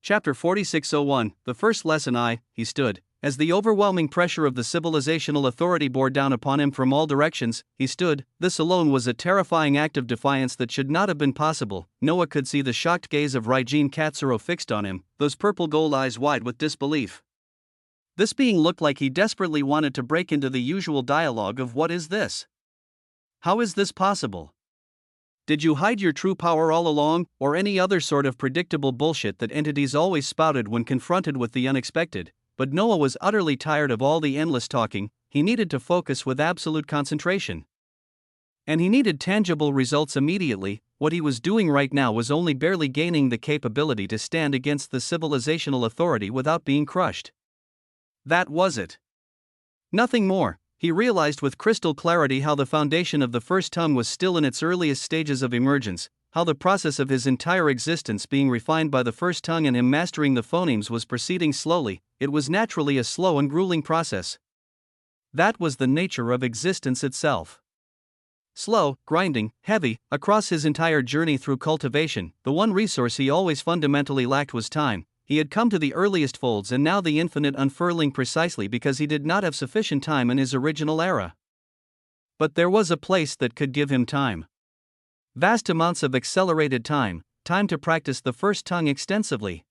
Chapter 4601, The First Lesson. He stood. As the overwhelming pressure of the civilizational authority bore down upon him from all directions, he stood. This alone was a terrifying act of defiance that should not have been possible. Noah could see the shocked gaze of Raijin Katsuro fixed on him, those purple gold eyes wide with disbelief. This being looked like he desperately wanted to break into the usual dialogue of "What is this? How is this possible? Did you hide your true power all along?" or any other sort of predictable bullshit that entities always spouted when confronted with the unexpected. But Noah was utterly tired of all the endless talking. He needed to focus with absolute concentration. And he needed tangible results immediately. What he was doing right now was only barely gaining the capability to stand against the civilizational authority without being crushed. That was it. Nothing more. He realized with crystal clarity how the foundation of the first tongue was still in its earliest stages of emergence, how the process of his entire existence being refined by the first tongue and him mastering the phonemes was proceeding slowly. It was naturally a slow and grueling process. That was the nature of existence itself. Slow, grinding, heavy. Across his entire journey through cultivation, the one resource he always fundamentally lacked was time. He had come to the earliest folds and now the infinite unfurling precisely because he did not have sufficient time in his original era. But there was a place that could give him time. Vast amounts of accelerated time, time to practice the first tongue extensively.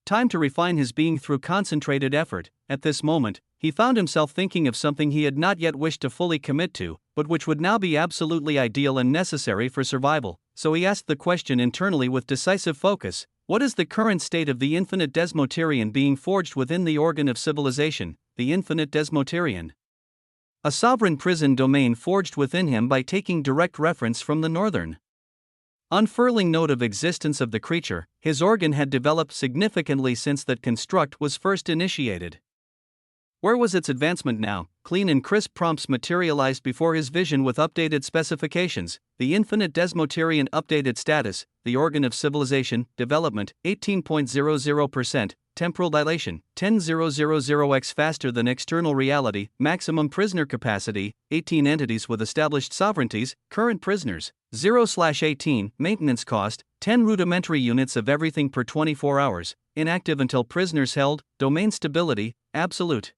Time to refine his being through concentrated effort. At this moment, he found himself thinking of something he had not yet wished to fully commit to, but which would now be absolutely ideal and necessary for survival. So he asked the question internally with decisive focus: what is the current state of the infinite desmoterian being forged within the organ of civilization, the infinite desmoterian? A sovereign prison domain forged within him by taking direct reference from the northern unfurling node of existence of the creature. His organ had developed significantly since that construct was first initiated. Where was its advancement now? Clean and crisp prompts materialized before his vision with updated specifications. The infinite desmoterian updated status, the organ of civilization, development, 18.00%, temporal dilation, 10,000x faster than external reality, maximum prisoner capacity, 18 entities with established sovereignties, current prisoners, 0/18, maintenance cost, 10 rudimentary units of everything per 24 hours, inactive until prisoners held, domain stability, absolute.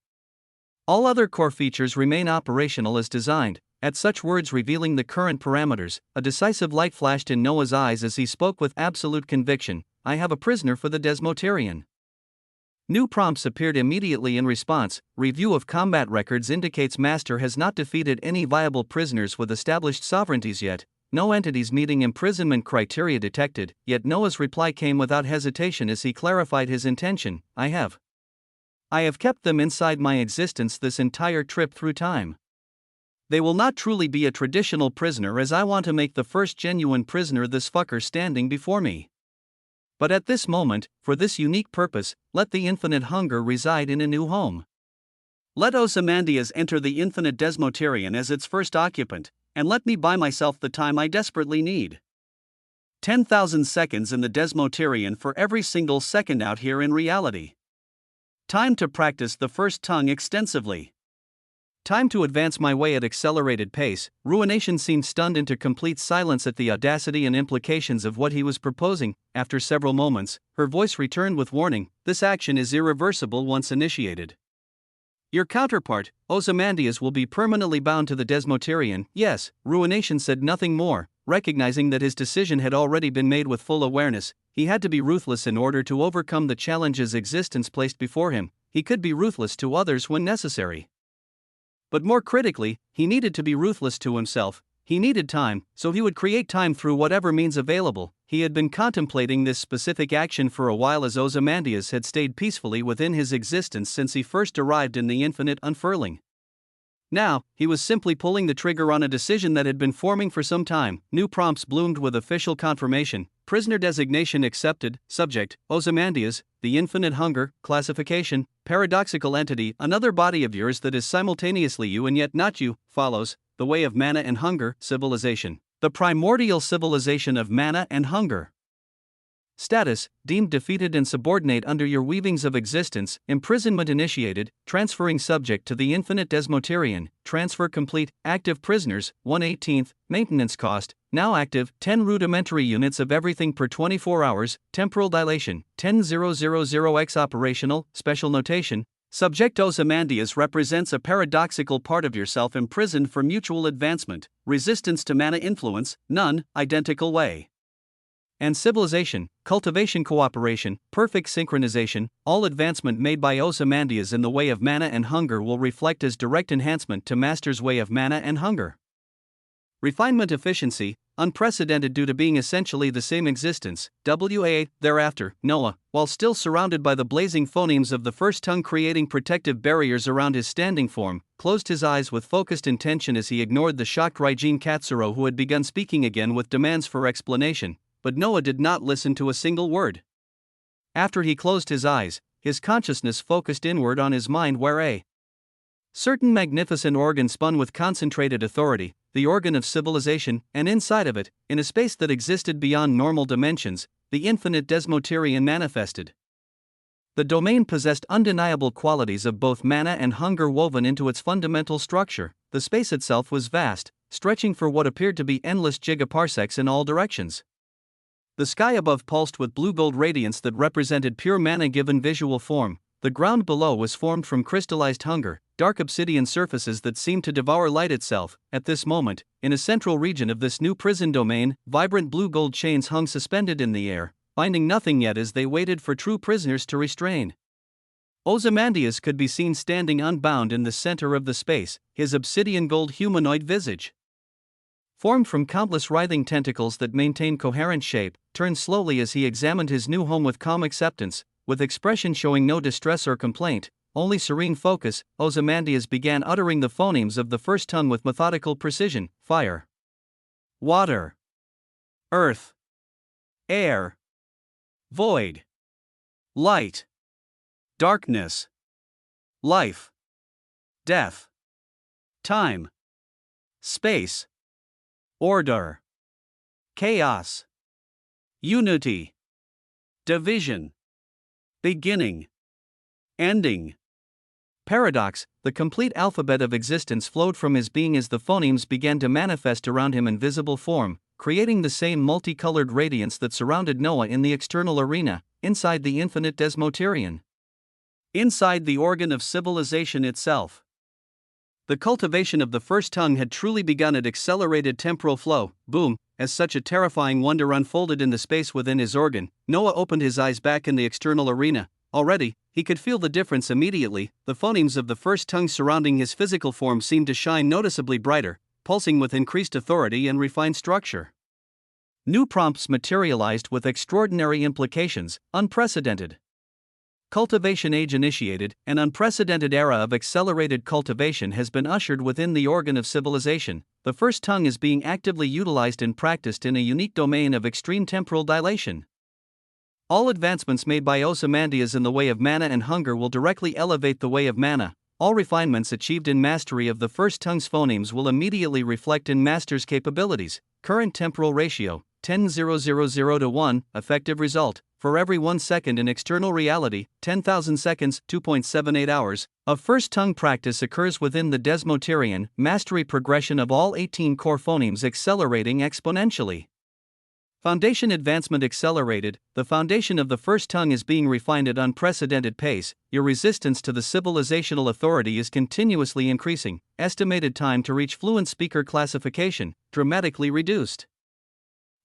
All other core features remain operational as designed. At such words revealing the current parameters, a decisive light flashed in Noah's eyes as he spoke with absolute conviction: I have a prisoner for the desmoterian. New prompts appeared immediately in response. Review of combat records indicates Master has not defeated any viable prisoners with established sovereignties yet. No entities meeting imprisonment criteria detected, yet Noah's reply came without hesitation as he clarified his intention: I have kept them inside my existence this entire trip through time. They will not truly be a traditional prisoner, as I want to make the first genuine prisoner this fucker standing before me. But at this moment, for this unique purpose, let the infinite hunger reside in a new home. Let Ozymandias enter the infinite desmoterian as its first occupant, and let me buy myself the time I desperately need. 10,000 seconds in the desmoterian for every single second out here in reality. Time to practice the first tongue extensively. Time to advance my way at accelerated pace. Ruination seemed stunned into complete silence at the audacity and implications of what he was proposing. After several moments, her voice returned with warning: this action is irreversible once initiated. Your counterpart, Ozymandias, will be permanently bound to the desmoterian. Yes, Ruination said nothing more. Recognizing that his decision had already been made with full awareness, he had to be ruthless in order to overcome the challenges existence placed before him. He could be ruthless to others when necessary. But more critically, he needed to be ruthless to himself. He needed time, so he would create time through whatever means available. He had been contemplating this specific action for a while, as Ozymandias had stayed peacefully within his existence since he first arrived in the infinite unfurling. Now, he was simply pulling the trigger on a decision that had been forming for some time. New prompts bloomed with official confirmation. Prisoner designation accepted. Subject, Ozymandias. The infinite hunger. Classification, paradoxical entity. Another body of yours that is simultaneously you and yet not you. Follows, the way of mana and hunger. Civilization. The primordial civilization of mana and hunger. Status: deemed defeated and subordinate under your weavings of existence. Imprisonment initiated, transferring subject to the infinite Desmoterian. Transfer complete. Active prisoners, 1/18. Maintenance cost, now active, 10 rudimentary units of everything per 24 hours. Temporal dilation, 10,000x operational. Special notation: subject Ozymandias represents a paradoxical part of yourself imprisoned for mutual advancement. Resistance to mana influence, none. Identical way. And civilization, cultivation, cooperation, perfect synchronization. All advancement made by Ozymandias in the way of mana and hunger will reflect as direct enhancement to Master's way of mana and hunger. Refinement efficiency, unprecedented due to being essentially the same existence. Thereafter, Noah, while still surrounded by the blazing phonemes of the first tongue creating protective barriers around his standing form, closed his eyes with focused intention as he ignored the shocked Raijin Katsuro who had begun speaking again with demands for explanation. But Noah did not listen to a single word. After he closed his eyes, his consciousness focused inward on his mind where a certain magnificent organ spun with concentrated authority, the organ of civilization, and inside of it, in a space that existed beyond normal dimensions, the infinite Desmoterian manifested. The domain possessed undeniable qualities of both mana and hunger woven into its fundamental structure. The space itself was vast, stretching for what appeared to be endless gigaparsecs in all directions. The sky above pulsed with blue-gold radiance that represented pure mana given visual form. The ground below was formed from crystallized hunger, dark obsidian surfaces that seemed to devour light itself. At this moment, in a central region of this new prison domain, vibrant blue-gold chains hung suspended in the air, binding nothing yet as they waited for true prisoners to restrain. Ozymandias could be seen standing unbound in the center of the space, his obsidian gold humanoid visage, formed from countless writhing tentacles that maintained coherent shape, turned slowly as he examined his new home with calm acceptance, with expression showing no distress or complaint, only serene focus. Ozymandias began uttering the phonemes of the first tongue with methodical precision: fire, water, earth, air, void, light, darkness, life, death, time, space, order, chaos, unity, division, beginning, ending. Paradox: the complete alphabet of existence flowed from his being as the phonemes began to manifest around him in visible form, creating the same multicolored radiance that surrounded Noah in the external arena, inside the infinite Desmoterian. Inside the organ of civilization itself. The cultivation of the first tongue had truly begun at accelerated temporal flow. Boom! As such a terrifying wonder unfolded in the space within his organ, Noah opened his eyes back in the external arena. Already, he could feel the difference immediately. The phonemes of the first tongue surrounding his physical form seemed to shine noticeably brighter, pulsing with increased authority and refined structure. New prompts materialized with extraordinary implications, unprecedented. Cultivation age initiated. An unprecedented era of accelerated cultivation has been ushered within the organ of civilization. The first tongue is being actively utilized and practiced in a unique domain of extreme temporal dilation. All advancements made by Ozymandias in the way of mana and hunger will directly elevate the way of mana. All refinements achieved in mastery of the first tongue's phonemes will immediately reflect in Master's capabilities. Current temporal ratio, 10,000 to 1. Effective result: for every 1 second in external reality, 10,000 seconds, 2.78 hours, of first tongue practice occurs within the Desmoterian. Mastery progression of all 18 core phonemes accelerating exponentially. Foundation advancement accelerated. The foundation of the first tongue is being refined at unprecedented pace. Your resistance to the civilizational authority is continuously increasing. Estimated time to reach fluent speaker classification, dramatically reduced.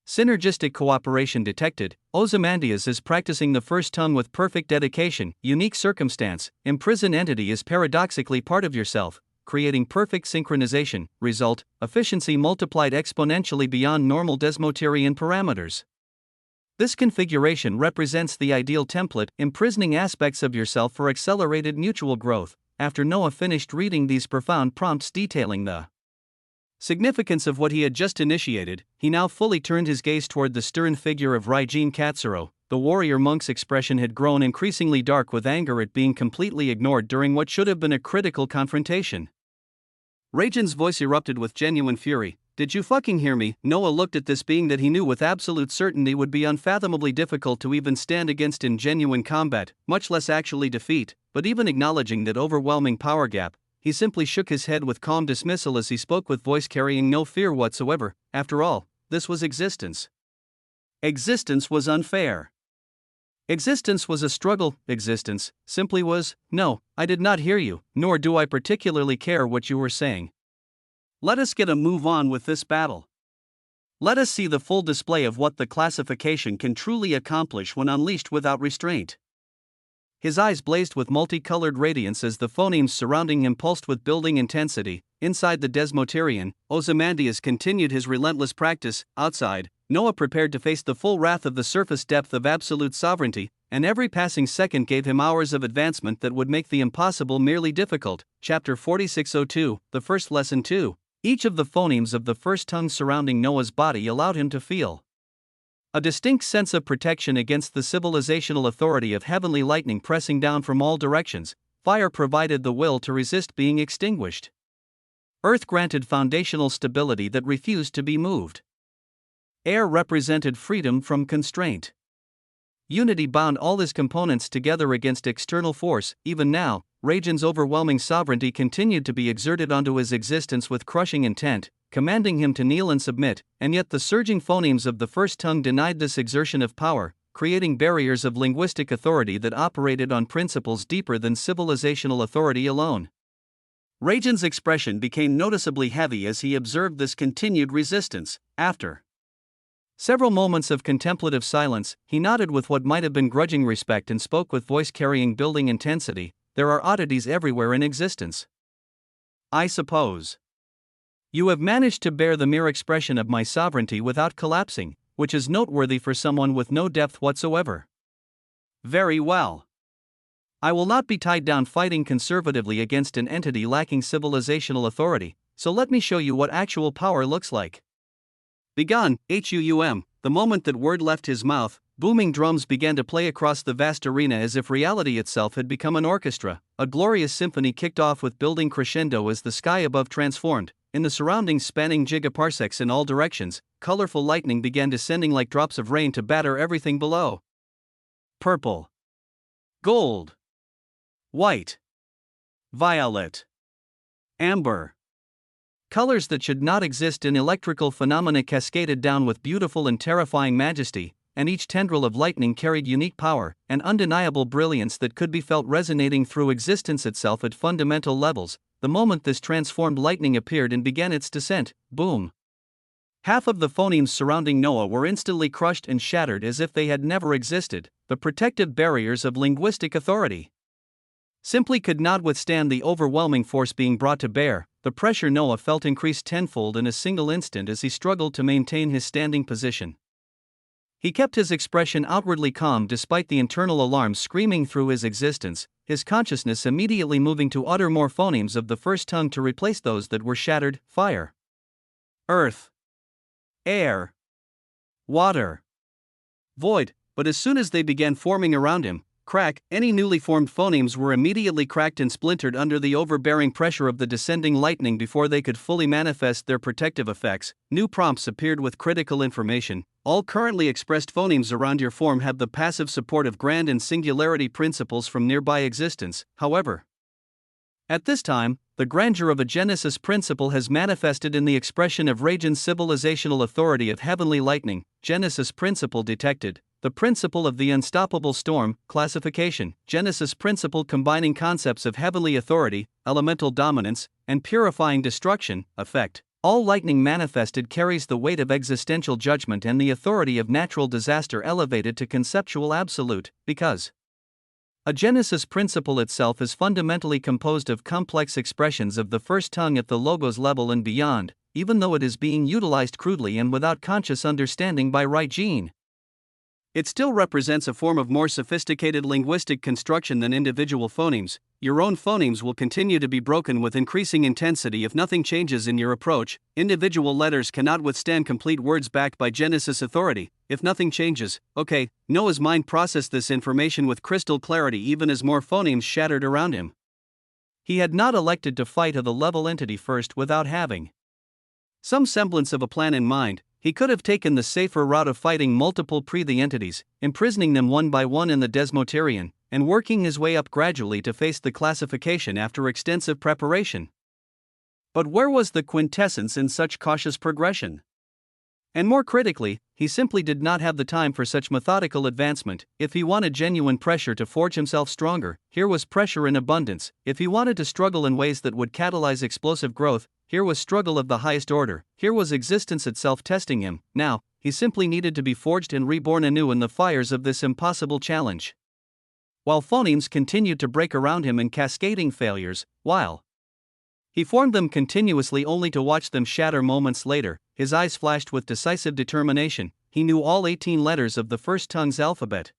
Synergistic cooperation detected. Ozymandias is practicing the first tongue with perfect dedication. Unique circumstance: imprisoned entity is paradoxically part of yourself, creating perfect synchronization. Result: efficiency multiplied exponentially beyond normal Desmoterian parameters. This configuration represents the ideal template, imprisoning aspects of yourself for accelerated mutual growth. After Noah finished reading these profound prompts detailing the significance of what he had just initiated, he now fully turned his gaze toward the stern figure of Raijin Katsuro. The warrior monk's expression had grown increasingly dark with anger at being completely ignored during what should have been a critical confrontation. Raijin's voice erupted with genuine fury. Did you fucking hear me? Noah looked at this being that he knew with absolute certainty would be unfathomably difficult to even stand against in genuine combat, much less actually defeat, but even acknowledging that overwhelming power gap, he simply shook his head with calm dismissal as he spoke with voice carrying no fear whatsoever. After all, this was existence. Existence was unfair. Existence was a struggle. Existence simply was. No, I did not hear you, nor do I particularly care what you were saying. Let us get a move on with this battle. Let us see the full display of what the classification can truly accomplish when unleashed without restraint. His eyes blazed with multicolored radiance as the phonemes surrounding him pulsed with building intensity. Inside the Desmoterian, Ozymandias continued his relentless practice. Outside, Noah prepared to face the full wrath of the surface depth of absolute sovereignty, and every passing second gave him hours of advancement that would make the impossible merely difficult. Chapter 4602, The First Lesson 2. Each of the phonemes of the first tongue surrounding Noah's body allowed him to feel a distinct sense of protection against the civilizational authority of heavenly lightning pressing down from all directions. Fire provided the will to resist being extinguished. Earth granted foundational stability that refused to be moved. Air represented freedom from constraint. Unity bound all his components together against external force. Even now, Rajan's overwhelming sovereignty continued to be exerted onto his existence with crushing intent, commanding him to kneel and submit, and yet the surging phonemes of the first tongue denied this exertion of power, creating barriers of linguistic authority that operated on principles deeper than civilizational authority alone. Rajan's expression became noticeably heavy as he observed this continued resistance. After several moments of contemplative silence, he nodded with what might have been grudging respect and spoke with voice carrying building intensity. There are oddities everywhere in existence. I suppose you have managed to bear the mere expression of my sovereignty without collapsing, which is noteworthy for someone with no depth whatsoever. Very well. I will not be tied down fighting conservatively against an entity lacking civilizational authority, so let me show you what actual power looks like. Begone, HUUM. The moment that word left his mouth, booming drums began to play across the vast arena as if reality itself had become an orchestra. A glorious symphony kicked off with building crescendo as the sky above transformed. In the surroundings spanning gigaparsecs in all directions, colorful lightning began descending like drops of rain to batter everything below. Purple, gold, white, violet, amber. Colors that should not exist in electrical phenomena cascaded down with beautiful and terrifying majesty, and each tendril of lightning carried unique power, and undeniable brilliance that could be felt resonating through existence itself at fundamental levels. The moment this transformed lightning appeared and began its descent, boom. Half of the phonemes surrounding Noah were instantly crushed and shattered as if they had never existed. The protective barriers of linguistic authority simply could not withstand the overwhelming force being brought to bear. The pressure Noah felt increased tenfold in a single instant as he struggled to maintain his standing position. He kept his expression outwardly calm despite the internal alarm screaming through his existence, his consciousness immediately moving to utter more phonemes of the first tongue to replace those that were shattered: fire, earth, air, water, void. But as soon as they began forming around him, crack, any newly formed phonemes were immediately cracked and splintered under the overbearing pressure of the descending lightning before they could fully manifest their protective effects. New prompts appeared with critical information. All currently expressed phonemes around your form have the passive support of grand and singularity principles from nearby existence. However, at this time, the grandeur of a Genesis principle has manifested in the expression of Rajan's civilizational authority of heavenly lightning. Genesis principle detected. The principle of the unstoppable storm. Classification. Genesis principle combining concepts of heavenly authority, elemental dominance, and purifying destruction. Effect. All lightning manifested carries the weight of existential judgment and the authority of natural disaster elevated to conceptual absolute, because a Genesis principle itself is fundamentally composed of complex expressions of the first tongue at the logos level and beyond, even though it is being utilized crudely and without conscious understanding by Rajan. It still represents a form of more sophisticated linguistic construction than individual phonemes. Your own phonemes will continue to be broken with increasing intensity if nothing changes in your approach. Individual letters cannot withstand complete words backed by Genesis authority if nothing changes. Okay, Noah's mind processed this information with crystal clarity even as more phonemes shattered around him. He had not elected to fight the level entity first without having some semblance of a plan in mind, he could have taken the safer route of fighting multiple the entities, imprisoning them one by one in the Desmoterian, and working his way up gradually to face the classification after extensive preparation. But where was the quintessence in such cautious progression? And more critically, he simply did not have the time for such methodical advancement. If he wanted genuine pressure to forge himself stronger, here was pressure in abundance. If he wanted to struggle in ways that would catalyze explosive growth, here was struggle of the highest order. Here was existence itself testing him. Now, he simply needed to be forged and reborn anew in the fires of this impossible challenge. While phonemes continued to break around him in cascading failures, while he formed them continuously only to watch them shatter moments later, his eyes flashed with decisive determination. He knew all 18 letters of the first tongue's alphabet.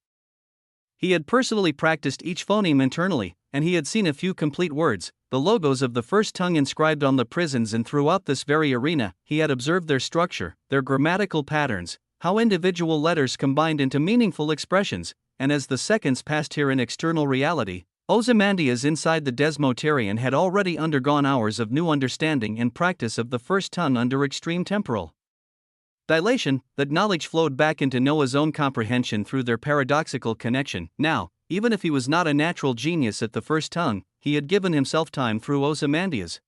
He had personally practiced each phoneme internally, and he had seen a few complete words, the logos of the first tongue inscribed on the prisons and throughout this very arena. He had observed their structure, their grammatical patterns, how individual letters combined into meaningful expressions, and as the seconds passed here in external reality, Ozymandias inside the Desmoterian had already undergone hours of new understanding and practice of the first tongue under extreme temporal dilation. That knowledge flowed back into Noah's own comprehension through their paradoxical connection. Now, even if he was not a natural genius at the first tongue, he had given himself time through Ozymandias.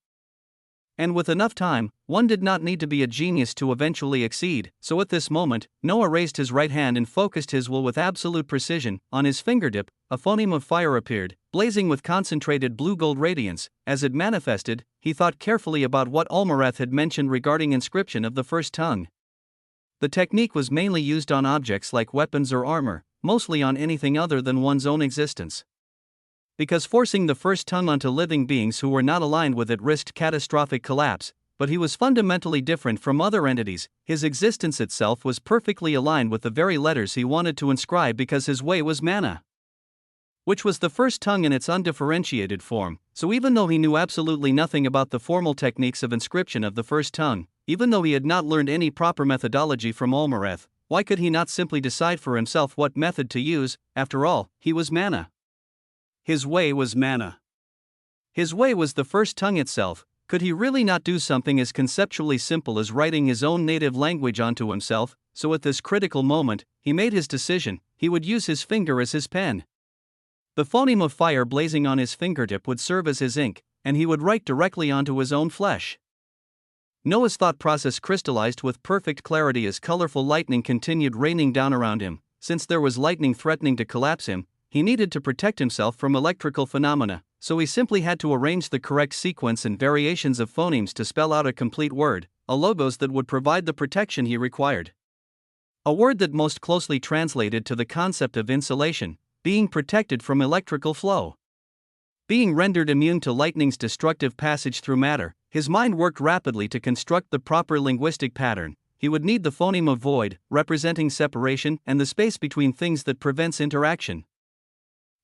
And with enough time, one did not need to be a genius to eventually exceed. So at this moment, Noah raised his right hand and focused his will with absolute precision. On his fingertip, a phoneme of fire appeared, blazing with concentrated blue-gold radiance. As it manifested, he thought carefully about what Almarath had mentioned regarding inscription of the first tongue. The technique was mainly used on objects like weapons or armor, mostly on anything other than one's own existence. Because forcing the first tongue onto living beings who were not aligned with it risked catastrophic collapse, but he was fundamentally different from other entities. His existence itself was perfectly aligned with the very letters he wanted to inscribe because his way was mana, which was the first tongue in its undifferentiated form. So even though he knew absolutely nothing about the formal techniques of inscription of the first tongue, even though he had not learned any proper methodology from Almarath, why could he not simply decide for himself what method to use? After all, he was mana. His way was mana. His way was the first tongue itself. Could he really not do something as conceptually simple as writing his own native language onto himself? So at this critical moment, he made his decision. He would use his finger as his pen. The phoneme of fire blazing on his fingertip would serve as his ink, and he would write directly onto his own flesh. Noah's thought process crystallized with perfect clarity as colorful lightning continued raining down around him. Since there was lightning threatening to collapse him, he needed to protect himself from electrical phenomena, so he simply had to arrange the correct sequence and variations of phonemes to spell out a complete word, a logos that would provide the protection he required. A word that most closely translated to the concept of insulation, being protected from electrical flow, being rendered immune to lightning's destructive passage through matter. His mind worked rapidly to construct the proper linguistic pattern. He would need the phoneme of void, representing separation and the space between things that prevents interaction.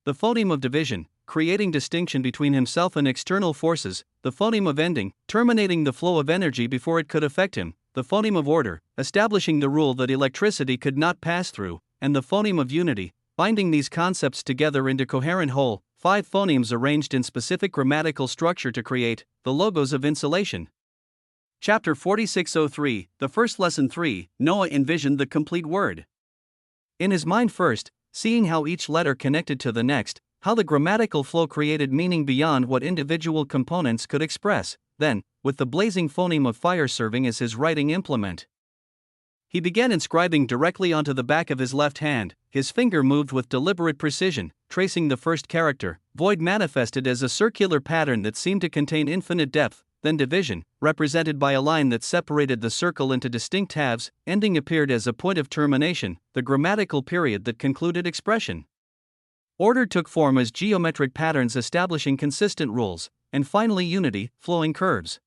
The phoneme of division, creating distinction between himself and external forces. The phoneme of ending, terminating the flow of energy before it could affect him. The phoneme of order, establishing the rule that electricity could not pass through. And the phoneme of unity, binding these concepts together into coherent whole. 5 phonemes arranged in specific grammatical structure to create the logos of insulation. Chapter 4603, the first lesson 3, Noah envisioned the complete word. In his mind first, seeing how each letter connected to the next, how the grammatical flow created meaning beyond what individual components could express, then, with the blazing phoneme of fire serving as his writing implement, he began inscribing directly onto the back of his left hand. His finger moved with deliberate precision, tracing the first character. Void manifested as a circular pattern that seemed to contain infinite depth. Then division, represented by a line that separated the circle into distinct halves. Ending appeared as a point of termination, the grammatical period that concluded expression. Order took form as geometric patterns establishing consistent rules, and finally unity, flowing curves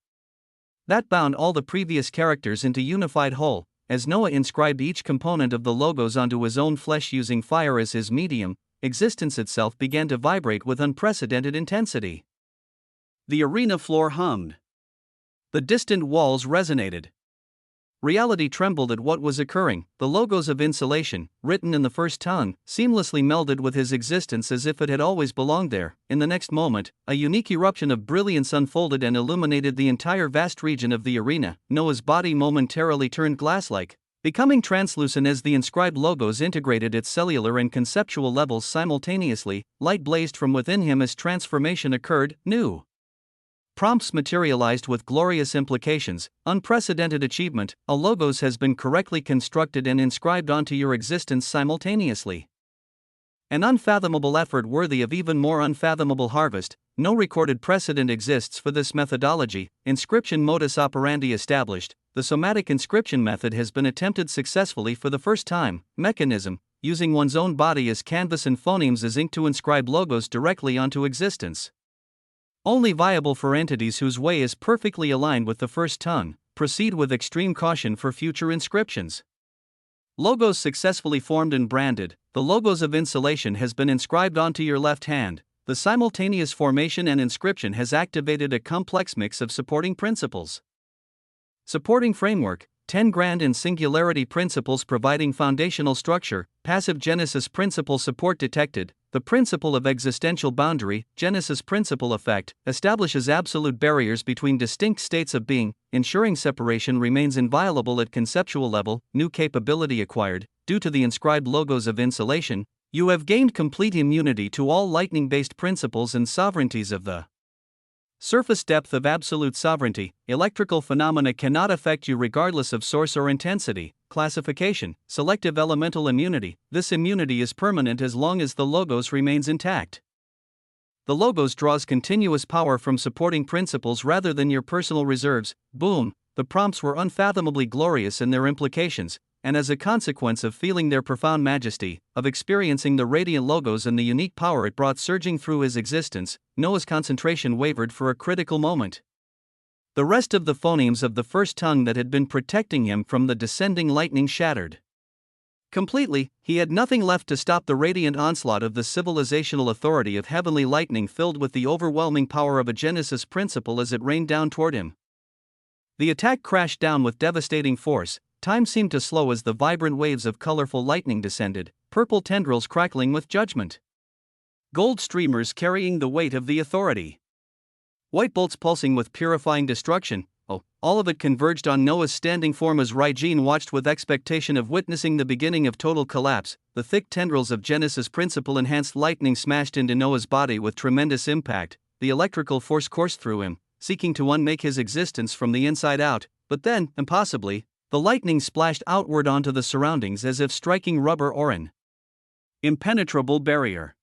that bound all the previous characters into unified whole. As Noah inscribed each component of the logos onto his own flesh using fire as his medium, existence itself began to vibrate with unprecedented intensity. The arena floor hummed. The distant walls resonated. Reality trembled at what was occurring. The logos of insulation, written in the first tongue, seamlessly melded with his existence as if it had always belonged there. In the next moment, a unique eruption of brilliance unfolded and illuminated the entire vast region of the arena. Noah's body momentarily turned glass-like, becoming translucent as the inscribed logos integrated its cellular and conceptual levels simultaneously. Light blazed from within him as transformation occurred. New prompts materialized with glorious implications. Unprecedented achievement. A logos has been correctly constructed and inscribed onto your existence simultaneously. An unfathomable effort worthy of even more unfathomable harvest. No recorded precedent exists for this methodology. Inscription modus operandi established. The somatic inscription method has been attempted successfully for the first time. Mechanism: using one's own body as canvas and phonemes as ink to inscribe logos directly onto existence. Only viable for entities whose way is perfectly aligned with the first tongue. Proceed with extreme caution for future inscriptions. Logos successfully formed and branded. The logos of insulation has been inscribed onto your left hand. The simultaneous formation and inscription has activated a complex mix of supporting principles. Supporting framework: 10 grand in singularity principles providing foundational structure. Passive Genesis principle support detected. The principle of existential boundary, Genesis principle effect, establishes absolute barriers between distinct states of being, ensuring separation remains inviolable at conceptual level. New capability acquired: due to the inscribed logos of insulation, you have gained complete immunity to all lightning-based principles and sovereignties of the surface depth of absolute sovereignty. Electrical phenomena cannot affect you regardless of source or intensity. Classification: selective elemental immunity. This immunity is permanent as long as the logos remains intact. The logos draws continuous power from supporting principles rather than your personal reserves. Boom! The prompts were unfathomably glorious in their implications, and as a consequence of feeling their profound majesty, of experiencing the radiant logos and the unique power it brought surging through his existence, Noah's concentration wavered for a critical moment. The rest of the phonemes of the first tongue that had been protecting him from the descending lightning shattered completely. He had nothing left to stop the radiant onslaught of the civilizational authority of heavenly lightning filled with the overwhelming power of a Genesis principle as it rained down toward him. The attack crashed down with devastating force. Time seemed to slow as the vibrant waves of colorful lightning descended, purple tendrils crackling with judgment, gold streamers carrying the weight of the authority, white bolts pulsing with purifying destruction. All of it converged on Noah's standing form as Raijin watched with expectation of witnessing the beginning of total collapse. The thick tendrils of Genesis principle enhanced lightning smashed into Noah's body with tremendous impact. The electrical force coursed through him, seeking to unmake his existence from the inside out, but then, impossibly, the lightning splashed outward onto the surroundings as if striking rubber or an impenetrable barrier.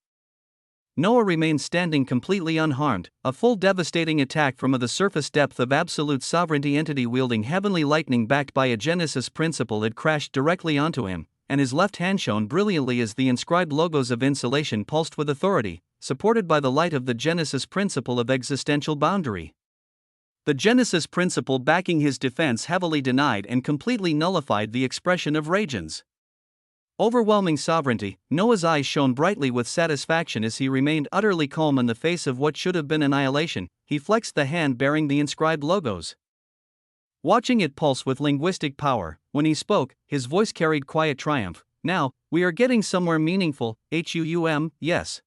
Noah remained standing completely unharmed. A full devastating attack from the surface depth of absolute sovereignty entity wielding heavenly lightning backed by a Genesis principle had crashed directly onto him, and his left hand shone brilliantly as the inscribed logos of insulation pulsed with authority, supported by the light of the Genesis principle of existential boundary. The Genesis principle backing his defense heavily denied and completely nullified the expression of Raijin's overwhelming sovereignty. Noah's eyes shone brightly with satisfaction as he remained utterly calm in the face of what should have been annihilation. He flexed the hand bearing the inscribed logos, watching it pulse with linguistic power. When he spoke, his voice carried quiet triumph. Now, we are getting somewhere meaningful. Yes.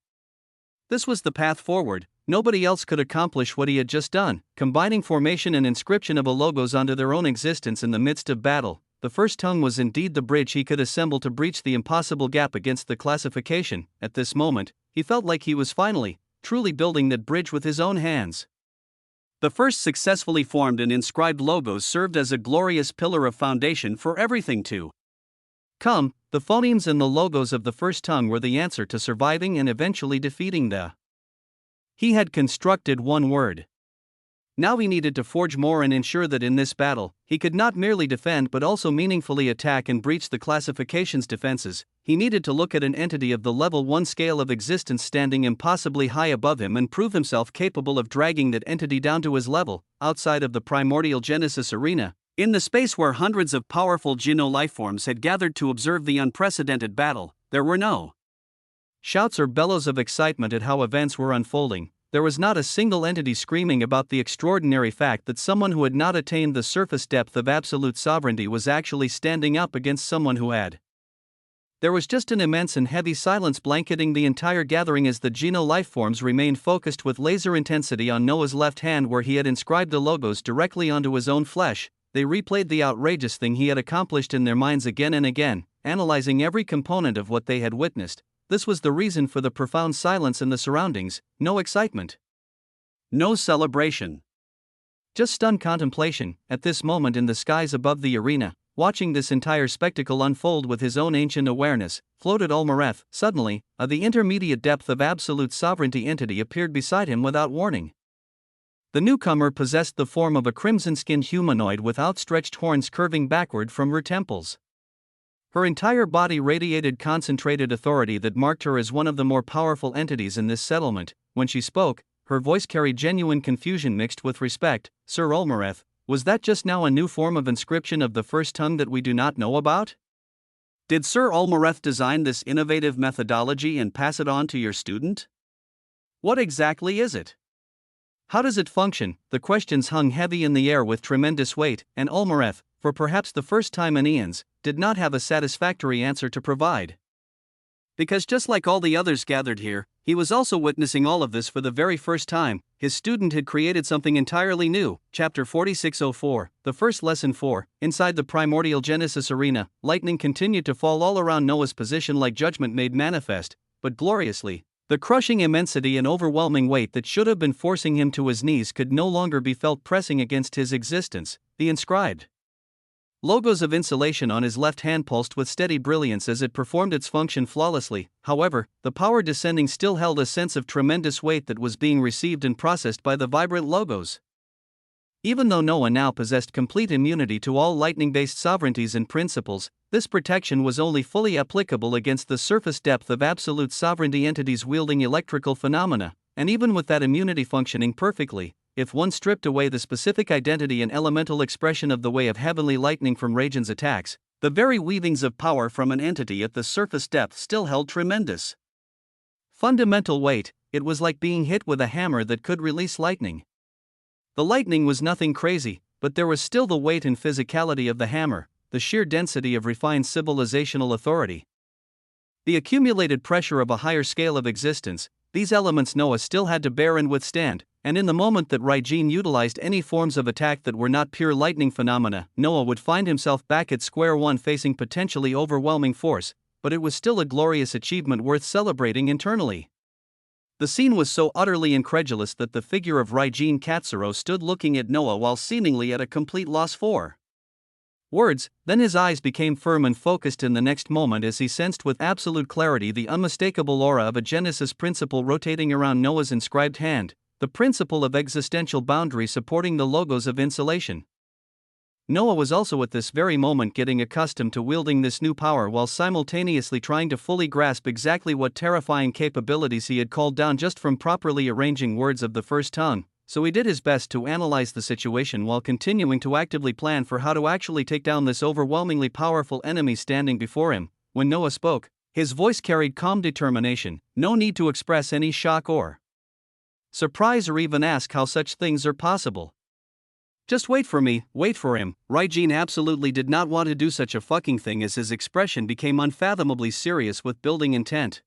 This was the path forward. Nobody else could accomplish what he had just done, combining formation and inscription of a logos onto their own existence in the midst of battle. The first tongue was indeed the bridge he could assemble to breach the impossible gap against the classification. At this moment, he felt like he was finally, truly building that bridge with his own hands. The first successfully formed and inscribed logos served as a glorious pillar of foundation for everything to come. The phonemes and the logos of the first tongue were the answer to surviving and eventually defeating the. He had constructed one word. Now he needed to forge more and ensure that in this battle, he could not merely defend but also meaningfully attack and breach the classification's defenses. He needed to look at an entity of the level 1 scale of existence standing impossibly high above him and prove himself capable of dragging that entity down to his level, outside of the primordial Genesis arena, in the space where hundreds of powerful Geno lifeforms had gathered to observe the unprecedented battle. There were no shouts or bellows of excitement at how events were unfolding. there was not a single entity screaming about the extraordinary fact that someone who had not attained the surface depth of absolute sovereignty was actually standing up against someone who had. There was just an immense and heavy silence blanketing the entire gathering as the Geno lifeforms remained focused with laser intensity on Noah's left hand where he had inscribed the logos directly onto his own flesh. They replayed the outrageous thing he had accomplished in their minds again and again, analyzing every component of what they had witnessed. This was the reason for the profound silence in the surroundings: no excitement, no celebration, just stunned contemplation. At this moment in the skies above the arena, watching this entire spectacle unfold with his own ancient awareness, floated Olmareth. Suddenly, the intermediate depth of absolute sovereignty entity appeared beside him without warning. The newcomer possessed the form of a crimson-skinned humanoid with outstretched horns curving backward from her temples. Her entire body radiated concentrated authority that marked her as one of the more powerful entities in this settlement. When she spoke, her voice carried genuine confusion mixed with respect. "Sir Olmareth, was that just now a new form of inscription of the first tongue that we do not know about? Did Sir Olmareth design this innovative methodology and pass it on to your student? What exactly is it? How does it function?" The questions hung heavy in the air with tremendous weight, and Olmareth, for perhaps the first time in eons, did not have a satisfactory answer to provide. Because just like all the others gathered here, he was also witnessing all of this for the very first time. His student had created something entirely new. Chapter 4604, the first lesson 4. Inside the primordial Genesis arena, lightning continued to fall all around Noah's position like judgment made manifest, but gloriously. The crushing immensity and overwhelming weight that should have been forcing him to his knees could no longer be felt pressing against his existence. The inscribed logos of insulation on his left hand pulsed with steady brilliance as it performed its function flawlessly. However, the power descending still held a sense of tremendous weight that was being received and processed by the vibrant logos. Even though Noah now possessed complete immunity to all lightning-based sovereignties and principles, this protection was only fully applicable against the surface depth of absolute sovereignty entities wielding electrical phenomena, and even with that immunity functioning perfectly, if one stripped away the specific identity and elemental expression of the way of heavenly lightning from Rajan's attacks, the very weavings of power from an entity at the surface depth still held tremendous fundamental weight. It was like being hit with a hammer that could release lightning. The lightning was nothing crazy, but there was still the weight and physicality of the hammer, the sheer density of refined civilizational authority, the accumulated pressure of a higher scale of existence. These elements Noah still had to bear and withstand, and in the moment that Rajan utilized any forms of attack that were not pure lightning phenomena, Noah would find himself back at square one facing potentially overwhelming force, but it was still a glorious achievement worth celebrating internally. The scene was so utterly incredulous that the figure of Rajan Katsuro stood looking at Noah while seemingly at a complete loss for words. Then his eyes became firm and focused in the next moment as he sensed with absolute clarity the unmistakable aura of a Genesis principle rotating around Noah's inscribed hand, the principle of existential boundary supporting the logos of insulation. Noah was also at this very moment getting accustomed to wielding this new power while simultaneously trying to fully grasp exactly what terrifying capabilities he had called down just from properly arranging words of the first tongue. So he did his best to analyze the situation while continuing to actively plan for how to actually take down this overwhelmingly powerful enemy standing before him. When Noah spoke, his voice carried calm determination, no need to express any shock or surprise or even ask how such things are possible. "Just wait for me, wait for him." Rajan absolutely did not want to do such a fucking thing as his expression became unfathomably serious with building intent.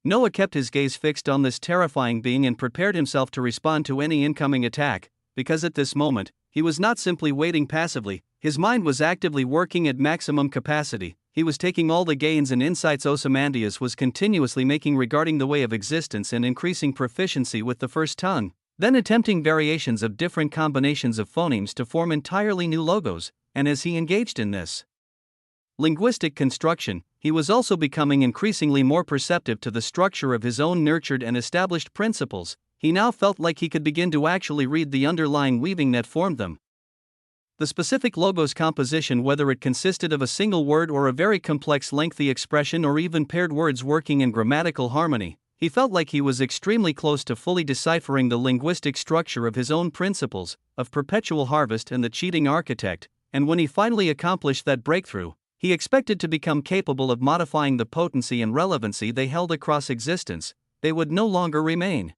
Noah kept his gaze fixed on this terrifying being and prepared himself to respond to any incoming attack, because at this moment, he was not simply waiting passively, his mind was actively working at maximum capacity. He was taking all the gains and insights Ozymandias was continuously making regarding the way of existence and increasing proficiency with the first tongue, then attempting variations of different combinations of phonemes to form entirely new logos, and as he engaged in this linguistic construction, he was also becoming increasingly more perceptive to the structure of his own nurtured and established principles. He now felt like he could begin to actually read the underlying weaving that formed them. The specific logo's composition, whether it consisted of a single word or a very complex lengthy expression or even paired words working in grammatical harmony, he felt like he was extremely close to fully deciphering the linguistic structure of his own principles, of Perpetual Harvest and the Cheating Architect, and when he finally accomplished that breakthrough, he expected to become capable of modifying the potency and relevancy they held across existence. They would no longer remain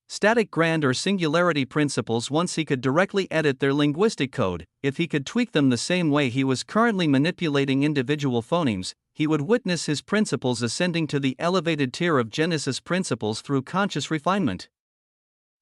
Static grand or singularity principles. Once he could directly edit their linguistic code, if he could tweak them the same way he was currently manipulating individual phonemes, he would witness his principles ascending to the elevated tier of Genesis principles through conscious refinement.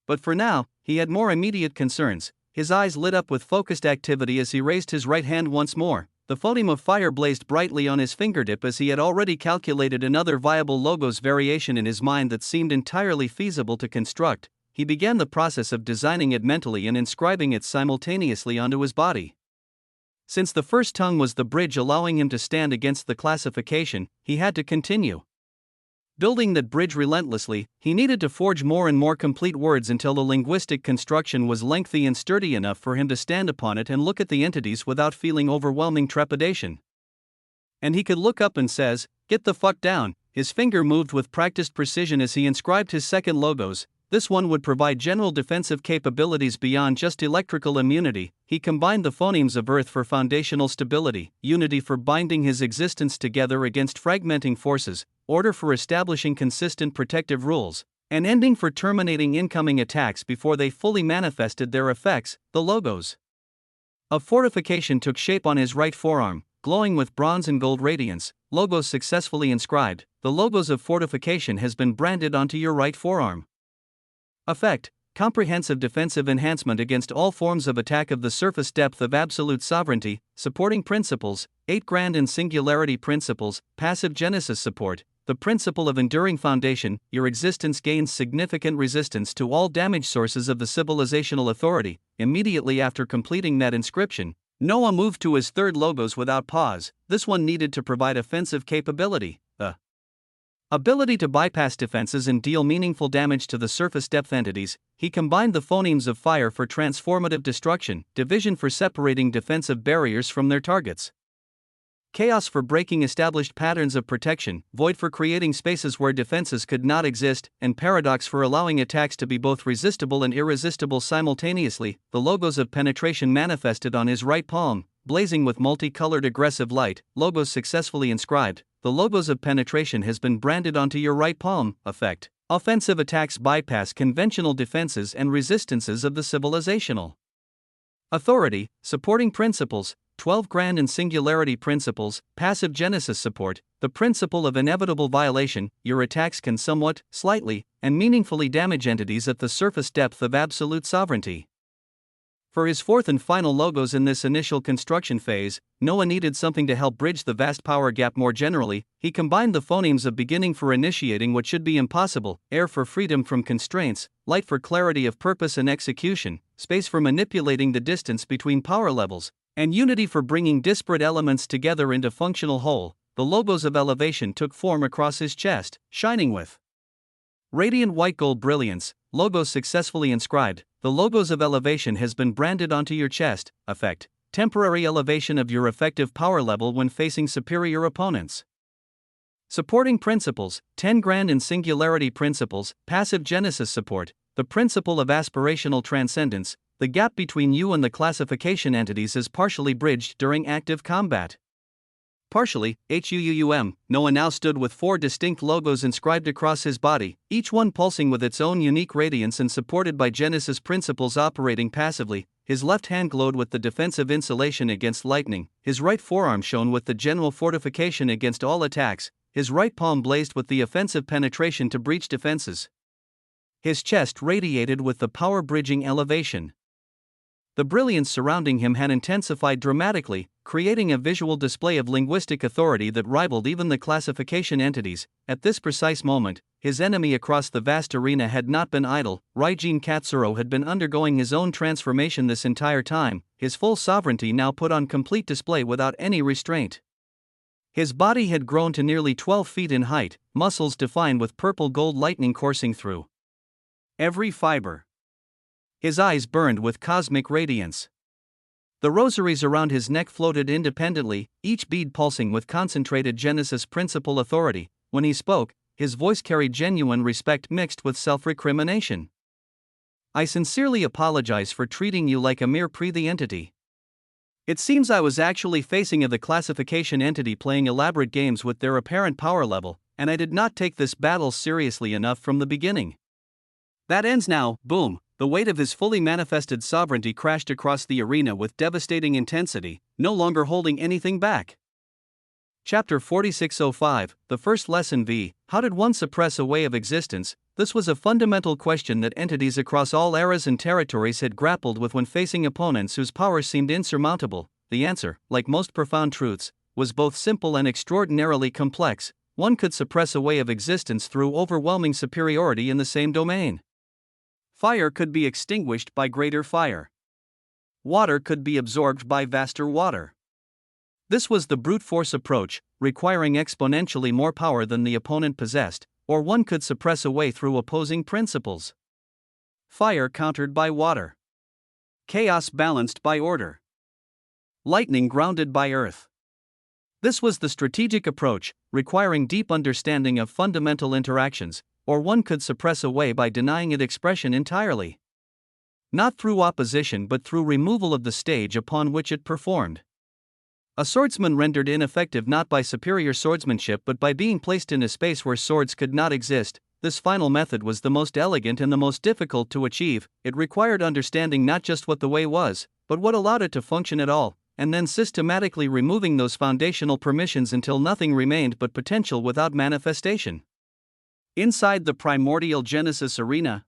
But for now, he had more immediate concerns. His eyes lit up with focused activity as he raised his right hand once more. The phoneme of fire blazed brightly on his fingertip as he had already calculated another viable logos variation in his mind that seemed entirely feasible to construct. He began the process of designing it mentally and inscribing it simultaneously onto his body. Since the first tongue was the bridge allowing him to stand against the classification, he had to continue building that bridge relentlessly. He needed to forge more and more complete words until the linguistic construction was lengthy and sturdy enough for him to stand upon it and look at the entities without feeling overwhelming trepidation. And he could look up and says, "Get the fuck down." His finger moved with practiced precision as he inscribed his second logos. This one would provide general defensive capabilities beyond just electrical immunity. He combined the phonemes of Earth for foundational stability, unity for binding his existence together against fragmenting forces, order for establishing consistent protective rules, and ending for terminating incoming attacks before they fully manifested their effects, the logos. A fortification took shape on his right forearm, glowing with bronze and gold radiance. Logos successfully inscribed. The logos of fortification has been branded onto your right forearm. Effect: comprehensive defensive enhancement against all forms of attack of the surface depth of absolute sovereignty. Supporting principles: 8 grand and singularity principles, passive Genesis support. The principle of enduring foundation. Your existence gains significant resistance to all damage sources of the civilizational authority. Immediately after completing that inscription, Noah moved to his third logos without pause. This one needed to provide offensive capability, ability to bypass defenses and deal meaningful damage to the surface depth entities. He combined the phonemes of fire for transformative destruction, division for separating defensive barriers from their targets, chaos for breaking established patterns of protection, void for creating spaces where defenses could not exist, and paradox for allowing attacks to be both resistible and irresistible simultaneously. The logos of penetration manifested on his right palm, blazing with multicolored aggressive light. Logos successfully inscribed. The logos of penetration has been branded onto your right palm. Effect: offensive attacks bypass conventional defenses and resistances of the civilizational authority. Supporting principles: 12 grand and singularity principles, passive Genesis support. The principle of inevitable violation. Your attacks can somewhat, slightly, and meaningfully damage entities at the surface depth of absolute sovereignty. For his fourth and final logos in this initial construction phase, Noah needed something to help bridge the vast power gap more generally. He combined the phonemes of beginning for initiating what should be impossible, air for freedom from constraints, light for clarity of purpose and execution, space for manipulating the distance between power levels, and unity for bringing disparate elements together into functional whole. The logos of elevation took form across his chest, shining with radiant white gold brilliance. Logos successfully inscribed. The logos of elevation has been branded onto your chest. Effect: temporary elevation of your effective power level when facing superior opponents. Supporting principles: 10 grand and singularity principles, passive Genesis support. The principle of aspirational transcendence. The gap between you and the classification entities is partially bridged during active combat. Partially, HUUUM, Noah now stood with 4 distinct logos inscribed across his body, each one pulsing with its own unique radiance and supported by Genesis principles operating passively. His left hand glowed with the defensive insulation against lightning, his right forearm shone with the general fortification against all attacks, his right palm blazed with the offensive penetration to breach defenses. His chest radiated with the power-bridging elevation. The brilliance surrounding him had intensified dramatically, creating a visual display of linguistic authority that rivaled even the classification entities. At this precise moment, his enemy across the vast arena had not been idle. Raijin Katsuro had been undergoing his own transformation this entire time, his full sovereignty now put on complete display without any restraint. His body had grown to nearly 12 feet in height, muscles defined with purple gold lightning coursing through every fiber. His eyes burned with cosmic radiance. The rosaries around his neck floated independently, each bead pulsing with concentrated Genesis principle authority. When he spoke, his voice carried genuine respect mixed with self-recrimination. "I sincerely apologize for treating you like a mere pre-the entity. It seems I was actually facing the classification entity playing elaborate games with their apparent power level, and I did not take this battle seriously enough from the beginning. That ends now, boom. The weight of his fully manifested sovereignty crashed across the arena with devastating intensity, no longer holding anything back. Chapter 4605, The First Lesson v. How did one suppress a way of existence? This was a fundamental question that entities across all eras and territories had grappled with when facing opponents whose powers seemed insurmountable. The answer, like most profound truths, was both simple and extraordinarily complex. One could suppress a way of existence through overwhelming superiority in the same domain. Fire could be extinguished by greater fire. Water could be absorbed by vaster water. This was the brute force approach, requiring exponentially more power than the opponent possessed, or one could suppress a way through opposing principles. Fire countered by water. Chaos balanced by order. Lightning grounded by earth. This was the strategic approach, requiring deep understanding of fundamental interactions, or one could suppress a way by denying it expression entirely. Not through opposition but through removal of the stage upon which it performed. A swordsman rendered ineffective not by superior swordsmanship but by being placed in a space where swords could not exist. This final method was the most elegant and the most difficult to achieve. It required understanding not just what the way was, but what allowed it to function at all, and then systematically removing those foundational permissions until nothing remained but potential without manifestation. Inside the primordial Genesis arena,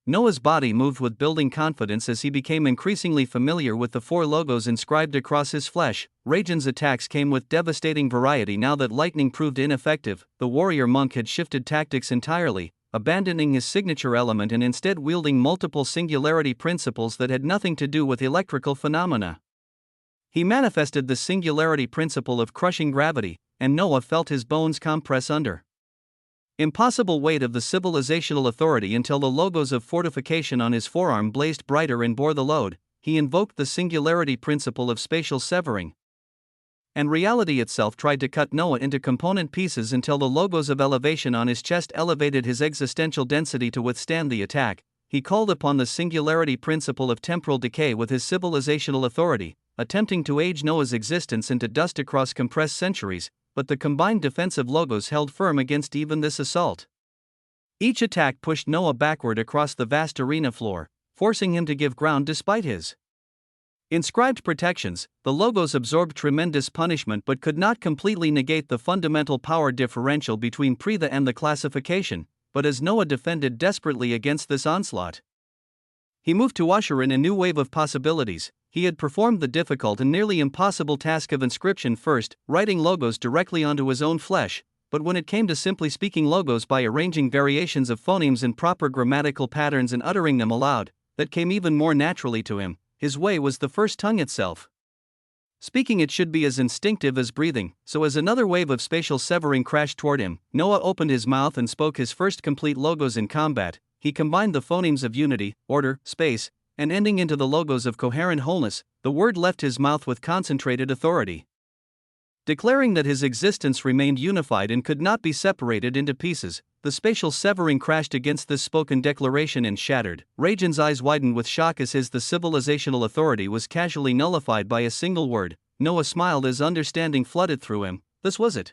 Noah's body moved with building confidence as he became increasingly familiar with the four logos inscribed across his flesh. Raijan's attacks came with devastating variety now that lightning proved ineffective. The warrior monk had shifted tactics entirely, abandoning his signature element and instead wielding multiple singularity principles that had nothing to do with electrical phenomena. He manifested the singularity principle of crushing gravity, and Noah felt his bones compress under impossible weight of the civilizational authority until the logos of fortification on his forearm blazed brighter and bore the load. He invoked the singularity principle of spatial severing. And reality itself tried to cut Noah into component pieces until the logos of elevation on his chest elevated his existential density to withstand the attack. He called upon the singularity principle of temporal decay with his civilizational authority, attempting to age Noah's existence into dust across compressed centuries, but the combined defensive logos held firm against even this assault. Each attack pushed Noah backward across the vast arena floor, forcing him to give ground despite his inscribed protections. The logos absorbed tremendous punishment but could not completely negate the fundamental power differential between Pritha and the classification, but as Noah defended desperately against this onslaught, he moved to usher in a new wave of possibilities. He had performed the difficult and nearly impossible task of inscription first, writing logos directly onto his own flesh, but when it came to simply speaking logos by arranging variations of phonemes in proper grammatical patterns and uttering them aloud, that came even more naturally to him. His way was the first tongue itself. Speaking it should be as instinctive as breathing, so as another wave of spatial severing crashed toward him, Noah opened his mouth and spoke his first complete logos in combat. He combined the phonemes of unity, order, space, and ending into the logos of coherent wholeness. The word left his mouth with concentrated authority, declaring that his existence remained unified and could not be separated into pieces. The spatial severing crashed against this spoken declaration and shattered. Raijan's eyes widened with shock as the civilizational authority was casually nullified by a single word. Noah smiled as understanding flooded through him. This was it.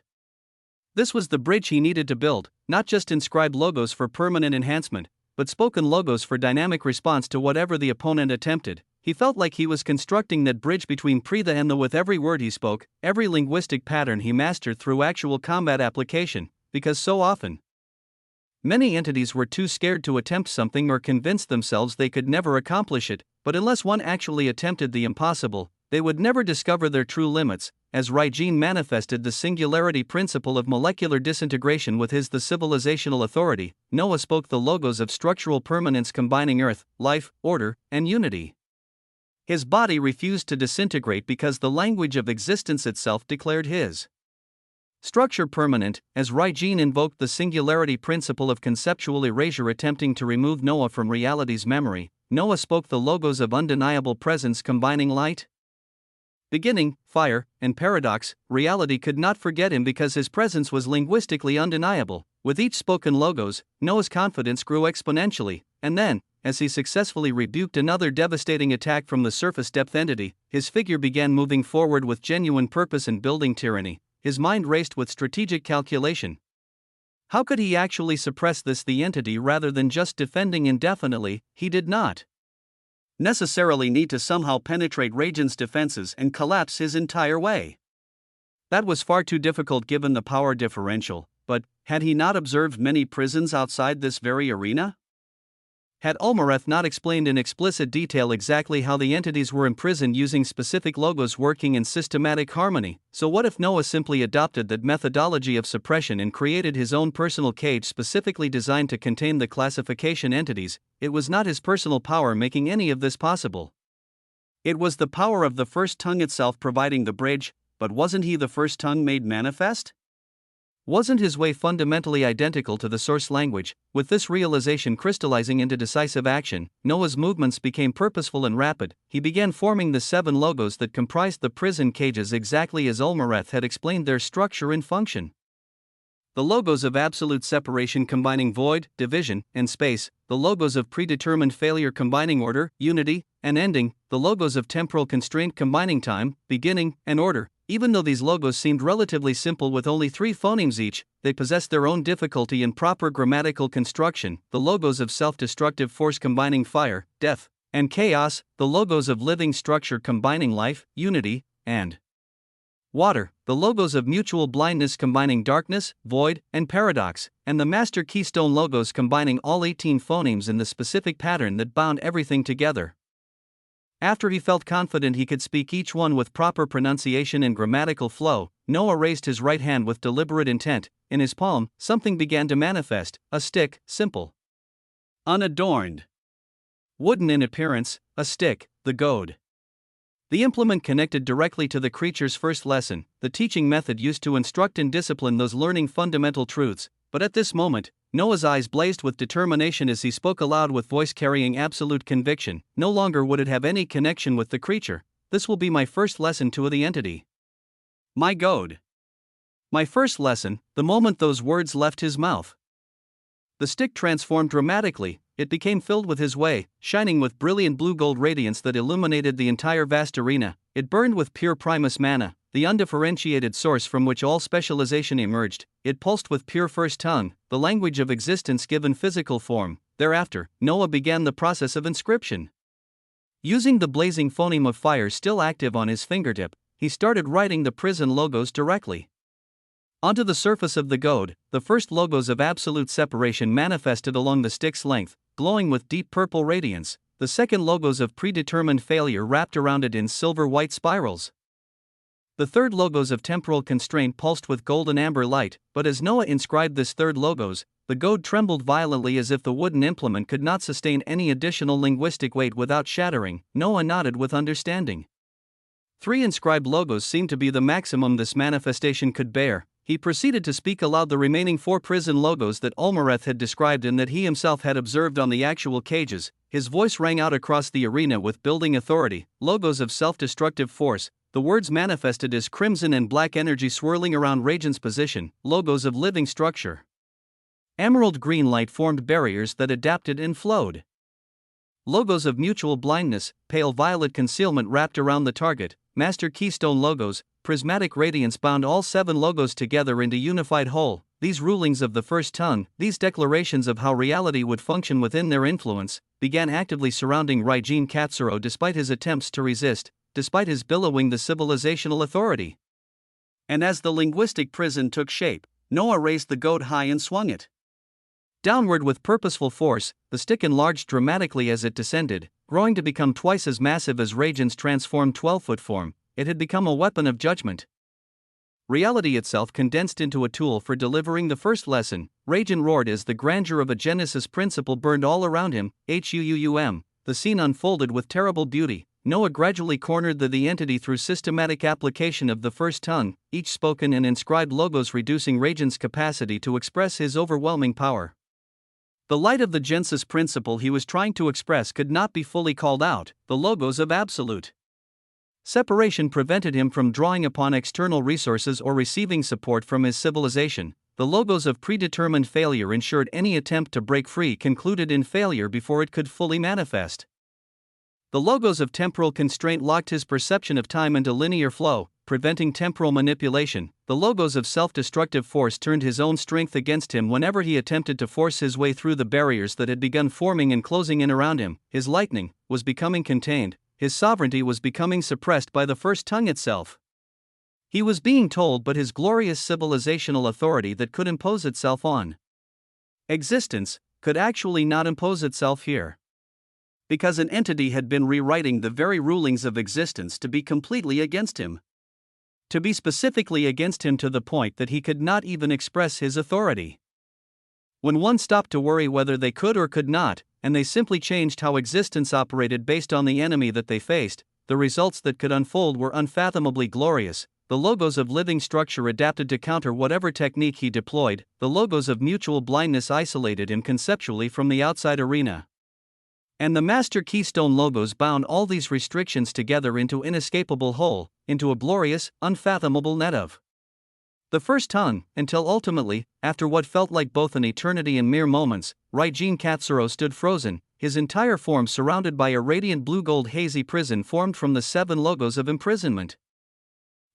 This was the bridge he needed to build, not just inscribed logos for permanent enhancement, but spoken logos for dynamic response to whatever the opponent attempted. He felt like he was constructing that bridge between Pritha and the with every word he spoke, every linguistic pattern he mastered through actual combat application, because so often many entities were too scared to attempt something or convinced themselves they could never accomplish it, but unless one actually attempted the impossible, they would never discover their true limits. As Raijan manifested the singularity principle of molecular disintegration with the civilizational authority, Noah spoke the logos of structural permanence combining earth, life, order, and unity. His body refused to disintegrate because the language of existence itself declared his structure permanent. As Raijan invoked the singularity principle of conceptual erasure attempting to remove Noah from reality's memory, Noah spoke the logos of undeniable presence combining light, beginning, fire, and paradox. Reality could not forget him because his presence was linguistically undeniable. With each spoken logos, Noah's confidence grew exponentially, and then, as he successfully rebuked another devastating attack from the surface depth entity, his figure began moving forward with genuine purpose and building tyranny. His mind raced with strategic calculation. How could he actually suppress the entity rather than just defending indefinitely? He did not necessarily need to somehow penetrate Rajan's defenses and collapse his entire way. That was far too difficult given the power differential, but had he not observed many prisons outside this very arena? Had Ulmareth not explained in explicit detail exactly how the entities were imprisoned using specific logos working in systematic harmony? So what if Noah simply adopted that methodology of suppression and created his own personal cage specifically designed to contain the classification entities? It was not his personal power making any of this possible. It was the power of the first tongue itself providing the bridge, but wasn't he the first tongue made manifest? Wasn't his way fundamentally identical to the source language? With this realization crystallizing into decisive action, Noah's movements became purposeful and rapid. He began forming the 7 logos that comprised the prison cages exactly as Ulmareth had explained their structure and function. The logos of absolute separation combining void, division, and space, the logos of predetermined failure combining order, unity, and ending, the logos of temporal constraint combining time, beginning, and order. Even though these logos seemed relatively simple with only 3 phonemes each, they possessed their own difficulty in proper grammatical construction. The logos of self-destructive force combining fire, death, and chaos, the logos of living structure combining life, unity, and water, the logos of mutual blindness combining darkness, void, and paradox, and the master keystone logos combining all 18 phonemes in the specific pattern that bound everything together. After he felt confident he could speak each one with proper pronunciation and grammatical flow, Noah raised his right hand with deliberate intent. In his palm, something began to manifest, a stick, simple, unadorned, wooden in appearance, a stick, the goad. The implement connected directly to the creature's first lesson, the teaching method used to instruct and discipline those learning fundamental truths. But at this moment, Noah's eyes blazed with determination as he spoke aloud with voice carrying absolute conviction. No longer would it have any connection with the creature. This will be my first lesson to the entity. My goad. My first lesson, the moment those words left his mouth. The stick transformed dramatically. It became filled with his way, shining with brilliant blue-gold radiance that illuminated the entire vast arena. It burned with pure primus mana, the undifferentiated source from which all specialization emerged. It pulsed with pure first tongue, the language of existence given physical form. Thereafter, Noah began the process of inscription. Using the blazing phoneme of fire still active on his fingertip, he started writing the prison logos directly onto the surface of the goad. The first logos of absolute separation manifested along the stick's length, glowing with deep purple radiance. The second logos of predetermined failure wrapped around it in silver-white spirals. The third logos of temporal constraint pulsed with golden amber light, but as Noah inscribed this third logos, the goad trembled violently as if the wooden implement could not sustain any additional linguistic weight without shattering. Noah nodded with understanding. 3 inscribed logos seemed to be the maximum this manifestation could bear. He proceeded to speak aloud the remaining 4 prison logos that Ulmareth had described and that he himself had observed on the actual cages. His voice rang out across the arena with building authority. Logos of self-destructive force. The words manifested as crimson and black energy swirling around Rajan's position. Logos of living structure. Emerald green light formed barriers that adapted and flowed. Logos of mutual blindness. Pale violet concealment wrapped around the target. Master keystone logos. Prismatic radiance bound all 7 logos together into unified whole. These rulings of the first tongue, these declarations of how reality would function within their influence, began actively surrounding Rajan Katsuro despite his attempts to resist, despite his billowing the civilizational authority. And as the linguistic prison took shape, Noah raised the goad high and swung it downward with purposeful force. The stick enlarged dramatically as it descended, growing to become twice as massive as Rajan's transformed 12-foot form. It had become a weapon of judgment. Reality itself condensed into a tool for delivering the first lesson. Rajan roared as the grandeur of a Genesis principle burned all around him. Huum. The scene unfolded with terrible beauty. Noah gradually cornered the entity through systematic application of the first tongue, each spoken and inscribed logos reducing Rajan's capacity to express his overwhelming power. The light of the Genesis principle he was trying to express could not be fully called out. The logos of absolute separation prevented him from drawing upon external resources or receiving support from his civilization. The logos of predetermined failure ensured any attempt to break free concluded in failure before it could fully manifest. The logos of temporal constraint locked his perception of time into linear flow. preventing temporal manipulation. The logos of self-destructive force turned his own strength against him whenever he attempted to force his way through the barriers that had begun forming and closing in around him. His lightning was becoming contained, his sovereignty was becoming suppressed by the first tongue itself. He was being told but his glorious civilizational authority that could impose itself on existence could actually not impose itself here. Because an entity had been rewriting the very rulings of existence to be completely against him. To be specifically against him to the point that he could not even express his authority. When one stopped to worry whether they could or could not, and they simply changed how existence operated based on the enemy that they faced, the results that could unfold were unfathomably glorious. The logos of living structure adapted to counter whatever technique he deployed, the logos of mutual blindness isolated him conceptually from the outside arena. And the master keystone logos bound all these restrictions together into inescapable whole, into a glorious, unfathomable net of the first tongue, until ultimately, after what felt like both an eternity and mere moments, Raijin Katsuro stood frozen, his entire form surrounded by a radiant blue-gold hazy prison formed from the 7 logos of imprisonment.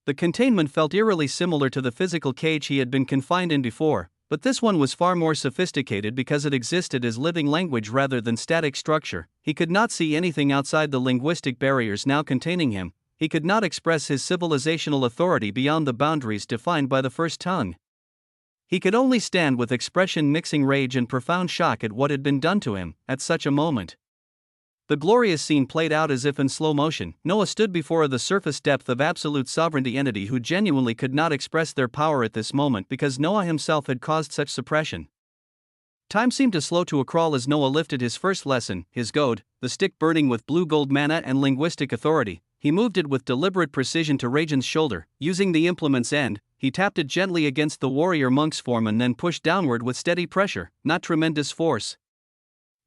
The containment felt eerily similar to the physical cage he had been confined in before, but this one was far more sophisticated because it existed as living language rather than static structure. He could not see anything outside the linguistic barriers now containing him. He could not express his civilizational authority beyond the boundaries defined by the first tongue. He could only stand with expression mixing rage and profound shock at what had been done to him at such a moment. The glorious scene played out as if in slow motion. Noah stood before the surface depth of absolute sovereignty entity who genuinely could not express their power at this moment because Noah himself had caused such suppression. Time seemed to slow to a crawl as Noah lifted his first lesson, his goad, the stick burning with blue-gold mana and linguistic authority. He moved it with deliberate precision to Raijin's shoulder. Using the implement's end, he tapped it gently against the warrior monk's form and then pushed downward with steady pressure, not tremendous force.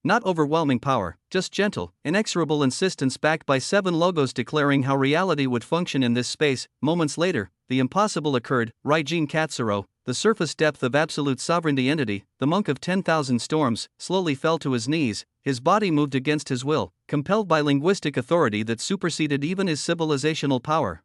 Not overwhelming power, just gentle, inexorable insistence backed by 7 logos declaring how reality would function in this space. Moments later, the impossible occurred. Raijin Katsuro, the surface depth of absolute sovereignty entity, the monk of 10,000 storms, slowly fell to his knees. His body moved against his will, compelled by linguistic authority that superseded even his civilizational power.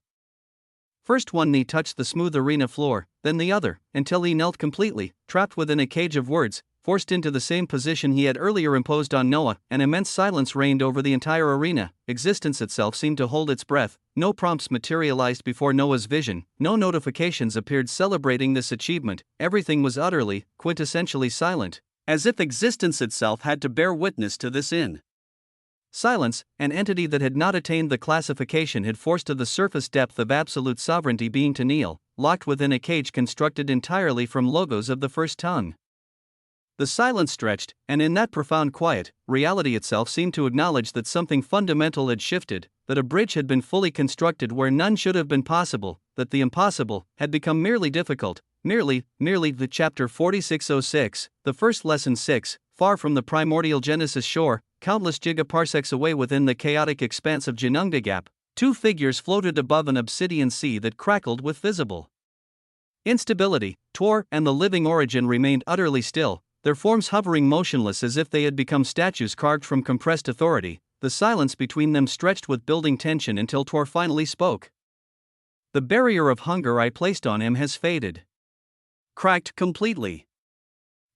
First one knee touched the smooth arena floor, then the other, until he knelt completely, trapped within a cage of words, forced into the same position he had earlier imposed on Noah. An immense silence reigned over the entire arena. Existence itself seemed to hold its breath. No prompts materialized before Noah's vision, no notifications appeared celebrating this achievement. Everything was utterly, quintessentially silent, as if existence itself had to bear witness to this in silence. An entity that had not attained the classification had forced to the surface depth of absolute sovereignty being to kneel, locked within a cage constructed entirely from logos of the first tongue. The silence stretched, and in that profound quiet, reality itself seemed to acknowledge that something fundamental had shifted, that a bridge had been fully constructed where none should have been possible, that the impossible had become merely difficult, merely. The chapter 4606, the first lesson 6, far from the primordial Genesis shore, countless gigaparsecs away within the chaotic expanse of Jinungda Gap, 2 figures floated above an obsidian sea that crackled with visible instability. Tor and the living origin remained utterly still, their forms hovering motionless as if they had become statues carved from compressed authority. The silence between them stretched with building tension until Tor finally spoke. The barrier of hunger I placed on him has faded. Cracked completely.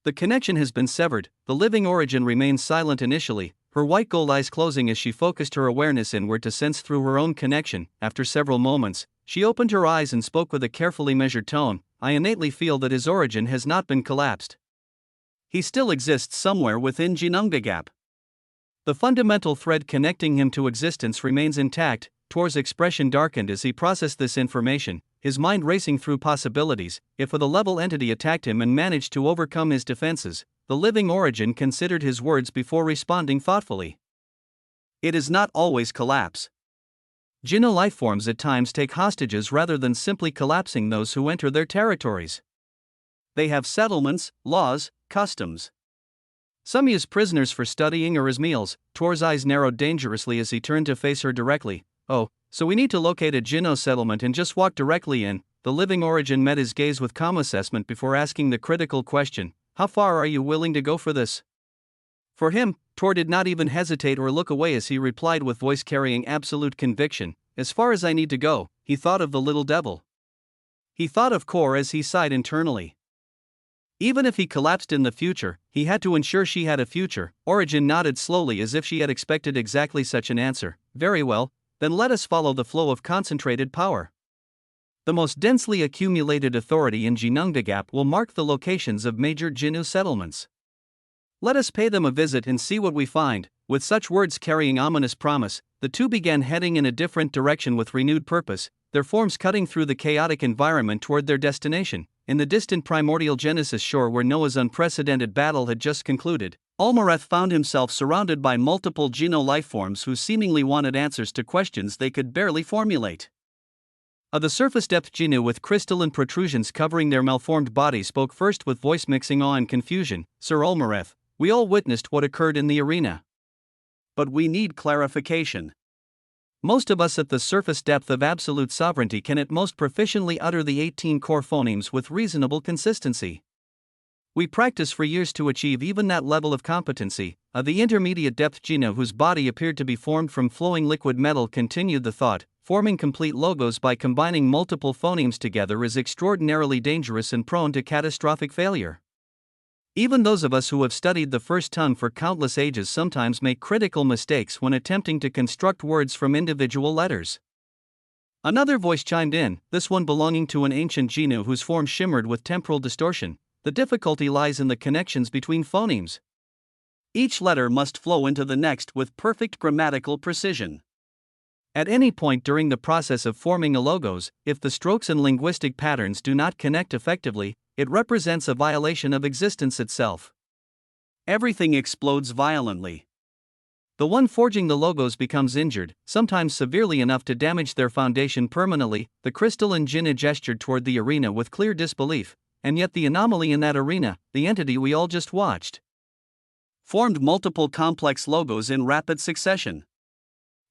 The connection has been severed. The living origin remained silent initially, her white gold eyes closing as she focused her awareness inward to sense through her own connection. After several moments, she opened her eyes and spoke with a carefully measured tone. I innately feel that his origin has not been collapsed. He still exists somewhere within Jinungda Gap. The fundamental thread connecting him to existence remains intact. Tor's expression darkened as he processed this information, his mind racing through possibilities. If a level entity attacked him and managed to overcome his defenses, the living origin considered his words before responding thoughtfully. It is not always collapse. Jinna lifeforms at times take hostages rather than simply collapsing those who enter their territories. They have settlements, laws, customs. Some use prisoners for studying or as meals. Tor's eyes narrowed dangerously as he turned to face her directly. Oh, so we need to locate a Jinno settlement and just walk directly in. The living origin met his gaze with calm assessment before asking the critical question, how far are you willing to go for this? For him, Tor did not even hesitate or look away as he replied with voice carrying absolute conviction, as far as I need to go. he thought of the little devil. He thought of Kor as he sighed internally. Even if he collapsed in the future, he had to ensure she had a future. Origin nodded slowly as if she had expected exactly such an answer. Very well, then let us follow the flow of concentrated power. The most densely accumulated authority in Jinungdagap will mark the locations of major Jinnu settlements. Let us pay them a visit and see what we find. With such words carrying ominous promise, the two began heading in a different direction with renewed purpose, their forms cutting through the chaotic environment toward their destination. In the distant primordial Genesis shore where Noah's unprecedented battle had just concluded, Almareth found himself surrounded by multiple Geno lifeforms who seemingly wanted answers to questions they could barely formulate. The surface-depth Genu with crystalline protrusions covering their malformed bodies spoke first with voice mixing awe and confusion. Sir Almareth, we all witnessed what occurred in the arena. But we need clarification. Most of us at the surface depth of absolute sovereignty can at most proficiently utter the 18 core phonemes with reasonable consistency. We practice for years to achieve even that level of competency. The intermediate depth Geno whose body appeared to be formed from flowing liquid metal continued the thought, forming complete logos by combining multiple phonemes together is extraordinarily dangerous and prone to catastrophic failure. Even those of us who have studied the first tongue for countless ages sometimes make critical mistakes when attempting to construct words from individual letters. Another voice chimed in, this one belonging to an ancient Genu whose form shimmered with temporal distortion. The difficulty lies in the connections between phonemes. Each letter must flow into the next with perfect grammatical precision. At any point during the process of forming a logos, if the strokes and linguistic patterns do not connect effectively, it represents a violation of existence itself. Everything explodes violently. The one forging the logos becomes injured, sometimes severely enough to damage their foundation permanently. The crystalline Jinna gestured toward the arena with clear disbelief, and yet the anomaly in that arena, the entity we all just watched, formed multiple complex logos in rapid succession.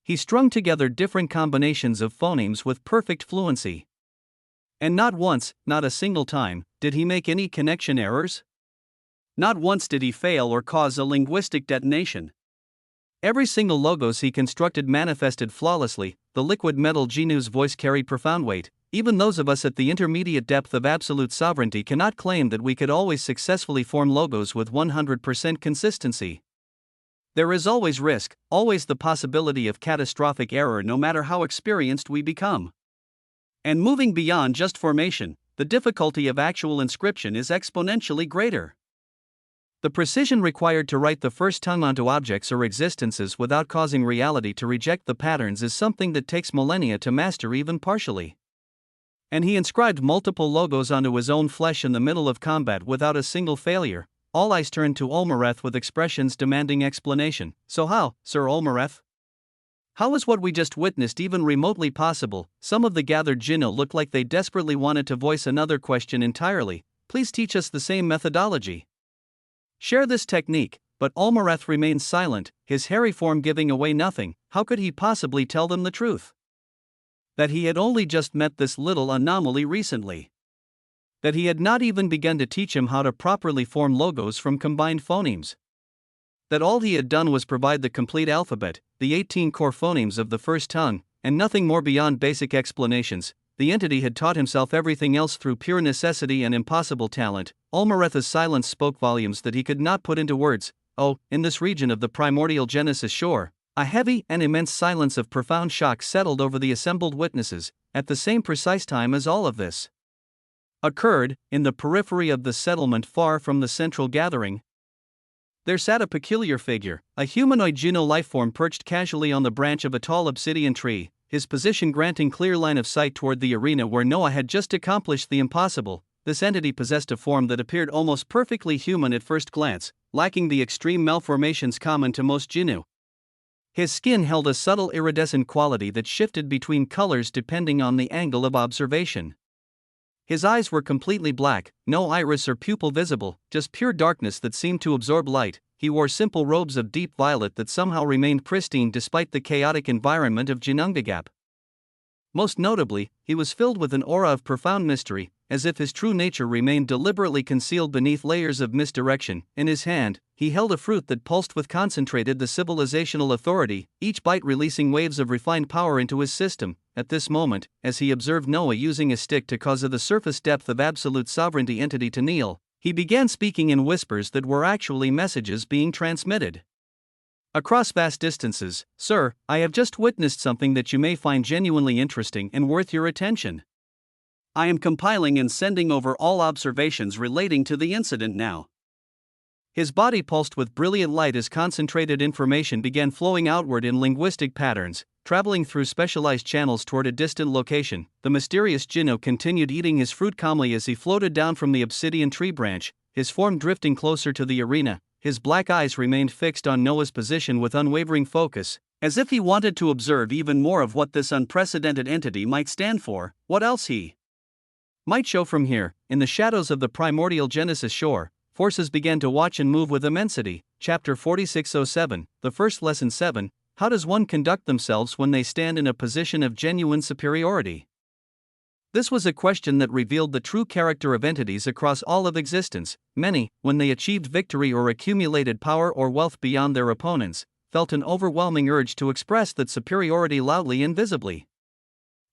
He strung together different combinations of phonemes with perfect fluency. And not once, not a single time, did he make any connection errors. Not once did he fail or cause a linguistic detonation. Every single logos he constructed manifested flawlessly. The liquid metal Genu's voice carried profound weight. Even those of us at the intermediate depth of absolute sovereignty cannot claim that we could always successfully form logos with 100% consistency. There is always risk, always the possibility of catastrophic error no matter how experienced we become. And moving beyond just formation, the difficulty of actual inscription is exponentially greater. The precision required to write the first tongue onto objects or existences without causing reality to reject the patterns is something that takes millennia to master even partially. And he inscribed multiple logos onto his own flesh in the middle of combat without a single failure. All eyes turned to Almareth with expressions demanding explanation. So how, Sir Almareth? How is what we just witnessed even remotely possible? Some of the gathered Jinno looked like they desperately wanted to voice another question entirely. Please teach us the same methodology. Share this technique, but Almareth remained silent, his hairy form giving away nothing. How could he possibly tell them the truth? That he had only just met this little anomaly recently. That he had not even begun to teach him how to properly form logos from combined phonemes. That all he had done was provide the complete alphabet, the 18 core phonemes of the first tongue, and nothing more beyond basic explanations. The entity had taught himself everything else through pure necessity and impossible talent. Almareth's silence spoke volumes that he could not put into words. Oh, in this region of the primordial Genesis shore, a heavy and immense silence of profound shock settled over the assembled witnesses. At the same precise time as all of this occurred, in the periphery of the settlement far from the central gathering, there sat a peculiar figure, a humanoid Juno lifeform perched casually on the branch of a tall obsidian tree, his position granting clear line of sight toward the arena where Noah had just accomplished the impossible. This entity possessed a form that appeared almost perfectly human at first glance, lacking the extreme malformations common to most Jinnu. His skin held a subtle iridescent quality that shifted between colors depending on the angle of observation. His eyes were completely black, no iris or pupil visible, just pure darkness that seemed to absorb light. He wore simple robes of deep violet that somehow remained pristine despite the chaotic environment of Jinungdagap. Most notably, he was filled with an aura of profound mystery, as if his true nature remained deliberately concealed beneath layers of misdirection. In his hand, he held a fruit that pulsed with concentrated the civilizational authority, each bite releasing waves of refined power into his system. At this moment, as he observed Noah using a stick to cause the surface depth of absolute sovereignty entity to kneel, he began speaking in whispers that were actually messages being transmitted. Across vast distances, sir, I have just witnessed something that you may find genuinely interesting and worth your attention. I am compiling and sending over all observations relating to the incident now. His body pulsed with brilliant light as concentrated information began flowing outward in linguistic patterns, traveling through specialized channels toward a distant location. The mysterious Jinno continued eating his fruit calmly as he floated down from the obsidian tree branch, his form drifting closer to the arena. His black eyes remained fixed on Noah's position with unwavering focus, as if he wanted to observe even more of what this unprecedented entity might stand for, what else he might show from here. In the shadows of the primordial Genesis shore, forces began to watch and move with immensity. Chapter 4607, the first lesson 7, how does one conduct themselves when they stand in a position of genuine superiority? This was a question that revealed the true character of entities across all of existence. Many, when they achieved victory or accumulated power or wealth beyond their opponents, felt an overwhelming urge to express that superiority loudly and visibly.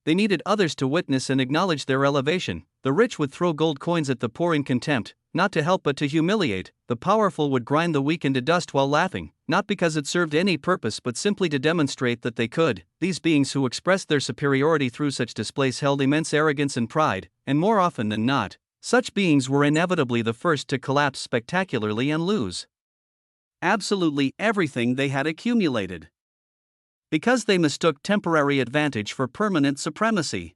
They needed others to witness and acknowledge their elevation. The rich would throw gold coins at the poor in contempt, not to help but to humiliate. The powerful would grind the weak into dust while laughing, not because it served any purpose but simply to demonstrate that they could. These beings who expressed their superiority through such displays held immense arrogance and pride, and more often than not, such beings were inevitably the first to collapse spectacularly and lose absolutely everything they had accumulated, because they mistook temporary advantage for permanent supremacy.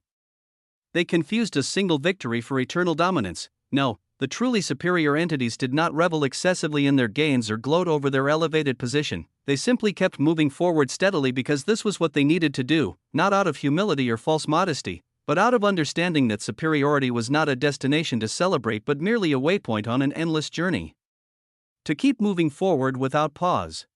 They confused a single victory for eternal dominance. No, the truly superior entities did not revel excessively in their gains or gloat over their elevated position. They simply kept moving forward steadily because this was what they needed to do, not out of humility or false modesty, but out of understanding that superiority was not a destination to celebrate but merely a waypoint on an endless journey to keep moving forward without pause.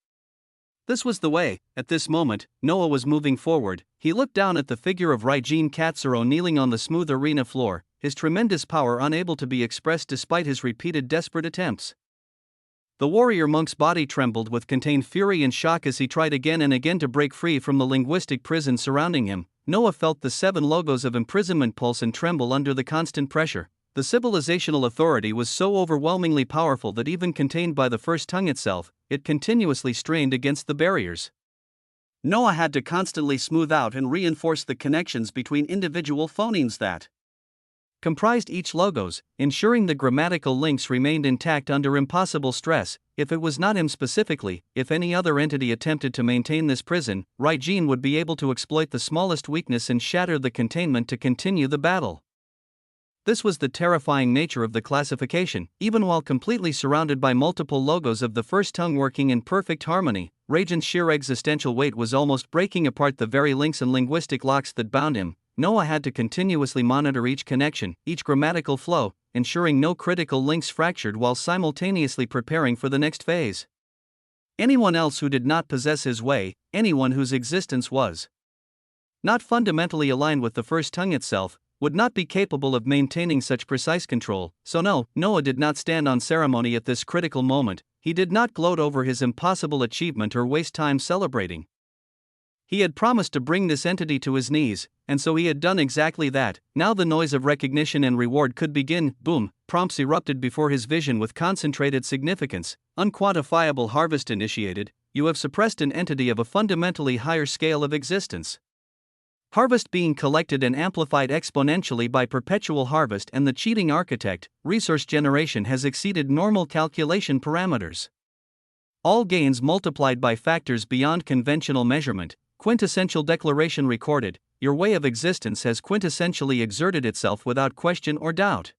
This was the way. At this moment, Noah was moving forward. He looked down at the figure of Raijin Katsuro kneeling on the smooth arena floor, his tremendous power unable to be expressed despite his repeated desperate attempts. The warrior monk's body trembled with contained fury and shock as he tried again and again to break free from the linguistic prison surrounding him. Noah felt the 7 logos of imprisonment pulse and tremble under the constant pressure. The civilizational authority was so overwhelmingly powerful that even contained by the first tongue itself, it continuously strained against the barriers. Noah had to constantly smooth out and reinforce the connections between individual phonemes that comprised each logos, ensuring the grammatical links remained intact under impossible stress. If it was not him specifically, if any other entity attempted to maintain this prison, Raijin would be able to exploit the smallest weakness and shatter the containment to continue the battle. This was the terrifying nature of the classification. Even while completely surrounded by multiple logos of the first tongue working in perfect harmony, Raijin's sheer existential weight was almost breaking apart the very links and linguistic locks that bound him. Noah had to continuously monitor each connection, each grammatical flow, ensuring no critical links fractured while simultaneously preparing for the next phase. Anyone else who did not possess his way, anyone whose existence was not fundamentally aligned with the first tongue itself, would not be capable of maintaining such precise control. So no, Noah did not stand on ceremony at this critical moment. He did not gloat over his impossible achievement or waste time celebrating. He had promised to bring this entity to his knees, and so he had done exactly that. Now the noise of recognition and reward could begin. Boom, prompts erupted before his vision with concentrated significance. Unquantifiable harvest initiated. You have suppressed an entity of a fundamentally higher scale of existence. Harvest being collected and amplified exponentially by perpetual harvest and the cheating architect. Resource generation has exceeded normal calculation parameters. All gains multiplied by factors beyond conventional measurement. Quintessential declaration recorded. Your way of existence has quintessentially exerted itself without question or doubt.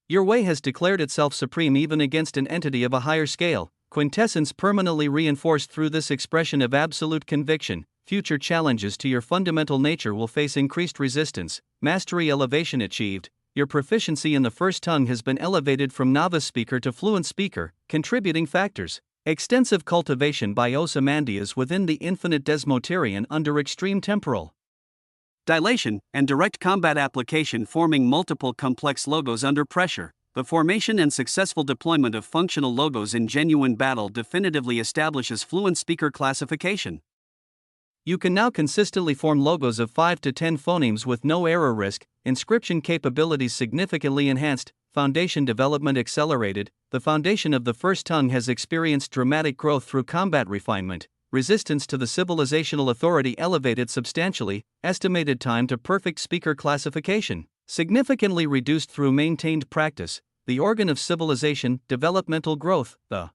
Your way has declared itself supreme even against an entity of a higher scale. Quintessence permanently reinforced through this expression of absolute conviction. Future challenges to your fundamental nature will face increased resistance. Mastery elevation achieved. Your proficiency in the first tongue has been elevated from novice speaker to fluent speaker. Contributing factors. Extensive cultivation by Ozymandias within the infinite Desmoterian under extreme temporal dilation, and direct combat application forming multiple complex logos under pressure. The formation and successful deployment of functional logos in genuine battle definitively establishes fluent speaker classification. You can now consistently form logos of 5 to 10 phonemes with no error risk, inscription capabilities significantly enhanced, foundation development accelerated. The foundation of the first tongue has experienced dramatic growth through combat refinement, resistance to the civilizational authority elevated substantially, estimated time to perfect speaker classification significantly reduced through maintained practice. The organ of civilization, developmental growth, the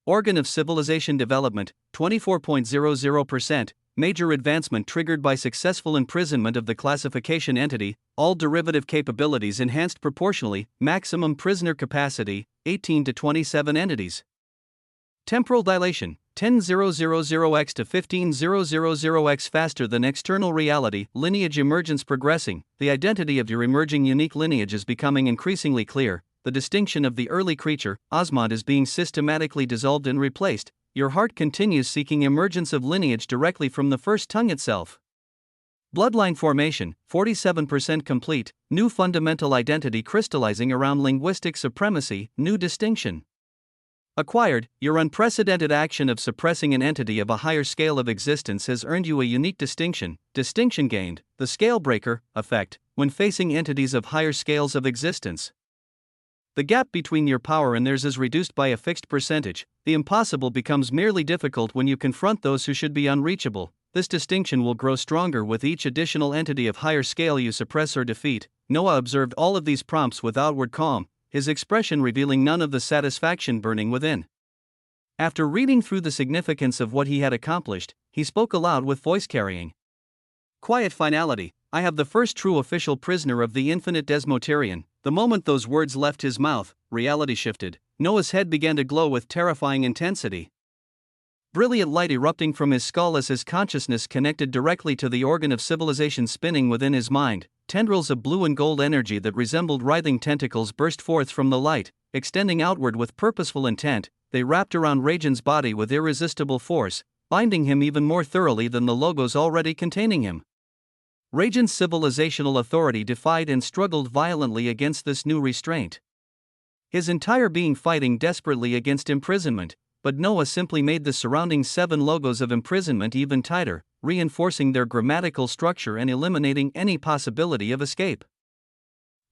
organ of civilization development, 24.00%, major advancement triggered by successful imprisonment of the classification entity, all derivative capabilities enhanced proportionally, maximum prisoner capacity, 18 to 27 entities. Temporal dilation, 10,000x to 15,000x faster than external reality, lineage emergence progressing, the identity of your emerging unique lineage is becoming increasingly clear, the distinction of the early creature, Osmond, is being systematically dissolved and replaced, your heart continues seeking emergence of lineage directly from the first tongue itself. Bloodline formation, 47% complete, new fundamental identity crystallizing around linguistic supremacy, new distinction acquired. Your unprecedented action of suppressing an entity of a higher scale of existence has earned you a unique distinction gained, the scale breaker effect, when facing entities of higher scales of existence. The gap between your power and theirs is reduced by a fixed percentage. The impossible becomes merely difficult when you confront those who should be unreachable. This distinction will grow stronger with each additional entity of higher scale you suppress or defeat. Noah observed all of these prompts with outward calm, his expression revealing none of the satisfaction burning within. After reading through the significance of what he had accomplished, he spoke aloud with voice carrying quiet finality. I have the first true official prisoner of the infinite Desmotirian. The moment those words left his mouth, reality shifted. Noah's head began to glow with terrifying intensity. Brilliant light erupting from his skull as his consciousness connected directly to the organ of civilization spinning within his mind. Tendrils of blue and gold energy that resembled writhing tentacles burst forth from the light, extending outward with purposeful intent. They wrapped around Rajan's body with irresistible force, binding him even more thoroughly than the logos already containing him. Rajan's civilizational authority defied and struggled violently against this new restraint, his entire being fighting desperately against imprisonment, but Noah simply made the surrounding 7 logos of imprisonment even tighter, reinforcing their grammatical structure and eliminating any possibility of escape.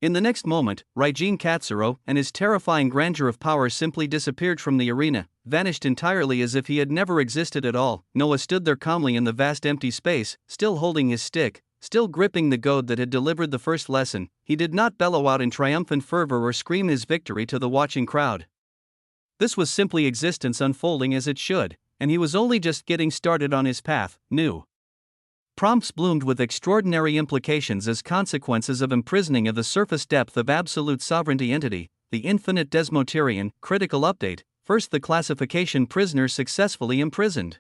In the next moment, Raijin Katsuro and his terrifying grandeur of power simply disappeared from the arena, vanished entirely as if he had never existed at all. Noah stood there calmly in the vast empty space, still holding his stick, still gripping the goad that had delivered the first lesson. He did not bellow out in triumphant fervor or scream his victory to the watching crowd. This was simply existence unfolding as it should, and he was only just getting started on his path. New prompts bloomed with extraordinary implications as consequences of imprisoning of the surface depth of absolute sovereignty entity, the infinite Desmotirian. Critical update: first, the classification prisoners successfully imprisoned.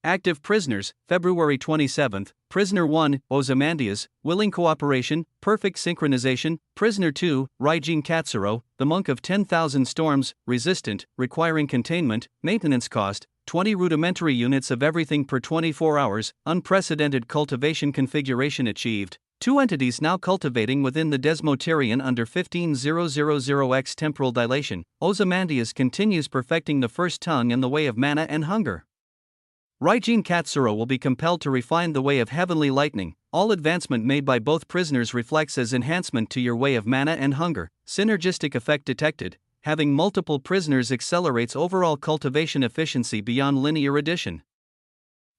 Active prisoners, February 27, Prisoner 1, Ozymandias, willing cooperation, perfect synchronization. Prisoner 2, Raijin Katsuro, the monk of 10,000 storms, resistant, requiring containment, maintenance cost, 20 rudimentary units of everything per 24 hours, unprecedented cultivation configuration achieved. 2 entities now cultivating within the Desmotirian under 15,000x temporal dilation. Ozymandias continues perfecting the first tongue in the way of mana and hunger. Raijin Katsuro will be compelled to refine the way of heavenly lightning. All advancement made by both prisoners reflects as enhancement to your way of mana and hunger. Synergistic effect detected. Having multiple prisoners accelerates overall cultivation efficiency beyond linear addition.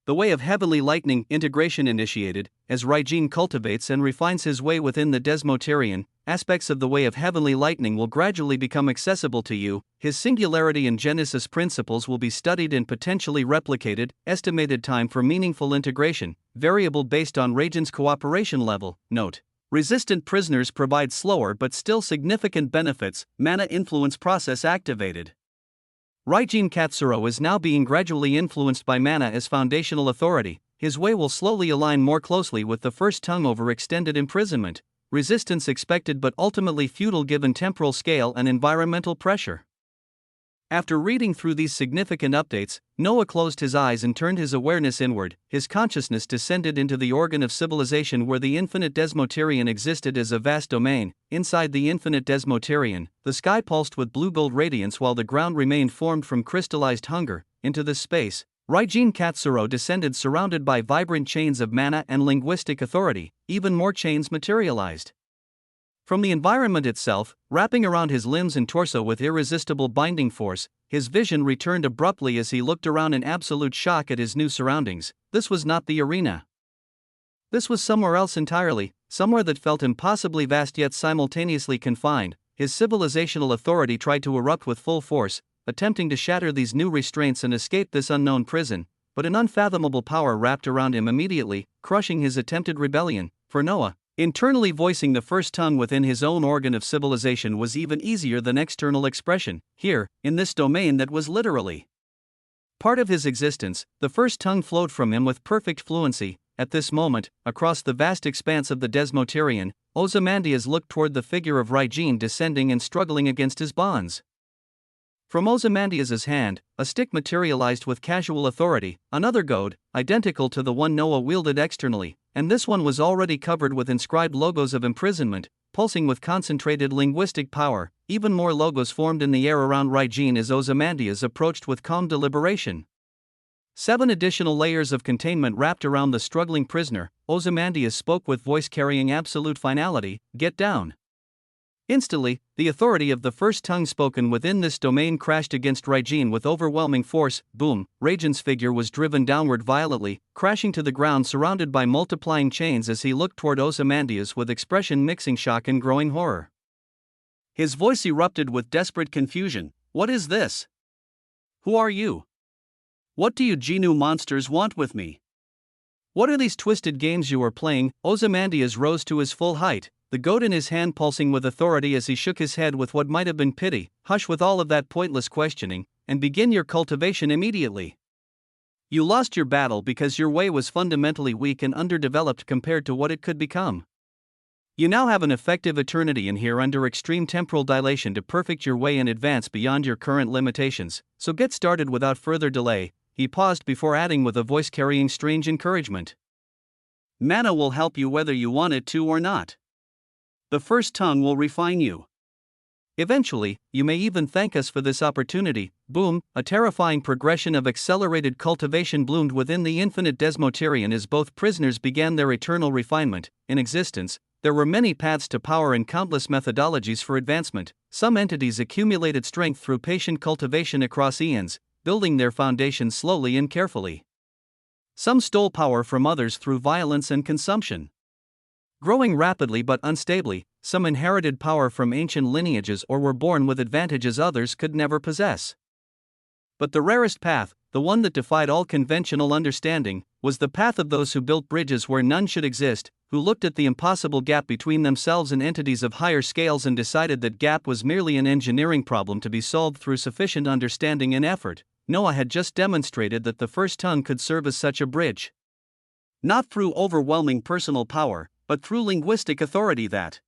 The way of heavenly lightning integration initiated. As Raijin cultivates and refines his way within the Desmotirian, aspects of the way of heavenly lightning will gradually become accessible to you. His singularity and genesis principles will be studied and potentially replicated. Estimated time for meaningful integration, variable based on Rajan's cooperation level. Note: resistant prisoners provide slower but still significant benefits. Mana influence process activated. Raijin Katsuro is now being gradually influenced by mana as foundational authority. His way will slowly align more closely with the first tongue over extended imprisonment. Resistance expected but ultimately futile given temporal scale and environmental pressure. After reading through these significant updates, Noah closed his eyes and turned his awareness inward. His consciousness descended into the organ of civilization where the infinite Desmoterian existed as a vast domain. Inside the infinite Desmoterian, the sky pulsed with blue-gold radiance while the ground remained formed from crystallized hunger. Into this space, Raijin Katsuro descended surrounded by vibrant chains of mana and linguistic authority. Even more chains materialized from the environment itself, wrapping around his limbs and torso with irresistible binding force. His vision returned abruptly as he looked around in absolute shock at his new surroundings. This was not the arena. This was somewhere else entirely, somewhere that felt impossibly vast yet simultaneously confined. His civilizational authority tried to erupt with full force, attempting to shatter these new restraints and escape this unknown prison, but an unfathomable power wrapped around him immediately, crushing his attempted rebellion. For Noah, internally voicing the first tongue within his own organ of civilization was even easier than external expression. Here, in this domain that was literally part of his existence, the first tongue flowed from him with perfect fluency. At this moment, across the vast expanse of the Desmoterian, Ozymandias looked toward the figure of Raijin descending and struggling against his bonds. From Ozymandias's hand, a stick materialized with casual authority, another goad, identical to the one Noah wielded externally, and this one was already covered with inscribed logos of imprisonment, pulsing with concentrated linguistic power. Even more logos formed in the air around Raijin as Ozymandias approached with calm deliberation. 7 additional layers of containment wrapped around the struggling prisoner. Ozymandias spoke with voice carrying absolute finality, "Get down." Instantly, the authority of the first tongue spoken within this domain crashed against Raijin with overwhelming force. Boom! Raijin's figure was driven downward violently, crashing to the ground surrounded by multiplying chains as he looked toward Ozymandias with expression mixing shock and growing horror. His voice erupted with desperate confusion. "What is this? Who are you? What do you Genu monsters want with me? What are these twisted games you are playing?" Ozymandias rose to his full height, the goad in his hand pulsing with authority as he shook his head with what might have been pity. "Hush with all of that pointless questioning, and begin your cultivation immediately. You lost your battle because your way was fundamentally weak and underdeveloped compared to what it could become. You now have an effective eternity in here under extreme temporal dilation to perfect your way and advance beyond your current limitations, so get started without further delay." He paused before adding with a voice carrying strange encouragement. "Mana will help you whether you want it to or not. The first tongue will refine you. Eventually, you may even thank us for this opportunity." Boom! A terrifying progression of accelerated cultivation bloomed within the infinite Desmoterian as both prisoners began their eternal refinement. In existence, there were many paths to power and countless methodologies for advancement. Some entities accumulated strength through patient cultivation across eons, building their foundations slowly and carefully. Some stole power from others through violence and consumption, growing rapidly but unstably. Some inherited power from ancient lineages or were born with advantages others could never possess. But the rarest path, the one that defied all conventional understanding, was the path of those who built bridges where none should exist, who looked at the impossible gap between themselves and entities of higher scales and decided that gap was merely an engineering problem to be solved through sufficient understanding and effort. Noah had just demonstrated that the first tongue could serve as such a bridge. Not through overwhelming personal power, but through linguistic authority that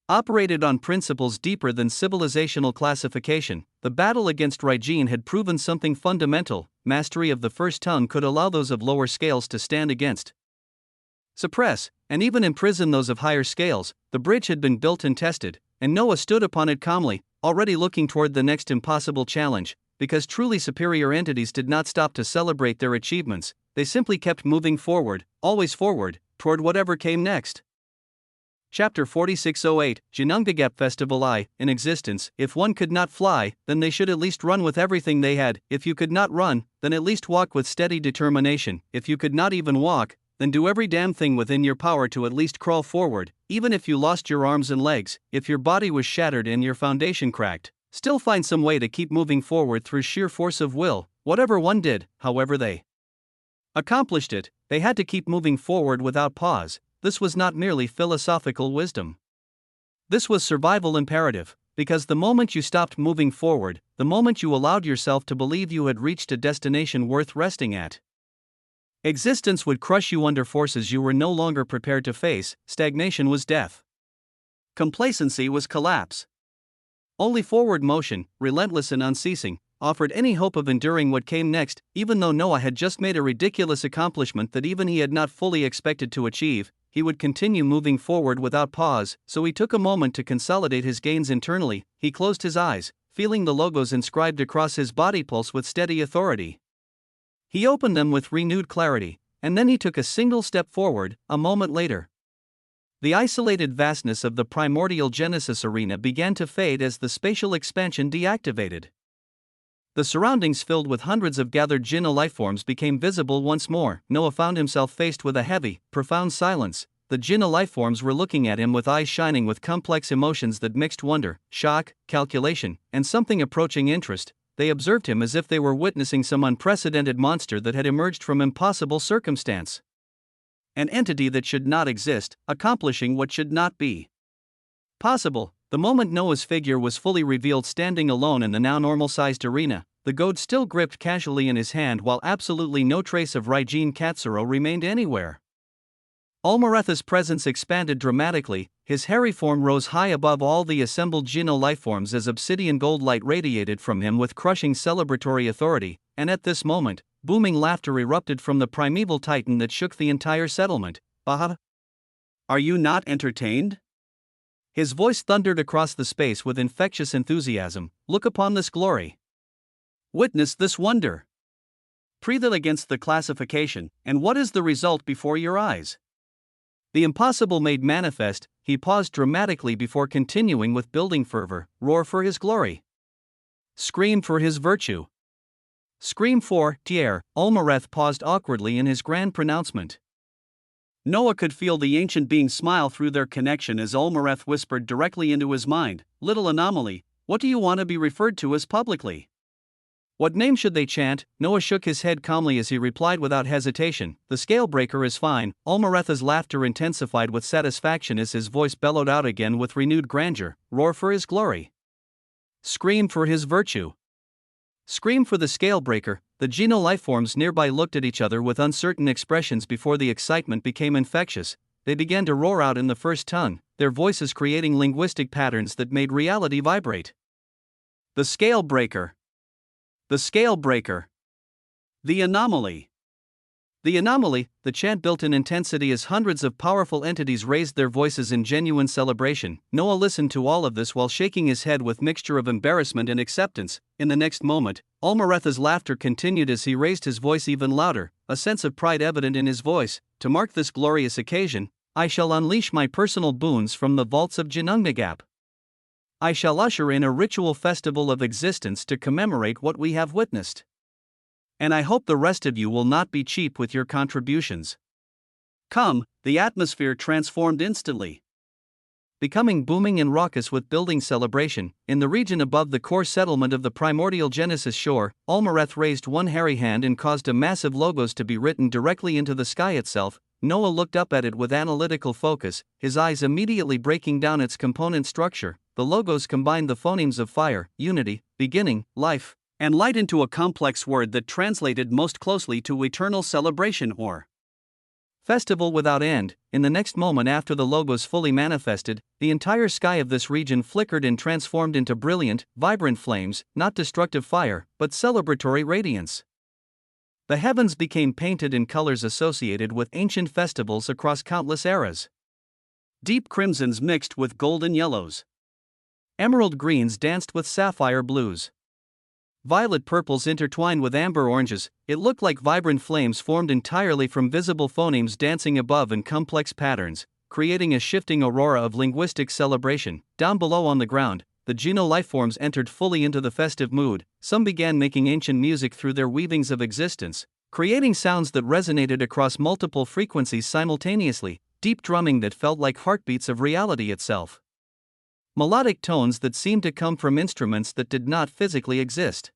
operated on principles deeper than civilizational classification. The battle against Raijin had proven something fundamental. Mastery of the first tongue could allow those of lower scales to stand against, suppress, and even imprison those of higher scales. The bridge had been built and tested, and Noah stood upon it calmly, already looking toward the next impossible challenge. Because truly superior entities did not stop to celebrate their achievements, they simply kept moving forward, always forward, toward whatever came next. Chapter 4608, Jinungagap Festival I. In existence, if one could not fly, then they should at least run with everything they had. If you could not run, then at least walk with steady determination. If you could not even walk, then do every damn thing within your power to at least crawl forward. Even if you lost your arms and legs, if your body was shattered and your foundation cracked, still find some way to keep moving forward through sheer force of will. Whatever one did, however they accomplished it, they had to keep moving forward without pause. This was not merely philosophical wisdom. This was survival imperative, because the moment you stopped moving forward, the moment you allowed yourself to believe you had reached a destination worth resting at, existence would crush you under forces you were no longer prepared to face. Stagnation was death. Complacency was collapse. Only forward motion, relentless and unceasing, offered any hope of enduring what came next. Even though Noah had just made a ridiculous accomplishment that even he had not fully expected to achieve, he would continue moving forward without pause, so he took a moment to consolidate his gains internally. He closed his eyes, feeling the logos inscribed across his body pulse with steady authority. He opened them with renewed clarity, and then he took a single step forward. A moment later, the isolated vastness of the primordial Genesis arena began to fade as the spatial expansion deactivated. The surroundings filled with hundreds of gathered Jinna lifeforms became visible once more. Noah found himself faced with a heavy, profound silence. The Jinna lifeforms were looking at him with eyes shining with complex emotions that mixed wonder, shock, calculation, and something approaching interest. They observed him as if they were witnessing some unprecedented monster that had emerged from impossible circumstance. An entity that should not exist, accomplishing what should not be possible. The moment Noah's figure was fully revealed standing alone in the now normal-sized arena, the goad still gripped casually in his hand while absolutely no trace of Raijin Katsuro remained anywhere. Olmaretha's presence expanded dramatically, his hairy form rose high above all the assembled Jinna lifeforms as obsidian gold light radiated from him with crushing celebratory authority, and at this moment, booming laughter erupted from the primeval titan that shook the entire settlement. Bah! Are you not entertained? His voice thundered across the space with infectious enthusiasm. Look upon this glory. Witness this wonder. Prevail against the classification, and what is the result before your eyes? The impossible made manifest. He paused dramatically before continuing with building fervor. Roar for his glory. Scream for his virtue. Scream for Tier. Olmareth paused awkwardly in his grand pronouncement. Noah could feel the ancient being smile through their connection as Olmareth whispered directly into his mind, "Little anomaly, what do you want to be referred to as publicly?" What name should they chant? Noah shook his head calmly as he replied without hesitation, "The Scalebreaker is fine." Olmaretha's laughter intensified with satisfaction as his voice bellowed out again with renewed grandeur, "Roar for his glory. Scream for his virtue. Scream for the Scalebreaker." The Jinna lifeforms nearby looked at each other with uncertain expressions before the excitement became infectious. They began to roar out in the first tongue, their voices creating linguistic patterns that made reality vibrate. The Scalebreaker. The Scalebreaker. The anomaly. The anomaly. The chant built in intensity as hundreds of powerful entities raised their voices in genuine celebration. Noah listened to all of this while shaking his head with mixture of embarrassment and acceptance. In the next moment, Olmaretha's laughter continued as he raised his voice even louder, a sense of pride evident in his voice. To mark this glorious occasion, I shall unleash my personal boons from the vaults of Jinungnagap. I shall usher in a ritual festival of existence to commemorate what we have witnessed. And I hope the rest of you will not be cheap with your contributions. Come, the atmosphere transformed instantly, becoming booming and raucous with building celebration. In the region above the core settlement of the primordial Genesis shore, Olmareth raised one hairy hand and caused a massive logos to be written directly into the sky itself. Noah looked up at it with analytical focus, his eyes immediately breaking down its component structure. The logos combined the phonemes of fire, unity, beginning, life, and light into a complex word that translated most closely to eternal celebration or festival without end. In the next moment after the logos fully manifested, the entire sky of this region flickered and transformed into brilliant, vibrant flames, not destructive fire, but celebratory radiance. The heavens became painted in colors associated with ancient festivals across countless eras. Deep crimsons mixed with golden yellows. Emerald greens danced with sapphire blues. Violet purples intertwined with amber oranges. It looked like vibrant flames formed entirely from visible phonemes dancing above in complex patterns, creating a shifting aurora of linguistic celebration. Down below on the ground, the Jinna lifeforms entered fully into the festive mood. Some began making ancient music through their weavings of existence, creating sounds that resonated across multiple frequencies simultaneously, deep drumming that felt like heartbeats of reality itself. Melodic tones that seemed to come from instruments that did not physically exist.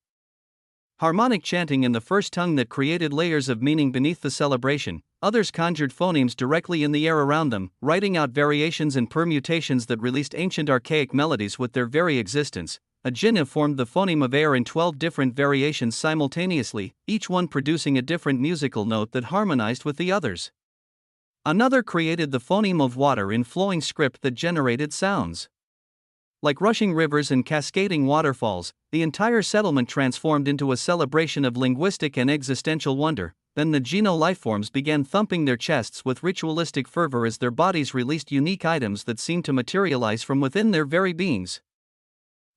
Harmonic chanting in the first tongue that created layers of meaning beneath the celebration. Others conjured phonemes directly in the air around them, writing out variations and permutations that released ancient archaic melodies with their very existence. A Jinna formed the phoneme of air in 12 different variations simultaneously, each one producing a different musical note that harmonized with the others. Another created the phoneme of water in flowing script that generated sounds. Like rushing rivers and cascading waterfalls, the entire settlement transformed into a celebration of linguistic and existential wonder. Then the Geno lifeforms began thumping their chests with ritualistic fervor as their bodies released unique items that seemed to materialize from within their very beings.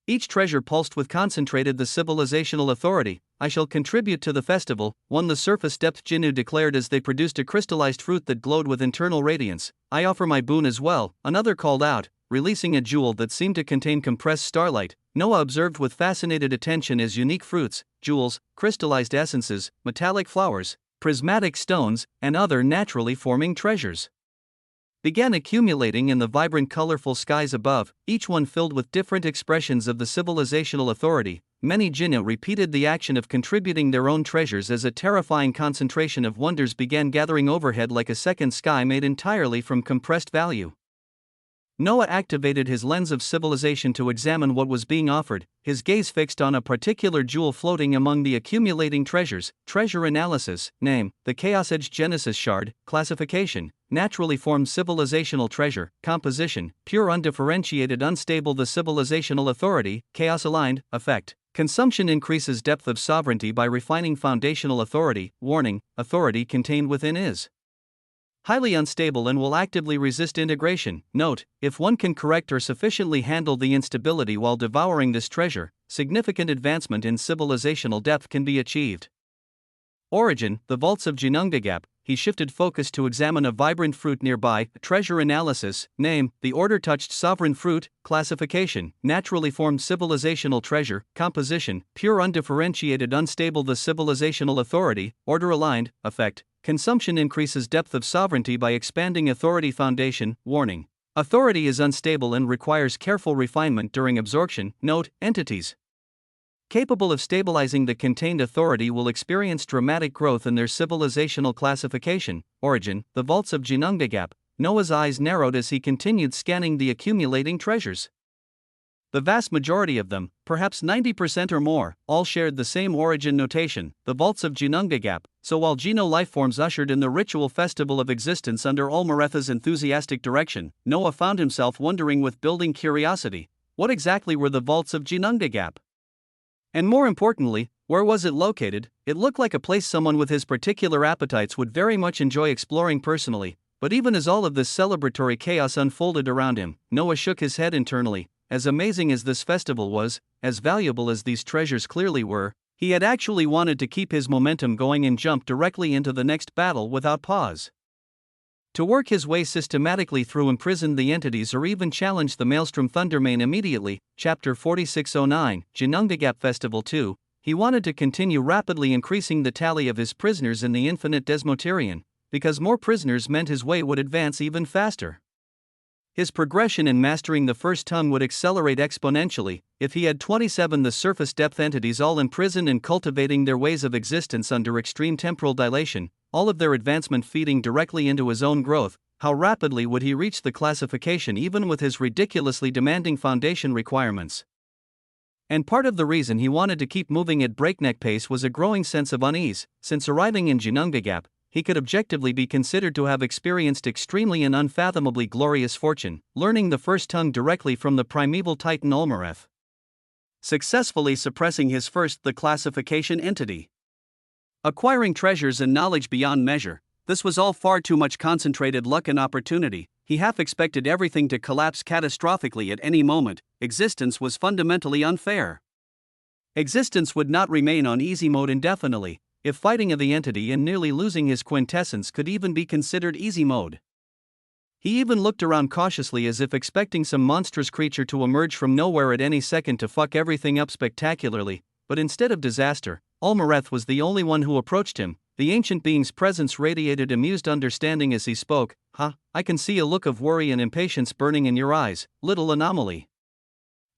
Each treasure pulsed with concentrated the civilizational authority. "I shall contribute to the festival," one the surface depth Genu declared as they produced a crystallized fruit that glowed with internal radiance. "I offer my boon as well," another called out, releasing a jewel that seemed to contain compressed starlight. Noah observed with fascinated attention as unique fruits, jewels, crystallized essences, metallic flowers, prismatic stones, and other naturally forming treasures began accumulating in the vibrant colorful skies above, each one filled with different expressions of the civilizational authority. Many Jinnu repeated the action of contributing their own treasures as a terrifying concentration of wonders began gathering overhead like a second sky made entirely from compressed value. Noah activated his lens of civilization to examine what was being offered, his gaze fixed on a particular jewel floating among the accumulating treasures. Treasure analysis, name, the Chaos Edge Genesis Shard, classification, naturally formed civilizational treasure, composition, pure undifferentiated unstable the civilizational authority, chaos aligned, effect. Consumption increases depth of sovereignty by refining foundational authority, warning, authority contained within is highly unstable and will actively resist integration. Note, if one can correct or sufficiently handle the instability while devouring this treasure, significant advancement in civilizational depth can be achieved. Origin, the vaults of Jinungagap. He shifted focus to examine a vibrant fruit nearby. Treasure analysis, name, the order touched sovereign fruit, classification, naturally formed civilizational treasure, composition, pure undifferentiated unstable the civilizational authority, order aligned, effect. Consumption increases depth of sovereignty by expanding authority foundation, warning. Authority is unstable and requires careful refinement during absorption. Note, entities capable of stabilizing the contained authority will experience dramatic growth in their civilizational classification. Origin, the vaults of Jinungagap. Noah's eyes narrowed as he continued scanning the accumulating treasures. The vast majority of them, perhaps 90% or more, all shared the same origin notation, the vaults of Jinungagap. So while Geno lifeforms ushered in the ritual festival of existence under Olmaretha's enthusiastic direction, Noah found himself wondering with building curiosity, what exactly were the vaults of Jinungagap? And more importantly, where was it located? It looked like a place someone with his particular appetites would very much enjoy exploring personally, but even as all of this celebratory chaos unfolded around him, Noah shook his head internally. As amazing as this festival was, as valuable as these treasures clearly were, he had actually wanted to keep his momentum going and jump directly into the next battle without pause. To work his way systematically through imprison the entities or even challenge the Maelstrom Thundermane immediately. Chapter 4609, Jinungagap Festival 2, he wanted to continue rapidly increasing the tally of his prisoners in the infinite Desmoterian, because more prisoners meant his way would advance even faster. His progression in mastering the first tongue would accelerate exponentially. If he had 27 the surface depth entities all imprisoned and cultivating their ways of existence under extreme temporal dilation, all of their advancement feeding directly into his own growth, how rapidly would he reach the classification even with his ridiculously demanding foundation requirements? And part of the reason he wanted to keep moving at breakneck pace was a growing sense of unease. Since arriving in Jinungagap, he could objectively be considered to have experienced extremely and unfathomably glorious fortune, learning the first tongue directly from the primeval titan Olmareth, successfully suppressing his first the classification entity, acquiring treasures and knowledge beyond measure. This was all far too much concentrated luck and opportunity. He half expected everything to collapse catastrophically at any moment. Existence was fundamentally unfair. Existence would not remain on easy mode indefinitely, if fighting of the entity and nearly losing his quintessence could even be considered easy mode. He even looked around cautiously as if expecting some monstrous creature to emerge from nowhere at any second to fuck everything up spectacularly, but instead of disaster, Olmareth was the only one who approached him. The ancient being's presence radiated amused understanding as he spoke. I can see a look of worry and impatience burning in your eyes, little anomaly.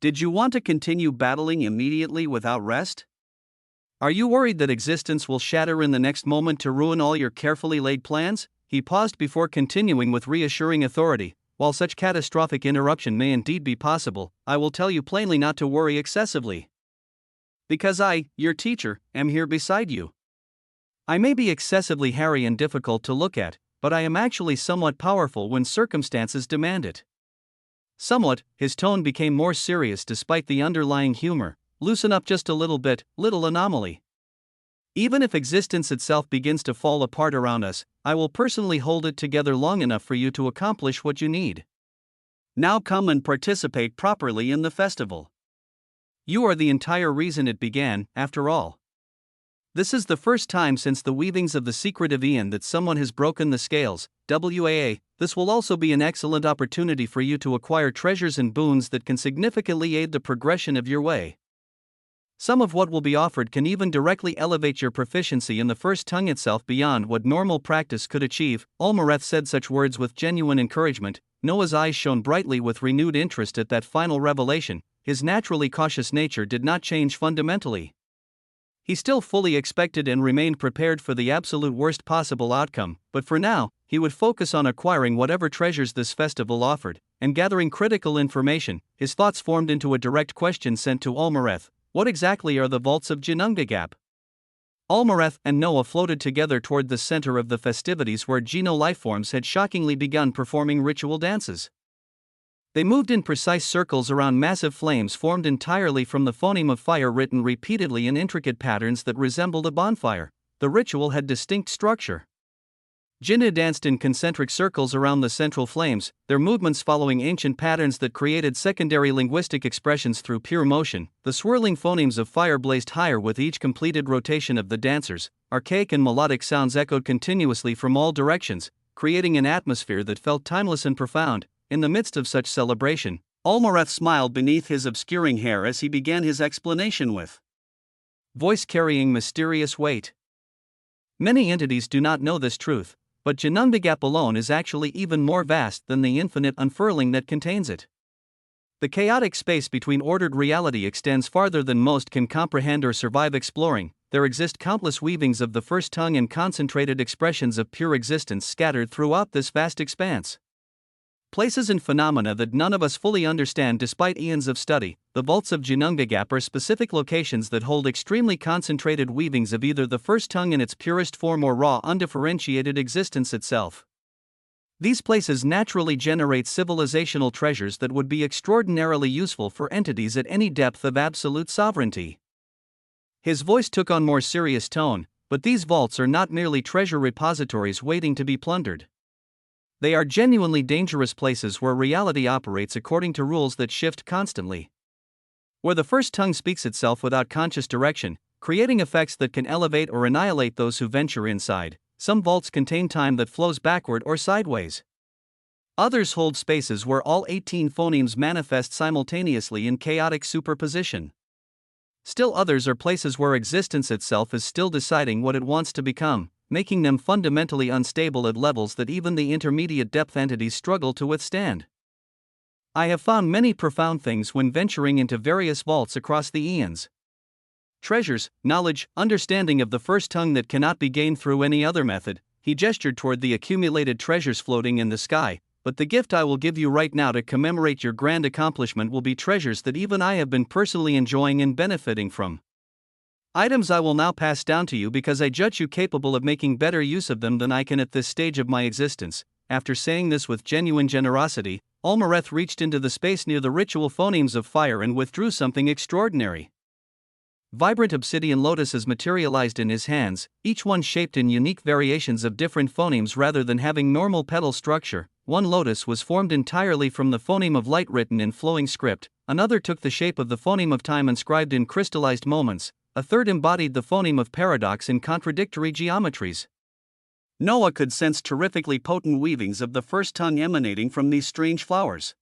Did you want to continue battling immediately without rest? Are you worried that existence will shatter in the next moment to ruin all your carefully laid plans? He paused before continuing with reassuring authority. While such catastrophic interruption may indeed be possible, I will tell you plainly not to worry excessively. Because I, your teacher, am here beside you. I may be excessively hairy and difficult to look at, but I am actually somewhat powerful when circumstances demand it. Somewhat, his tone became more serious despite the underlying humor. Loosen up just a little bit, little anomaly. Even if existence itself begins to fall apart around us, I will personally hold it together long enough for you to accomplish what you need. Now come and participate properly in the festival. You are the entire reason it began, after all. This is the first time since the weavings of the secretive Ian that someone has broken the scales. WAA, this will also be an excellent opportunity for you to acquire treasures and boons that can significantly aid the progression of your way. Some of what will be offered can even directly elevate your proficiency in the first tongue itself beyond what normal practice could achieve. Olmareth said such words with genuine encouragement. Noah's eyes shone brightly with renewed interest at that final revelation. His naturally cautious nature did not change fundamentally. He still fully expected and remained prepared for the absolute worst possible outcome, but for now, he would focus on acquiring whatever treasures this festival offered, and gathering critical information. His thoughts formed into a direct question sent to Olmareth. What exactly are the vaults of Ginnungagap? Olmareth and Noah floated together toward the center of the festivities where Geno lifeforms had shockingly begun performing ritual dances. They moved in precise circles around massive flames formed entirely from the phoneme of fire written repeatedly in intricate patterns that resembled a bonfire. The ritual had distinct structure. Jinna danced in concentric circles around the central flames, their movements following ancient patterns that created secondary linguistic expressions through pure motion. The swirling phonemes of fire blazed higher with each completed rotation of the dancers. Archaic and melodic sounds echoed continuously from all directions, creating an atmosphere that felt timeless and profound. In the midst of such celebration, Olmareth smiled beneath his obscuring hair as he began his explanation with voice carrying mysterious weight. Many entities do not know this truth, but Ginnungagap alone is actually even more vast than the infinite unfurling that contains it. The chaotic space between ordered reality extends farther than most can comprehend or survive exploring. There exist countless weavings of the first tongue and concentrated expressions of pure existence scattered throughout this vast expanse. Places and phenomena that none of us fully understand despite eons of study. The vaults of Ginnungagap are specific locations that hold extremely concentrated weavings of either the first tongue in its purest form or raw undifferentiated existence itself. These places naturally generate civilizational treasures that would be extraordinarily useful for entities at any depth of absolute sovereignty. His voice took on more serious tone, but these vaults are not merely treasure repositories waiting to be plundered. They are genuinely dangerous places where reality operates according to rules that shift constantly. Where the first tongue speaks itself without conscious direction, creating effects that can elevate or annihilate those who venture inside. Some vaults contain time that flows backward or sideways. Others hold spaces where all 18 phonemes manifest simultaneously in chaotic superposition. Still others are places where existence itself is still deciding what it wants to become, making them fundamentally unstable at levels that even the intermediate depth entities struggle to withstand. I have found many profound things when venturing into various vaults across the eons. Treasures, knowledge, understanding of the first tongue that cannot be gained through any other method. He gestured toward the accumulated treasures floating in the sky. But the gift I will give you right now to commemorate your grand accomplishment will be treasures that even I have been personally enjoying and benefiting from. Items I will now pass down to you because I judge you capable of making better use of them than I can at this stage of my existence. After saying this with genuine generosity, Olmareth reached into the space near the ritual phonemes of fire and withdrew something extraordinary. Vibrant obsidian lotuses materialized in his hands, each one shaped in unique variations of different phonemes rather than having normal petal structure. One lotus was formed entirely from the phoneme of light written in flowing script, another took the shape of the phoneme of time inscribed in crystallized moments, a third embodied the phoneme of paradox in contradictory geometries. Noah could sense terrifically potent weavings of the first tongue emanating from these strange flowers.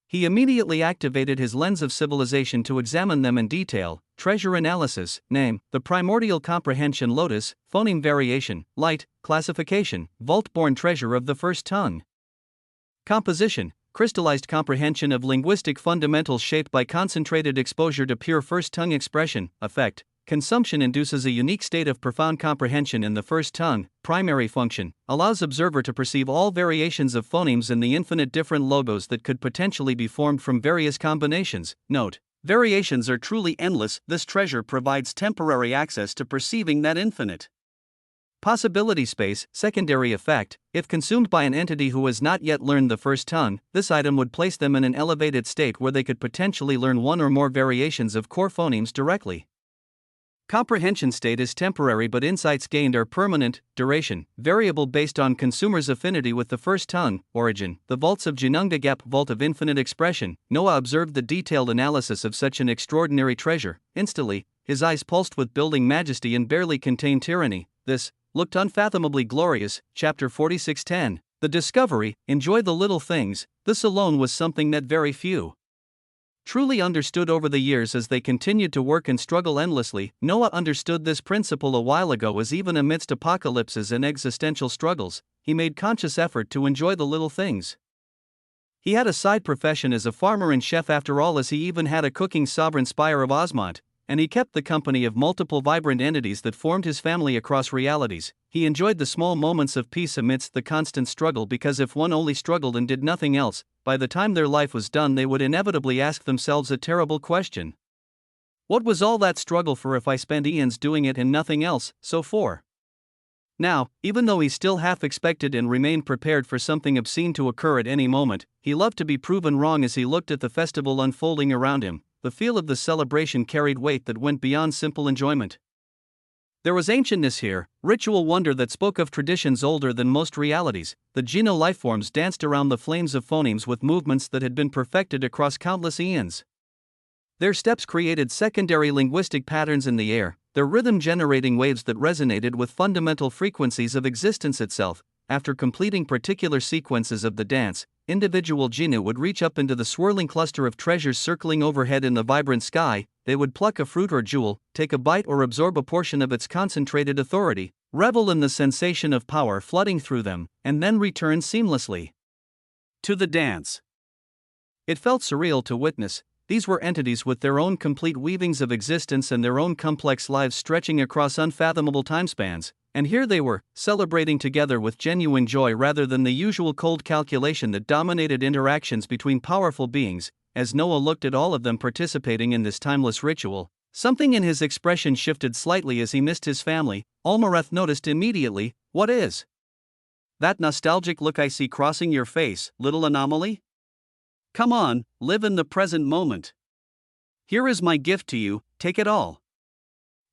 He immediately activated his lens of civilization to examine them in detail. Treasure analysis, name, the primordial comprehension lotus, phoneme variation, light, classification, vault-born treasure of the first tongue. Composition, crystallized comprehension of linguistic fundamentals shaped by concentrated exposure to pure first tongue expression. Effect, consumption induces a unique state of profound comprehension in the first tongue. Primary function, allows observer to perceive all variations of phonemes and the infinite different logos that could potentially be formed from various combinations. Note, variations are truly endless. This treasure provides temporary access to perceiving that infinite Possibility space, secondary effect. If consumed by an entity who has not yet learned the first tongue, this item would place them in an elevated state where they could potentially learn one or more variations of core phonemes directly. Comprehension state is temporary, but insights gained are permanent. Duration, variable based on consumer's affinity with the first tongue. Origin, the vaults of Jinungdagap, vault of infinite expression. Noah observed the detailed analysis of such an extraordinary treasure. Instantly, his eyes pulsed with building majesty and barely contained tyranny. This looked unfathomably glorious. Chapter 46:10. The discovery, enjoy the little things. This alone was something that very few truly understood over the years as they continued to work and struggle endlessly. Noah understood this principle a while ago, as even amidst apocalypses and existential struggles, he made conscious effort to enjoy the little things. He had a side profession as a farmer and chef after all, as he even had a cooking sovereign spire of Osmont, and he kept the company of multiple vibrant entities that formed his family across realities. He enjoyed the small moments of peace amidst the constant struggle, because if one only struggled and did nothing else, by the time their life was done they would inevitably ask themselves a terrible question. What was all that struggle for if I spent eons doing it and nothing else? So for now, even though he still half expected and remained prepared for something obscene to occur at any moment, he loved to be proven wrong as he looked at the festival unfolding around him. The feel of the celebration carried weight that went beyond simple enjoyment. There was ancientness here, ritual wonder that spoke of traditions older than most realities. The Geno lifeforms danced around the flames of phonemes with movements that had been perfected across countless eons. Their steps created secondary linguistic patterns in the air, their rhythm generating waves that resonated with fundamental frequencies of existence itself. After completing particular sequences of the dance, individual Genu would reach up into the swirling cluster of treasures circling overhead in the vibrant sky. They would pluck a fruit or jewel, take a bite or absorb a portion of its concentrated authority, revel in the sensation of power flooding through them, and then return seamlessly to the dance. It felt surreal to witness. These were entities with their own complete weavings of existence and their own complex lives stretching across unfathomable timespans, and here they were, celebrating together with genuine joy rather than the usual cold calculation that dominated interactions between powerful beings. As Noah looked at all of them participating in this timeless ritual, something in his expression shifted slightly as he missed his family. Almareth noticed immediately. What is that nostalgic look I see crossing your face, little anomaly? Come on, live in the present moment. Here is my gift to you, take it all.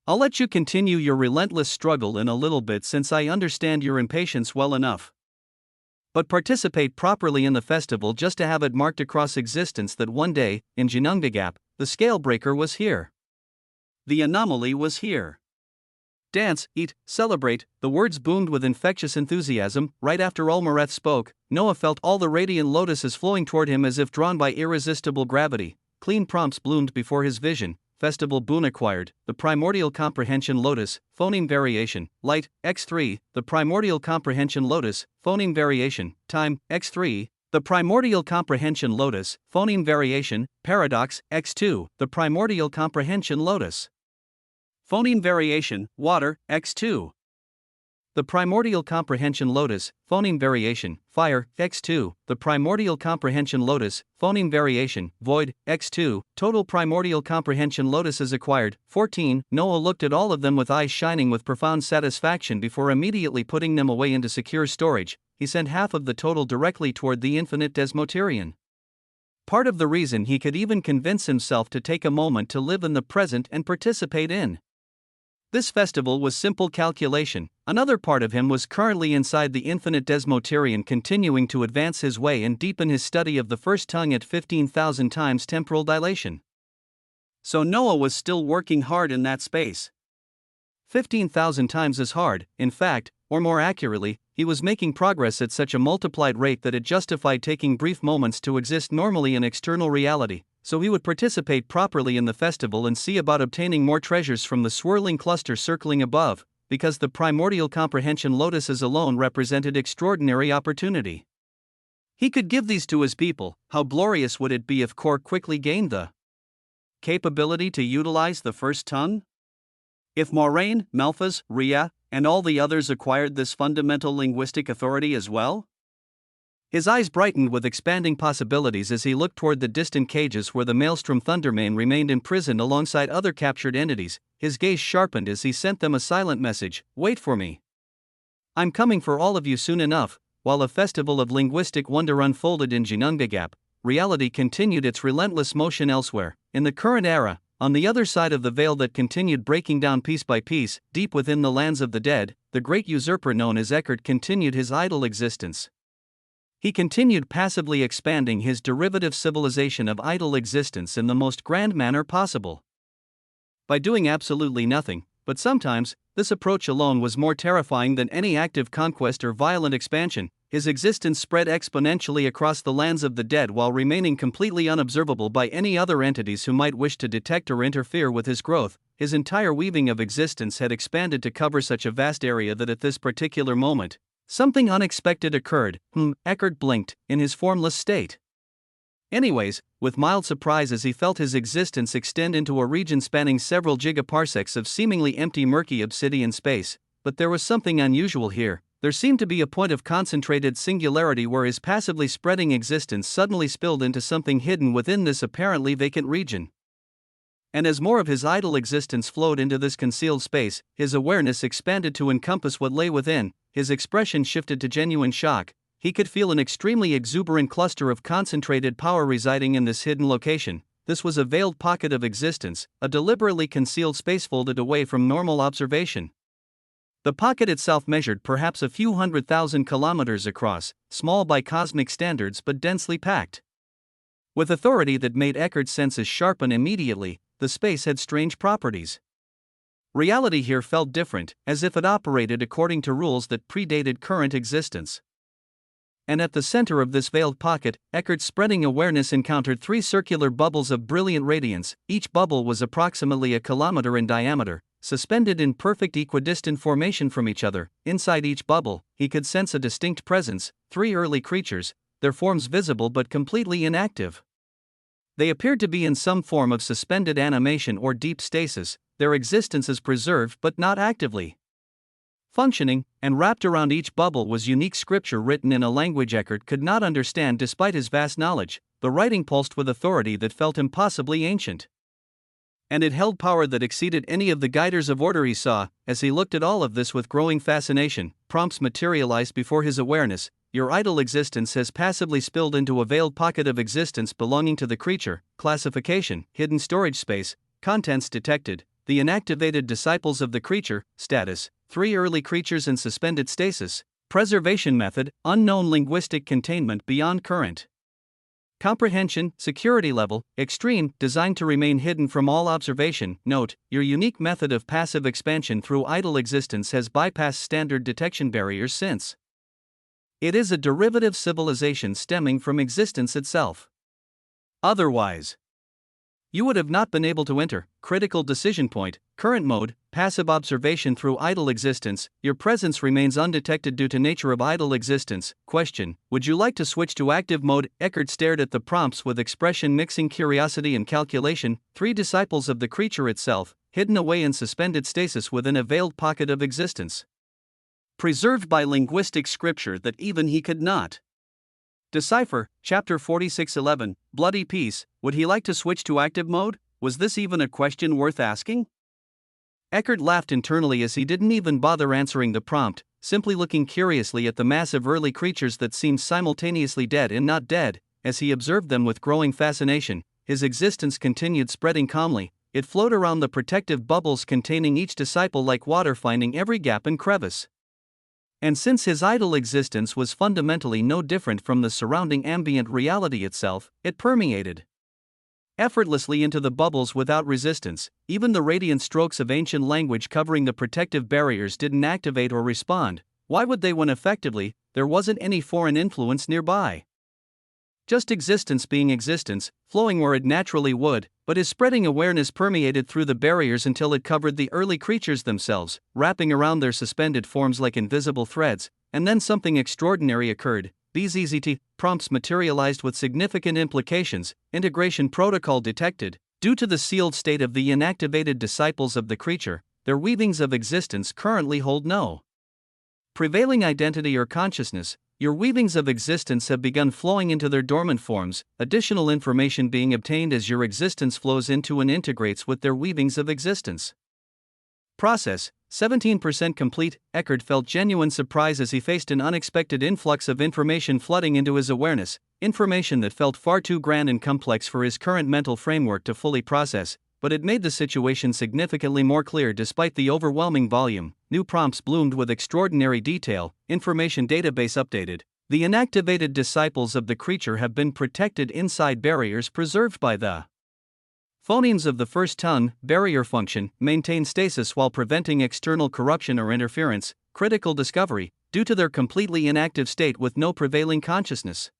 I'll let you continue your relentless struggle in a little bit, since I understand your impatience well enough. But participate properly in the festival just to have it marked across existence that one day, in Jinungdagap, the scale breaker was here. The anomaly was here. Dance, eat, celebrate, the words boomed with infectious enthusiasm. Right after Almareth spoke, Noah felt all the radiant lotuses flowing toward him as if drawn by irresistible gravity. Clean prompts bloomed before his vision. Festival boon acquired, the primordial comprehension lotus, phoneme variation, light, x3, the primordial comprehension lotus, phoneme variation, time, x3, the primordial comprehension lotus, phoneme variation, paradox, x2, the primordial comprehension lotus. Phoneme variation, water, x2. The primordial comprehension lotus, phoneme variation, fire, x2, the primordial comprehension lotus, phoneme variation, void, x2, total primordial comprehension lotuses acquired, 14. Noah looked at all of them with eyes shining with profound satisfaction before immediately putting them away into secure storage. He sent half of the total directly toward the infinite Desmoterian. Part of the reason he could even convince himself to take a moment to live in the present and participate in this festival was simple calculation. Another part of him was currently inside the infinite Desmoterian, continuing to advance his way and deepen his study of the first tongue at 15,000 times temporal dilation. So Noah was still working hard in that space. 15,000 times as hard, in fact, or more accurately, he was making progress at such a multiplied rate that it justified taking brief moments to exist normally in external reality. So he would participate properly in the festival and see about obtaining more treasures from the swirling cluster circling above, because the primordial comprehension lotuses alone represented extraordinary opportunity. He could give these to his people. How glorious would it be if Kor quickly gained the capability to utilize the first tongue? If Moraine, Malphas, Rhea, and all the others acquired this fundamental linguistic authority as well? His eyes brightened with expanding possibilities as he looked toward the distant cages where the Maelstrom Thundermane remained imprisoned alongside other captured entities. His gaze sharpened as he sent them a silent message: wait for me. I'm coming for all of you soon enough." While a festival of linguistic wonder unfolded in Jinungagap, reality continued its relentless motion elsewhere. In the current era, on the other side of the veil that continued breaking down piece by piece, deep within the lands of the dead, the great usurper known as Eckhart continued his idle existence. He continued passively expanding his derivative civilization of idle existence in the most grand manner possible. By doing absolutely nothing, but sometimes, this approach alone was more terrifying than any active conquest or violent expansion. His existence spread exponentially across the lands of the dead while remaining completely unobservable by any other entities who might wish to detect or interfere with his growth. His entire weaving of existence had expanded to cover such a vast area that at this particular moment, something unexpected occurred. Eckhart blinked, in his formless state. Anyways, with mild surprise as he felt his existence extend into a region spanning several gigaparsecs of seemingly empty murky obsidian space, but there was something unusual here. There seemed to be a point of concentrated singularity where his passively spreading existence suddenly spilled into something hidden within this apparently vacant region. And as more of his idle existence flowed into this concealed space, his awareness expanded to encompass what lay within. His expression shifted to genuine shock. He could feel an extremely exuberant cluster of concentrated power residing in this hidden location. This was a veiled pocket of existence, a deliberately concealed space folded away from normal observation. The pocket itself measured perhaps a few 100,000 kilometers across, small by cosmic standards but densely packed. With authority that made Eckhart's senses sharpen immediately, the space had strange properties. Reality here felt different, as if it operated according to rules that predated current existence. And at the center of this veiled pocket, Eckhart's spreading awareness encountered three circular bubbles of brilliant radiance. Each bubble was approximately a kilometer in diameter, suspended in perfect equidistant formation from each other. Inside each bubble, he could sense a distinct presence, three early creatures, their forms visible but completely inactive. They appeared to be in some form of suspended animation or deep stasis, their existences preserved but not actively functioning, and wrapped around each bubble was unique scripture written in a language Eckhart could not understand despite his vast knowledge. The writing pulsed with authority that felt impossibly ancient. And it held power that exceeded any of the guiders of order he saw. As he looked at all of this with growing fascination, prompts materialized before his awareness. Your idle existence has passively spilled into a veiled pocket of existence belonging to the creature. Classification, hidden storage space, contents detected, the inactivated disciples of the creature. Status, three early creatures in suspended stasis. Preservation method, unknown. Linguistic containment beyond current comprehension. Security level, extreme, designed to remain hidden from all observation. Note, your unique method of passive expansion through idle existence has bypassed standard detection barriers since it is a derivative civilization stemming from existence itself. Otherwise, you would have not been able to enter. Critical decision point, current mode, passive observation through idle existence. Your presence remains undetected due to nature of idle existence. Question, would you like to switch to active mode? Eckhart stared at the prompts with expression mixing curiosity and calculation. Three disciples of the creature itself, hidden away in suspended stasis within a veiled pocket of existence, preserved by linguistic scripture that even he could not decipher. Chapter 46:11, Bloody Peace. Would he like to switch to active mode? Was this even a question worth asking? Eckhart laughed internally as he didn't even bother answering the prompt, simply looking curiously at the massive early creatures that seemed simultaneously dead and not dead. As he observed them with growing fascination, his existence continued spreading calmly. It flowed around the protective bubbles containing each disciple like water, finding every gap and crevice. And since his idle existence was fundamentally no different from the surrounding ambient reality itself, it permeated effortlessly into the bubbles without resistance. Even the radiant strokes of ancient language covering the protective barriers didn't activate or respond. Why would they when effectively, there wasn't any foreign influence nearby? Just existence being existence, flowing where it naturally would. But his spreading awareness permeated through the barriers until it covered the early creatures themselves, wrapping around their suspended forms like invisible threads. And then something extraordinary occurred. These EZT prompts materialized with significant implications. Integration protocol detected. Due to the sealed state of the inactivated disciples of the creature, their weavings of existence currently hold no prevailing identity or consciousness. Your weavings of existence have begun flowing into their dormant forms, additional information being obtained as your existence flows into and integrates with their weavings of existence. Process, 17% complete. Eckert felt genuine surprise as he faced an unexpected influx of information flooding into his awareness, information that felt far too grand and complex for his current mental framework to fully process, but it made the situation significantly more clear despite the overwhelming volume. New prompts bloomed with extraordinary detail, information database updated. The inactivated disciples of the creature have been protected inside barriers preserved by the phonemes of the first ton. Barrier function, maintain stasis while preventing external corruption or interference. Critical discovery, due to their completely inactive state with no prevailing consciousness.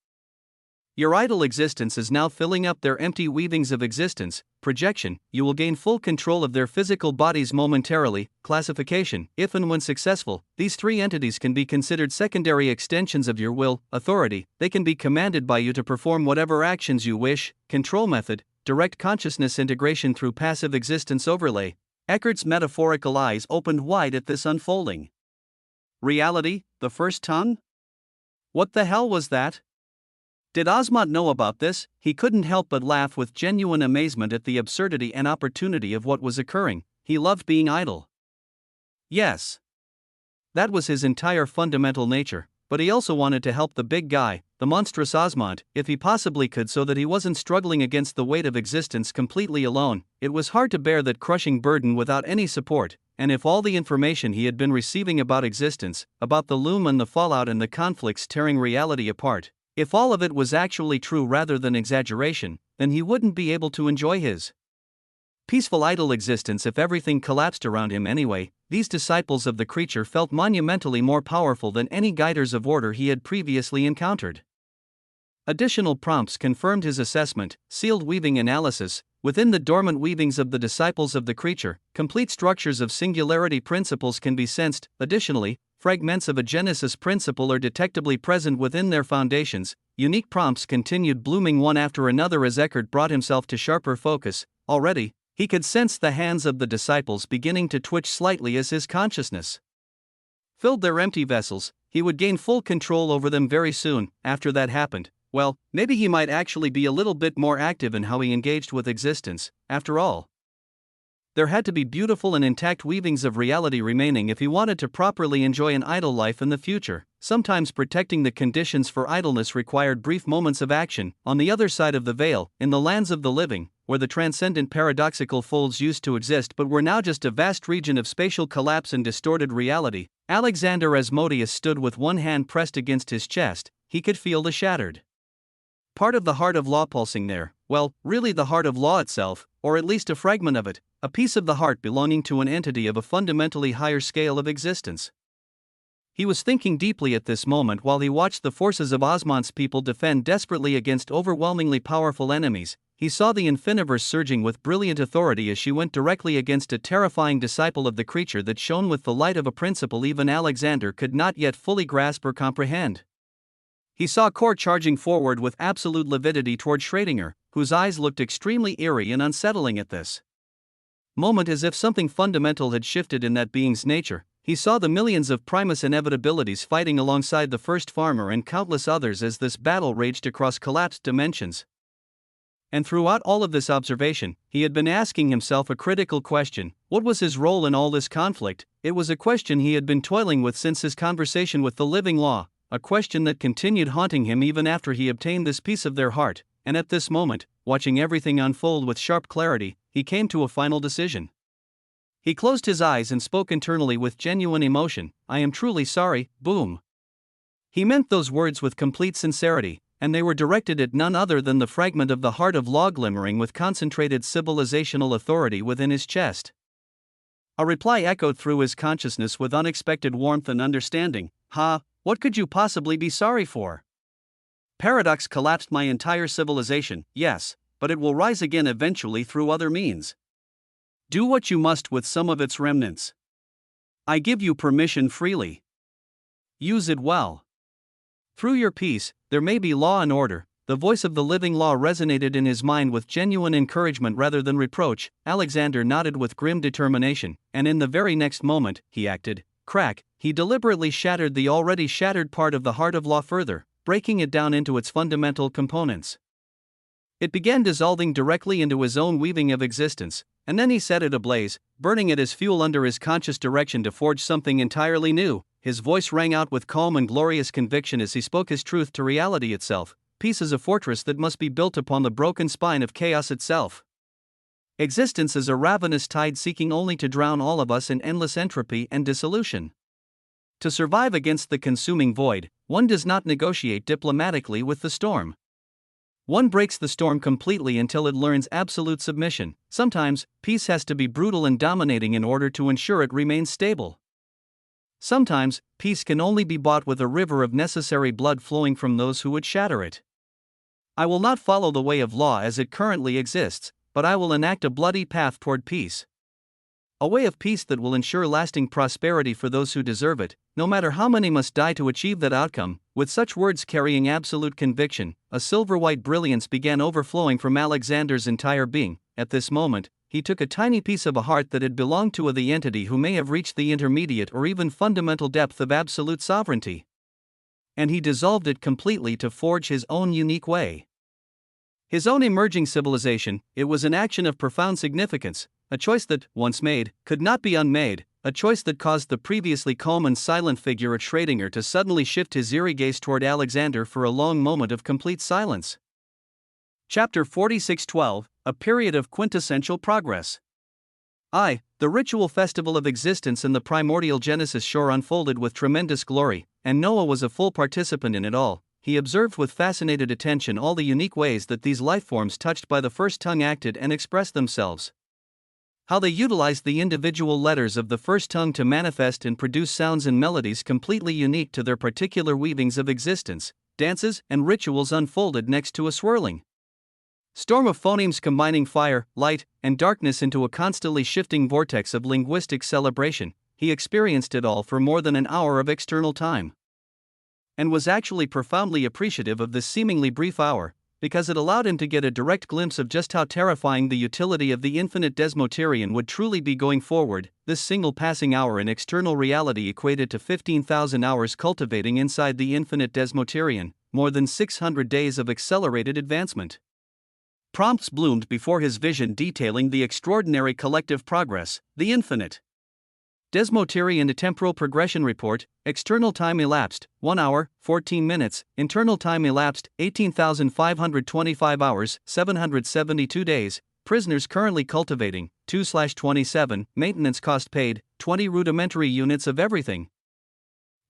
Your idle existence is now filling up their empty weavings of existence. Projection, you will gain full control of their physical bodies momentarily. Classification, if and when successful, these three entities can be considered secondary extensions of your will. Authority, they can be commanded by you to perform whatever actions you wish. Control method, direct consciousness integration through passive existence overlay. Eckert's metaphorical eyes opened wide at this unfolding. Reality, the first ton? What the hell was that? Did Osmond know about this? He couldn't help but laugh with genuine amazement at the absurdity and opportunity of what was occurring. He loved being idle. Yes. That was his entire fundamental nature, but he also wanted to help the big guy, the monstrous Osmond, if he possibly could, so that he wasn't struggling against the weight of existence completely alone. It was hard to bear that crushing burden without any support, and if all the information he had been receiving about existence, about the loom and the fallout and the conflicts tearing reality apart, if all of it was actually true rather than exaggeration, then he wouldn't be able to enjoy his peaceful idle existence if everything collapsed around him anyway. These disciples of the creature felt monumentally more powerful than any guiders of order he had previously encountered. Additional prompts confirmed his assessment. Sealed weaving analysis, within the dormant weavings of the disciples of the creature, complete structures of singularity principles can be sensed. Additionally, fragments of a genesis principle are detectably present within their foundations. Unique prompts continued blooming one after another as Eckert brought himself to sharper focus. Already, he could sense the hands of the disciples beginning to twitch slightly as his consciousness filled their empty vessels. He would gain full control over them very soon. After that happened, well, maybe he might actually be a little bit more active in how he engaged with existence. After all, there had to be beautiful and intact weavings of reality remaining if he wanted to properly enjoy an idle life in the future. Sometimes protecting the conditions for idleness required brief moments of action. On the other side of the veil, in the lands of the living, where the transcendent paradoxical folds used to exist but were now just a vast region of spatial collapse and distorted reality, Alexander Asmodeus stood with one hand pressed against his chest. He could feel the shattered part of the heart of law pulsing there. Well, really the heart of law itself, or at least a fragment of it, a piece of the heart belonging to an entity of a fundamentally higher scale of existence. He was thinking deeply at this moment while he watched the forces of Osmond's people defend desperately against overwhelmingly powerful enemies. He saw the Infiniverse surging with brilliant authority as she went directly against a terrifying disciple of the creature that shone with the light of a principle even Alexander could not yet fully grasp or comprehend. He saw Kor charging forward with absolute lividity toward Schrödinger, whose eyes looked extremely eerie and unsettling at this moment, as if something fundamental had shifted in that being's nature. He saw the millions of Primus inevitabilities fighting alongside the first farmer and countless others as this battle raged across collapsed dimensions. And throughout all of this observation, he had been asking himself a critical question: what was his role in all this conflict? It was a question he had been toiling with since his conversation with the living law, a question that continued haunting him even after he obtained this piece of their heart. And at this moment, watching everything unfold with sharp clarity, he came to a final decision. He closed his eyes and spoke internally with genuine emotion. "I am truly sorry, Boom." He meant those words with complete sincerity, and they were directed at none other than the fragment of the heart of law glimmering with concentrated civilizational authority within his chest. A reply echoed through his consciousness with unexpected warmth and understanding. What could you possibly be sorry for? Paradox collapsed my entire civilization, yes, but it will rise again eventually through other means. Do what you must with some of its remnants. I give you permission freely. Use it well. Through your peace, there may be law and order. The voice of the living law resonated in his mind with genuine encouragement rather than reproach. Alexander nodded with grim determination, and in the very next moment, he acted. Crack, he deliberately shattered the already shattered part of the heart of law further, breaking it down into its fundamental components. It began dissolving directly into his own weaving of existence, and then he set it ablaze, burning it as fuel under his conscious direction to forge something entirely new. His voice rang out with calm and glorious conviction as he spoke his truth to reality itself. Peace is a fortress that must be built upon the broken spine of chaos itself. Existence is a ravenous tide seeking only to drown all of us in endless entropy and dissolution. To survive against the consuming void, one does not negotiate diplomatically with the storm. One breaks the storm completely until it learns absolute submission. Sometimes, peace has to be brutal and dominating in order to ensure it remains stable. Sometimes, peace can only be bought with a river of necessary blood flowing from those who would shatter it. I will not follow the way of law as it currently exists, but I will enact a bloody path toward peace. A way of peace that will ensure lasting prosperity for those who deserve it, no matter how many must die to achieve that outcome. With such words carrying absolute conviction, a silver-white brilliance began overflowing from Alexander's entire being. At this moment, he took a tiny piece of a heart that had belonged to the entity who may have reached the intermediate or even fundamental depth of absolute sovereignty, and he dissolved it completely to forge his own unique way. His own emerging civilization. It was an action of profound significance, a choice that, once made, could not be unmade, a choice that caused the previously calm and silent figure at Schrödinger to suddenly shift his eerie gaze toward Alexander for a long moment of complete silence. Chapter 46:12, A Period of Quintessential Progress. The ritual festival of existence in the primordial Genesis sure unfolded with tremendous glory, and Noah was a full participant in it all. He observed with fascinated attention all the unique ways that these lifeforms touched by the first tongue acted and expressed themselves. How they utilized the individual letters of the first tongue to manifest and produce sounds and melodies completely unique to their particular weavings of existence. Dances and rituals unfolded next to a swirling storm of phonemes combining fire, light, and darkness into a constantly shifting vortex of linguistic celebration. He experienced it all for more than an hour of external time, and was actually profoundly appreciative of this seemingly brief hour, because it allowed him to get a direct glimpse of just how terrifying the utility of the infinite Desmoterian would truly be going forward. This single passing hour in external reality equated to 15,000 hours cultivating inside the infinite Desmoterian, more than 600 days of accelerated advancement. Prompts bloomed before his vision detailing the extraordinary collective progress. The infinite Desmoterian temporal progression report. External time elapsed 1 hour, 14 minutes. Internal time elapsed 18,525 hours, 772 days. Prisoners currently cultivating 2/27. Maintenance cost paid 20 rudimentary units of everything.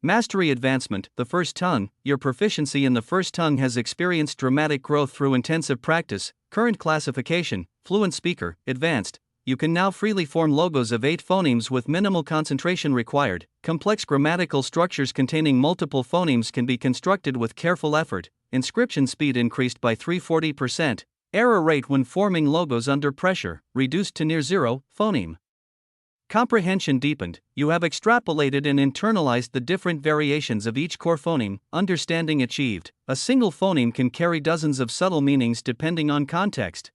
Mastery advancement. The first tongue. Your proficiency in the first tongue has experienced dramatic growth through intensive practice. Current classification. Fluent speaker. Advanced. You can now freely form logos of 8 phonemes with minimal concentration required. Complex grammatical structures containing multiple phonemes can be constructed with careful effort. Inscription speed increased by 340%. Error rate when forming logos under pressure reduced to near zero. Phoneme comprehension deepened. You have extrapolated and internalized the different variations of each core phoneme. Understanding achieved. A single phoneme can carry dozens of subtle meanings depending on context,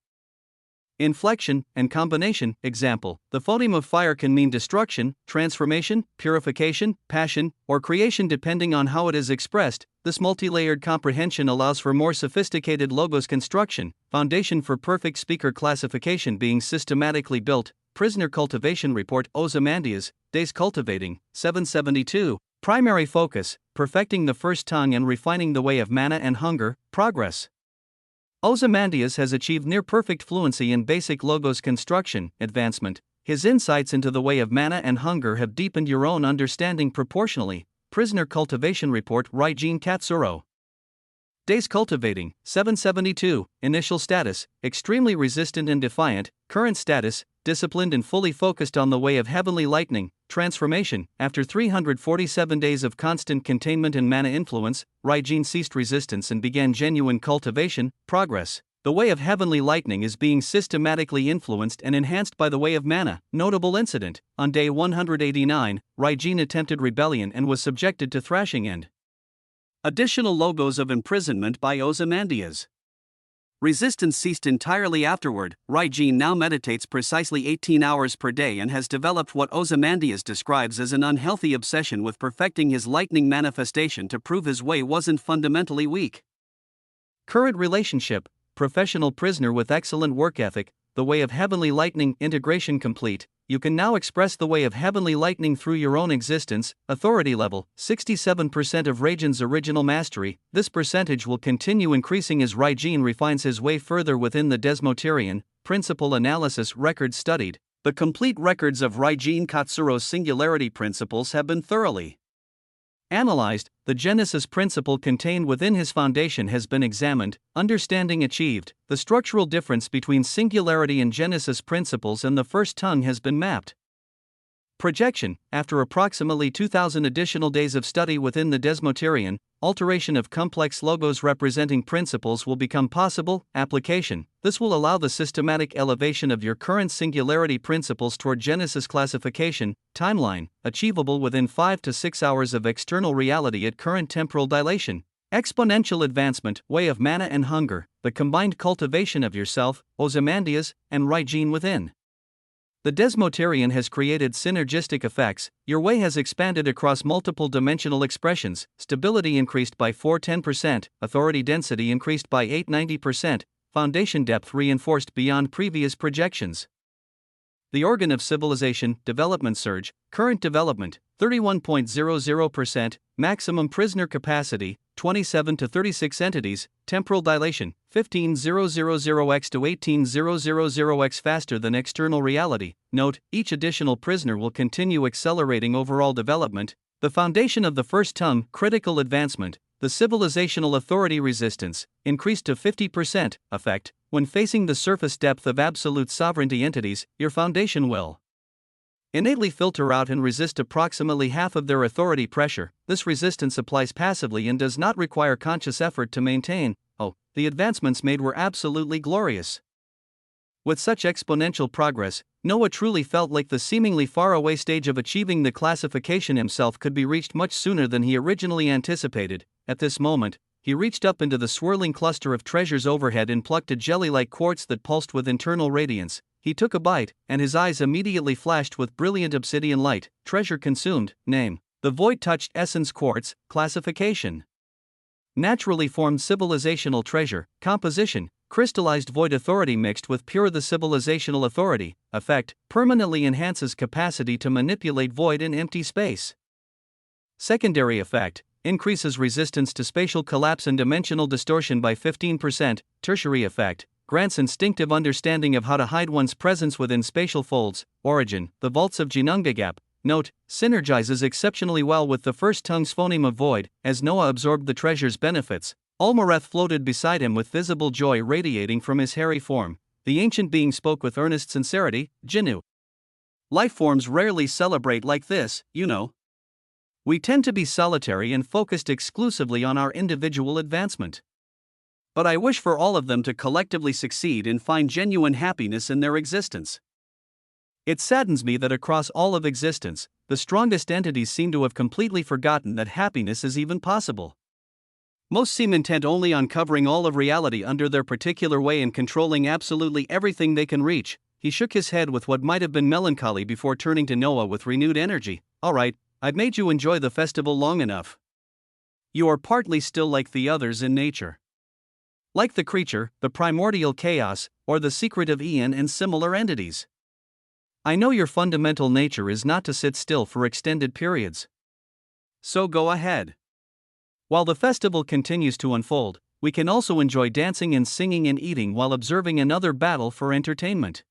inflection, and combination. Example: the phoneme of fire can mean destruction, transformation, purification, passion, or creation depending on how it is expressed. This multi-layered comprehension allows for more sophisticated logos construction. Foundation for perfect speaker classification being systematically built. Prisoner cultivation report. Ozymandias, days cultivating, 772. Primary focus: perfecting the first tongue and refining the way of mana and hunger. Progress: Ozymandias has achieved near-perfect fluency in basic logos construction. Advancement: his insights into the way of mana and hunger have deepened your own understanding proportionally. Prisoner cultivation report. Raijin Katsuro, days cultivating, 772. Initial status: extremely resistant and defiant. Current status: disciplined and fully focused on the way of heavenly lightning. Transformation: after 347 days of constant containment and mana influence, Raijin ceased resistance and began genuine cultivation. Progress: the way of heavenly lightning is being systematically influenced and enhanced by the way of mana. Notable incident: on day 189, Raijin attempted rebellion and was subjected to thrashing and additional logos of imprisonment by Ozymandias. Resistance ceased entirely afterward. Raijin now meditates precisely 18 hours per day and has developed what Ozymandias describes as an unhealthy obsession with perfecting his lightning manifestation to prove his way wasn't fundamentally weak. Current relationship: professional prisoner with excellent work ethic. the way of heavenly lightning integration complete. You can now express the way of heavenly lightning through your own existence. Authority level 67% of Raijin's original mastery. This percentage will continue increasing as Raijin refines his way further within the Desmoterian principle analysis record studied. The complete records of Raijin Katsuro's singularity principles have been thoroughly analyzed. The Genesis principle contained within his foundation has been examined, understanding achieved. The structural difference between singularity and Genesis principles and the first tongue has been mapped. Projection. After approximately 2,000 additional days of study within the Desmoterian, alteration of complex logos representing principles will become possible. Application. This will allow the systematic elevation of your current singularity principles toward Genesis classification. Timeline. Achievable within 5 to 6 hours of external reality at current temporal dilation. Exponential advancement. Way of mana and hunger. The combined cultivation of yourself, Ozymandias, and Raijin within. The Desmoterian has created synergistic effects. Your way has expanded across multiple dimensional expressions. Stability increased by 410%, authority density increased by 890%, foundation depth reinforced beyond previous projections. The organ of civilization, development surge, current development, 31.00%, maximum prisoner capacity, 27 to 36 entities, temporal dilation, 15,000x to 18,000x faster than external reality. Note, each additional prisoner will continue accelerating overall development. The foundation of the first tongue, critical advancement, the civilizational authority resistance, increased to 50%, effect. When facing the surface depth of absolute sovereignty entities, your foundation will innately filter out and resist approximately half of their authority pressure. This resistance applies passively and does not require conscious effort to maintain. Oh, the advancements made were absolutely glorious. With such exponential progress, Noah truly felt like the seemingly faraway stage of achieving the classification himself could be reached much sooner than he originally anticipated. At this moment, he reached up into the swirling cluster of treasures overhead and plucked a jelly-like quartz that pulsed with internal radiance. He took a bite, and his eyes immediately flashed with brilliant obsidian light. Treasure consumed. Name. The void-touched essence quartz. Classification. Naturally formed civilizational treasure. Composition. Crystallized void authority mixed with pure the civilizational authority. Effect. Permanently enhances capacity to manipulate void and empty space. Secondary effect. Increases resistance to spatial collapse and dimensional distortion by 15%. Tertiary effect. Grants instinctive understanding of how to hide one's presence within spatial folds. Origin. The vaults of Jinungagap. Note, synergizes exceptionally well with the first tongue's phoneme of void. As Noah absorbed the treasure's benefits, Olmareth floated beside him with visible joy radiating from his hairy form. The ancient being spoke with earnest sincerity. Jinnu. Life forms rarely celebrate like this, you know. We tend to be solitary and focused exclusively on our individual advancement. But I wish for all of them to collectively succeed and find genuine happiness in their existence. It saddens me that across all of existence, the strongest entities seem to have completely forgotten that happiness is even possible. Most seem intent only on covering all of reality under their particular way and controlling absolutely everything they can reach. He shook his head with what might have been melancholy before turning to Noah with renewed energy. All right, I've made you enjoy the festival long enough. You are partly still like the others in nature. Like the creature, the primordial chaos, or the secret of Ian and similar entities. I know your fundamental nature is not to sit still for extended periods. So go ahead. While the festival continues to unfold, we can also enjoy dancing and singing and eating while observing another battle for entertainment.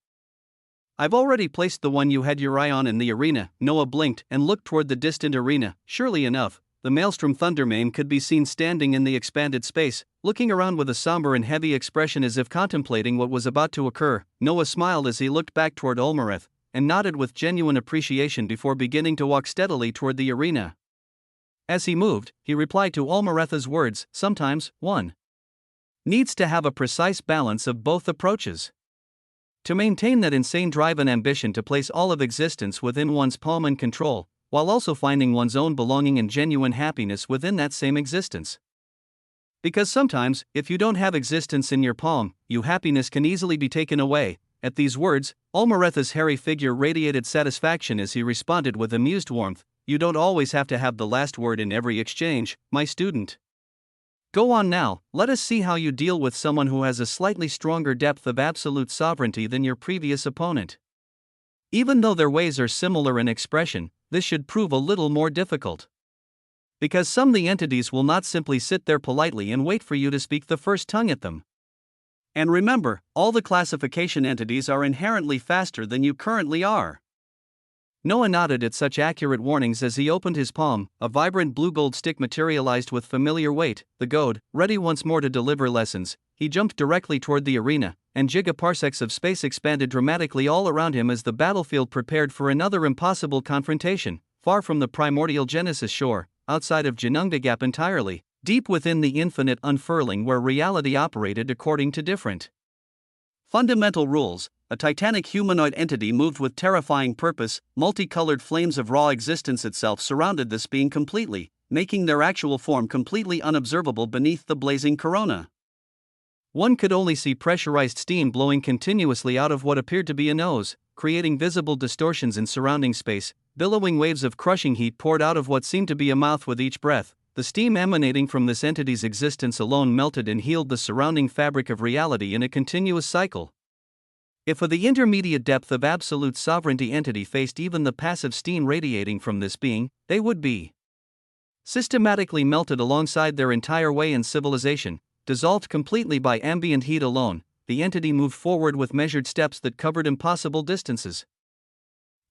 I've already placed the one you had your eye on in the arena. Noah blinked and looked toward the distant arena. Surely enough, the Maelstrom Thundermane could be seen standing in the expanded space, looking around with a somber and heavy expression as if contemplating what was about to occur. Noah smiled as he looked back toward Olmareth, and nodded with genuine appreciation before beginning to walk steadily toward the arena. As he moved, he replied to Olmareth's words. Sometimes, one needs to have a precise balance of both approaches. To maintain that insane drive and ambition to place all of existence within one's palm and control, while also finding one's own belonging and genuine happiness within that same existence. Because sometimes, if you don't have existence in your palm, your happiness can easily be taken away. At these words, Olmareth's hairy figure radiated satisfaction as he responded with amused warmth. You don't always have to have the last word in every exchange, my student. Go on now, let us see how you deal with someone who has a slightly stronger depth of absolute sovereignty than your previous opponent. Even though their ways are similar in expression, this should prove a little more difficult. Because some of the entities will not simply sit there politely and wait for you to speak the first tongue at them. And remember, all the classification entities are inherently faster than you currently are. Noah nodded at such accurate warnings as he opened his palm. A vibrant blue gold stick materialized with familiar weight, the goad, ready once more to deliver lessons. He jumped directly toward the arena, and gigaparsecs of space expanded dramatically all around him as the battlefield prepared for another impossible confrontation, far from the primordial Genesis shore, outside of Janungda Gap entirely, deep within the infinite unfurling where reality operated according to different fundamental rules. A titanic humanoid entity moved with terrifying purpose. Multicolored flames of raw existence itself surrounded this being completely, making their actual form completely unobservable beneath the blazing corona. One could only see pressurized steam blowing continuously out of what appeared to be a nose, creating visible distortions in surrounding space. Billowing waves of crushing heat poured out of what seemed to be a mouth with each breath. The steam emanating from this entity's existence alone melted and healed the surrounding fabric of reality in a continuous cycle. If the intermediate depth of absolute sovereignty entity faced even the passive steam radiating from this being, they would be systematically melted alongside their entire way in civilization, dissolved completely by ambient heat alone. The entity moved forward with measured steps that covered impossible distances.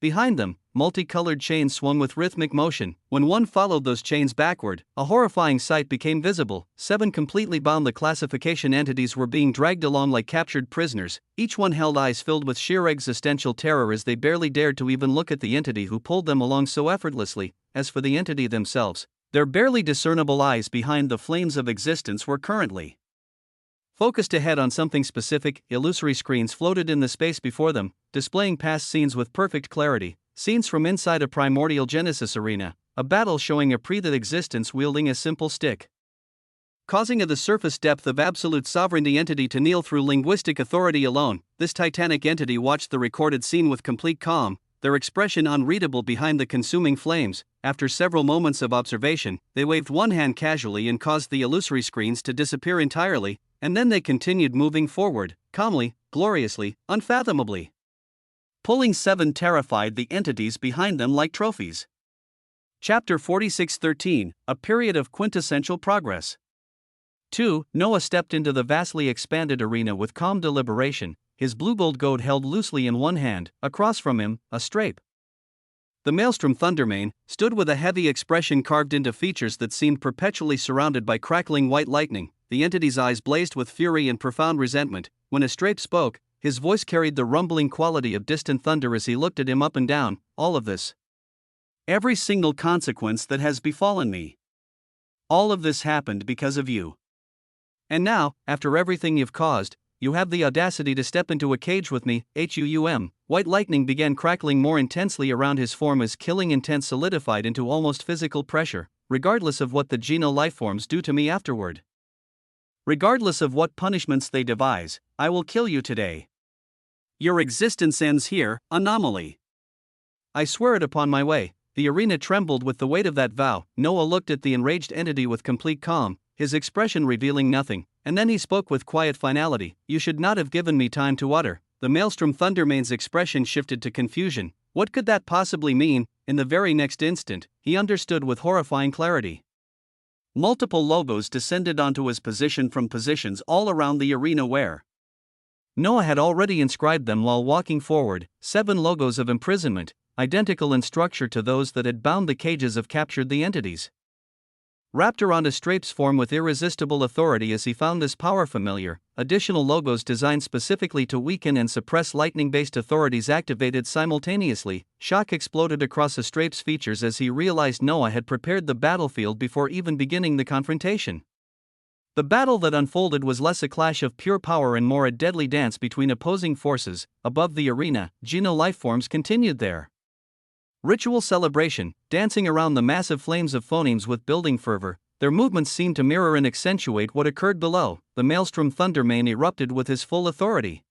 Behind them, multicolored chains swung with rhythmic motion. When one followed those chains backward, a horrifying sight became visible. 7 completely bound the classification entities were being dragged along like captured prisoners. Each one held eyes filled with sheer existential terror as they barely dared to even look at the entity who pulled them along so effortlessly. As for the entity themselves, their barely discernible eyes behind the flames of existence were currently focused ahead on something specific. Illusory screens floated in the space before them, displaying past scenes with perfect clarity, scenes from inside a primordial Genesis arena, a battle showing a pre-that existence wielding a simple stick, causing the surface depth of absolute sovereignty entity to kneel through linguistic authority alone. This titanic entity watched the recorded scene with complete calm, their expression unreadable behind the consuming flames. After several moments of observation, they waved one hand casually and caused the illusory screens to disappear entirely, and then they continued moving forward, calmly, gloriously, unfathomably. Pulling 7 terrified the entities behind them like trophies. Chapter 46:13, A Period of Quintessential Progress. 2. Noah stepped into the vastly expanded arena with calm deliberation, his blue gold goad held loosely in one hand. Across from him, a strape, the Maelstrom Thundermane, stood with a heavy expression carved into features that seemed perpetually surrounded by crackling white lightning. The entity's eyes blazed with fury and profound resentment. When a strape spoke, his voice carried the rumbling quality of distant thunder as he looked at him up and down. All of this, every single consequence that has befallen me, all of this happened because of you. And now, after everything you've caused, you have the audacity to step into a cage with me. White lightning began crackling more intensely around his form as killing intent solidified into almost physical pressure. Regardless of what the Geno lifeforms do to me afterward, regardless of what punishments they devise, I will kill you today. Your existence ends here, anomaly. I swear it upon my way. The arena trembled with the weight of that vow. Noah looked at the enraged entity with complete calm, his expression revealing nothing, and then he spoke with quiet finality. You should not have given me time to utter. The Maelstrom Thundermane's expression shifted to confusion. What could that possibly mean? In the very next instant, he understood with horrifying clarity. Multiple logos descended onto his position from positions all around the arena where Noah had already inscribed them while walking forward. 7 logos of imprisonment, identical in structure to those that had bound the cages of captured the entities. Wrapped around a strape's form with irresistible authority as he found this power familiar, additional logos designed specifically to weaken and suppress lightning-based authorities activated simultaneously. Shock exploded across a strape's features as he realized Noah had prepared the battlefield before even beginning the confrontation. The battle that unfolded was less a clash of pure power and more a deadly dance between opposing forces. Above the arena, Geno lifeforms continued their ritual celebration, dancing around the massive flames of phonemes with building fervor. Their movements seemed to mirror and accentuate what occurred below. The Maelstrom Thundermane erupted with his full authority,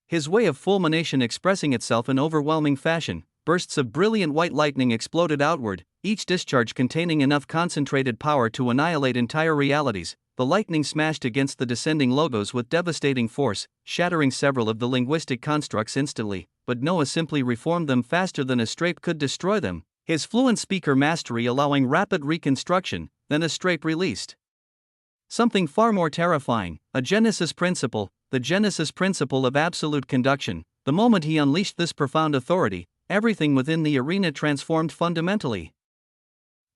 his way of fulmination expressing itself in overwhelming fashion. Bursts of brilliant white lightning exploded outward, each discharge containing enough concentrated power to annihilate entire realities. The lightning smashed against the descending logos with devastating force, shattering several of the linguistic constructs instantly, but Noah simply reformed them faster than a strape could destroy them, his fluent speaker mastery allowing rapid reconstruction, then a strape released. Something far more terrifying, a Genesis principle, the Genesis principle of absolute conduction. The moment he unleashed this profound authority, everything within the arena transformed fundamentally.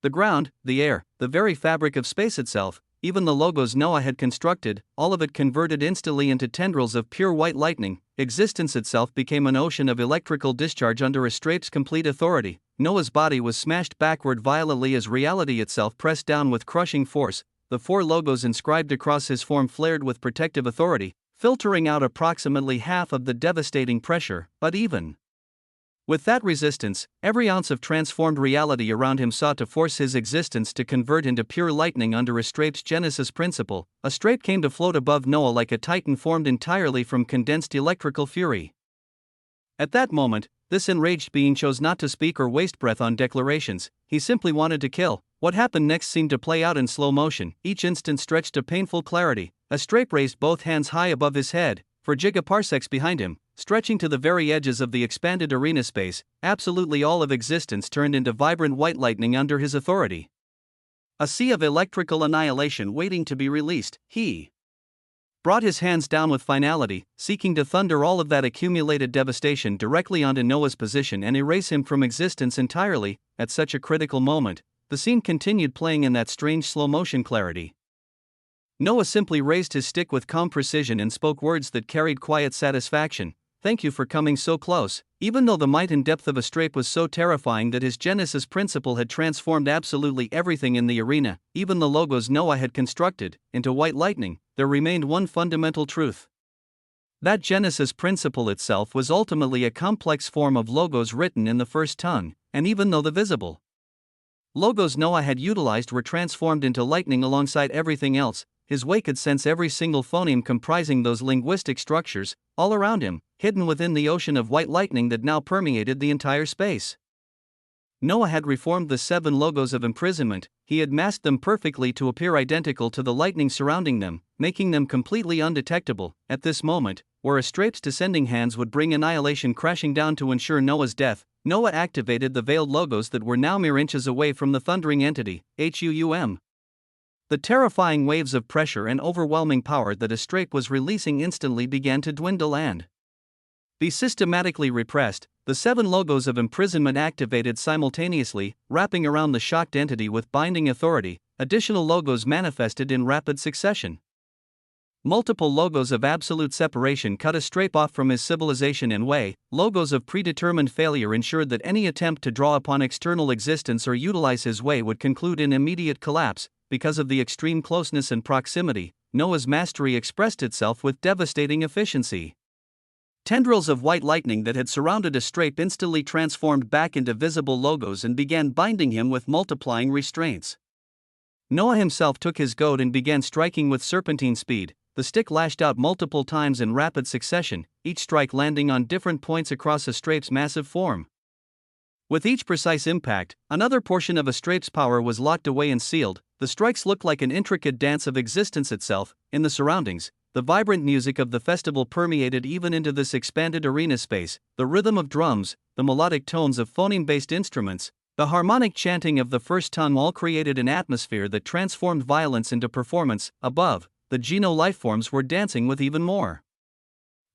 The ground, the air, the very fabric of space itself, even the logos Noah had constructed, all of it converted instantly into tendrils of pure white lightning. Existence itself became an ocean of electrical discharge under a strape's complete authority. Noah's body was smashed backward violently as reality itself pressed down with crushing force. The 4 logos inscribed across his form flared with protective authority, filtering out approximately half of the devastating pressure, but even with that resistance, every ounce of transformed reality around him sought to force his existence to convert into pure lightning under a strape's Genesis principle. A strape came to float above Noah like a titan formed entirely from condensed electrical fury. At that moment, this enraged being chose not to speak or waste breath on declarations, he simply wanted to kill. What happened next seemed to play out in slow motion, each instant stretched to painful clarity. A strape raised both hands high above his head, for gigaparsecs behind him, stretching to the very edges of the expanded arena space. Absolutely all of existence turned into vibrant white lightning under his authority. A sea of electrical annihilation waiting to be released. He brought his hands down with finality, seeking to thunder all of that accumulated devastation directly onto Noah's position and erase him from existence entirely. At such a critical moment, the scene continued playing in that strange slow-motion clarity. Noah simply raised his stick with calm precision and spoke words that carried quiet satisfaction. "Thank you for coming so close." Even though the might and depth of a strape was so terrifying that his Genesis principle had transformed absolutely everything in the arena, even the logos Noah had constructed, into white lightning, there remained one fundamental truth. That Genesis principle itself was ultimately a complex form of logos written in the first tongue, and even though the visible logos Noah had utilized were transformed into lightning alongside everything else, his way could sense every single phoneme comprising those linguistic structures, all around him, hidden within the ocean of white lightning that now permeated the entire space. Noah had reformed the 7 logos of imprisonment. He had masked them perfectly to appear identical to the lightning surrounding them, making them completely undetectable. At this moment, where a strape's descending hands would bring annihilation crashing down to ensure Noah's death, Noah activated the veiled logos that were now mere inches away from the thundering entity, HUUM. The terrifying waves of pressure and overwhelming power that a strape was releasing instantly began to dwindle and be systematically repressed. The 7 logos of imprisonment activated simultaneously, wrapping around the shocked entity with binding authority. Additional logos manifested in rapid succession. Multiple logos of absolute separation cut a strape off from his civilization and way. Logos of predetermined failure ensured that any attempt to draw upon external existence or utilize his way would conclude in immediate collapse. Because of the extreme closeness and proximity, Noah's mastery expressed itself with devastating efficiency. Tendrils of white lightning that had surrounded a strape instantly transformed back into visible logos and began binding him with multiplying restraints. Noah himself took his goad and began striking with serpentine speed. The stick lashed out multiple times in rapid succession, each strike landing on different points across a strape's massive form. With each precise impact, another portion of a strape's power was locked away and sealed. The strikes looked like an intricate dance of existence itself. In the surroundings, the vibrant music of the festival permeated even into this expanded arena space. The rhythm of drums, the melodic tones of phoneme-based instruments, the harmonic chanting of the first tongue all created an atmosphere that transformed violence into performance. Above, the Geno lifeforms were dancing with even more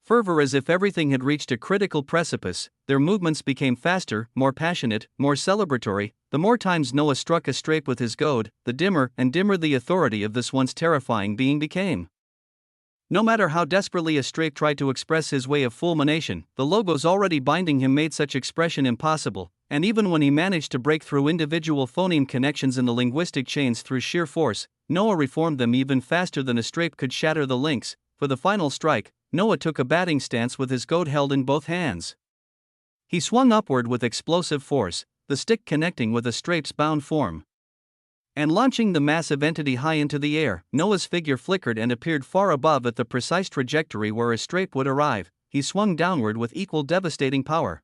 fervor as if everything had reached a critical precipice. Their movements became faster, more passionate, more celebratory. The more times Noah struck a strape with his goad, the dimmer and dimmer the authority of this once terrifying being became. No matter how desperately a strape tried to express his way of fulmination, the logos already binding him made such expression impossible, and even when he managed to break through individual phoneme connections in the linguistic chains through sheer force, Noah reformed them even faster than a strape could shatter the links. For the final strike, Noah took a batting stance with his goad held in both hands. He swung upward with explosive force, the stick connecting with a strape's bound form and launching the massive entity high into the air. Noah's figure flickered and appeared far above at the precise trajectory where a strape would arrive. He swung downward with equal devastating power.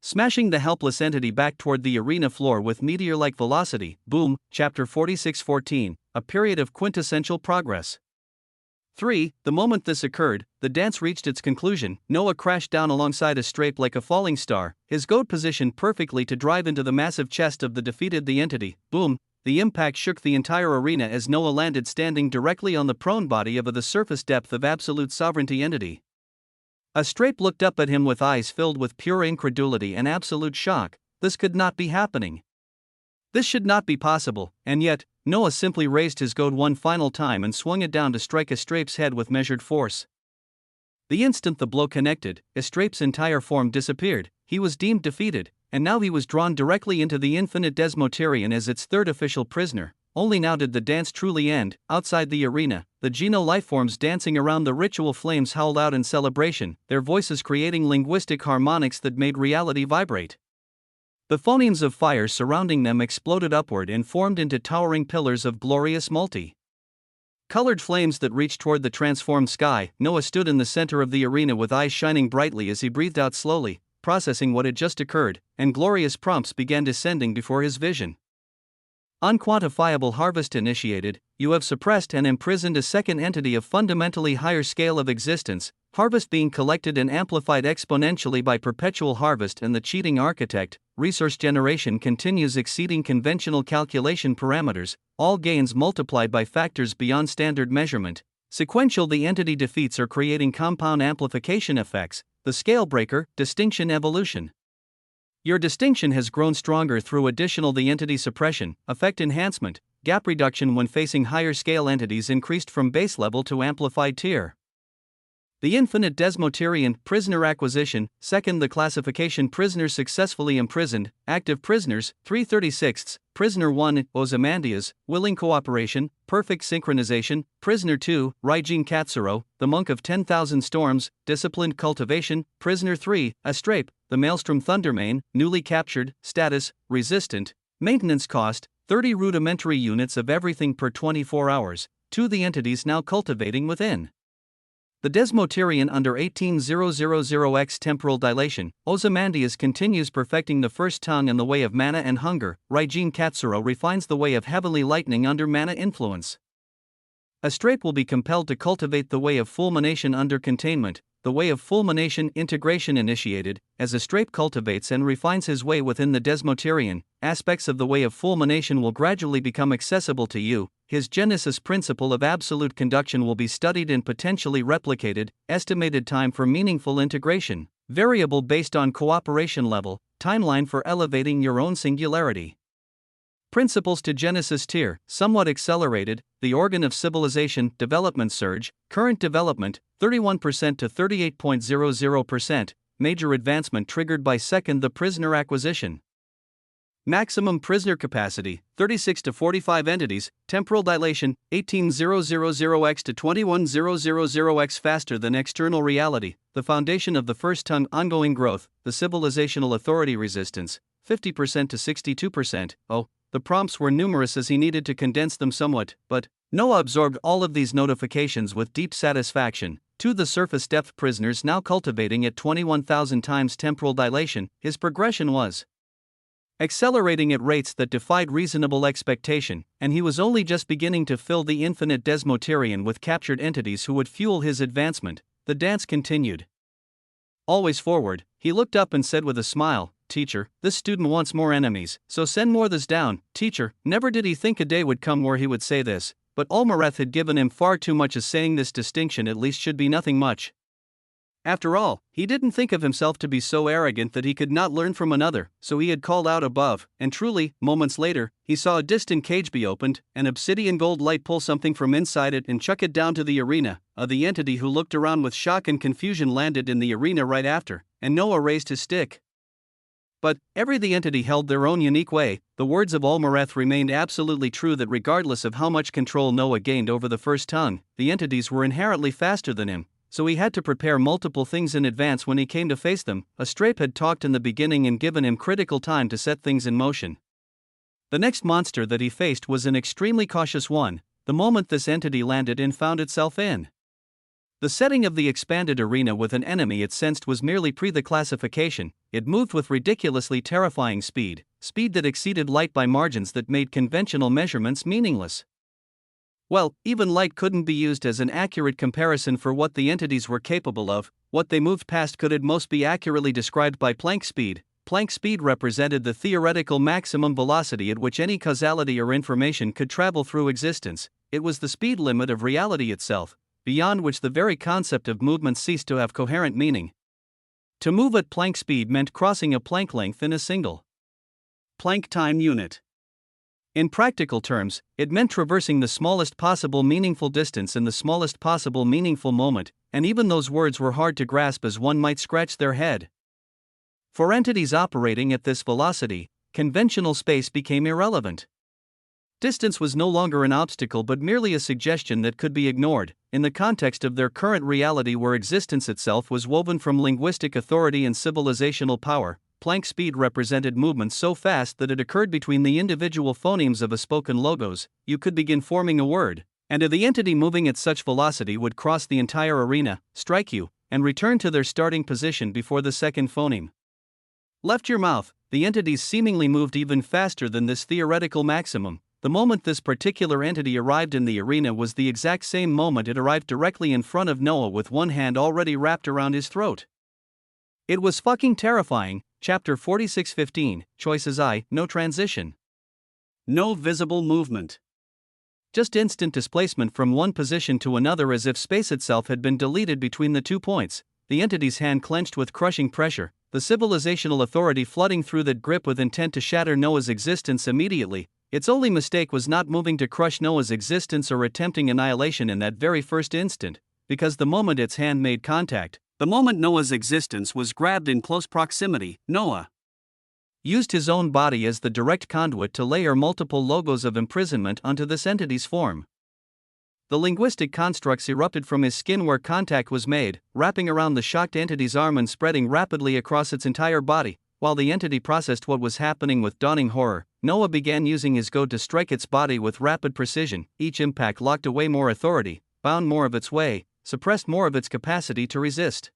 smashing the helpless entity back toward the arena floor with meteor-like velocity. Boom, Chapter 46:14, a period of quintessential progress. 3. The moment this occurred, the dance reached its conclusion. Noah crashed down alongside a strape like a falling star, his goat positioned perfectly to drive into the massive chest of the entity. Boom, the impact shook the entire arena as Noah landed standing directly on the prone body of the surface depth of absolute sovereignty entity. A strape looked up at him with eyes filled with pure incredulity and absolute shock. This could not be happening. This should not be possible, and yet, Noah simply raised his goad one final time and swung it down to strike Astrape's head with measured force. The instant the blow connected, Astrape's entire form disappeared. He was deemed defeated, and now he was drawn directly into the infinite Desmoterian as its third official prisoner. Only now did the dance truly end. Outside the arena, the Geno lifeforms dancing around the ritual flames howled out in celebration, their voices creating linguistic harmonics that made reality vibrate. The phonemes of fire surrounding them exploded upward and formed into towering pillars of glorious multi-colored flames that reached toward the transformed sky. Noah stood in the center of the arena with eyes shining brightly as he breathed out slowly, processing what had just occurred, and glorious prompts began descending before his vision. Unquantifiable harvest initiated. You have suppressed and imprisoned a second entity of fundamentally higher scale of existence, harvest being collected and amplified exponentially by perpetual harvest and the cheating architect. Resource generation continues exceeding conventional calculation parameters, all gains multiplied by factors beyond standard measurement. Sequential, the entity defeats are creating compound amplification effects, the scale breaker, distinction evolution. Your distinction has grown stronger through additional the entity suppression, effect enhancement, gap reduction when facing higher scale entities increased from base level to amplified tier. The infinite Desmoterian, prisoner acquisition. Second, the classification prisoners successfully imprisoned, active prisoners, 3/36, prisoner 1, Ozymandias, willing cooperation, perfect synchronization, prisoner 2, Raijin Katsuro, the monk of 10,000 storms, disciplined cultivation, prisoner 3, Astrape, the maelstrom thundermane, newly captured, status, resistant, maintenance cost, 30 rudimentary units of everything per 24 hours, 2 the entities now cultivating within. The Desmoterian under 18000x temporal dilation. Ozymandias continues perfecting the first tongue in the way of mana and hunger. Raijin Katsuro refines the way of heavenly lightning under mana influence. Astrape will be compelled to cultivate the way of fulmination under containment. The way of fulmination integration initiated. As Astrape cultivates and refines his way within the Desmoterian, aspects of the way of fulmination will gradually become accessible to you. His Genesis principle of absolute conduction will be studied and potentially replicated. Estimated time for meaningful integration, variable based on cooperation level, timeline for elevating your own singularity. Principles to Genesis tier, somewhat accelerated, the organ of civilization, development surge, current development, 31% to 38.00%, major advancement triggered by second the prisoner acquisition. Maximum prisoner capacity, 36 to 45 entities, temporal dilation, 18000x to 21000x faster than external reality, the foundation of the first tongue ongoing growth, the civilizational authority resistance, 50% to 62%, the prompts were numerous as he needed to condense them somewhat, but Noah absorbed all of these notifications with deep satisfaction. To the surface depth prisoners now cultivating at 21,000 times temporal dilation, his progression was accelerating at rates that defied reasonable expectation, and he was only just beginning to fill the infinite Desmoterian with captured entities who would fuel his advancement. The dance continued. Always forward, he looked up and said with a smile, "Teacher, this student wants more enemies, so send more this down." Teacher, never did he think a day would come where he would say this, but Olmareth had given him far too much as saying this distinction at least should be nothing much. After all, he didn't think of himself to be so arrogant that he could not learn from another, so he had called out above, and truly, moments later, he saw a distant cage be opened, an obsidian gold light pull something from inside it and chuck it down to the arena. The entity who looked around with shock and confusion landed in the arena right after, and Noah raised his stick. But every the entity held their own unique way. The words of Olmareth remained absolutely true that regardless of how much control Noah gained over the first tongue, the entities were inherently faster than him, so he had to prepare multiple things in advance when he came to face them. Astrape had talked in the beginning and given him critical time to set things in motion. The next monster that he faced was an extremely cautious one. The moment this entity landed and found itself in The setting of the expanded arena with an enemy it sensed was merely the classification. It moved with ridiculously terrifying speed that exceeded light by margins that made conventional measurements meaningless. Well, even light couldn't be used as an accurate comparison for what the entities were capable of. What they moved past could at most be accurately described by Planck speed. Planck speed represented the theoretical maximum velocity at which any causality or information could travel through existence. It was the speed limit of reality itself, beyond which the very concept of movement ceased to have coherent meaning. To move at Planck speed meant crossing a Planck length in a single Planck time unit. In practical terms, it meant traversing the smallest possible meaningful distance in the smallest possible meaningful moment, and even those words were hard to grasp as one might scratch their head. For entities operating at this velocity, conventional space became irrelevant. Distance was no longer an obstacle but merely a suggestion that could be ignored, in the context of their current reality where existence itself was woven from linguistic authority and civilizational power. Planck speed represented movement so fast that it occurred between the individual phonemes of a spoken logos, you could begin forming a word, and the entity moving at such velocity would cross the entire arena, strike you, and return to their starting position before the second phoneme left your mouth. The entities seemingly moved even faster than this theoretical maximum. The moment this particular entity arrived in the arena was the exact same moment it arrived directly in front of Noah with one hand already wrapped around his throat. It was fucking terrifying. Chapter 46:15, Choices I, no transition. No visible movement. Just instant displacement from one position to another as if space itself had been deleted between the 2 points, the entity's hand clenched with crushing pressure, the civilizational authority flooding through that grip with intent to shatter Noah's existence immediately. Its only mistake was not moving to crush Noah's existence or attempting annihilation in that very first instant, because the moment its hand made contact, the moment Noah's existence was grabbed in close proximity, Noah used his own body as the direct conduit to layer multiple logos of imprisonment onto this entity's form. The linguistic constructs erupted from his skin where contact was made, wrapping around the shocked entity's arm and spreading rapidly across its entire body. While the entity processed what was happening with dawning horror, Noah began using his goad to strike its body with rapid precision. Each impact locked away more authority, bound more of its way, suppressed more of its capacity to resist.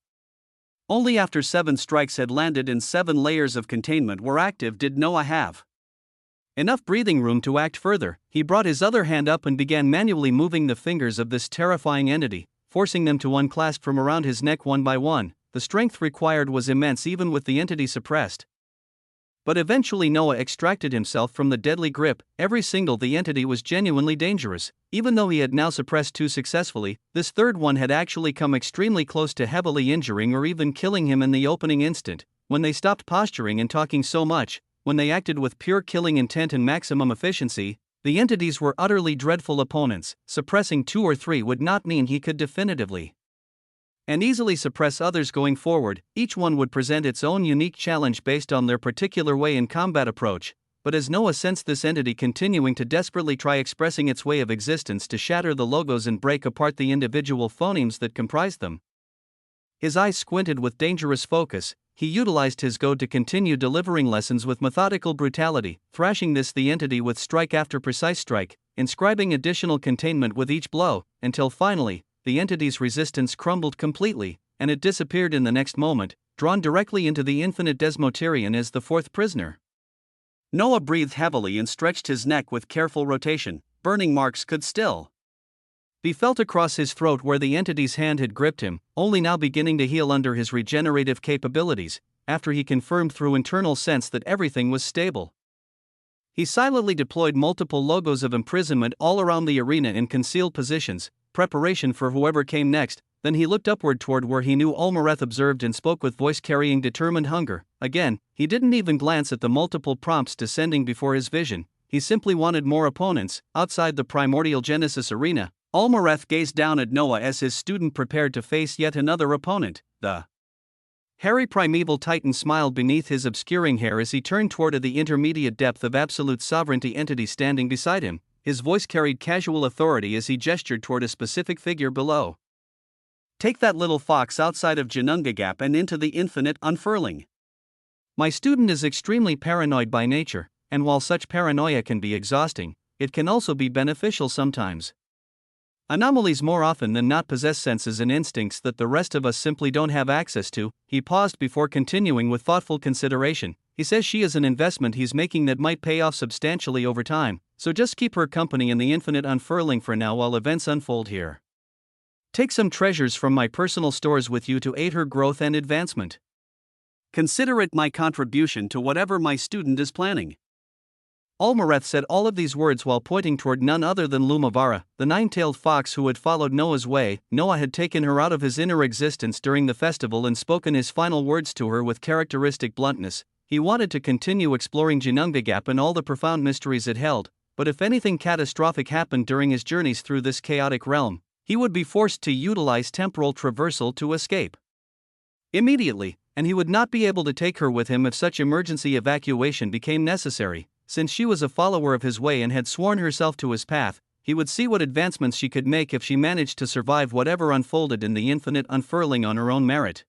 Only after 7 strikes had landed and 7 layers of containment were active did Noah have enough breathing room to act further. He brought his other hand up and began manually moving the fingers of this terrifying entity, forcing them to unclasp from around his neck one by one. The strength required was immense even with the entity suppressed. But eventually Noah extracted himself from the deadly grip. Every single the entity was genuinely dangerous. Even though he had now suppressed 2 successfully, this third one had actually come extremely close to heavily injuring or even killing him in the opening instant. When they stopped posturing and talking so much, when they acted with pure killing intent and maximum efficiency, the entities were utterly dreadful opponents. Suppressing 2 or 3 would not mean he could definitively and easily suppress others going forward. Each one would present its own unique challenge based on their particular way in combat approach, but as Noah sensed this entity continuing to desperately try expressing its way of existence to shatter the logos and break apart the individual phonemes that comprised them, his eyes squinted with dangerous focus. He utilized his goad to continue delivering lessons with methodical brutality, thrashing the entity with strike after precise strike, inscribing additional containment with each blow, until finally, the entity's resistance crumbled completely, and it disappeared in the next moment, drawn directly into the infinite Desmoterian as the 4th prisoner. Noah breathed heavily and stretched his neck with careful rotation. Burning marks could still be felt across his throat where the entity's hand had gripped him, only now beginning to heal under his regenerative capabilities, after he confirmed through internal sense that everything was stable. He silently deployed multiple logos of imprisonment all around the arena in concealed positions, preparation for whoever came next. Then he looked upward toward where he knew Olmareth observed and spoke with voice carrying determined hunger. Again, he didn't even glance at the multiple prompts descending before his vision. He simply wanted more opponents. Outside the primordial Genesis arena, Olmareth gazed down at Noah as his student prepared to face yet another opponent. The hairy primeval titan smiled beneath his obscuring hair as he turned toward the intermediate depth of absolute sovereignty entity standing beside him. His voice carried casual authority as he gestured toward a specific figure below. Take that little fox outside of Janunga Gap and into the infinite unfurling. My student is extremely paranoid by nature, and while such paranoia can be exhausting, it can also be beneficial sometimes. Anomalies more often than not possess senses and instincts that the rest of us simply don't have access to. He paused before continuing with thoughtful consideration. He says she is an investment he's making that might pay off substantially over time, so just keep her company in the infinite unfurling for now while events unfold here. Take some treasures from my personal stores with you to aid her growth and advancement. Consider it my contribution to whatever my student is planning. Almareth said all of these words while pointing toward none other than Lumavara, the nine-tailed fox who had followed Noah's way. Noah had taken her out of his inner existence during the festival and spoken his final words to her with characteristic bluntness. He wanted to continue exploring Ginnungagap and all the profound mysteries it held, but if anything catastrophic happened during his journeys through this chaotic realm, he would be forced to utilize temporal traversal to escape immediately, and he would not be able to take her with him if such emergency evacuation became necessary. Since she was a follower of his way and had sworn herself to his path, he would see what advancements she could make if she managed to survive whatever unfolded in the infinite unfurling on her own merit.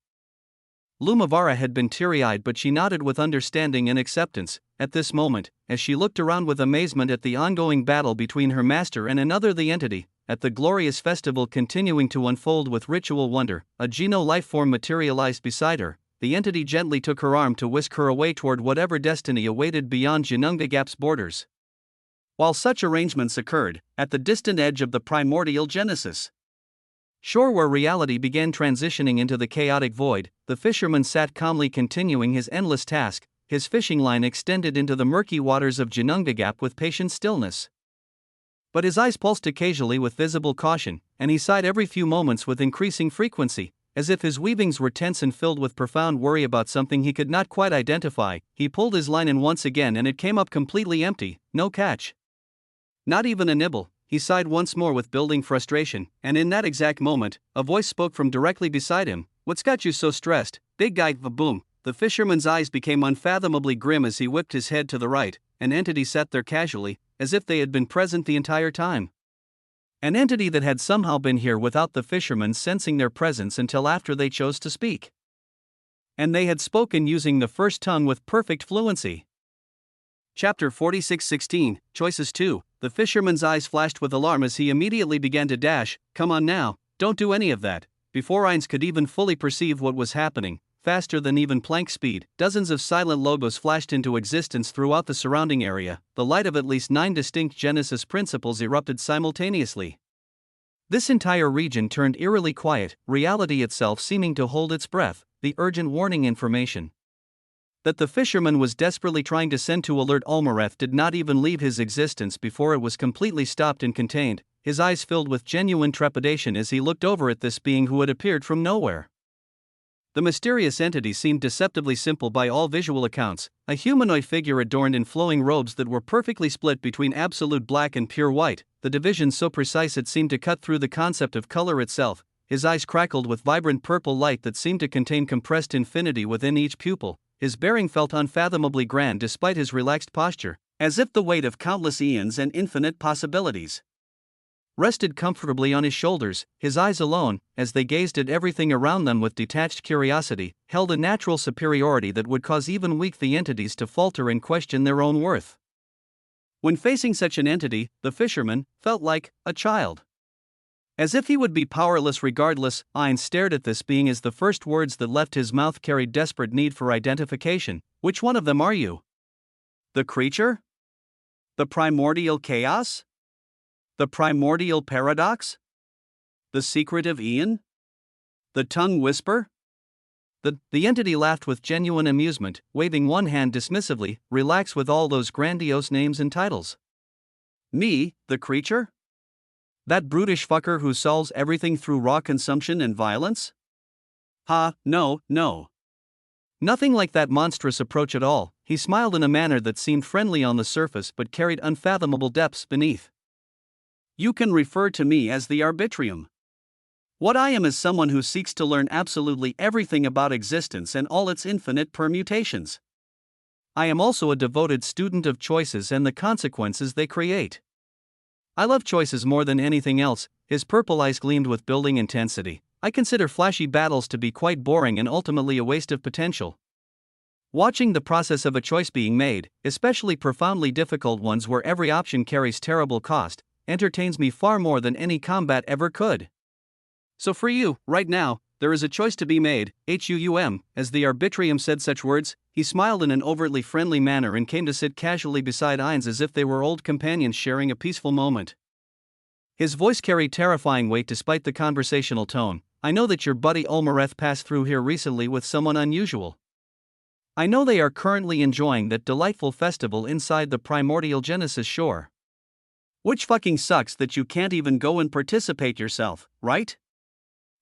Lumavara had been teary-eyed, but she nodded with understanding and acceptance. At this moment, as she looked around with amazement at the ongoing battle between her master and another, the entity, at the glorious festival continuing to unfold with ritual wonder, a Geno life form materialized beside her. The entity gently took her arm to whisk her away toward whatever destiny awaited beyond Ginnungagap's borders. While such arrangements occurred, at the distant edge of the primordial Genesis shore where reality began transitioning into the chaotic void, the fisherman sat calmly continuing his endless task, his fishing line extended into the murky waters of Ginnungagap with patient stillness. But his eyes pulsed occasionally with visible caution, and he sighed every few moments with increasing frequency, as if his weavings were tense and filled with profound worry about something he could not quite identify. He pulled his line in once again and it came up completely empty, no catch. Not even a nibble. He sighed once more with building frustration, and in that exact moment, a voice spoke from directly beside him. "What's got you so stressed, big guy?" Boom. The fisherman's eyes became unfathomably grim as he whipped his head to the right. An entity sat there casually, as if they had been present the entire time. An entity that had somehow been here without the fishermen sensing their presence until after they chose to speak. And they had spoken using the first tongue with perfect fluency. Chapter 46:16, Choices 2. The fisherman's eyes flashed with alarm as he immediately began to dash. "Come on now, don't do any of that." Before Ainz could even fully perceive what was happening, faster than even plank speed, dozens of silent logos flashed into existence throughout the surrounding area. The light of at least 9 distinct Genesis principles erupted simultaneously. This entire region turned eerily quiet, reality itself seeming to hold its breath. The urgent warning information that the fisherman was desperately trying to send to alert Almareth did not even leave his existence before it was completely stopped and contained. His eyes filled with genuine trepidation as he looked over at this being who had appeared from nowhere. The mysterious entity seemed deceptively simple by all visual accounts, a humanoid figure adorned in flowing robes that were perfectly split between absolute black and pure white, the division so precise it seemed to cut through the concept of color itself. His eyes crackled with vibrant purple light that seemed to contain compressed infinity within each pupil. His bearing felt unfathomably grand despite his relaxed posture, as if the weight of countless eons and infinite possibilities rested comfortably on his shoulders. His eyes alone, as they gazed at everything around them with detached curiosity, held a natural superiority that would cause even weak the entities to falter and question their own worth. When facing such an entity, the fisherman felt like a child. As if he would be powerless regardless, Ainz stared at this being as the first words that left his mouth carried desperate need for identification. "Which one of them are you? The creature? The primordial chaos? The primordial paradox? The secret of Ian? The tongue whisper?" The entity laughed with genuine amusement, waving one hand dismissively. "Relax with all those grandiose names and titles. Me, the creature? That brutish fucker who solves everything through raw consumption and violence? Ha, no. Nothing like that monstrous approach at all." He smiled in a manner that seemed friendly on the surface but carried unfathomable depths beneath. "You can refer to me as the Arbitrium. What I am is someone who seeks to learn absolutely everything about existence and all its infinite permutations. I am also a devoted student of choices and the consequences they create. I love choices more than anything else." His purple eyes gleamed with building intensity. "I consider flashy battles to be quite boring and ultimately a waste of potential. Watching the process of a choice being made, especially profoundly difficult ones where every option carries terrible cost, entertains me far more than any combat ever could. So for you, right now, there is a choice to be made, As the arbitrium said such words, he smiled in an overtly friendly manner and came to sit casually beside Ainz as if they were old companions sharing a peaceful moment. His voice carried terrifying weight despite the conversational tone. I know that your buddy Ulmareth passed through here recently with someone unusual. I know they are currently enjoying that delightful festival inside the primordial Genesis shore. Which fucking sucks that you can't even go and participate yourself, right?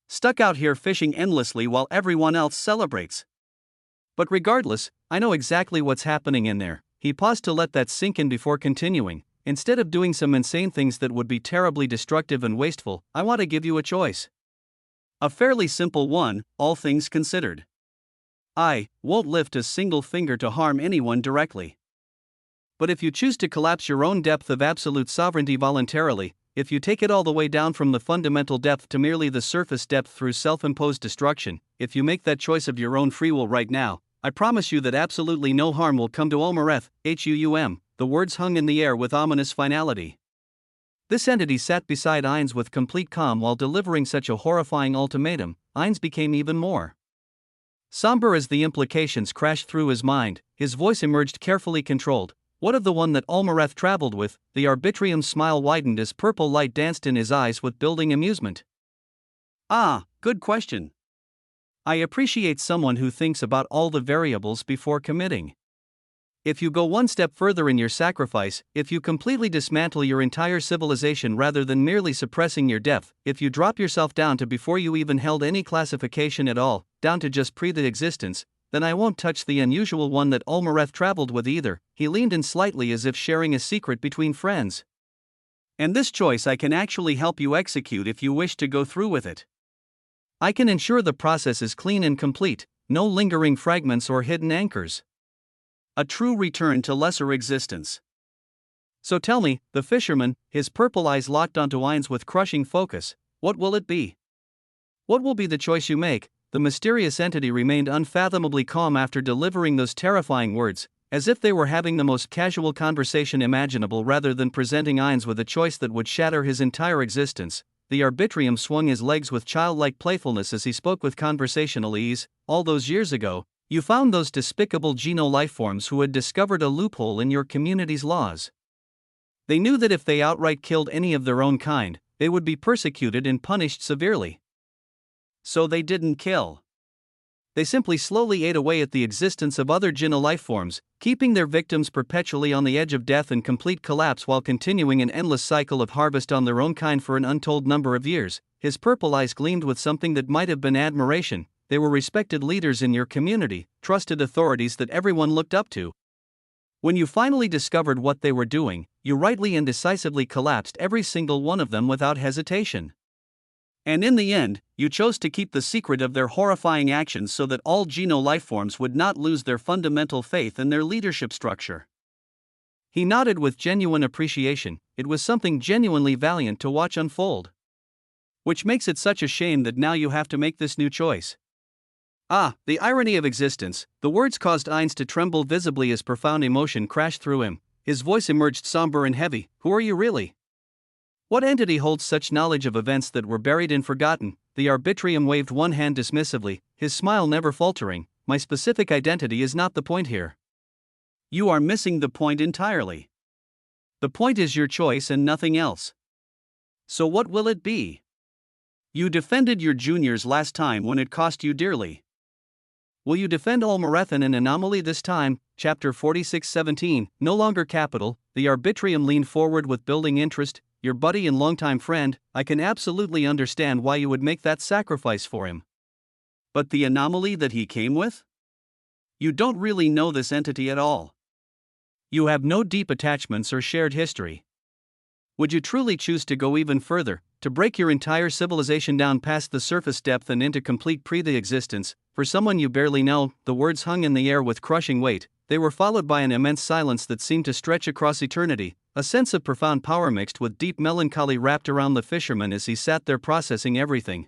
Stuck out here fishing endlessly while everyone else celebrates. But regardless, I know exactly what's happening in there. He paused to let that sink in before continuing. Instead of doing some insane things that would be terribly destructive and wasteful, I want to give you a choice. A fairly simple one, all things considered. I won't lift a single finger to harm anyone directly. But if you choose to collapse your own depth of absolute sovereignty voluntarily, if you take it all the way down from the fundamental depth to merely the surface depth through self-imposed destruction, if you make that choice of your own free will right now, I promise you that absolutely no harm will come to Ulmareth, The words hung in the air with ominous finality. This entity sat beside Ainz with complete calm while delivering such a horrifying ultimatum. Ainz became even more somber as the implications crashed through his mind. His voice emerged carefully controlled. What of the one that Ulmareth traveled with? The arbitrium's smile widened as purple light danced in his eyes with building amusement. Ah, good question. I appreciate someone who thinks about all the variables before committing. If you go one step further in your sacrifice, if you completely dismantle your entire civilization rather than merely suppressing your depth, if you drop yourself down to before you even held any classification at all, down to just pre-existence, then I won't touch the unusual one that Ulmareth traveled with either. He leaned in slightly as if sharing a secret between friends. And this choice I can actually help you execute if you wish to go through with it. I can ensure the process is clean and complete, no lingering fragments or hidden anchors. A true return to lesser existence. So tell me, the fisherman, his purple eyes locked onto Ainz with crushing focus, what will it be? What will be the choice you make? The mysterious entity remained unfathomably calm after delivering those terrifying words, as if they were having the most casual conversation imaginable rather than presenting Ainz with a choice that would shatter his entire existence. The arbitrium swung his legs with childlike playfulness as he spoke with conversational ease. All those years ago, you found those despicable geno-lifeforms who had discovered a loophole in your community's laws. They knew that if they outright killed any of their own kind, they would be persecuted and punished severely. So they didn't kill. They simply slowly ate away at the existence of other geno-lifeforms, keeping their victims perpetually on the edge of death and complete collapse while continuing an endless cycle of harvest on their own kind for an untold number of years. His purple eyes gleamed with something that might have been admiration. They were respected leaders in your community, trusted authorities that everyone looked up to. When you finally discovered what they were doing, you rightly and decisively collapsed every single one of them without hesitation. And in the end, you chose to keep the secret of their horrifying actions so that all geno-lifeforms would not lose their fundamental faith in their leadership structure. He nodded with genuine appreciation. It was something genuinely valiant to watch unfold. Which makes it such a shame that now you have to make this new choice. Ah, the irony of existence. The words caused Ainz to tremble visibly as profound emotion crashed through him. His voice emerged somber and heavy. Who are you really? What entity holds such knowledge of events that were buried and forgotten? The arbitrium waved one hand dismissively, his smile never faltering. My specific identity is not the point here. You are missing the point entirely. The point is your choice and nothing else. So what will it be? You defended your juniors last time when it cost you dearly. Will you defend Ulmareth in an anomaly this time? Chapter 46:17, no longer capital. The arbitrium leaned forward with building interest. Your buddy and longtime friend, I can absolutely understand why you would make that sacrifice for him. But the anomaly that he came with? You don't really know this entity at all. You have no deep attachments or shared history. Would you truly choose to go even further, to break your entire civilization down past the surface depth and into complete pre-existence, for someone you barely know? The words hung in the air with crushing weight. They were followed by an immense silence that seemed to stretch across eternity. A sense of profound power mixed with deep melancholy wrapped around the fisherman as he sat there processing everything.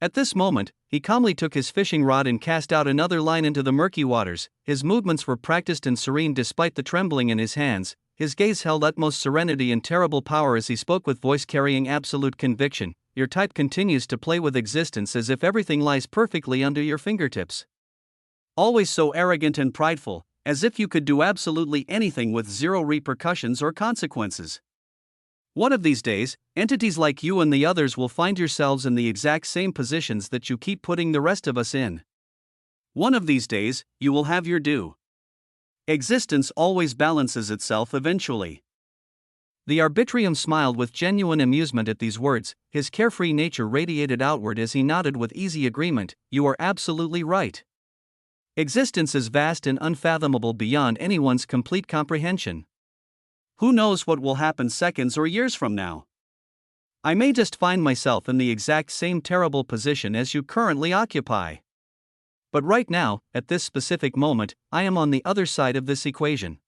At this moment, he calmly took his fishing rod and cast out another line into the murky waters. His movements were practiced and serene despite the trembling in his hands. his gaze held utmost serenity and terrible power as he spoke with voice carrying absolute conviction. Your type continues to play with existence as if everything lies perfectly under your fingertips. Always so arrogant and prideful, as if you could do absolutely anything with zero repercussions or consequences. One of these days, entities like you and the others will find yourselves in the exact same positions that you keep putting the rest of us in. One of these days, you will have your due. Existence always balances itself eventually. The Arbitrium smiled with genuine amusement at these words, his carefree nature radiated outward as he nodded with easy agreement. You are absolutely right. Existence is vast and unfathomable beyond anyone's complete comprehension. Who knows what will happen seconds or years from now? I may just find myself in the exact same terrible position as you currently occupy. But right now, at this specific moment, I am on the other side of this equation.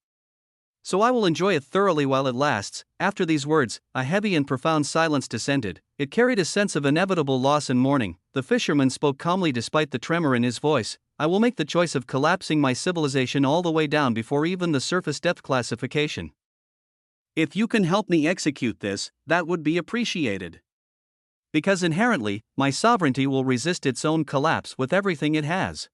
So I will enjoy it thoroughly while it lasts. After these words, a heavy and profound silence descended. It carried a sense of inevitable loss and mourning. The fisherman spoke calmly despite the tremor in his voice. I will make the choice of collapsing my civilization all the way down before even the surface depth classification. If you can help me execute this, that would be appreciated. Because inherently, my sovereignty will resist its own collapse with everything it has.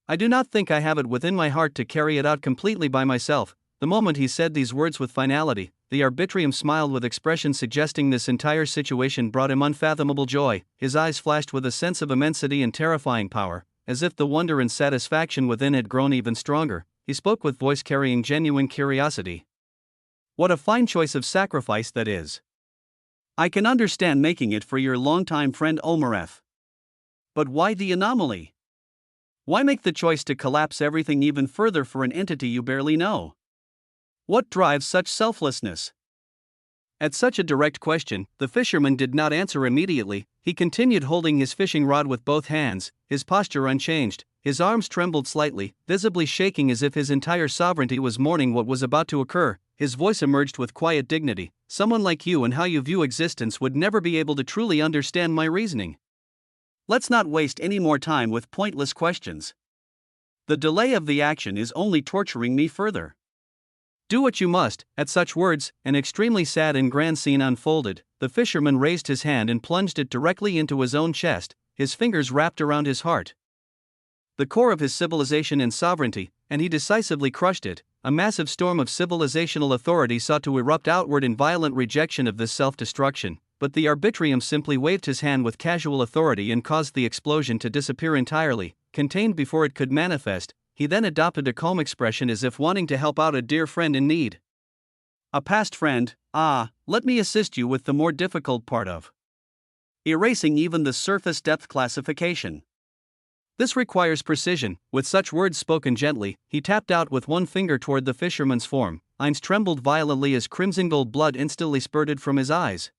I do not think I have it within my heart to carry it out completely by myself. The moment he said these words with finality, the Arbitrium smiled with expression suggesting this entire situation brought him unfathomable joy. His eyes flashed with a sense of immensity and terrifying power, as if the wonder and satisfaction within had grown even stronger. He spoke with voice carrying genuine curiosity. What a fine choice of sacrifice that is. I can understand making it for your longtime friend Omaref. But why the anomaly? Why make the choice to collapse everything even further for an entity you barely know? What drives such selflessness? At such a direct question, the fisherman did not answer immediately. He continued holding his fishing rod with both hands, his posture unchanged. His arms trembled slightly, visibly shaking as if his entire sovereignty was mourning what was about to occur. His voice emerged with quiet dignity. Someone like you and how you view existence would never be able to truly understand my reasoning. Let's not waste any more time with pointless questions. The delay of the action is only torturing me further. Do what you must. At such words, an extremely sad and grand scene unfolded. The fisherman raised his hand and plunged it directly into his own chest, his fingers wrapped around his heart. The core of his civilization and sovereignty, and he decisively crushed it. A massive storm of civilizational authority sought to erupt outward in violent rejection of this self-destruction, but the Arbitrium simply waved his hand with casual authority and caused the explosion to disappear entirely, contained before it could manifest. He then adopted a calm expression as if wanting to help out a dear friend in need. A past friend, let me assist you with the more difficult part of erasing even the surface depth classification. This requires precision. With such words spoken gently, he tapped out with one finger toward the fisherman's form. Heinz trembled violently as crimson gold blood instantly spurted from his eyes,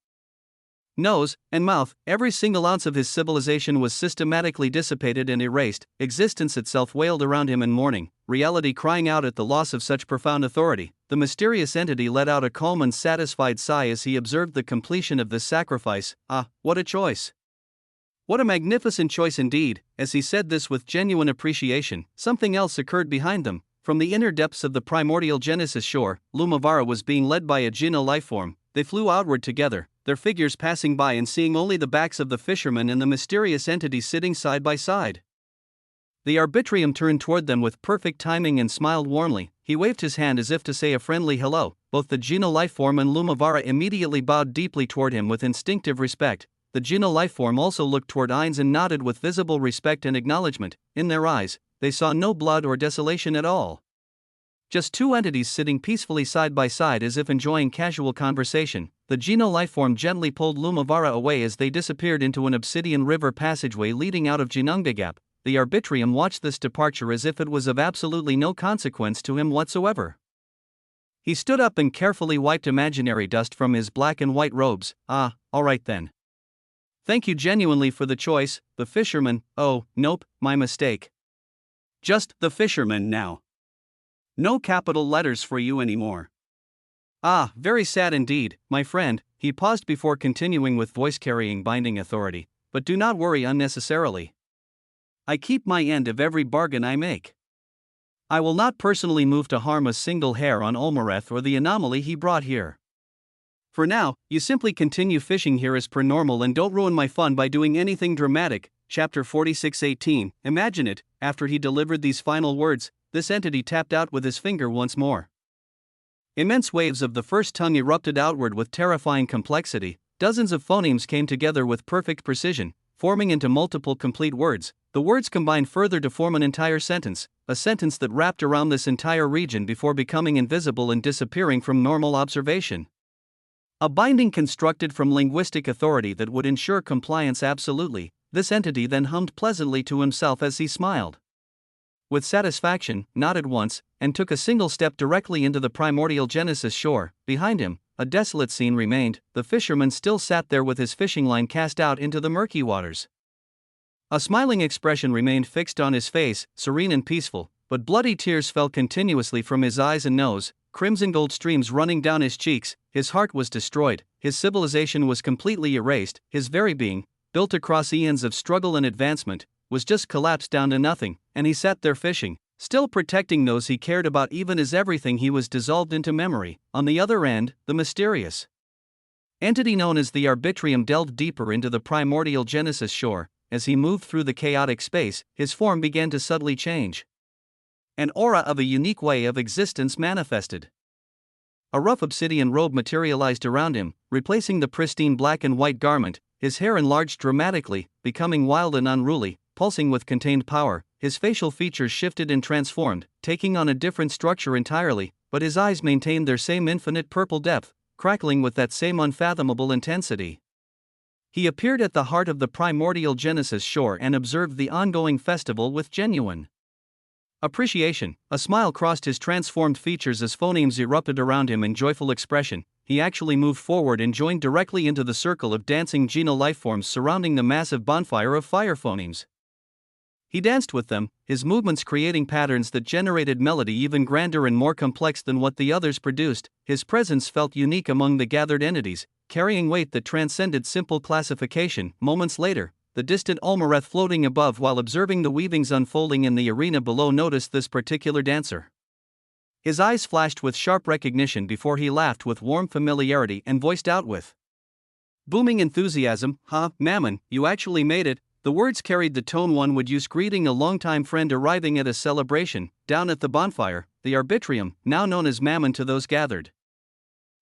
nose, and mouth. Every single ounce of his civilization was systematically dissipated and erased. Existence itself wailed around him in mourning, reality crying out at the loss of such profound authority. The mysterious entity let out a calm and satisfied sigh as he observed the completion of this sacrifice. What a choice! What a magnificent choice indeed. As he said this with genuine appreciation, something else occurred behind them. From the inner depths of the primordial Genesis shore, Lumavara was being led by a Gino lifeform. They flew outward together, their figures passing by and seeing only the backs of the fisherman and the mysterious entity sitting side by side. The Arbitrium turned toward them with perfect timing and smiled warmly. He waved his hand as if to say a friendly hello. Both the Gino lifeform and Lumavara immediately bowed deeply toward him with instinctive respect. The Gino lifeform also looked toward Heinz and nodded with visible respect and acknowledgement. In their eyes, they saw no blood or desolation at all. Just two entities sitting peacefully side by side as if enjoying casual conversation. The Gino lifeform gently pulled Lumavara away as they disappeared into an obsidian river passageway leading out of Jinungagap. The Arbitrium watched this departure as if it was of absolutely no consequence to him whatsoever. He stood up and carefully wiped imaginary dust from his black and white robes. All right then. Thank you genuinely for the choice, the fisherman. Oh, nope, my mistake. Just the fisherman now. No capital letters for you anymore. Very sad indeed, my friend. He paused before continuing with voice carrying binding authority. But do not worry unnecessarily. I keep my end of every bargain I make. I will not personally move to harm a single hair on Olmareth or the anomaly he brought here. For now, you simply continue fishing here as per normal and don't ruin my fun by doing anything dramatic. Chapter 46:18. Imagine it, after he delivered these final words, this entity tapped out with his finger once more. Immense waves of the first tongue erupted outward with terrifying complexity. Dozens of phonemes came together with perfect precision, forming into multiple complete words. The words combined further to form an entire sentence, a sentence that wrapped around this entire region before becoming invisible and disappearing from normal observation. A binding constructed from linguistic authority that would ensure compliance absolutely. This entity then hummed pleasantly to himself as he smiled with satisfaction, nodded once, and took a single step directly into the primordial Genesis shore. Behind him, a desolate scene remained. The fisherman still sat there with his fishing line cast out into the murky waters. A smiling expression remained fixed on his face, serene and peaceful, but bloody tears fell continuously from his eyes and nose, crimson gold streams running down his cheeks. His heart was destroyed, his civilization was completely erased, his very being, built across eons of struggle and advancement, was just collapsed down to nothing, and he sat there fishing, still protecting those he cared about even as everything he was dissolved into memory. On the other end, the mysterious entity known as the Arbitrium delved deeper into the primordial Genesis shore. As he moved through the chaotic space, his form began to subtly change. An aura of a unique way of existence manifested. A rough obsidian robe materialized around him, replacing the pristine black and white garment. His hair enlarged dramatically, becoming wild and unruly, pulsing with contained power. His facial features shifted and transformed, taking on a different structure entirely, but his eyes maintained their same infinite purple depth, crackling with that same unfathomable intensity. He appeared at the heart of the primordial Genesis shore and observed the ongoing festival with genuine appreciation. A smile crossed his transformed features as phonemes erupted around him in joyful expression. He actually moved forward and joined directly into the circle of dancing Geno lifeforms surrounding the massive bonfire of fire phonemes. He danced with them, his movements creating patterns that generated melody even grander and more complex than what the others produced. His presence felt unique among the gathered entities, carrying weight that transcended simple classification. Moments later, the distant Olmareth floating above while observing the weavings unfolding in the arena below noticed this particular dancer. His eyes flashed with sharp recognition before he laughed with warm familiarity and voiced out with booming enthusiasm, "Ha, Mammon, you actually made it." The words carried the tone one would use greeting a longtime friend arriving at a celebration. Down at the bonfire, the Arbitrium, now known as Mammon to those gathered,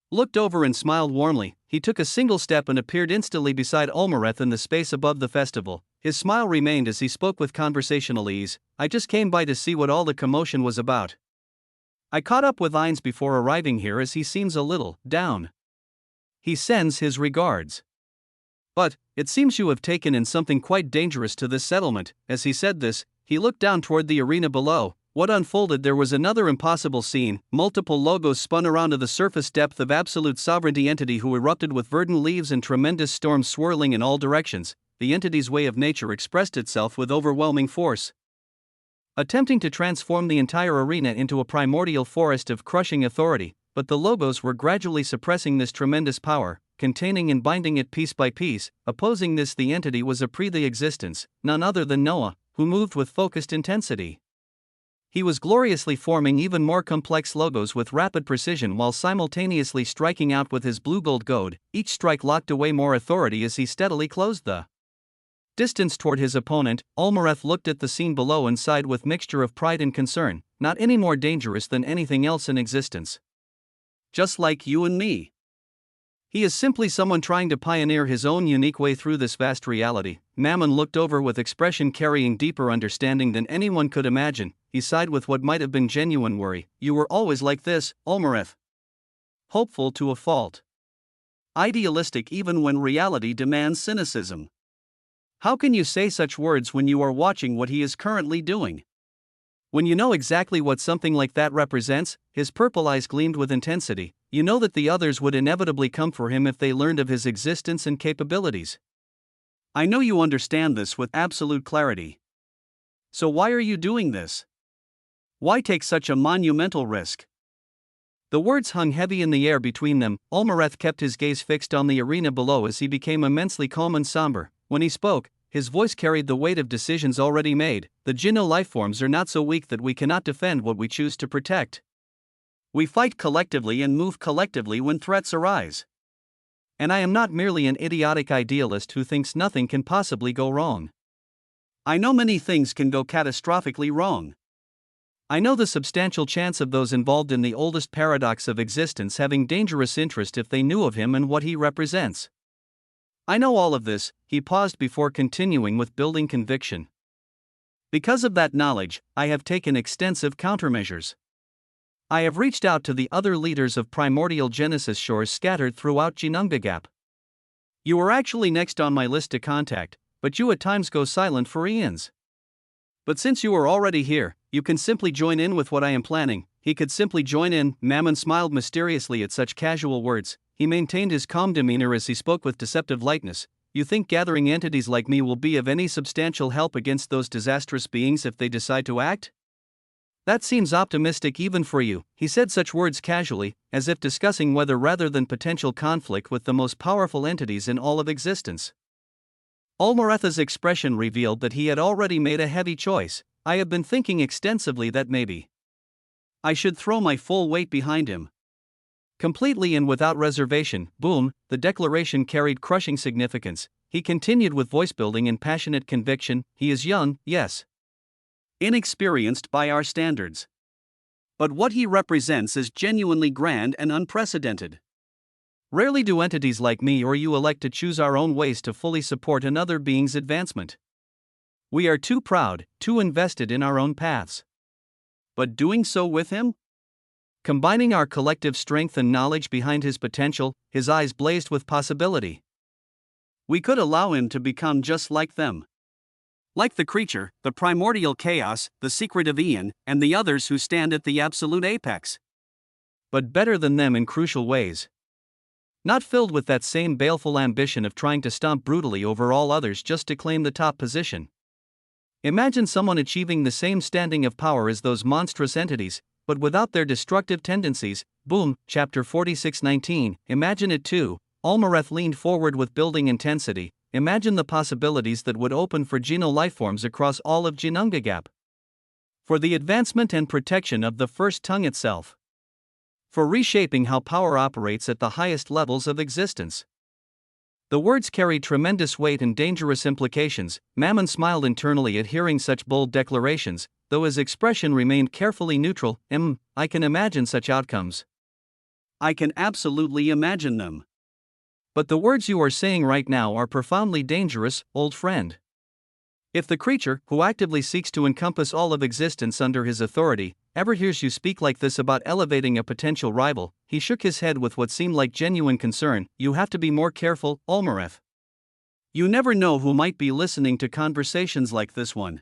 looked over and smiled warmly. He took a single step and appeared instantly beside Olmareth in the space above the festival. His smile remained as he spoke with conversational ease. "I just came by to see what all the commotion was about. I caught up with Ines before arriving here as he seems a little down. He sends his regards. But, it seems you have taken in something quite dangerous to this settlement." As he said this, he looked down toward the arena below. What unfolded there was another impossible scene. Multiple logos spun around to the surface depth of absolute sovereignty entity who erupted with verdant leaves and tremendous storms swirling in all directions. The entity's way of nature expressed itself with overwhelming force, attempting to transform the entire arena into a primordial forest of crushing authority, but the logos were gradually suppressing this tremendous power, containing and binding it piece by piece. Opposing this, the entity was a pre-the-existence, none other than Noah, who moved with focused intensity. He was gloriously forming even more complex logos with rapid precision while simultaneously striking out with his blue-gold goad. Each strike locked away more authority as he steadily closed the distance toward his opponent. Olmareth looked at the scene below and sighed with mixture of pride and concern. Not any more dangerous than anything else in existence. Just like you and me. He is simply someone trying to pioneer his own unique way through this vast reality. Mammon looked over with expression carrying deeper understanding than anyone could imagine. He sighed with what might have been genuine worry. "You were always like this, Olmareth. Hopeful to a fault. Idealistic even when reality demands cynicism. How can you say such words when you are watching what he is currently doing? When you know exactly what something like that represents," his purple eyes gleamed with intensity, "you know that the others would inevitably come for him if they learned of his existence and capabilities. I know you understand this with absolute clarity. So why are you doing this? Why take such a monumental risk?" The words hung heavy in the air between them. Olmareth kept his gaze fixed on the arena below as he became immensely calm and somber. When he spoke, his voice carried the weight of decisions already made. The Jinno lifeforms are not so weak that we cannot defend what we choose to protect. We fight collectively and move collectively when threats arise. And I am not merely an idiotic idealist who thinks nothing can possibly go wrong. I know many things can go catastrophically wrong. I know the substantial chance of those involved in the oldest paradox of existence having dangerous interest if they knew of him and what he represents. I know all of this. He paused before continuing with building conviction. Because of that knowledge, I have taken extensive countermeasures. I have reached out to the other leaders of primordial Genesis shores scattered throughout Jinungagap. You are actually next on my list to contact, but you at times go silent for eons. But since you are already here, you can simply join in with what I am planning. He could simply join in. Mammon smiled mysteriously at such casual words. He maintained his calm demeanor as he spoke with deceptive lightness. You think gathering entities like me will be of any substantial help against those disastrous beings if they decide to act? That seems optimistic even for you. He said such words casually, as if discussing whether rather than potential conflict with the most powerful entities in all of existence. Almaretha's expression revealed that he had already made a heavy choice. I have been thinking extensively that maybe I should throw my full weight behind him. Completely and without reservation. Boom, the declaration carried crushing significance. He continued with voice building and passionate conviction. He is young, yes. Inexperienced by our standards. But what he represents is genuinely grand and unprecedented. Rarely do entities like me or you elect to choose our own ways to fully support another being's advancement. We are too proud, too invested in our own paths. But doing so with him? Combining our collective strength and knowledge behind his potential, his eyes blazed with possibility. We could allow him to become just like them. Like the creature, the primordial chaos, the secret of Ian, and the others who stand at the absolute apex. But better than them in crucial ways. Not filled with that same baleful ambition of trying to stomp brutally over all others just to claim the top position. Imagine someone achieving the same standing of power as those monstrous entities, but without their destructive tendencies. Boom, chapter 46:19. Imagine it too. Almareth leaned forward with building intensity. Imagine the possibilities that would open for Jinno lifeforms across all of Jinungagap. For the advancement and protection of the first tongue itself. For reshaping how power operates at the highest levels of existence. The words carried tremendous weight and dangerous implications. Mammon smiled internally at hearing such bold declarations, though his expression remained carefully neutral. I can imagine such outcomes. I can absolutely imagine them. But the words you are saying right now are profoundly dangerous, old friend. If the creature, who actively seeks to encompass all of existence under his authority, ever hears you speak like this about elevating a potential rival, he shook his head with what seemed like genuine concern. You have to be more careful, Almareth. You never know who might be listening to conversations like this one.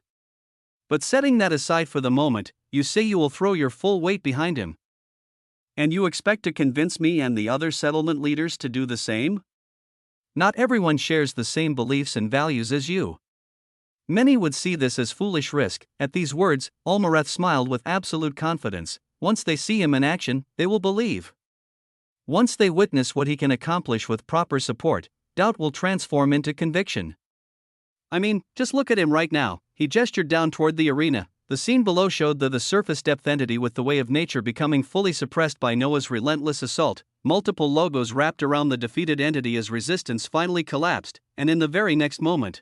But setting that aside for the moment, you say you will throw your full weight behind him. And you expect to convince me and the other settlement leaders to do the same? Not everyone shares the same beliefs and values as you. Many would see this as foolish risk. At these words, Almareth smiled with absolute confidence. Once they see him in action, they will believe. Once they witness what he can accomplish with proper support, doubt will transform into conviction. I mean, just look at him right now. He gestured down toward the arena. The scene below showed the surface depth entity with the way of nature becoming fully suppressed by Noah's relentless assault. Multiple logos wrapped around the defeated entity as resistance finally collapsed, and in the very next moment,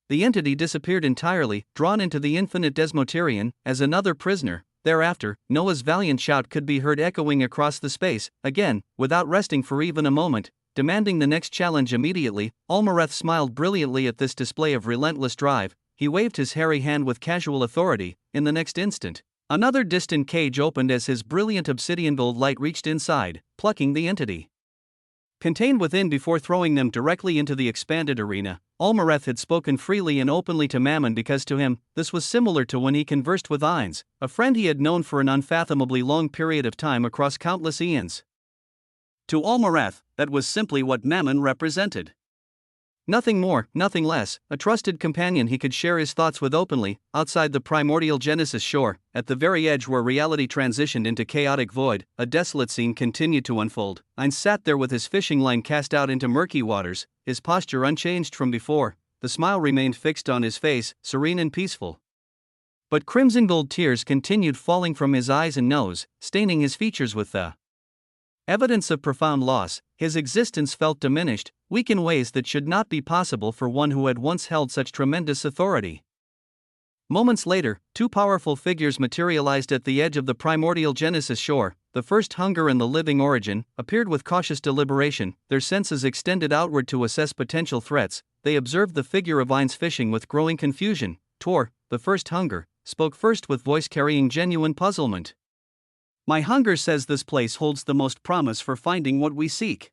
the entity disappeared entirely, drawn into the infinite Desmoterian, as another prisoner. Thereafter, Noah's valiant shout could be heard echoing across the space, again, without resting for even a moment, demanding the next challenge immediately. Almareth smiled brilliantly at this display of relentless drive. He waved his hairy hand with casual authority. In the next instant, another distant cage opened as his brilliant obsidian gold light reached inside, plucking the entity contained within before throwing them directly into the expanded arena. Almareth had spoken freely and openly to Mammon because to him, this was similar to when he conversed with Ainz, a friend he had known for an unfathomably long period of time across countless eons. To Almareth, that was simply what Mammon represented. Nothing more, nothing less, a trusted companion he could share his thoughts with openly. Outside the primordial Genesis shore, at the very edge where reality transitioned into chaotic void, a desolate scene continued to unfold. Ainz sat there with his fishing line cast out into murky waters, his posture unchanged from before. the smile remained fixed on his face, serene and peaceful. But crimson gold tears continued falling from his eyes and nose, staining his features with the evidence of profound loss. His existence felt diminished, weak in ways that should not be possible for one who had once held such tremendous authority. Moments later, two powerful figures materialized at the edge of the primordial Genesis shore. The first, Hunger and the Living Origin, appeared with cautious deliberation, their senses extended outward to assess potential threats. They observed the figure of Ainz fishing with growing confusion. Tor, the first Hunger, spoke first with voice carrying genuine puzzlement. "My Hunger says this place holds the most promise for finding what we seek.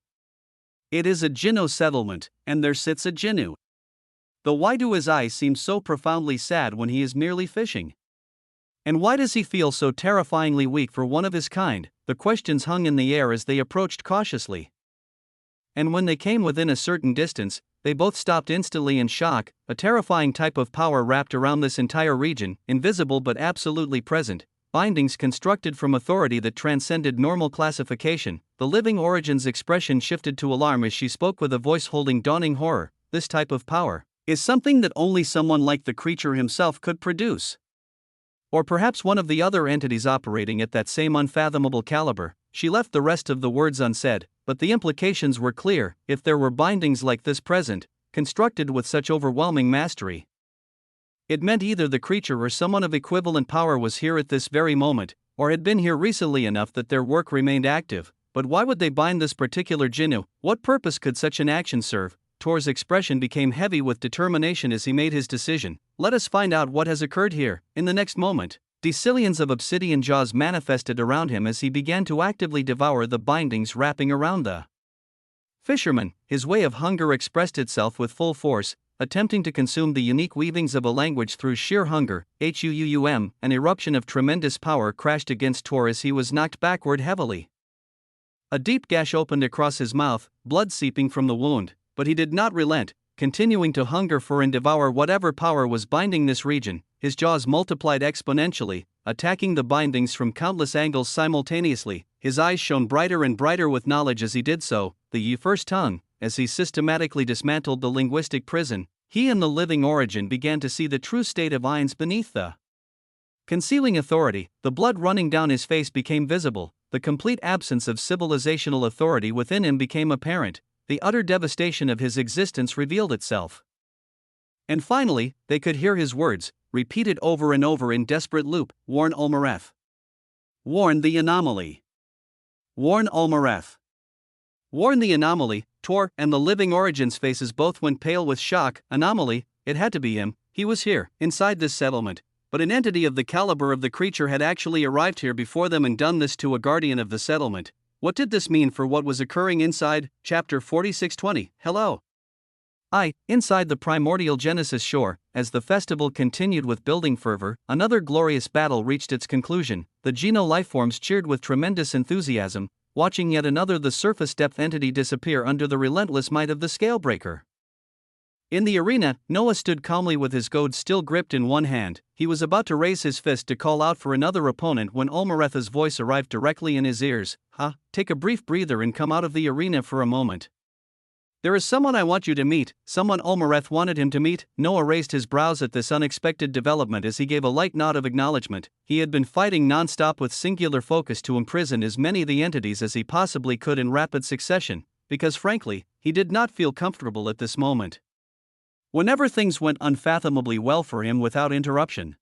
It is a Jinno settlement, and there sits a Jinnu. Though why do his eyes seem so profoundly sad when he is merely fishing? And why does he feel so terrifyingly weak for one of his kind?" The questions hung in the air as they approached cautiously. And when they came within a certain distance, they both stopped instantly in shock. A terrifying type of power wrapped around this entire region, invisible but absolutely present. Bindings constructed from authority that transcended normal classification. The Living Origin's expression shifted to alarm as she spoke with a voice holding dawning horror. "This type of power is something that only someone like the creature himself could produce. Or perhaps one of the other entities operating at that same unfathomable caliber." She left the rest of the words unsaid, but the implications were clear. If there were bindings like this present, constructed with such overwhelming mastery, it meant either the creature or someone of equivalent power was here at this very moment, or had been here recently enough that their work remained active. But why would they bind this particular Jinnu? What purpose could such an action serve? Tor's expression became heavy with determination as he made his decision. "Let us find out what has occurred here." In the next moment, decillions of obsidian jaws manifested around him as he began to actively devour the bindings wrapping around the fisherman. His way of hunger expressed itself with full force, attempting to consume the unique weavings of a language through sheer hunger. An eruption of tremendous power crashed against Tor as he was knocked backward heavily. A deep gash opened across his mouth, blood seeping from the wound. But he did not relent, continuing to hunger for and devour whatever power was binding this region. His jaws multiplied exponentially, attacking the bindings from countless angles simultaneously. His eyes shone brighter and brighter with knowledge as he did so. The first tongue, as he systematically dismantled the linguistic prison, he and the Living Origin began to see the true state of Ainz beneath the concealing authority. The blood running down his face became visible. The complete absence of civilizational authority within him became apparent. The utter devastation of his existence revealed itself. And finally, they could hear his words, repeated over and over in desperate loop. "Warn Ulmareth. Warn the anomaly. Warn Ulmareth. Warn the anomaly." Tor and the Living Origin's faces both went pale with shock. Anomaly, it had to be him. He was here, inside this settlement. But an entity of the caliber of the creature had actually arrived here before them and done this to a guardian of the settlement. What did this mean for what was occurring inside? Chapter 46:20. Hello. Inside the primordial Genesis shore, as the festival continued with building fervor, another glorious battle reached its conclusion. The Geno lifeforms cheered with tremendous enthusiasm, watching yet another the surface depth entity disappear under the relentless might of the Scalebreaker. In the arena, Noah stood calmly with his goad still gripped in one hand. He was about to raise his fist to call out for another opponent when Ulmaretha's voice arrived directly in his ears. Take a brief breather and come out of the arena for a moment. There is someone I want you to meet." Someone Ulmareth wanted him to meet. Noah raised his brows at this unexpected development as he gave a light nod of acknowledgement. He had been fighting non-stop with singular focus to imprison as many of the entities as he possibly could in rapid succession, because frankly, he did not feel comfortable at this moment. Whenever things went unfathomably well for him without interruption,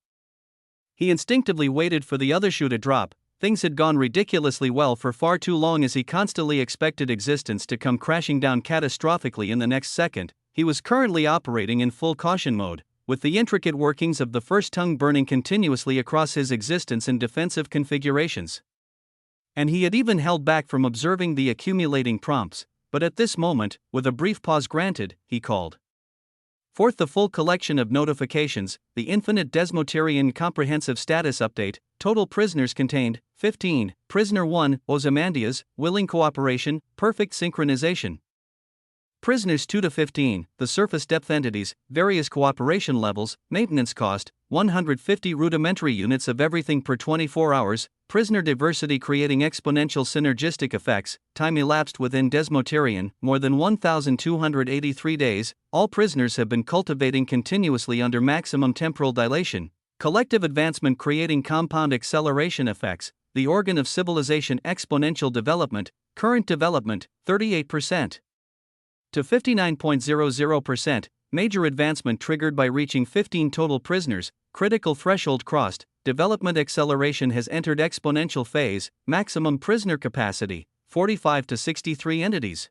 he instinctively waited for the other shoe to drop. Things had gone ridiculously well for far too long as he constantly expected existence to come crashing down catastrophically in the next second. He was currently operating in full caution mode, with the intricate workings of the first tongue burning continuously across his existence in defensive configurations. And he had even held back from observing the accumulating prompts, but at this moment, with a brief pause granted, he called forth the full collection of notifications. The infinite Desmotirian comprehensive status update. Total prisoners contained, 15. Prisoner 1, Ozymandias, willing cooperation, perfect synchronization. Prisoners 2 to 15, the surface depth entities, various cooperation levels, maintenance cost, 150 rudimentary units of everything per 24 hours, prisoner diversity creating exponential synergistic effects, time elapsed within Desmoterian, more than 1,283 days, all prisoners have been cultivating continuously under maximum temporal dilation, collective advancement creating compound acceleration effects, the organ of civilization exponential development, current development, 38%. To 59.00%, major advancement triggered by reaching 15 total prisoners, critical threshold crossed, development acceleration has entered exponential phase, maximum prisoner capacity, 45 to 63 entities.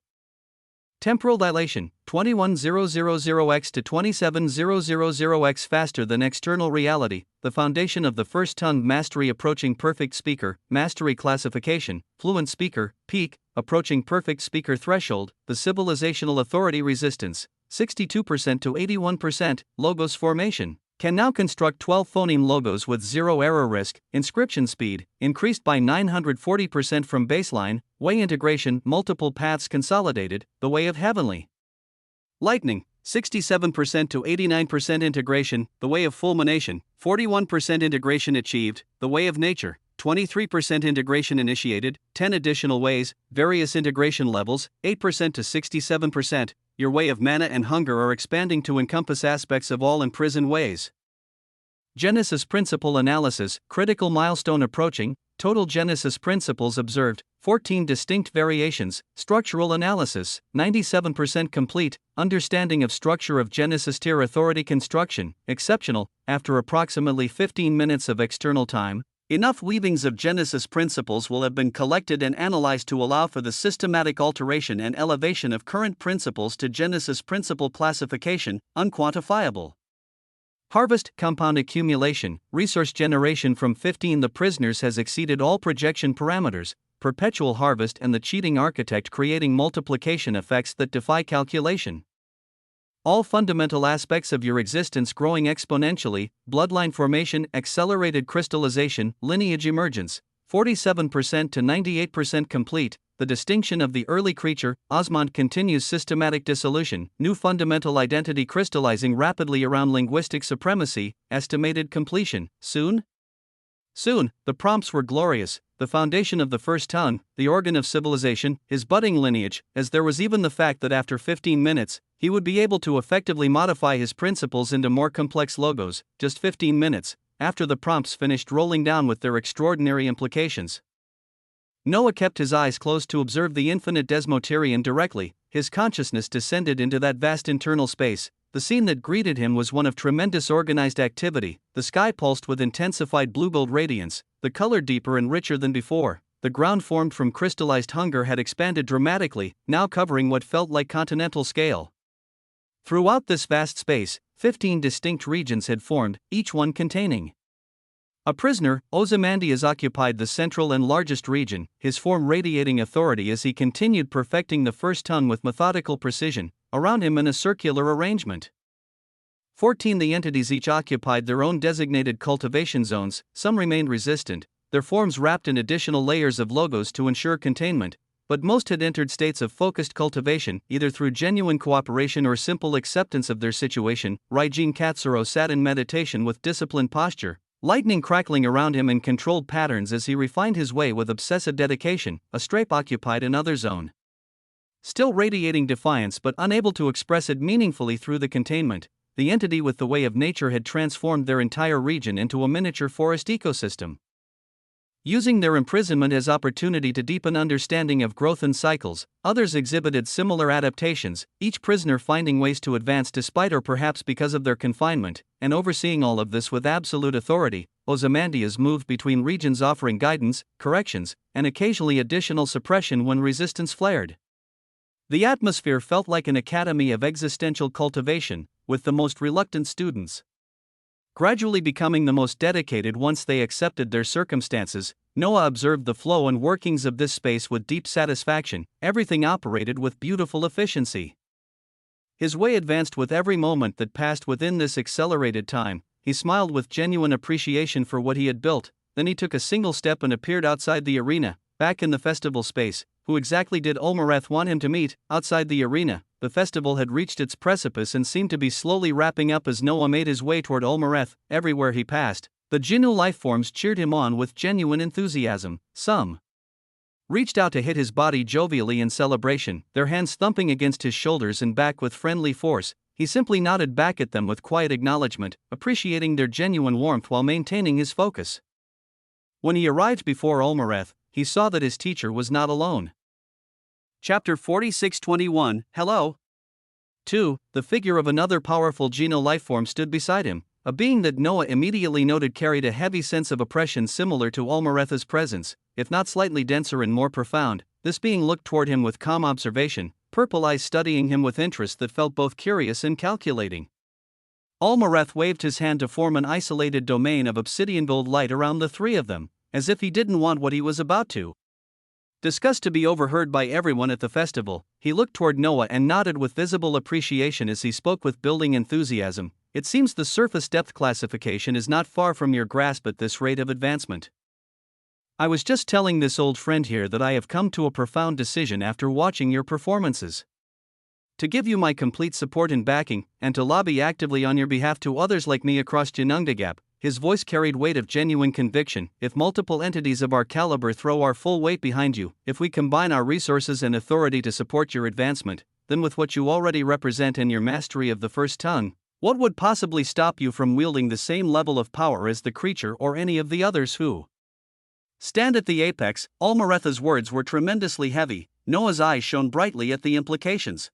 Temporal dilation, 21000x to 27000x faster than external reality, the foundation of the first tongue mastery approaching perfect speaker, mastery classification, fluent speaker, peak, approaching perfect speaker threshold, the civilizational authority resistance, 62% to 81%, logos formation. Can now construct 12 phoneme logos with zero error risk, inscription speed, increased by 940% from baseline, way integration, multiple paths consolidated, the way of heavenly. Lightning, 67% to 89% integration, the way of fulmination, 41% integration achieved, the way of nature, 23% integration initiated, 10 additional ways, various integration levels, 8% to 67%, your way of mana and hunger are expanding to encompass aspects of all imprisoned ways. Genesis principle analysis, critical milestone approaching, total Genesis principles observed, 14 distinct variations, structural analysis, 97% complete, understanding of structure of Genesis tier authority construction, exceptional, after approximately 15 minutes of external time. Enough weavings of Genesis principles will have been collected and analyzed to allow for the systematic alteration and elevation of current principles to Genesis principle classification, unquantifiable. Harvest, compound accumulation, resource generation from 15 the prisoners has exceeded all projection parameters, perpetual harvest and the cheating architect creating multiplication effects that defy calculation. All fundamental aspects of your existence growing exponentially, bloodline formation, accelerated crystallization, lineage emergence, 47% to 98% complete, the distinction of the early creature, Osmond continues systematic dissolution, new fundamental identity crystallizing rapidly around linguistic supremacy, estimated completion, soon? Soon, the prompts were glorious, the foundation of the first tongue, the organ of civilization, his budding lineage, as there was even the fact that after 15 minutes, he would be able to effectively modify his principles into more complex logos, just 15 minutes, after the prompts finished rolling down with their extraordinary implications. Noah kept his eyes closed to observe the infinite Desmoterian directly, his consciousness descended into that vast internal space. The scene that greeted him was one of tremendous organized activity, the sky pulsed with intensified blue-gold radiance, the color deeper and richer than before, the ground formed from crystallized hunger had expanded dramatically, now covering what felt like continental scale. Throughout this vast space, 15 distinct regions had formed, each one containing a prisoner. Ozymandias occupied the central and largest region, his form radiating authority as he continued perfecting the first tongue with methodical precision, around him in a circular arrangement. 14 the entities each occupied their own designated cultivation zones, some remained resistant, their forms wrapped in additional layers of logos to ensure containment, but most had entered states of focused cultivation, either through genuine cooperation or simple acceptance of their situation. Raijin Katsuro sat in meditation with disciplined posture, lightning crackling around him in controlled patterns as he refined his way with obsessive dedication. A strape occupied another zone, still radiating defiance but unable to express it meaningfully through the containment. The entity with the way of nature had transformed their entire region into a miniature forest ecosystem. Using their imprisonment as opportunity to deepen understanding of growth and cycles, others exhibited similar adaptations, each prisoner finding ways to advance despite or perhaps because of their confinement, and overseeing all of this with absolute authority. Ozymandias moved between regions offering guidance, corrections, and occasionally additional suppression when resistance flared. The atmosphere felt like an academy of existential cultivation, with the most reluctant students gradually becoming the most dedicated once they accepted their circumstances. Noah observed the flow and workings of this space with deep satisfaction, everything operated with beautiful efficiency. His way advanced with every moment that passed within this accelerated time. He smiled with genuine appreciation for what he had built, then he took a single step and appeared outside the arena, back in the festival space. Who exactly did Olmareth want him to meet? Outside the arena, the festival had reached its precipice and seemed to be slowly wrapping up as Noah made his way toward Olmereth. Everywhere he passed, the Jinnu lifeforms cheered him on with genuine enthusiasm. Some reached out to hit his body jovially in celebration, their hands thumping against his shoulders and back with friendly force. He simply nodded back at them with quiet acknowledgement, appreciating their genuine warmth while maintaining his focus. When he arrived before Olmereth, he saw that his teacher was not alone. Chapter 46:21 Hello. 2. The figure of another powerful Geno lifeform stood beside him, a being that Noah immediately noted carried a heavy sense of oppression similar to Olmereth's presence, if not slightly denser and more profound. This being looked toward him with calm observation, purple eyes studying him with interest that felt both curious and calculating. Olmereth waved his hand to form an isolated domain of obsidian gold light around the three of them, as if he didn't want what he was about to discuss to be overheard by everyone at the festival. He looked toward Noah and nodded with visible appreciation as he spoke with building enthusiasm. It seems the surface depth classification is not far from your grasp at this rate of advancement. I was just telling this old friend here that I have come to a profound decision after watching your performances. To give you my complete support and backing, and to lobby actively on your behalf to others like me across Jinungdagap. His voice carried weight of genuine conviction. If multiple entities of our caliber throw our full weight behind you, if we combine our resources and authority to support your advancement, then with what you already represent and your mastery of the first tongue, what would possibly stop you from wielding the same level of power as the creature or any of the others who stand at the apex? Olmereth's words were tremendously heavy. Noah's eyes shone brightly at the implications.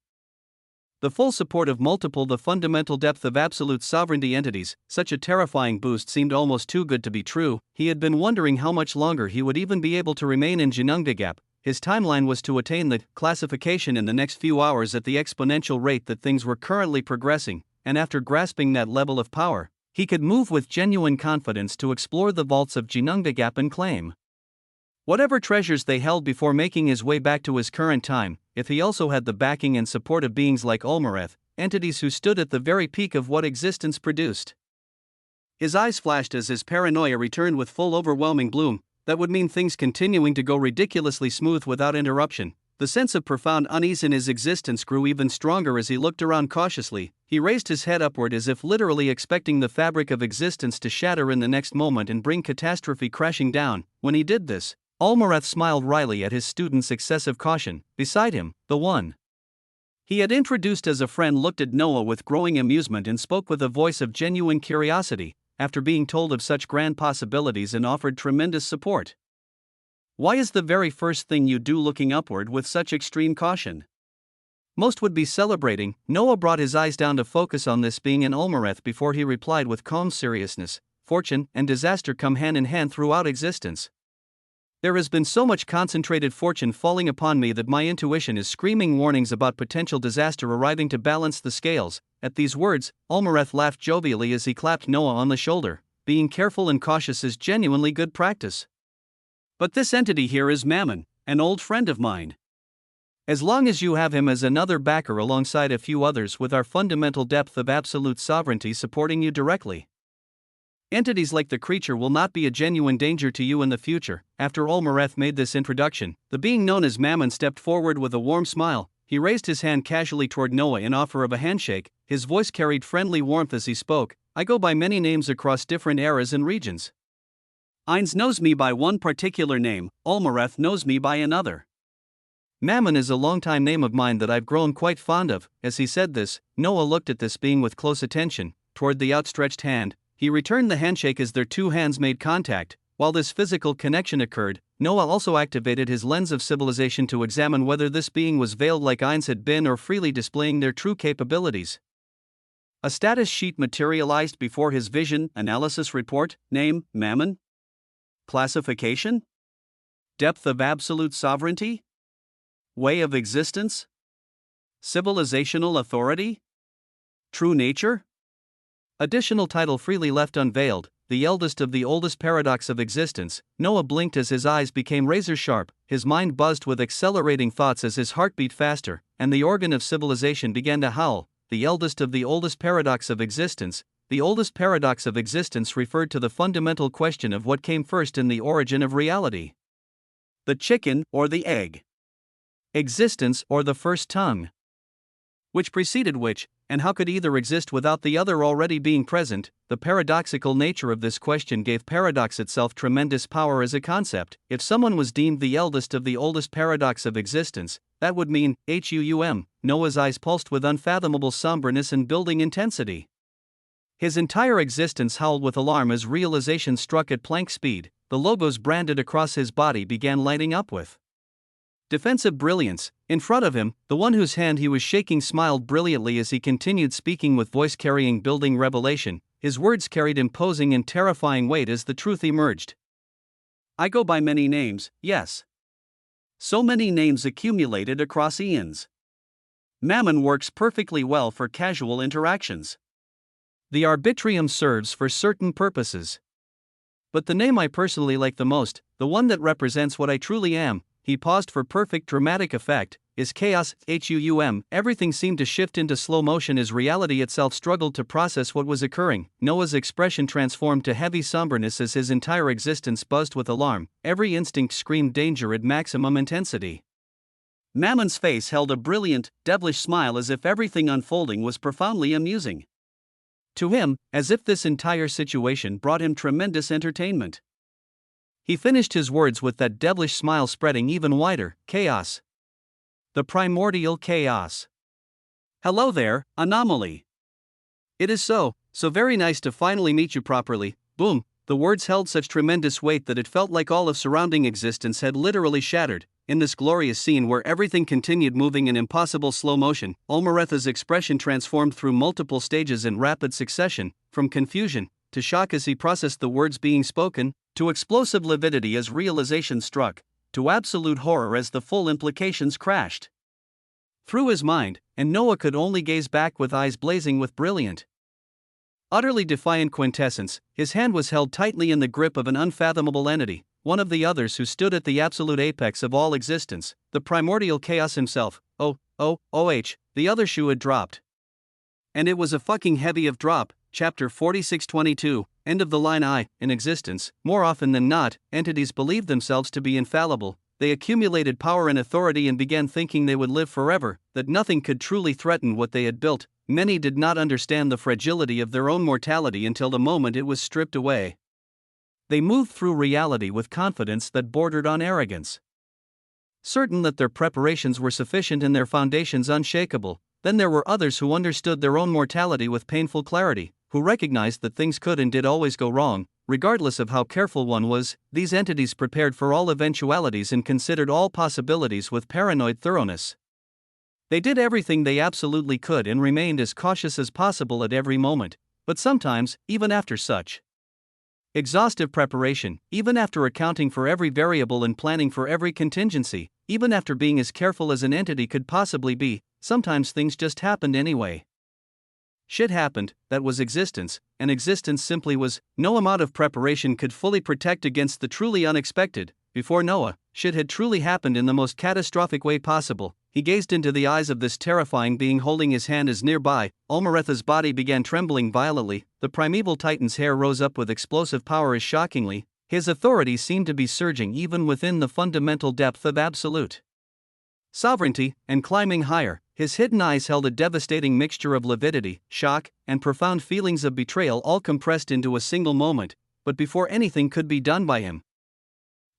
The full support of multiple, the fundamental depth of absolute sovereignty entities. Such a terrifying boost seemed almost too good to be true. He had been wondering how much longer he would even be able to remain in Jinungdagap. His timeline was to attain the classification in the next few hours at the exponential rate that things were currently progressing, and after grasping that level of power, he could move with genuine confidence to explore the vaults of Jinungdagap and claim whatever treasures they held before making his way back to his current time. If he also had the backing and support of beings like Olmereth, entities who stood at the very peak of what existence produced. His eyes flashed as his paranoia returned with full overwhelming bloom. That would mean things continuing to go ridiculously smooth without interruption. The sense of profound unease in his existence grew even stronger as he looked around cautiously. He raised his head upward as if literally expecting the fabric of existence to shatter in the next moment and bring catastrophe crashing down. When he did this, Olmereth smiled wryly at his student's excessive caution. Beside him, the one he had introduced as a friend looked at Noah with growing amusement and spoke with a voice of genuine curiosity. After being told of such grand possibilities and offered tremendous support, why is the very first thing you do looking upward with such extreme caution? Most would be celebrating. Noah brought his eyes down to focus on this being in Olmereth before he replied with calm seriousness. Fortune and disaster come hand in hand throughout existence. There has been so much concentrated fortune falling upon me that my intuition is screaming warnings about potential disaster arriving to balance the scales. At these words, Olmereth laughed jovially as he clapped Noah on the shoulder. Being careful and cautious is genuinely good practice. But this entity here is Mammon, an old friend of mine. As long as you have him as another backer alongside a few others with our fundamental depth of absolute sovereignty supporting you directly, entities like the creature will not be a genuine danger to you in the future. After Olmereth made this introduction, the being known as Mammon stepped forward with a warm smile. He raised his hand casually toward Noah in offer of a handshake. His voice carried friendly warmth as he spoke. I go by many names across different eras and regions. Ainz knows me by one particular name, Olmereth knows me by another. Mammon is a longtime name of mine that I've grown quite fond of. As he said this, Noah looked at this being with close attention. Toward the outstretched hand, he returned the handshake as their two hands made contact. While this physical connection occurred, Noah also activated his lens of civilization to examine whether this being was veiled like Ainz had been or freely displaying their true capabilities. A status sheet materialized before his vision. Analysis report. Name, Mammon. Classification? Depth of absolute sovereignty? Way of existence? Civilizational authority? True nature? Additional title freely left unveiled, the eldest of the oldest paradox of existence. Noah blinked as his eyes became razor-sharp, his mind buzzed with accelerating thoughts as his heart beat faster, and the organ of civilization began to howl. The eldest of the oldest paradox of existence. The oldest paradox of existence referred to the fundamental question of what came first in the origin of reality. The chicken or the egg? Existence or the first tongue? Which preceded which, and how could either exist without the other already being present? The paradoxical nature of this question gave paradox itself tremendous power as a concept. If someone was deemed the eldest of the oldest paradox of existence, that would mean, Noah's eyes pulsed with unfathomable somberness and building intensity. His entire existence howled with alarm as realization struck at Planck speed. The logos branded across his body began lighting up with defensive brilliance. In front of him, the one whose hand he was shaking smiled brilliantly as he continued speaking with voice carrying building revelation. His words carried imposing and terrifying weight as the truth emerged. I go by many names, yes. So many names accumulated across eons. Mammon works perfectly well for casual interactions. The arbitrium serves for certain purposes. But the name I personally like the most, the one that represents what I truly am, he paused for perfect dramatic effect, is chaos. Everything seemed to shift into slow motion as reality itself struggled to process what was occurring. Noah's expression transformed to heavy somberness as his entire existence buzzed with alarm. Every instinct screamed danger at maximum intensity. Mammon's face held a brilliant, devilish smile as if everything unfolding was profoundly amusing to him, as if this entire situation brought him tremendous entertainment. He finished his words with that devilish smile spreading even wider. Chaos. The primordial chaos. Hello there, anomaly. It is so very nice to finally meet you properly. Boom. The words held such tremendous weight that it felt like all of surrounding existence had literally shattered. In this glorious scene where everything continued moving in impossible slow motion, Olmaretha's expression transformed through multiple stages in rapid succession, from confusion to shock as he processed the words being spoken, to explosive lividity as realization struck, to absolute horror as the full implications crashed through his mind, and Noah could only gaze back with eyes blazing with brilliant, utterly defiant quintessence. His hand was held tightly in the grip of an unfathomable entity, one of the others who stood at the absolute apex of all existence, the primordial chaos himself. The other shoe had dropped. And it was a fucking heavy of drop. Chapter 46:22, end of the line. In existence, more often than not, entities believed themselves to be infallible. They accumulated power and authority and began thinking they would live forever, that nothing could truly threaten what they had built. Many did not understand the fragility of their own mortality until the moment it was stripped away. They moved through reality with confidence that bordered on arrogance, certain that their preparations were sufficient and their foundations unshakable. Then there were others who understood their own mortality with painful clarity, who recognized that things could and did always go wrong, regardless of how careful one was. These entities prepared for all eventualities and considered all possibilities with paranoid thoroughness. They did everything they absolutely could and remained as cautious as possible at every moment, but sometimes, even after such exhaustive preparation, even after accounting for every variable and planning for every contingency, even after being as careful as an entity could possibly be, sometimes things just happened anyway. Shit happened, that was existence, and existence simply was. No amount of preparation could fully protect against the truly unexpected. Before Noah, shit had truly happened in the most catastrophic way possible. He gazed into the eyes of this terrifying being holding his hand as nearby. Olmaretha's body began trembling violently. The primeval titan's hair rose up with explosive power as shockingly. His authority seemed to be surging even within the fundamental depth of absolute sovereignty, and climbing higher. His hidden eyes held a devastating mixture of lividity, shock, and profound feelings of betrayal all compressed into a single moment. But before anything could be done by him,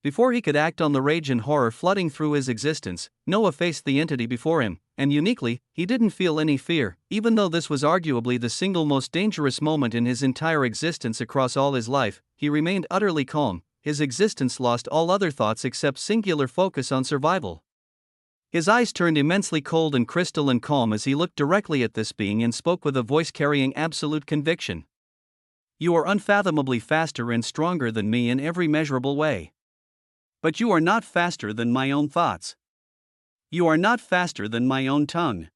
before he could act on the rage and horror flooding through his existence, Noah faced the entity before him, and uniquely, he didn't feel any fear. Even though this was arguably the single most dangerous moment in his entire existence across all his life, he remained utterly calm. His existence lost all other thoughts except singular focus on survival. His eyes turned immensely cold and crystalline calm as he looked directly at this being and spoke with a voice carrying absolute conviction. You are unfathomably faster and stronger than me in every measurable way. But you are not faster than my own thoughts. You are not faster than my own tongue.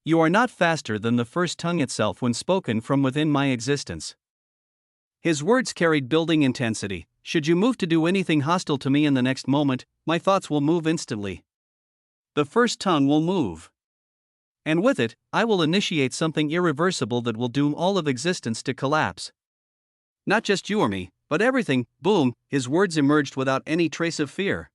You are not faster than the first tongue itself when spoken from within my existence. His words carried building intensity. Should you move to do anything hostile to me in the next moment, my thoughts will move instantly. The first tongue will move. And with it, I will initiate something irreversible that will doom all of existence to collapse. Not just you or me, but everything. Boom, his words emerged without any trace of fear.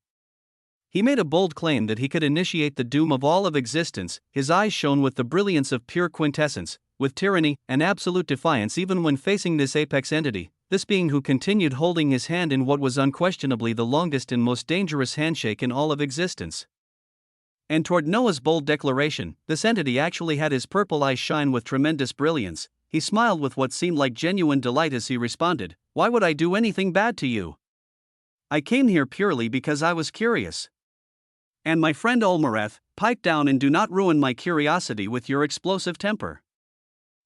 He made a bold claim that he could initiate the doom of all of existence. His eyes shone with the brilliance of pure quintessence, with tyranny and absolute defiance even when facing this apex entity, this being who continued holding his hand in what was unquestionably the longest and most dangerous handshake in all of existence. And toward Noah's bold declaration, this entity actually had his purple eyes shine with tremendous brilliance. He smiled with what seemed like genuine delight as he responded, "Why would I do anything bad to you? I came here purely because I was curious. And my friend Olmareth, pipe down and do not ruin my curiosity with your explosive temper.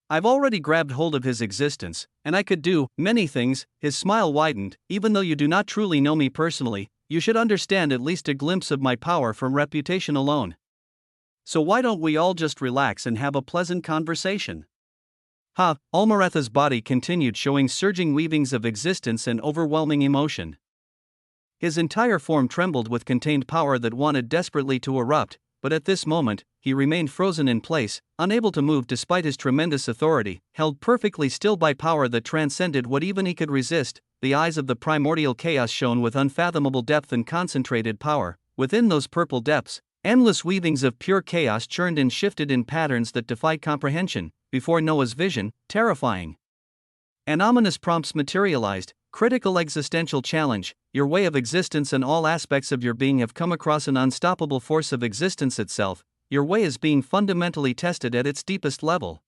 I've already grabbed hold of his existence, and I could do many things." His smile widened. "Even though you do not truly know me personally, you should understand at least a glimpse of my power from reputation alone. So why don't we all just relax and have a pleasant conversation?" Ha! Olmareth's body continued showing surging weavings of existence and overwhelming emotion. His entire form trembled with contained power that wanted desperately to erupt, but at this moment, he remained frozen in place, unable to move despite his tremendous authority, held perfectly still by power that transcended what even he could resist. The eyes of the primordial chaos shone with unfathomable depth and concentrated power. Within those purple depths, endless weavings of pure chaos churned and shifted in patterns that defied comprehension. Before Noah's vision, terrifying and ominous prompts materialized. Critical existential challenge: your way of existence and all aspects of your being have come across an unstoppable force of existence itself. Your way is being fundamentally tested at its deepest level.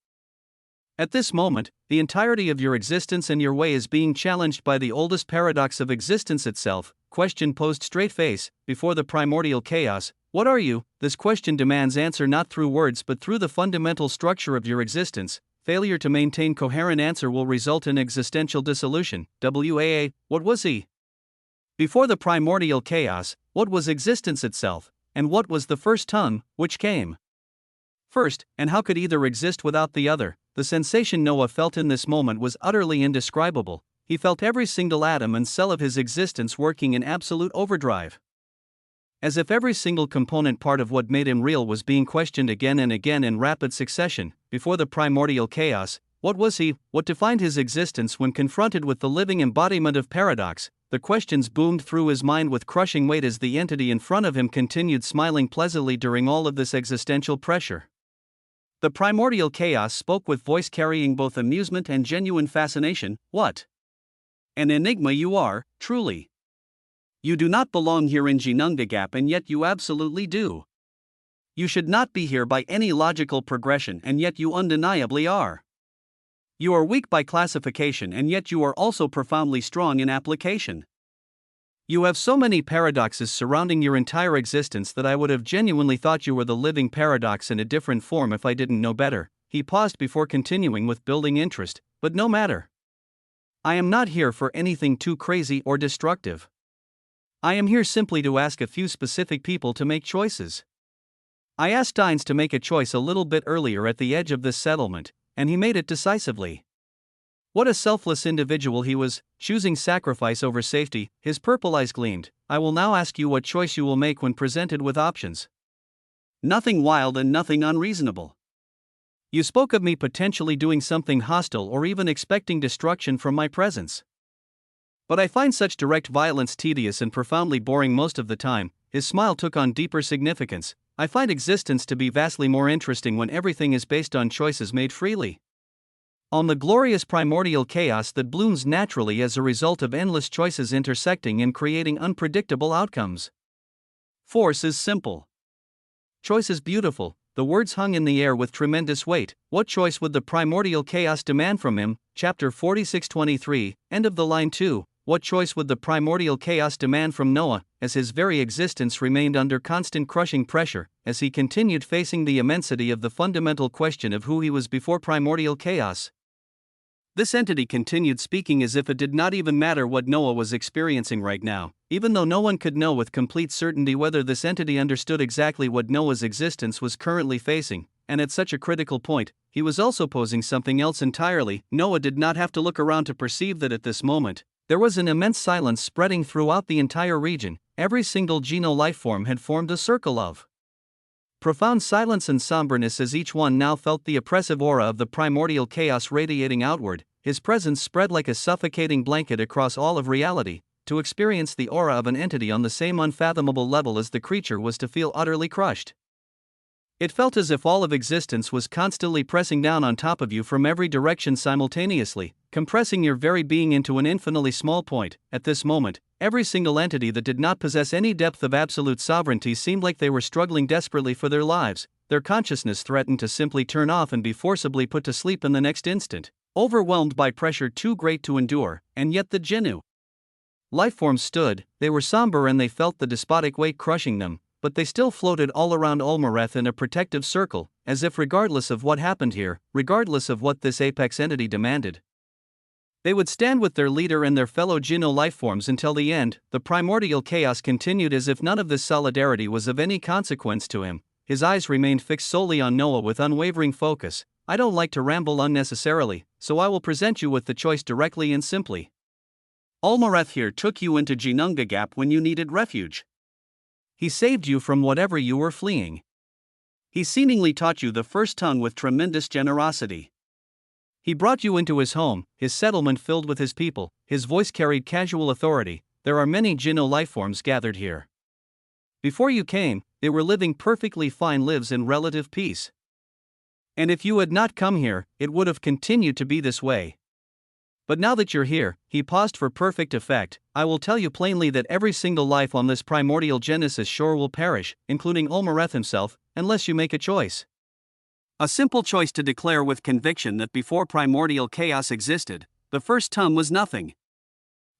At this moment, the entirety of your existence and your way is being challenged by the oldest paradox of existence itself. Question posed straight face, before the primordial chaos: what are you? This question demands answer not through words but through the fundamental structure of your existence. Failure to maintain coherent answer will result in existential dissolution. WAA, what was he? Before the primordial chaos, what was existence itself, and what was the first tongue, which came first, and how could either exist without the other? The sensation Noah felt in this moment was utterly indescribable. He felt every single atom and cell of his existence working in absolute overdrive. As if every single component part of what made him real was being questioned again and again in rapid succession. Before the primordial chaos, what was he? What defined his existence? When confronted with the living embodiment of paradox, the questions boomed through his mind with crushing weight as the entity in front of him continued smiling pleasantly during all of this existential pressure. The primordial chaos spoke with voice carrying both amusement and genuine fascination. "What an enigma you are, truly. You do not belong here in Jinungagap, and yet you absolutely do. You should not be here by any logical progression, and yet you undeniably are. You are weak by classification, and yet you are also profoundly strong in application. You have so many paradoxes surrounding your entire existence that I would have genuinely thought you were the living paradox in a different form if I didn't know better." He paused before continuing with building interest, "But no matter. I am not here for anything too crazy or destructive. I am here simply to ask a few specific people to make choices. I asked Dines to make a choice a little bit earlier at the edge of this settlement, and he made it decisively. What a selfless individual he was, choosing sacrifice over safety." His purple eyes gleamed. "I will now ask you what choice you will make when presented with options. Nothing wild and nothing unreasonable. You spoke of me potentially doing something hostile or even expecting destruction from my presence. But I find such direct violence tedious and profoundly boring most of the time." His smile took on deeper significance. "I find existence to be vastly more interesting when everything is based on choices made freely. On the glorious primordial chaos that blooms naturally as a result of endless choices intersecting and creating unpredictable outcomes. Force is simple. Choice is beautiful." The words hung in the air with tremendous weight. What choice would the primordial chaos demand from him? Chapter 46:23, end of the line 2. What choice would the primordial chaos demand from Noah, as his very existence remained under constant crushing pressure, as he continued facing the immensity of the fundamental question of who he was before primordial chaos? This entity continued speaking as if it did not even matter what Noah was experiencing right now, even though no one could know with complete certainty whether this entity understood exactly what Noah's existence was currently facing, and at such a critical point, he was also posing something else entirely. Noah did not have to look around to perceive that at this moment, there was an immense silence spreading throughout the entire region. Every single geno life form had formed a circle of profound silence and somberness as each one now felt the oppressive aura of the primordial chaos radiating outward. His presence spread like a suffocating blanket across all of reality. to experience the aura of an entity on the same unfathomable level as the creature was to feel utterly crushed. It felt as if all of existence was constantly pressing down on top of you from every direction simultaneously, compressing your very being into an infinitely small point. At this moment, every single entity that did not possess any depth of absolute sovereignty seemed like they were struggling desperately for their lives. Their consciousness threatened to simply turn off and be forcibly put to sleep in the next instant, overwhelmed by pressure too great to endure. And yet the Jinnu lifeforms stood. They were somber and they felt the despotic weight crushing them, but they still floated all around Olmareth in a protective circle, as if regardless of what happened here, regardless of what this apex entity demanded, they would stand with their leader and their fellow Jinnu lifeforms until the end. The primordial chaos continued as if none of this solidarity was of any consequence to him. His eyes remained fixed solely on Noah with unwavering focus. I don't like to ramble unnecessarily, so I will present you with the choice directly and simply. Olmareth here took you into Jinunga Gap when you needed refuge. He saved you from whatever you were fleeing. He seemingly taught you the first tongue with tremendous generosity. He brought you into his home, his settlement filled with his people. His voice carried casual authority. There are many Jinnu lifeforms gathered here. Before you came, they were living perfectly fine lives in relative peace. And if you had not come here, it would have continued to be this way. But now that you're here, he paused for perfect effect. I will tell you plainly that every single life on this primordial Genesis shore will perish, including Olmareth himself, unless you make a choice. A simple choice to declare with conviction that before primordial chaos existed, the first tongue was nothing.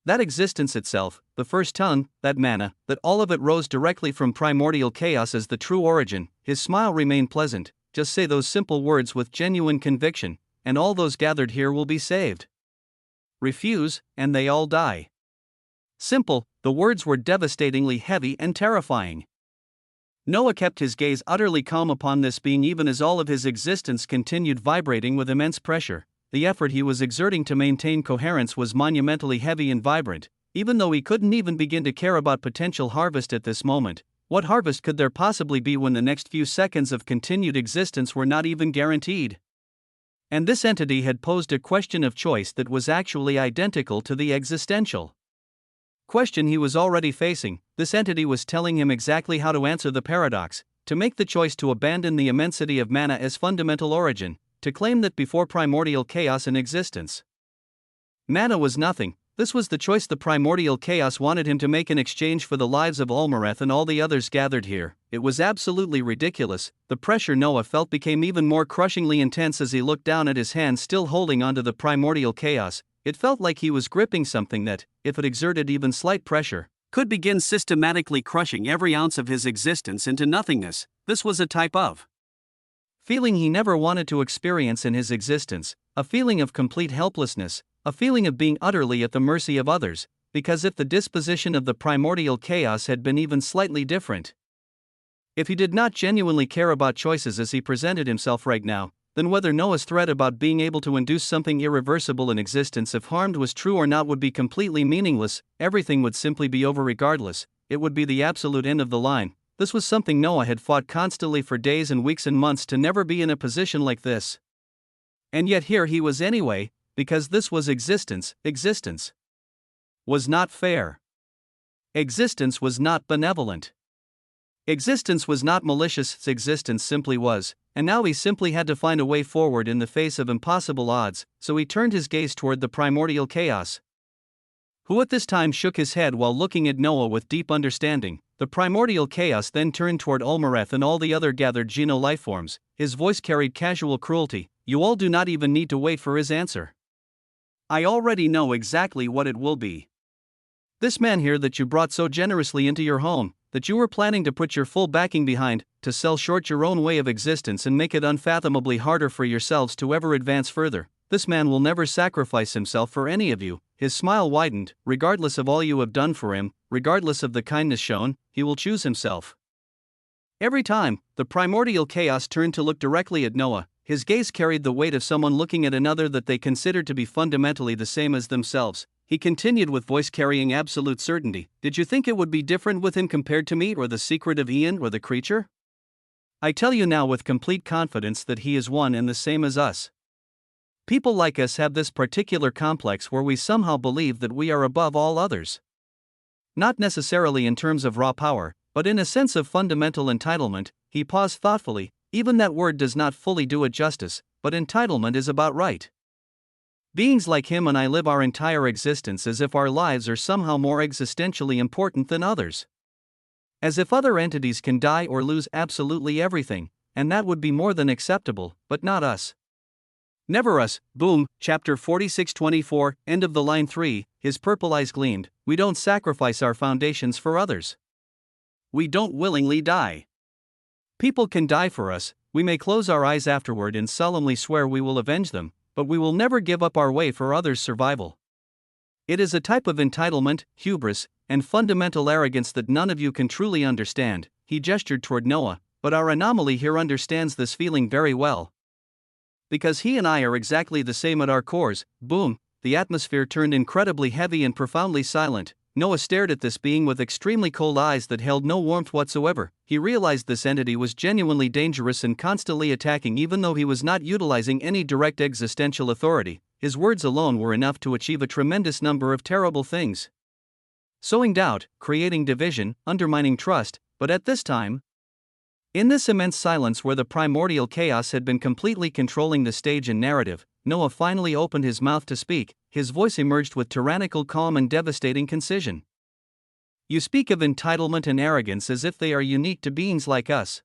That existence itself, the first tongue, that mana, that all of it rose directly from primordial chaos as the true origin. His smile remained pleasant. Just say those simple words with genuine conviction, and all those gathered here will be saved. Refuse, and they all die. Simple, the words were devastatingly heavy and terrifying. Noah kept his gaze utterly calm upon this being even as all of his existence continued vibrating with immense pressure. The effort he was exerting to maintain coherence was monumentally heavy and vibrant, even though he couldn't even begin to care about potential harvest at this moment. What harvest could there possibly be when the next few seconds of continued existence were not even guaranteed? And this entity had posed a question of choice that was actually identical to the existential question he was already facing. This entity was telling him exactly how to answer the paradox, to make the choice to abandon the immensity of mana as fundamental origin, to claim that before primordial chaos in existence, mana was nothing. This was the choice the primordial chaos wanted him to make in exchange for the lives of Olmareth and all the others gathered here. It was absolutely ridiculous. The pressure Noah felt became even more crushingly intense as he looked down at his hand still holding onto the primordial chaos. It felt like he was gripping something that, if it exerted even slight pressure, could begin systematically crushing every ounce of his existence into nothingness. This was a type of feeling he never wanted to experience in his existence, a feeling of complete helplessness, a feeling of being utterly at the mercy of others, because if the disposition of the primordial chaos had been even slightly different, if he did not genuinely care about choices as he presented himself right now, then whether Noah's threat about being able to induce something irreversible in existence if harmed was true or not would be completely meaningless. Everything would simply be over regardless. It would be the absolute end of the line. This was something Noah had fought constantly for days and weeks and months to never be in a position like this. And yet here he was anyway, because this was existence. Existence was not fair. Existence was not benevolent. Existence was not malicious. Existence simply was, and now he simply had to find a way forward in the face of impossible odds, so he turned his gaze toward the primordial chaos, who at this time shook his head while looking at Noah with deep understanding. The primordial chaos then turned toward Olmareth and all the other gathered Jinnu lifeforms. His voice carried casual cruelty. You all do not even need to wait for his answer. I already know exactly what it will be. This man here that you brought so generously into your home, that you were planning to put your full backing behind, to sell short your own way of existence and make it unfathomably harder for yourselves to ever advance further, this man will never sacrifice himself for any of you. His smile widened. Regardless of all you have done for him, regardless of the kindness shown, he will choose himself. Every time, the primordial chaos turned to look directly at Noah. His gaze carried the weight of someone looking at another that they considered to be fundamentally the same as themselves. He continued with voice carrying absolute certainty. Did you think it would be different with him compared to me or the secret of Ian or the creature? I tell you now with complete confidence that he is one and the same as us. People like us have this particular complex where we somehow believe that we are above all others. Not necessarily in terms of raw power, but in a sense of fundamental entitlement. He paused thoughtfully. Even that word does not fully do it justice, but entitlement is about right. Beings like him and I live our entire existence as if our lives are somehow more existentially important than others. As if other entities can die or lose absolutely everything, and that would be more than acceptable, but not us. Never us. Boom, chapter 46:24, end of the line 3, his purple eyes gleamed. We don't sacrifice our foundations for others. We don't willingly die. People can die for us, we may close our eyes afterward and solemnly swear we will avenge them, but we will never give up our way for others' survival. It is a type of entitlement, hubris, and fundamental arrogance that none of you can truly understand. He gestured toward Noah, but our anomaly here understands this feeling very well. Because he and I are exactly the same at our cores. Boom, the atmosphere turned incredibly heavy and profoundly silent. Noah stared at this being with extremely cold eyes that held no warmth whatsoever. He realized this entity was genuinely dangerous and constantly attacking even though he was not utilizing any direct existential authority. His words alone were enough to achieve a tremendous number of terrible things. Sowing doubt, creating division, undermining trust, but at this time, in this immense silence where the primordial chaos had been completely controlling the stage and narrative, Noah finally opened his mouth to speak. His voice emerged with tyrannical calm and devastating concision. You speak of entitlement and arrogance as if they are unique to beings like us.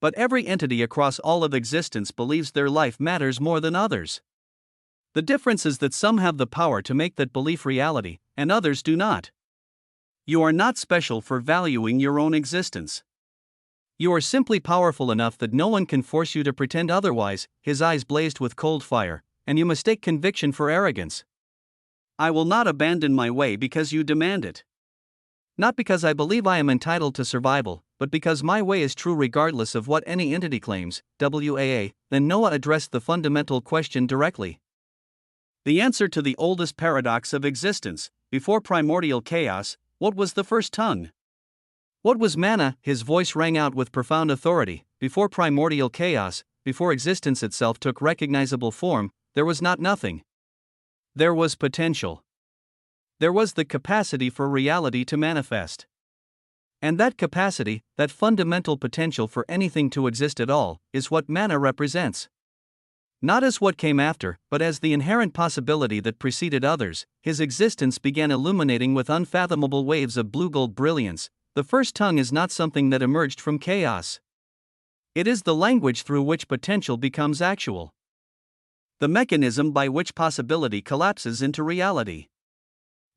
But every entity across all of existence believes their life matters more than others. The difference is that some have the power to make that belief reality, and others do not. You are not special for valuing your own existence. You are simply powerful enough that no one can force you to pretend otherwise. His eyes blazed with cold fire, and you mistake conviction for arrogance. I will not abandon my way because you demand it. Not because I believe I am entitled to survival, but because my way is true regardless of what any entity claims. WAA. Then Noah addressed the fundamental question directly. The answer to the oldest paradox of existence. Before primordial chaos, what was the first tongue? What was manna? His voice rang out with profound authority. Before primordial chaos, before existence itself took recognizable form, there was not nothing. There was potential. There was the capacity for reality to manifest. And that capacity, that fundamental potential for anything to exist at all, is what manna represents. Not as what came after, but as the inherent possibility that preceded others. His existence began illuminating with unfathomable waves of blue-gold brilliance. The first tongue is not something that emerged from chaos. It is the language through which potential becomes actual. The mechanism by which possibility collapses into reality.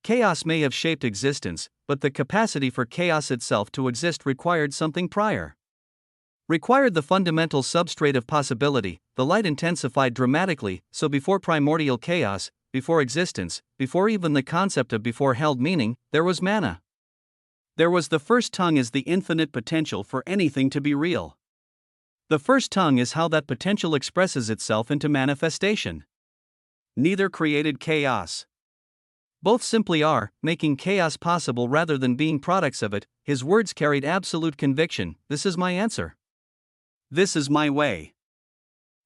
Chaos may have shaped existence, but the capacity for chaos itself to exist required something prior. Required the fundamental substrate of possibility. The light intensified dramatically, so before primordial chaos, before existence, before even the concept of before held meaning, there was manna. There was the first tongue as the infinite potential for anything to be real. The first tongue is how that potential expresses itself into manifestation. Neither created chaos. Both simply are, making chaos possible rather than being products of it. His words carried absolute conviction. This is my answer. This is my way.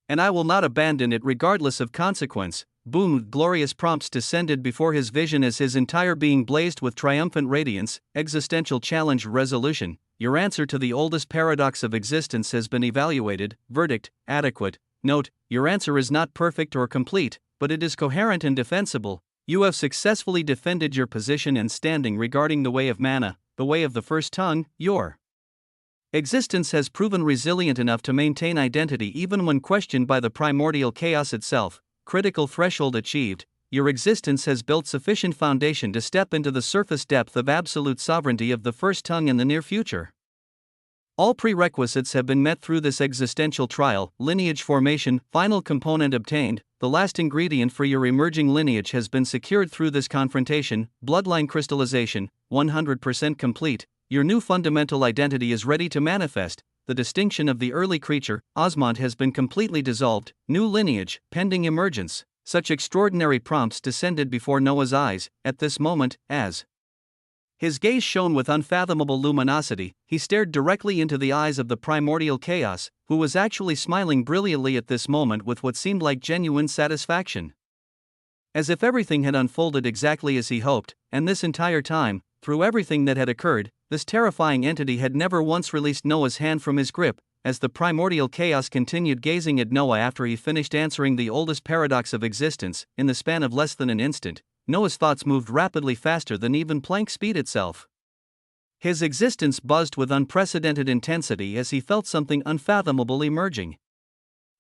And I will not abandon it regardless of consequence. Boom, glorious prompts descended before his vision as his entire being blazed with triumphant radiance. Existential challenge resolution. Your answer to the oldest paradox of existence has been evaluated. Verdict, adequate. Note, your answer is not perfect or complete, but it is coherent and defensible. You have successfully defended your position and standing regarding the way of manna, the way of the first tongue. Your existence has proven resilient enough to maintain identity even when questioned by the primordial chaos itself. Critical threshold achieved. Your existence has built sufficient foundation to step into the surface depth of absolute sovereignty of the first tongue in the near future. All prerequisites have been met through this existential trial. Lineage formation, final component obtained. The last ingredient for your emerging lineage has been secured through this confrontation. Bloodline crystallization, 100% complete. Your new fundamental identity is ready to manifest. The distinction of the early creature, Osmond, has been completely dissolved. New lineage, pending emergence. Such extraordinary prompts descended before Noah's eyes. At this moment, as his gaze shone with unfathomable luminosity, he stared directly into the eyes of the primordial chaos, who was actually smiling brilliantly at this moment with what seemed like genuine satisfaction. As if everything had unfolded exactly as he hoped, and this entire time, through everything that had occurred, this terrifying entity had never once released Noah's hand from his grip. As the primordial chaos continued gazing at Noah after he finished answering the oldest paradox of existence, in the span of less than an instant, Noah's thoughts moved rapidly faster than even Planck's speed itself. His existence buzzed with unprecedented intensity as he felt something unfathomable emerging.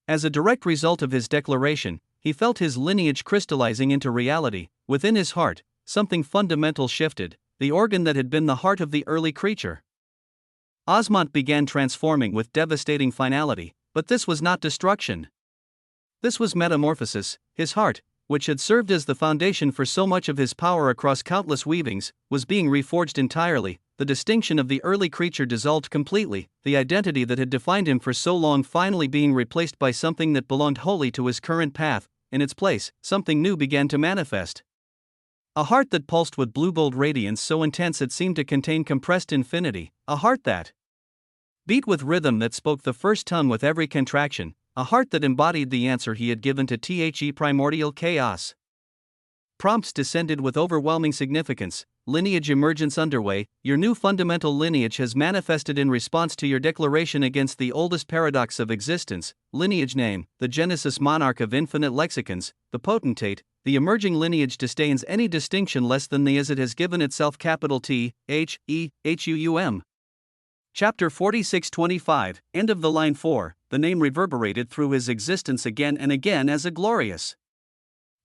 As a direct result of his declaration, he felt his lineage crystallizing into reality. Within his heart, something fundamental shifted, the organ that had been the heart of the early creature. Osmont began transforming with devastating finality, but this was not destruction. This was metamorphosis. His heart, which had served as the foundation for so much of his power across countless weavings, was being reforged entirely. The distinction of the early creature dissolved completely, the identity that had defined him for so long finally being replaced by something that belonged wholly to his current path. In its place, something new began to manifest. A heart that pulsed with blue-gold radiance so intense it seemed to contain compressed infinity, a heart that beat with rhythm that spoke the first tongue with every contraction, a heart that embodied the answer he had given to the primordial chaos. Prompts descended with overwhelming significance. Lineage emergence underway. Your new fundamental lineage has manifested in response to your declaration against the oldest paradox of existence. Lineage name, the Genesis monarch of infinite lexicons, the potentate. The emerging lineage disdains any distinction less than the as it has given itself capital T, H, E, H, U, U, M. Chapter 46:25, end of the line 4, the name reverberated through his existence again and again as a glorious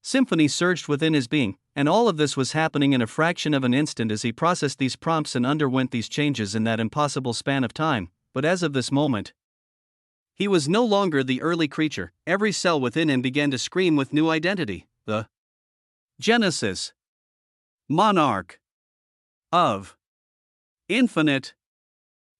symphony surged within his being, and all of this was happening in a fraction of an instant as he processed these prompts and underwent these changes in that impossible span of time. But as of this moment, he was no longer the early creature. Every cell within him began to scream with new identity. The Genesis monarch of infinite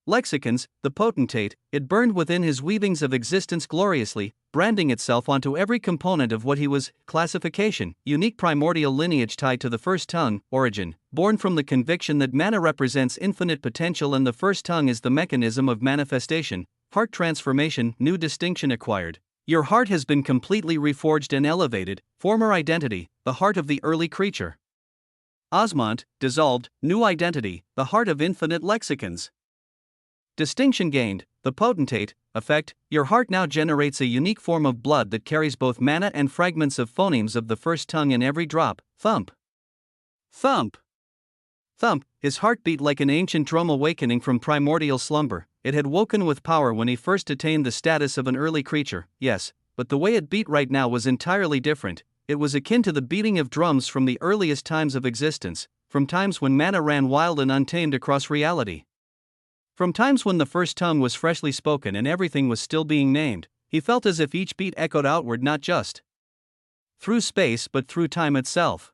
lexicons, the potentate. It burned within his weavings of existence gloriously, branding itself onto every component of what he was. Classification, unique primordial lineage tied to the first tongue. Origin, born from the conviction that mana represents infinite potential and the first tongue is the mechanism of manifestation. Heart transformation, new distinction acquired. Your heart has been completely reforged and elevated. Former identity, the heart of the early creature. Osmont, dissolved, new identity, the heart of infinite lexicons. Distinction gained, the potentate. Effect, your heart now generates a unique form of blood that carries both mana and fragments of phonemes of the first tongue in every drop. Thump. Thump. Thump. His heart beat like an ancient drum awakening from primordial slumber. It had woken with power when he first attained the status of an early creature, yes, but the way it beat right now was entirely different. It was akin to the beating of drums from the earliest times of existence, from times when mana ran wild and untamed across reality. From times when the first tongue was freshly spoken and everything was still being named. He felt as if each beat echoed outward not just through space but through time itself.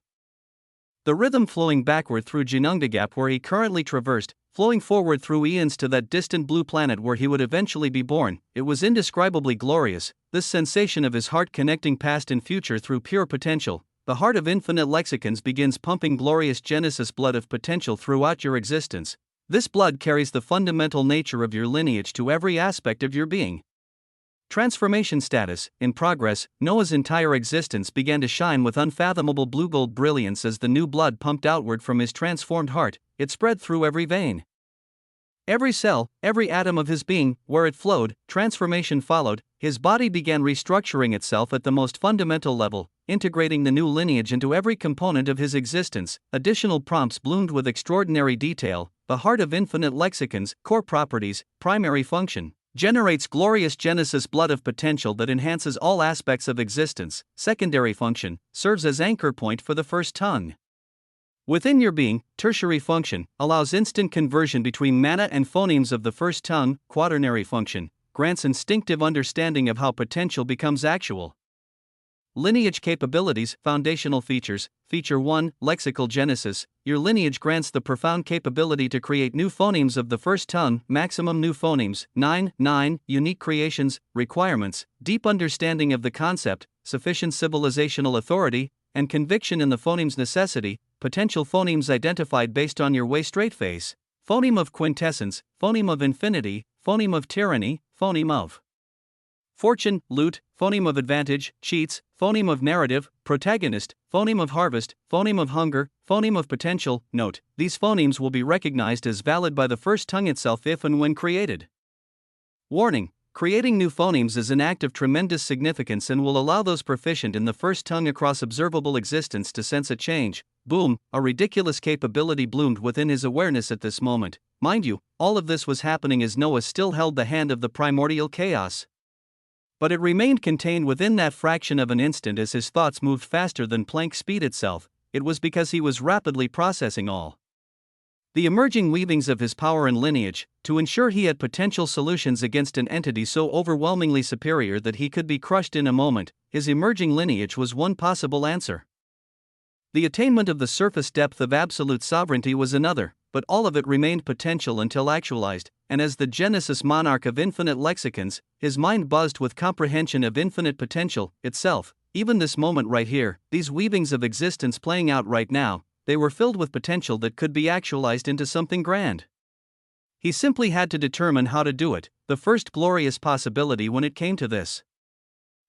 The rhythm flowing backward through Gap where he currently traversed, flowing forward through eons to that distant blue planet where he would eventually be born. It was indescribably glorious, this sensation of his heart connecting past and future through pure potential. The heart of infinite lexicons begins pumping glorious Genesis blood of potential throughout your existence. This blood carries the fundamental nature of your lineage to every aspect of your being. Transformation status, in progress. Noah's entire existence began to shine with unfathomable blue-gold brilliance as the new blood pumped outward from his transformed heart. It spread through every vein, every cell, every atom of his being. Where it flowed, transformation followed. His body began restructuring itself at the most fundamental level, integrating the new lineage into every component of his existence. Additional prompts bloomed with extraordinary detail. The heart of infinite lexicons, core properties, primary function, generates glorious Genesis blood of potential that enhances all aspects of existence. Secondary function, serves as anchor point for the first tongue within your being. Tertiary function, allows instant conversion between mana and phonemes of the first tongue. Quaternary function, grants instinctive understanding of how potential becomes actual. Lineage capabilities, foundational features. Feature 1, lexical genesis. Your lineage grants the profound capability to create new phonemes of the first tongue, maximum new phonemes. 9. Unique creations. Requirements, deep understanding of the concept, sufficient civilizational authority, and conviction in the phoneme's necessity. Potential phonemes identified based on your way straight face. Phoneme of quintessence, phoneme of infinity, phoneme of tyranny, phoneme of fortune, loot, phoneme of advantage, cheats, phoneme of narrative, protagonist, phoneme of harvest, phoneme of hunger, phoneme of potential. Note, these phonemes will be recognized as valid by the first tongue itself if and when created. Warning: creating new phonemes is an act of tremendous significance and will allow those proficient in the first tongue across observable existence to sense a change. Boom, a ridiculous capability bloomed within his awareness at this moment. Mind you, all of this was happening as Noah still held the hand of the primordial chaos. But it remained contained within that fraction of an instant as his thoughts moved faster than Planck speed itself. It was because he was rapidly processing all the emerging weavings of his power and lineage, to ensure he had potential solutions against an entity so overwhelmingly superior that he could be crushed in a moment. His emerging lineage was one possible answer. The attainment of the surface depth of absolute sovereignty was another, but all of it remained potential until actualized, and as the Genesis monarch of infinite lexicons, his mind buzzed with comprehension of infinite potential itself. Even this moment right here, these weavings of existence playing out right now, they were filled with potential that could be actualized into something grand. He simply had to determine how to do it, the first glorious possibility when it came to this.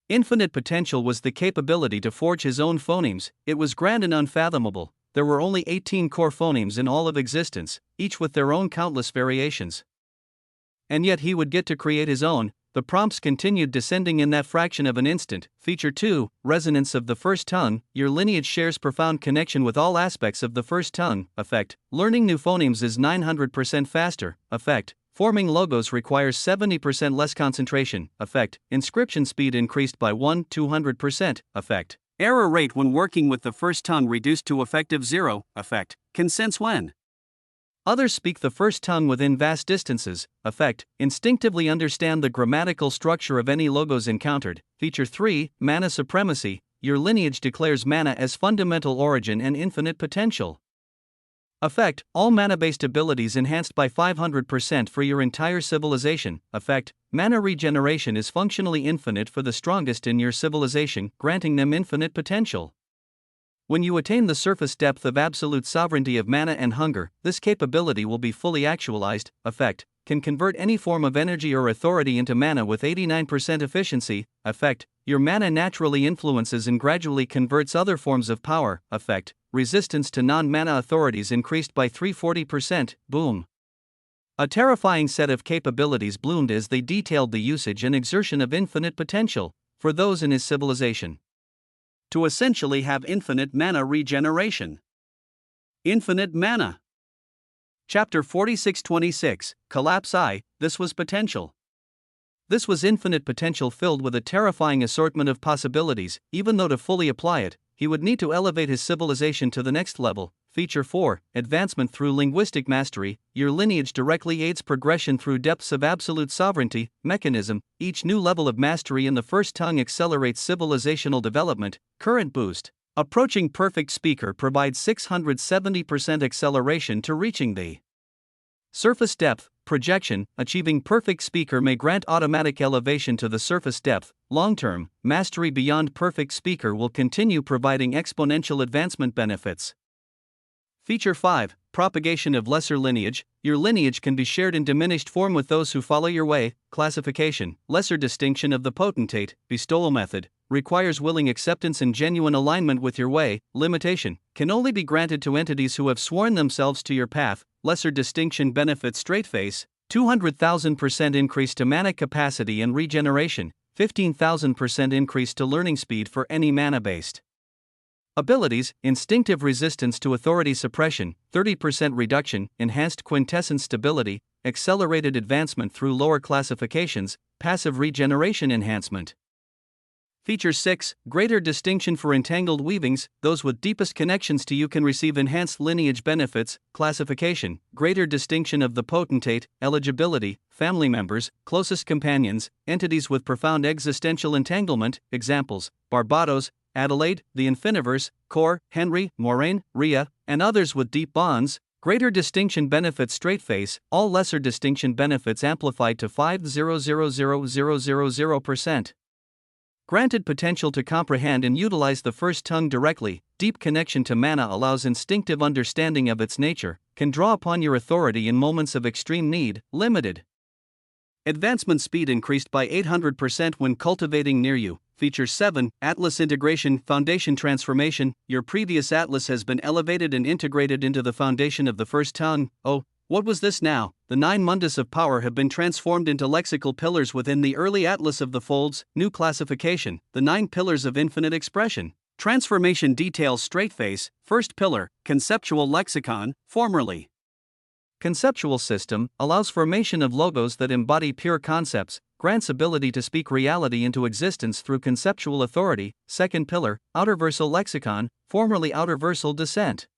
Infinite potential was the capability to forge his own phonemes. It was grand and unfathomable. There were only 18 core phonemes in all of existence, each with their own countless variations. And yet he would get to create his own. The prompts continued descending in that fraction of an instant. Feature 2, Resonance of the First Tongue. Your lineage shares profound connection with all aspects of the first tongue. Effect: learning new phonemes is 900% faster. Effect: forming logos requires 70% less concentration. Effect: inscription speed increased by 200%. Effect: error rate when working with the first tongue reduced to effective 0. Effect: can sense when others speak the first tongue within vast distances. Effect: instinctively understand the grammatical structure of any logos encountered. Feature 3, Mana Supremacy. Your lineage declares mana as fundamental origin and infinite potential. Effect: all mana-based abilities enhanced by 500% for your entire civilization. Effect: mana regeneration is functionally infinite for the strongest in your civilization, granting them infinite potential. When you attain the surface depth of absolute sovereignty of mana and hunger, this capability will be fully actualized. Effect: can convert any form of energy or authority into mana with 89% efficiency. Effect: your mana naturally influences and gradually converts other forms of power. Effect: resistance to non-mana authorities increased by 340%. Boom. A terrifying set of capabilities bloomed as they detailed the usage and exertion of infinite potential for those in his civilization to essentially have infinite mana regeneration. Infinite mana. Chapter 4626, Collapse I. This was potential. This was infinite potential filled with a terrifying assortment of possibilities. Even though to fully apply it, he would need to elevate his civilization to the next level. Feature 4, Advancement through linguistic mastery. Your lineage directly aids progression through depths of absolute sovereignty. Mechanism: each new level of mastery in the first tongue accelerates civilizational development. Current boost: approaching perfect speaker provides 670% acceleration to reaching the surface depth. Projection: achieving perfect speaker may grant automatic elevation to the surface depth. Long-term, mastery beyond perfect speaker will continue providing exponential advancement benefits. Feature 5, Propagation of lesser lineage. Your lineage can be shared in diminished form with those who follow your way. Classification: lesser distinction of the potentate. Bestowal method: requires willing acceptance and genuine alignment with your way. Limitation: can only be granted to entities who have sworn themselves to your path. Lesser distinction benefits: straight face, 200,000% increase to mana capacity and regeneration, 15,000% increase to learning speed for any mana-based abilities. Instinctive resistance to authority suppression, 30% reduction, enhanced quintessence stability, accelerated advancement through lower classifications, passive regeneration enhancement. Feature 6, Greater distinction for entangled weavings. Those with deepest connections to you can receive enhanced lineage benefits. Classification: greater distinction of the potentate. Eligibility: family members, closest companions, entities with profound existential entanglement. Examples: Barbados, Adelaide, the Infiniverse, Cor, Henry, Moraine, Rhea, and others with deep bonds. Greater distinction benefits: straight face. All lesser distinction benefits amplified to 5,000,000%. Granted potential to comprehend and utilize the first tongue directly. Deep connection to mana allows instinctive understanding of its nature, can draw upon your authority in moments of extreme need. Limited Advancement speed increased by 800% when cultivating near you. Feature 7, Atlas Integration Foundation Transformation. Your previous atlas has been elevated and integrated into the foundation of the first tongue. Oh, what was this now? The 9 mundus of power have been transformed into lexical pillars within the early atlas of the folds. New classification, the 9 pillars of infinite expression. Transformation details straight face. First pillar, conceptual lexicon, formerly. Conceptual system allows formation of logos that embody pure concepts, grants ability to speak reality into existence through conceptual authority. Second pillar, outerversal lexicon, formerly outerversal descent.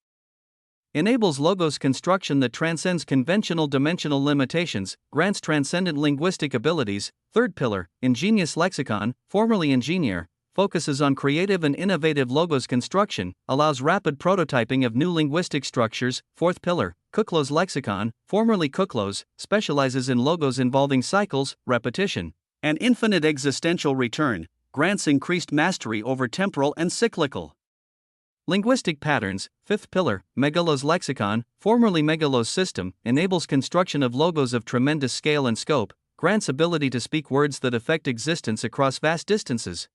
Enables logos construction that transcends conventional dimensional limitations, grants transcendent linguistic abilities. Third pillar, ingenious lexicon, formerly ingenieur, focuses on creative and innovative logos construction, allows rapid prototyping of new linguistic structures. Fourth pillar, Kuklos lexicon, formerly Kuklos, specializes in logos involving cycles, repetition, and infinite existential return, grants increased mastery over temporal and cyclical linguistic patterns. Fifth pillar, Megalos lexicon, formerly Megalos system, enables construction of logos of tremendous scale and scope, grants ability to speak words that affect existence across vast distances.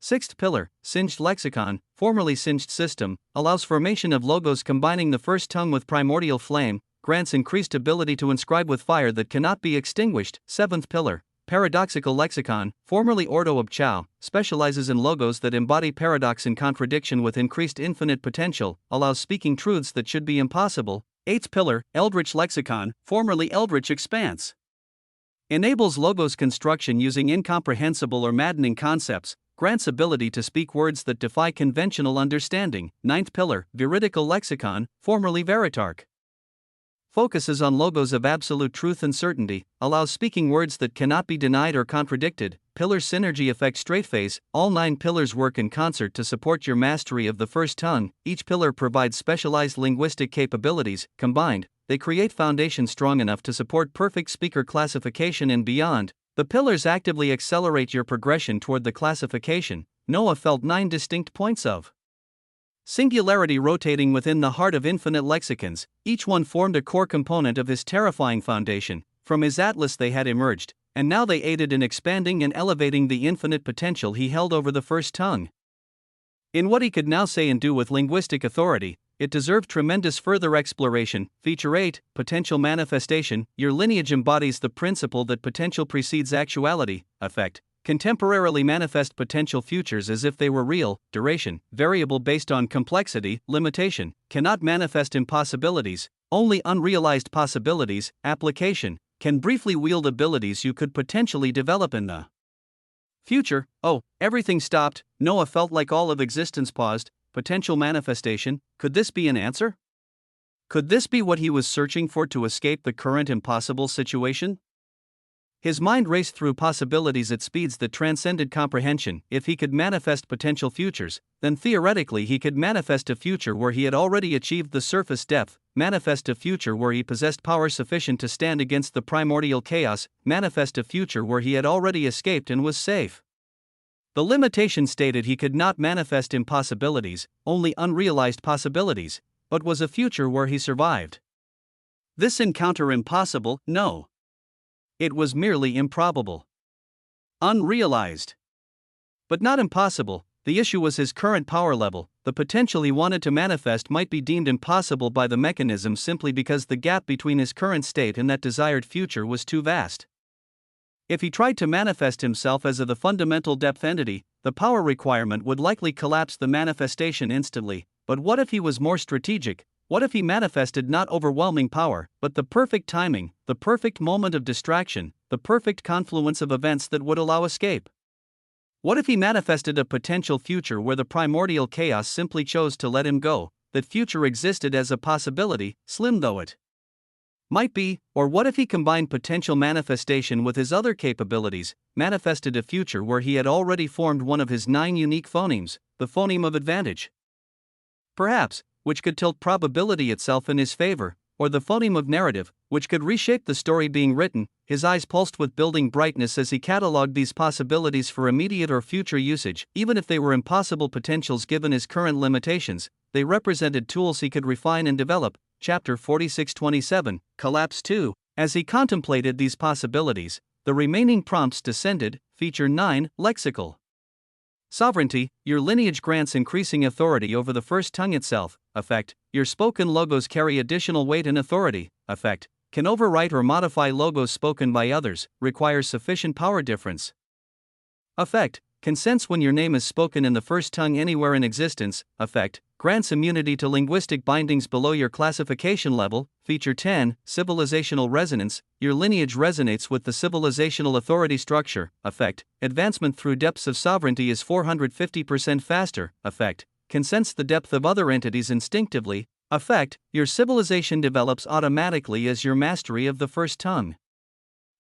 Sixth pillar, Singed lexicon, formerly Singed system, allows formation of logos combining the first tongue with primordial flame, grants increased ability to inscribe with fire that cannot be extinguished. Seventh pillar, paradoxical lexicon, formerly Ordo of Chow, specializes in logos that embody paradox in contradiction with increased infinite potential, allows speaking truths that should be impossible. Eighth pillar, Eldritch lexicon, formerly Eldritch expanse, enables logos construction using incomprehensible or maddening concepts, grants ability to speak words that defy conventional understanding. Ninth pillar, Veridical lexicon, formerly Veritarch, focuses on logos of absolute truth and certainty, allows speaking words that cannot be denied or contradicted. Pillar synergy effect straight face, all 9 pillars work in concert to support your mastery of the first tongue. Each pillar provides specialized linguistic capabilities. Combined, they create foundation strong enough to support perfect speaker classification and beyond. The pillars actively accelerate your progression toward the classification. Noah felt 9 distinct points of singularity rotating within the heart of infinite lexicons. Each one formed a core component of his terrifying foundation. From his atlas they had emerged, and now they aided in expanding and elevating the infinite potential he held over the first tongue. In what he could now say and do with linguistic authority, it deserved tremendous further exploration. Feature 8, Potential Manifestation. Your lineage embodies the principle that potential precedes actuality. Effect, contemporarily manifest potential futures as if they were real. Duration, variable based on complexity. Limitation, cannot manifest impossibilities, only unrealized possibilities. Application, can briefly wield abilities you could potentially develop in the future. Oh, everything stopped. Noah felt like all of existence paused. Potential manifestation, could this be an answer? Could this be what he was searching for to escape the current impossible situation? His mind raced through possibilities at speeds that transcended comprehension. If he could manifest potential futures, then theoretically he could manifest a future where he had already achieved the surface depth, manifest a future where he possessed power sufficient to stand against the primordial chaos, manifest a future where he had already escaped and was safe. The limitation stated he could not manifest impossibilities, only unrealized possibilities, but was a future where he survived. This encounter impossible? No. It was merely improbable. Unrealized. But not impossible. The issue was his current power level. The potential he wanted to manifest might be deemed impossible by the mechanism simply because the gap between his current state and that desired future was too vast. If he tried to manifest himself as the fundamental depth entity, the power requirement would likely collapse the manifestation instantly. But what if he was more strategic? What if he manifested not overwhelming power, but the perfect timing, the perfect moment of distraction, the perfect confluence of events that would allow escape? What if he manifested a potential future where the primordial chaos simply chose to let him go? That future existed as a possibility, slim though it might be. Or what if he combined potential manifestation with his other capabilities, manifested a future where he had already formed one of his 9 unique phonemes, the phoneme of advantage? Perhaps, which could tilt probability itself in his favor, or the phoneme of narrative, which could reshape the story being written. His eyes pulsed with building brightness as he catalogued these possibilities for immediate or future usage. Even if they were impossible potentials given his current limitations, they represented tools he could refine and develop. Chapter 4627, Collapse 2. As he contemplated these possibilities, the remaining prompts descended. Feature 9, Lexical Sovereignty. Your lineage grants increasing authority over the first tongue itself. Effect. Your spoken logos carry additional weight and authority. Effect. Can overwrite or modify logos spoken by others, requires sufficient power difference. Effect. Can sense when your name is spoken in the first tongue anywhere in existence. Effect. Grants immunity to linguistic bindings below your classification level. Feature 10, Civilizational Resonance. Your lineage resonates with the civilizational authority structure. Effect. Advancement through depths of sovereignty is 450% faster. Effect. Can sense the depth of other entities instinctively. Effect. Your civilization develops automatically as your mastery of the first tongue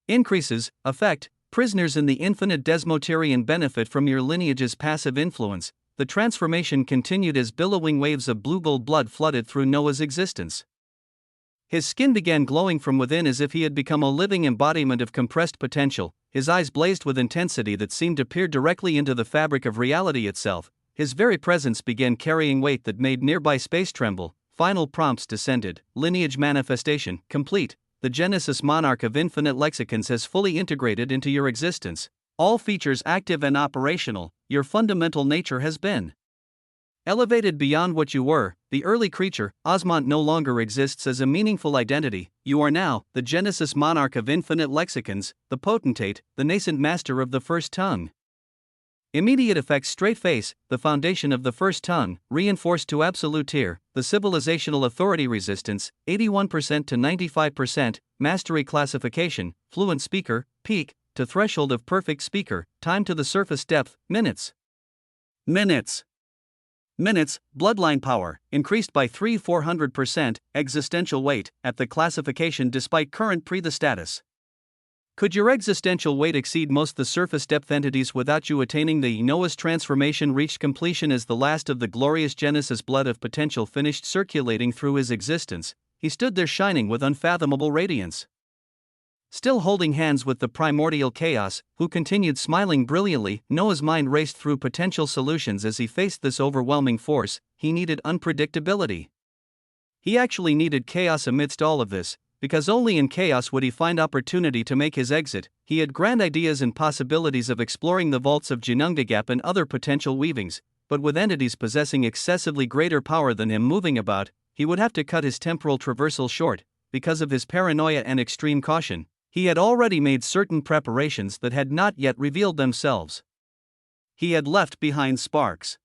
increases. Effect. Prisoners in the infinite Desmotirian benefit from your lineage's passive influence. The transformation continued as billowing waves of blue-gold blood flooded through Noah's existence. His skin began glowing from within as if he had become a living embodiment of compressed potential. His eyes blazed with intensity that seemed to peer directly into the fabric of reality itself. His very presence began carrying weight that made nearby space tremble. Final prompts descended. Lineage manifestation complete. The Genesis monarch of infinite lexicons has fully integrated into your existence. All features active and operational. Your fundamental nature has been elevated beyond what you were. The early creature, Osmont, no longer exists as a meaningful identity. You are now the Genesis monarch of infinite lexicons, the potentate, the nascent master of the first tongue. Immediate effects. Straight face, the foundation of the first tongue, reinforced to absolute tier. The civilizational authority resistance, 81% to 95%. Mastery classification, fluent speaker, peak, to threshold of perfect speaker. Time to the surface depth, minutes. Minutes. Bloodline power, increased by 300-400%. Existential weight, at the classification despite current the status. Could your existential weight exceed most the surface depth entities without you attaining the Noah's transformation reached completion as the last of the glorious Genesis blood of potential finished circulating through his existence? He stood there shining with unfathomable radiance. Still holding hands with the primordial chaos, who continued smiling brilliantly. Noah's mind raced through potential solutions as he faced this overwhelming force. He needed unpredictability. He actually needed chaos amidst all of this, because only in chaos would he find opportunity to make his exit. He had grand ideas and possibilities of exploring the vaults of Ginnungagap and other potential weavings, but with entities possessing excessively greater power than him moving about, he would have to cut his temporal traversal short. Because of his paranoia and extreme caution, he had already made certain preparations that had not yet revealed themselves. He had left behind sparks.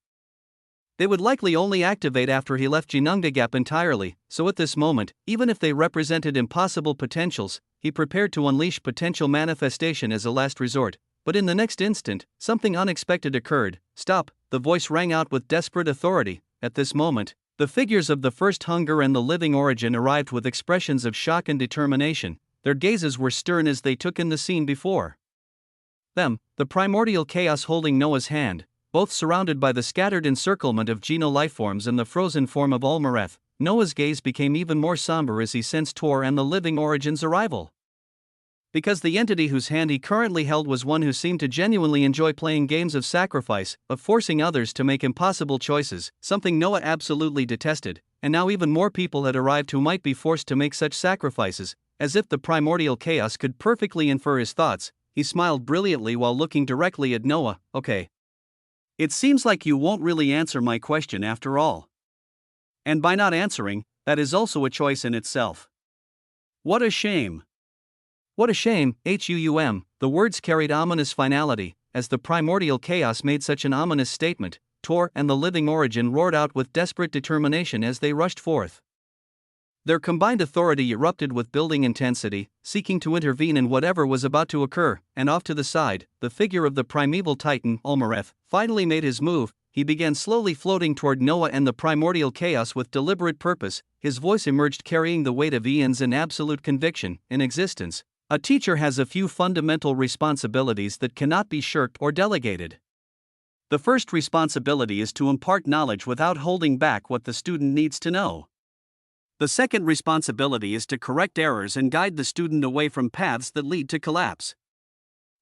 They would likely only activate after he left Ginnungagap entirely, so at this moment, even if they represented impossible potentials, he prepared to unleash potential manifestation as a last resort. But in the next instant, something unexpected occurred. Stop, the voice rang out with desperate authority. At this moment, the figures of the first hunger and the living origin arrived with expressions of shock and determination. Their gazes were stern as they took in the scene before them, the primordial chaos holding Noah's hand, both surrounded by the scattered encirclement of Geno lifeforms and the frozen form of Ulmareth. Noah's gaze became even more somber as he sensed Tor and the living origin's arrival. Because the entity whose hand he currently held was one who seemed to genuinely enjoy playing games of sacrifice, of forcing others to make impossible choices, something Noah absolutely detested, and now even more people had arrived who might be forced to make such sacrifices. As if the primordial chaos could perfectly infer his thoughts, he smiled brilliantly while looking directly at Noah. Okay. It seems like you won't really answer my question after all. And by not answering, that is also a choice in itself. What a shame. What a shame, HUUM. The words carried ominous finality. As the primordial chaos made such an ominous statement, Tor and the living origin roared out with desperate determination as they rushed forth. Their combined authority erupted with building intensity, seeking to intervene in whatever was about to occur, and off to the side, the figure of the primeval titan, Ulmareth, finally made his move. He began slowly floating toward Noah and the primordial chaos with deliberate purpose. His voice emerged carrying the weight of eons and absolute conviction. In existence, a teacher has a few fundamental responsibilities that cannot be shirked or delegated. The first responsibility is to impart knowledge without holding back what the student needs to know. The second responsibility is to correct errors and guide the student away from paths that lead to collapse.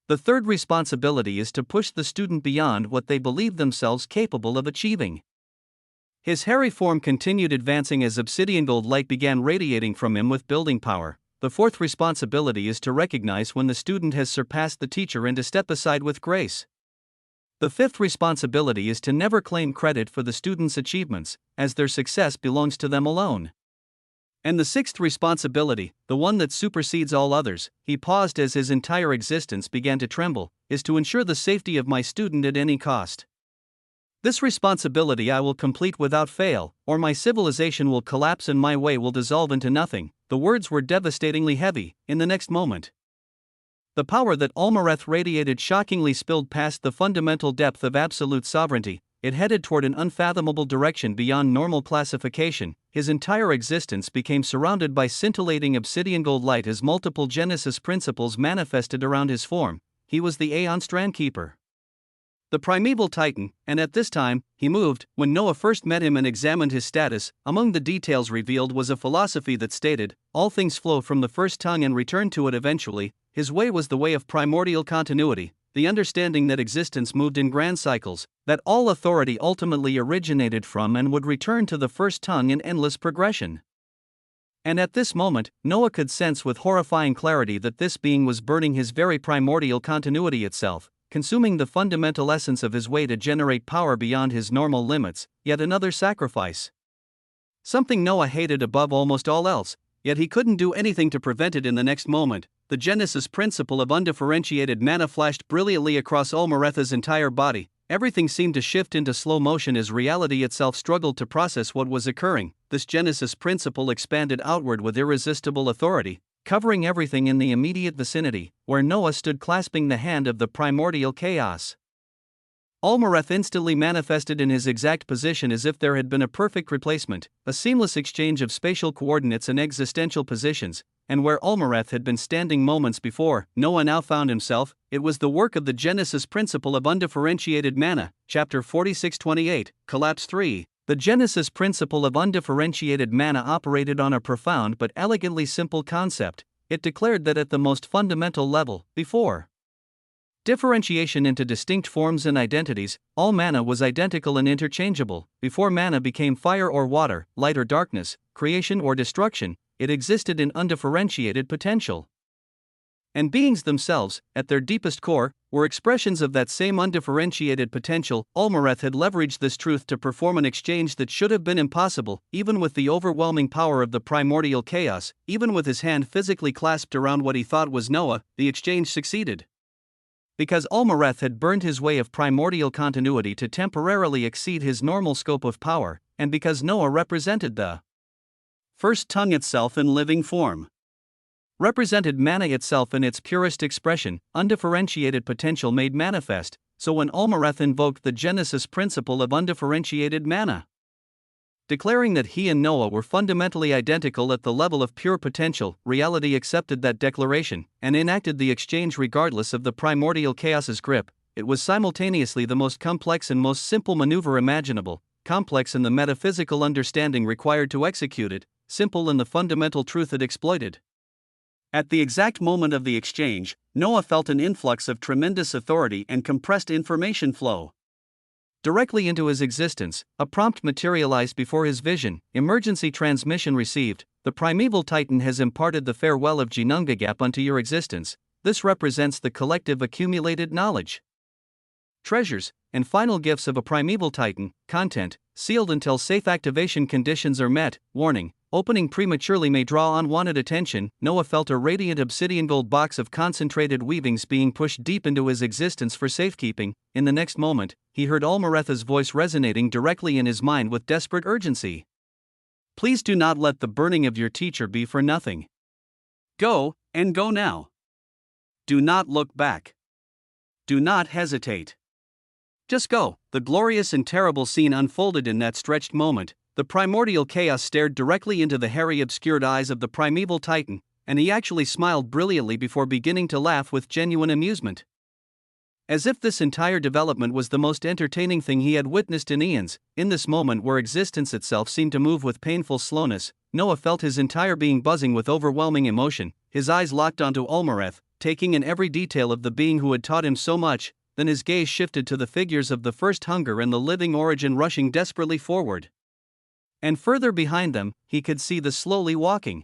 The third responsibility is to push the student beyond what they believe themselves capable of achieving. His hairy form continued advancing as obsidian gold light began radiating from him with building power. the fourth responsibility is to recognize when the student has surpassed the teacher and to step aside with grace. The fifth responsibility is to never claim credit for the student's achievements, as their success belongs to them alone. And the sixth responsibility, the one that supersedes all others, he paused as his entire existence began to tremble, is to ensure the safety of my student at any cost. This responsibility I will complete without fail, or my civilization will collapse and my way will dissolve into nothing. The words were devastatingly heavy. In the next moment, the power that Olmareth radiated shockingly spilled past the fundamental depth of absolute sovereignty. It headed toward an unfathomable direction beyond normal classification. His entire existence became surrounded by scintillating obsidian gold light as multiple Genesis principles manifested around his form. He was the Aeon Strandkeeper, the primeval titan, and at this time, he moved. When Noah first met him and examined his status, among the details revealed was a philosophy that stated, all things flow from the first tongue and return to it eventually. His way was the way of primordial continuity, the understanding that existence moved in grand cycles, that all authority ultimately originated from and would return to the first tongue in endless progression. And at this moment, Noah could sense with horrifying clarity that this being was burning his very primordial continuity itself, consuming the fundamental essence of his way to generate power beyond his normal limits. Yet another sacrifice. Something Noah hated above almost all else, yet he couldn't do anything to prevent it. In the next moment, the Genesis principle of undifferentiated mana flashed brilliantly across Olmareth's entire body. Everything seemed to shift into slow motion as reality itself struggled to process what was occurring. This Genesis principle expanded outward with irresistible authority, covering everything in the immediate vicinity, where Noah stood clasping the hand of the primordial chaos. Olmareth instantly manifested in his exact position as if there had been a perfect replacement, a seamless exchange of spatial coordinates and existential positions, and where Olmareth had been standing moments before, Noah now found himself. It was the work of the Genesis principle of undifferentiated mana, chapter 46:28, collapse 3. The Genesis principle of undifferentiated mana operated on a profound but elegantly simple concept. It declared that at the most fundamental level, before differentiation into distinct forms and identities, all mana was identical and interchangeable. Before mana became fire or water, light or darkness, creation or destruction, it existed in undifferentiated potential. And beings themselves, at their deepest core, were expressions of that same undifferentiated potential. Olmareth had leveraged this truth to perform an exchange that should have been impossible, even with the overwhelming power of the primordial chaos. Even with his hand physically clasped around what he thought was Noah, the exchange succeeded. Because Olmareth had burned his way of primordial continuity to temporarily exceed his normal scope of power, and because Noah represented the first tongue itself in living form, represented mana itself in its purest expression, undifferentiated potential made manifest. So when Olmareth invoked the Genesis principle of undifferentiated mana, declaring that he and Noah were fundamentally identical at the level of pure potential, reality accepted that declaration and enacted the exchange regardless of the primordial chaos's grip. It was simultaneously the most complex and most simple maneuver imaginable, complex in the metaphysical understanding required to execute it, simple in the fundamental truth it exploited. At the exact moment of the exchange, Noah felt an influx of tremendous authority and compressed information flow directly into his existence. A prompt materialized before his vision. Emergency transmission received. The primeval titan has imparted the farewell of Ginnungagap unto your existence. This represents the collective accumulated knowledge, treasures, and final gifts of a primeval titan. Content, sealed until safe activation conditions are met. Warning, opening prematurely may draw unwanted attention. Noah felt a radiant obsidian gold box of concentrated weavings being pushed deep into his existence for safekeeping. In the next moment, he heard Olmareth's voice resonating directly in his mind with desperate urgency. Please do not let the burning of your teacher be for nothing. Go, and go now. Do not look back. Do not hesitate. Just go. The glorious and terrible scene unfolded in that stretched moment. The primordial chaos stared directly into the hairy obscured eyes of the primeval titan, and he actually smiled brilliantly before beginning to laugh with genuine amusement. As if this entire development was the most entertaining thing he had witnessed in eons. In this moment where existence itself seemed to move with painful slowness, Noah felt his entire being buzzing with overwhelming emotion. His eyes locked onto Olmareth, taking in every detail of the being who had taught him so much. Then his gaze shifted to the figures of the first hunger and the living origin rushing desperately forward. And further behind them, he could see the slowly walking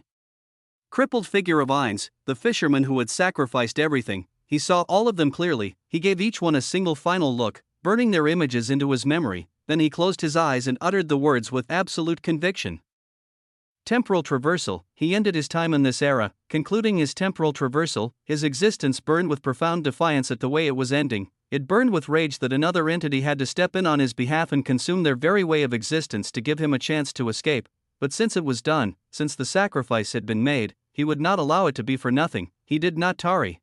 crippled figure of Ainz, the fisherman who had sacrificed everything. He saw all of them clearly. He gave each one a single final look, burning their images into his memory. Then he closed his eyes and uttered the words with absolute conviction. Temporal traversal. He ended his time in this era. Concluding his temporal traversal, his existence burned with profound defiance at the way it was ending. It burned with rage that another entity had to step in on his behalf and consume their very way of existence to give him a chance to escape. But since it was done, since the sacrifice had been made, he would not allow it to be for nothing. He did not tarry.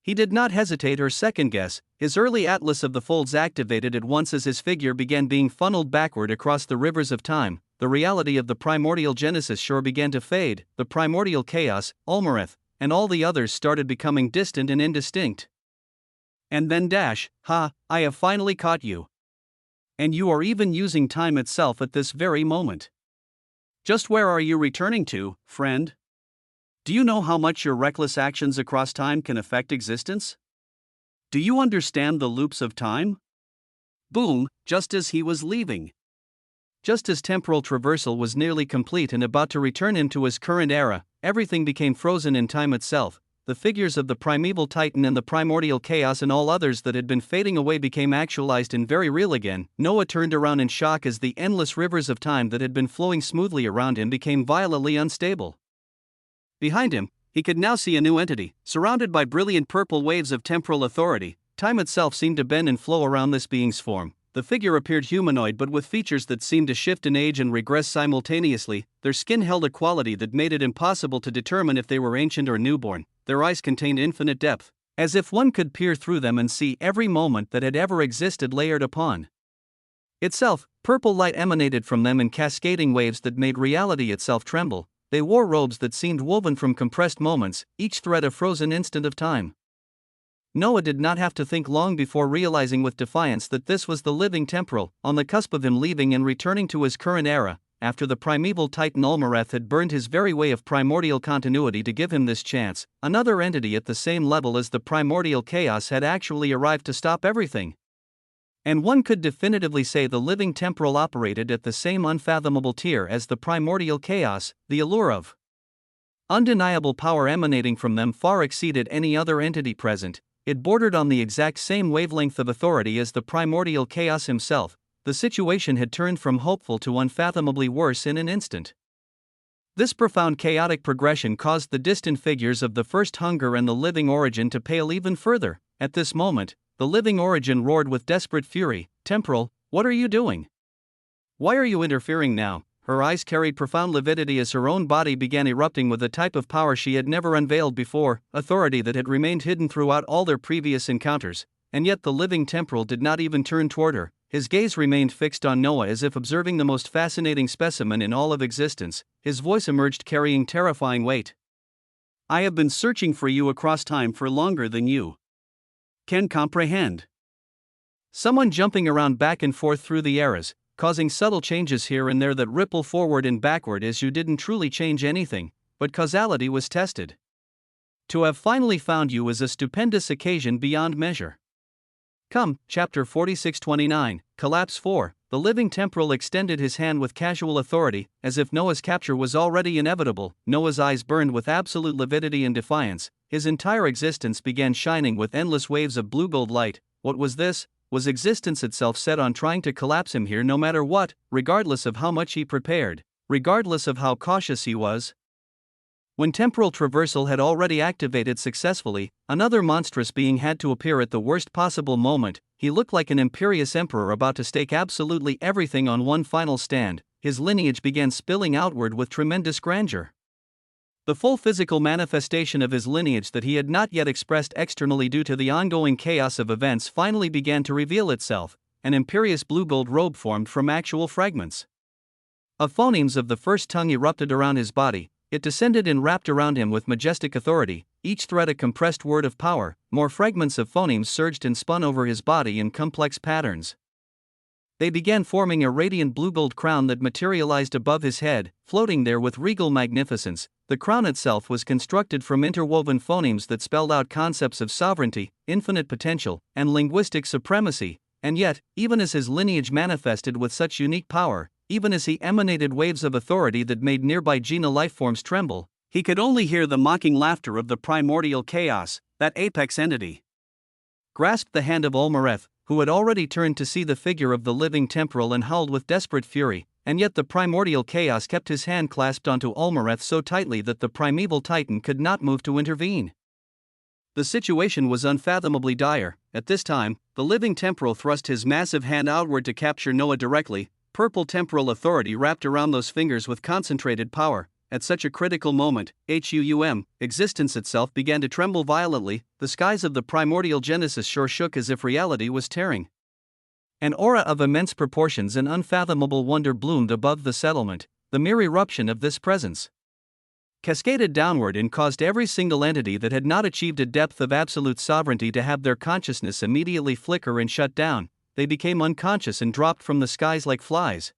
He did not hesitate or second-guess. His early Atlas of the Folds activated at once as his figure began being funneled backward across the rivers of time. The reality of the primordial Genesis shore began to fade. The primordial chaos, Ulmareth, and all the others started becoming distant and indistinct. And then I have finally caught you. And you are even using time itself at this very moment. Just where are you returning to, friend? Do you know how much your reckless actions across time can affect existence? Do you understand the loops of time? Boom, just as he was leaving. Just as temporal traversal was nearly complete and about to return him to his current era, everything became frozen in time itself. The figures of the primeval Titan and the primordial chaos and all others that had been fading away became actualized and very real again. Noah turned around in shock as the endless rivers of time that had been flowing smoothly around him became violently unstable. Behind him, he could now see a new entity, surrounded by brilliant purple waves of temporal authority. Time itself seemed to bend and flow around this being's form. The figure appeared humanoid but with features that seemed to shift in age and regress simultaneously. Their skin held a quality that made it impossible to determine if they were ancient or newborn. Their eyes contained infinite depth, as if one could peer through them and see every moment that had ever existed layered upon itself. Purple light emanated from them in cascading waves that made reality itself tremble. They wore robes that seemed woven from compressed moments, each thread a frozen instant of time. Noah did not have to think long before realizing with defiance that this was the living temporal, on the cusp of him leaving and returning to his current era, after the primeval Titan Ulmareth had burned his very way of primordial continuity to give him this chance. Another entity at the same level as the primordial chaos had actually arrived to stop everything. And one could definitively say the living temporal operated at the same unfathomable tier as the primordial chaos. The allure of undeniable power emanating from them far exceeded any other entity present. It bordered on the exact same wavelength of authority as the primordial chaos himself. The situation had turned from hopeful to unfathomably worse in an instant. This profound chaotic progression caused the distant figures of the first hunger and the living origin to pale even further. At this moment, the living origin roared with desperate fury. Temporal, what are you doing? Why are you interfering now? Her eyes carried profound lividity as her own body began erupting with a type of power she had never unveiled before, authority that had remained hidden throughout all their previous encounters. And yet the living temporal did not even turn toward her. His gaze remained fixed on Noah as if observing the most fascinating specimen in all of existence. His voice emerged carrying terrifying weight. I have been searching for you across time for longer than you can comprehend. Someone jumping around back and forth through the eras, causing subtle changes here and there that ripple forward and backward as you didn't truly change anything, but causality was tested. To have finally found you is a stupendous occasion beyond measure. Come, chapter 4629, Collapse 4. The living temporal extended his hand with casual authority, as if Noah's capture was already inevitable. Noah's eyes burned with absolute lividity and defiance. His entire existence began shining with endless waves of blue-gold light. What was this? Was existence itself set on trying to collapse him here no matter what, regardless of how much he prepared, regardless of how cautious he was? When temporal traversal had already activated successfully, another monstrous being had to appear at the worst possible moment. He looked like an imperious emperor about to stake absolutely everything on one final stand. His lineage began spilling outward with tremendous grandeur. The full physical manifestation of his lineage that he had not yet expressed externally due to the ongoing chaos of events finally began to reveal itself. An imperious blue-gold robe formed from actual fragments of phonemes of the first tongue erupted around his body. It descended and wrapped around him with majestic authority, each thread a compressed word of power. More fragments of phonemes surged and spun over his body in complex patterns. They began forming a radiant blue-gold crown that materialized above his head, floating there with regal magnificence. The crown itself was constructed from interwoven phonemes that spelled out concepts of sovereignty, infinite potential, and linguistic supremacy. And yet, even as his lineage manifested with such unique power, even as he emanated waves of authority that made nearby Gena lifeforms tremble, He could only hear the mocking laughter of the primordial chaos, that apex entity. Grasped the hand of Olmareth, who had already turned to see the figure of the living temporal and howled with desperate fury, and yet the primordial chaos kept his hand clasped onto Olmareth so tightly that the primeval titan could not move to intervene. The situation was unfathomably dire. At this time, the living temporal thrust his massive hand outward to capture Noah directly, purple temporal authority wrapped around those fingers with concentrated power. At such a critical moment, existence itself began to tremble violently, the skies of the primordial genesis sure shook as if reality was tearing. An aura of immense proportions and unfathomable wonder bloomed above the settlement, the mere eruption of this presence cascaded downward and caused every single entity that had not achieved a depth of absolute sovereignty to have their consciousness immediately flicker and shut down. They became unconscious and dropped from the skies like flies.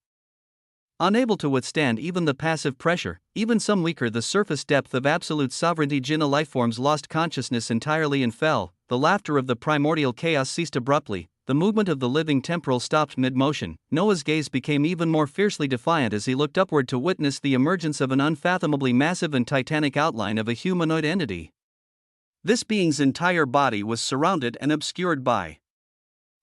Unable to withstand even the passive pressure, even some weaker the surface depth of absolute sovereignty Jinna lifeforms lost consciousness entirely and fell. The laughter of the primordial chaos ceased abruptly, the movement of the living temporal stopped mid-motion. Noah's gaze became even more fiercely defiant as he looked upward to witness the emergence of an unfathomably massive and titanic outline of a humanoid entity. This being's entire body was surrounded and obscured by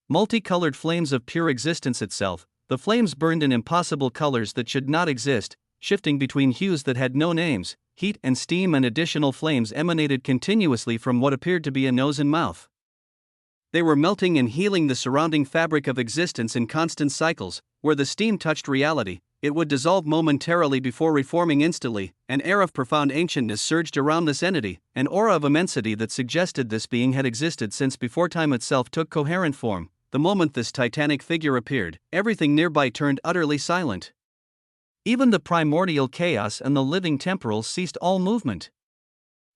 multicolored flames of pure existence itself. The flames burned in impossible colors that should not exist, shifting between hues that had no names. Heat and steam and additional flames emanated continuously from what appeared to be a nose and mouth. They were melting and healing the surrounding fabric of existence in constant cycles. Where the steam touched reality, it would dissolve momentarily before reforming instantly. An air of profound ancientness surged around this entity, an aura of immensity that suggested this being had existed since before time itself took coherent form. The moment this titanic figure appeared, everything nearby turned utterly silent. Even the primordial chaos and the living temporals ceased all movement.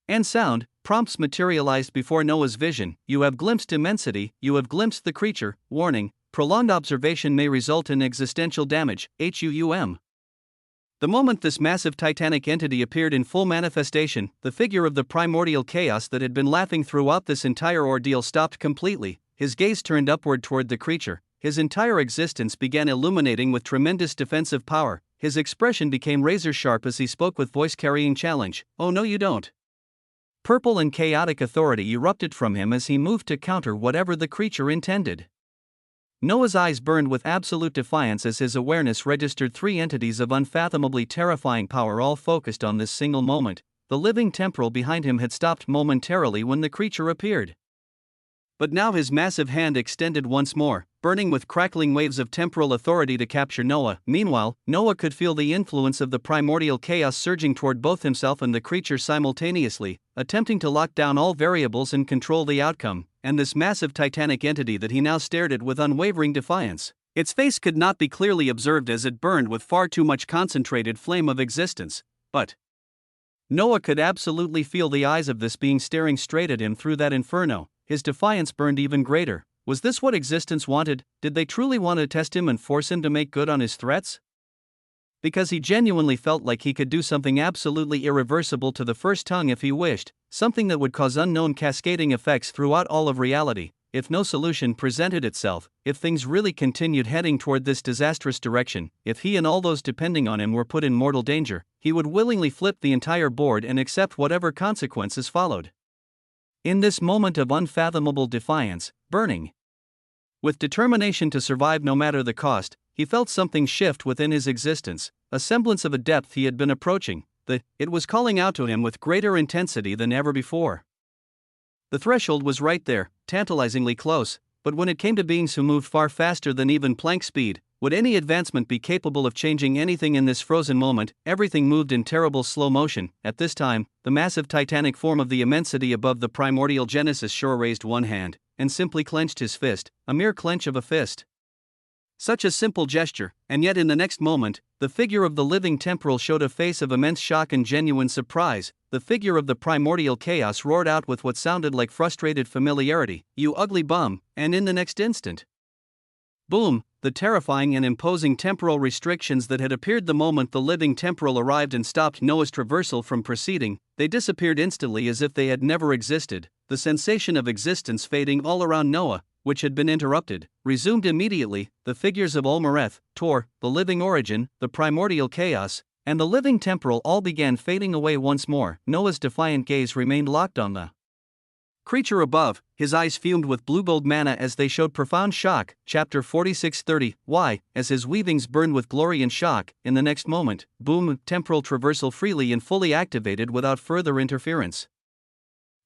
And sound, prompts materialized before Noah's vision. You have glimpsed immensity, you have glimpsed the creature. Warning, prolonged observation may result in existential damage. The moment this massive titanic entity appeared in full manifestation, the figure of the primordial chaos that had been laughing throughout this entire ordeal stopped completely. His gaze turned upward toward the creature, his entire existence began illuminating with tremendous defensive power. His expression became razor-sharp as he spoke with voice carrying challenge. Oh no you don't. Purple and chaotic authority erupted from him as he moved to counter whatever the creature intended. Noah's eyes burned with absolute defiance as his awareness registered three entities of unfathomably terrifying power all focused on this single moment. The living temporal behind him had stopped momentarily when the creature appeared. But now his massive hand extended once more, burning with crackling waves of temporal authority to capture Noah. Meanwhile, Noah could feel the influence of the primordial chaos surging toward both himself and the creature simultaneously, attempting to lock down all variables and control the outcome. And this massive titanic entity that he now stared at with unwavering defiance. Its face could not be clearly observed as it burned with far too much concentrated flame of existence, but Noah could absolutely feel the eyes of this being staring straight at him through that inferno. His defiance burned even greater. Was this what existence wanted? Did they truly want to test him and force him to make good on his threats? Because he genuinely felt like he could do something absolutely irreversible to the first tongue if he wished, something that would cause unknown cascading effects throughout all of reality. If no solution presented itself, if things really continued heading toward this disastrous direction, if he and all those depending on him were put in mortal danger, he would willingly flip the entire board and accept whatever consequences followed. In this moment of unfathomable defiance, burning with determination to survive no matter the cost, he felt something shift within his existence, a semblance of a depth he had been approaching. It was calling out to him with greater intensity than ever before. The threshold was right there, tantalizingly close, but when it came to beings who moved far faster than even Planck speed, would any advancement be capable of changing anything in this frozen moment? Everything moved in terrible slow motion. At this time, the massive titanic form of the immensity above the primordial genesis sure raised one hand, and simply clenched his fist, a mere clench of a fist. Such a simple gesture, and yet in the next moment, the figure of the living temporal showed a face of immense shock and genuine surprise. The figure of the primordial chaos roared out with what sounded like frustrated familiarity, "You ugly bum," and in the next instant, boom, the terrifying and imposing temporal restrictions that had appeared the moment the living temporal arrived and stopped Noah's traversal from proceeding, they disappeared instantly as if they had never existed. The sensation of existence fading all around Noah, which had been interrupted, resumed immediately. The figures of Olmareth, Tor, the living origin, the primordial chaos, and the living temporal all began fading away once more. Noah's defiant gaze remained locked on the creature above, his eyes fumed with blue gold manna as they showed profound shock. Chapter 46:30. Why, as his weavings burned with glory and shock, in the next moment, boom, temporal traversal freely and fully activated without further interference.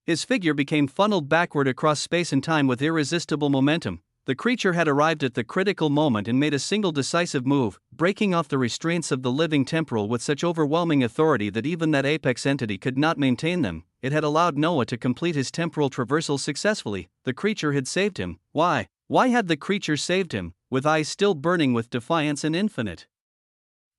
His figure became funneled backward across space and time with irresistible momentum. The creature had arrived at the critical moment and made a single decisive move, breaking off the restraints of the living temporal with such overwhelming authority that even that apex entity could not maintain them. It had allowed Noah to complete his temporal traversal successfully. The creature had saved him. Why? Why had the creature saved him? With eyes still burning with defiance and infinite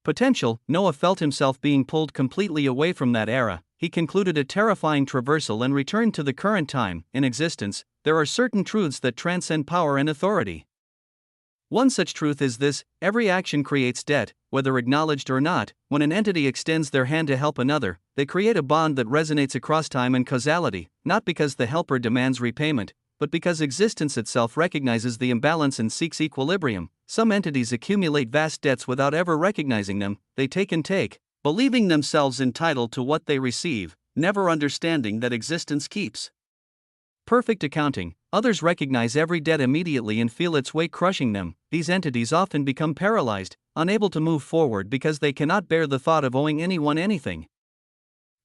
potential, Noah felt himself being pulled completely away from that era. He concluded a terrifying traversal and returned to the current time. In existence, there are certain truths that transcend power and authority. One such truth is this: every action creates debt, whether acknowledged or not. When an entity extends their hand to help another, they create a bond that resonates across time and causality, not because the helper demands repayment, but because existence itself recognizes the imbalance and seeks equilibrium. Some entities accumulate vast debts without ever recognizing them. They take and take, believing themselves entitled to what they receive, never understanding that existence keeps perfect accounting. Others recognize every debt immediately and feel its weight crushing them. These entities often become paralyzed, unable to move forward because they cannot bear the thought of owing anyone anything.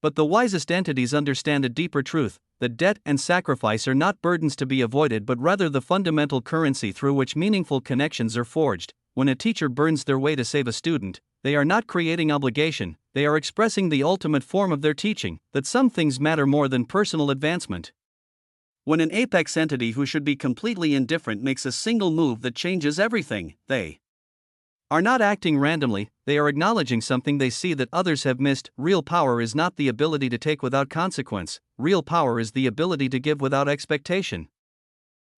But the wisest entities understand a deeper truth: that debt and sacrifice are not burdens to be avoided but rather the fundamental currency through which meaningful connections are forged. When a teacher burns their way to save a student, they are not creating obligation, they are expressing the ultimate form of their teaching, that some things matter more than personal advancement. When an apex entity who should be completely indifferent makes a single move that changes everything, they are not acting randomly, they are acknowledging something they see that others have missed. Real power is not the ability to take without consequence, real power is the ability to give without expectation,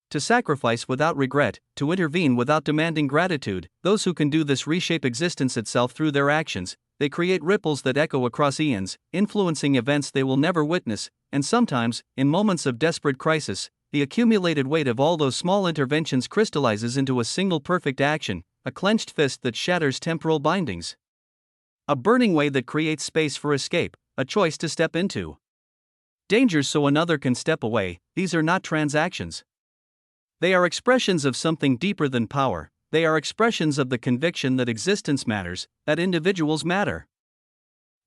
to sacrifice without regret, to intervene without demanding gratitude. Those who can do this reshape existence itself through their actions. They create ripples that echo across eons, influencing events they will never witness, and sometimes, in moments of desperate crisis, the accumulated weight of all those small interventions crystallizes into a single perfect action, a clenched fist that shatters temporal bindings, a burning way that creates space for escape, a choice to step into dangers so another can step away. These are not transactions. They are expressions of something deeper than power. They are expressions of the conviction that existence matters, that individuals matter,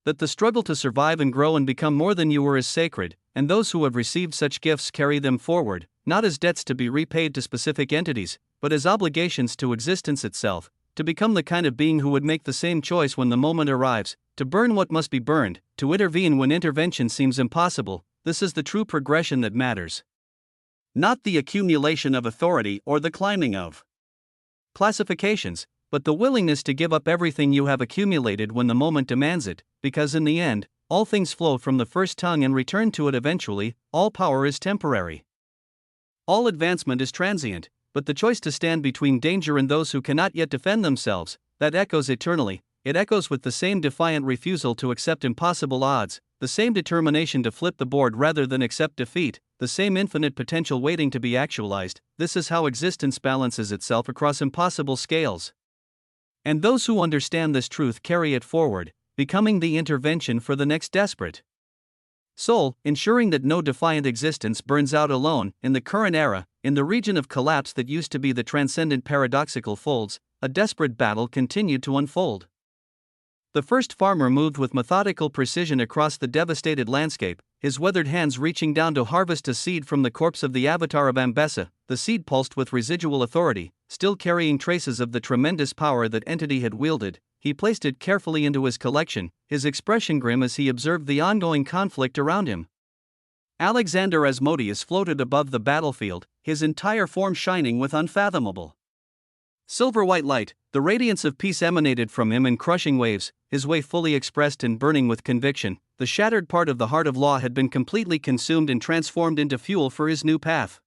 that the struggle to survive and grow and become more than you were is sacred, and those who have received such gifts carry them forward, not as debts to be repaid to specific entities, but as obligations to existence itself, to become the kind of being who would make the same choice when the moment arrives, to burn what must be burned, to intervene when intervention seems impossible. This is the true progression that matters, not the accumulation of authority or the climbing of classifications, but the willingness to give up everything you have accumulated when the moment demands it, because in the end, all things flow from the first tongue and return to it eventually. All power is temporary, all advancement is transient, but the choice to stand between danger and those who cannot yet defend themselves, that echoes eternally. It echoes with the same defiant refusal to accept impossible odds, the same determination to flip the board rather than accept defeat, the same infinite potential waiting to be actualized. This is how existence balances itself across impossible scales. And those who understand this truth carry it forward, becoming the intervention for the next desperate soul, ensuring that no defiant existence burns out alone. In the current era, in the region of collapse that used to be the transcendent paradoxical folds, a desperate battle continued to unfold. The first farmer moved with methodical precision across the devastated landscape, his weathered hands reaching down to harvest a seed from the corpse of the avatar of Ambessa. The seed pulsed with residual authority, still carrying traces of the tremendous power that entity had wielded. He placed it carefully into his collection, his expression grim as he observed the ongoing conflict around him. Alexander Asmodeus floated above the battlefield, his entire form shining with unfathomable silver-white light. The radiance of peace emanated from him in crushing waves, his way fully expressed and burning with conviction. The shattered part of the heart of law had been completely consumed and transformed into fuel for his new path.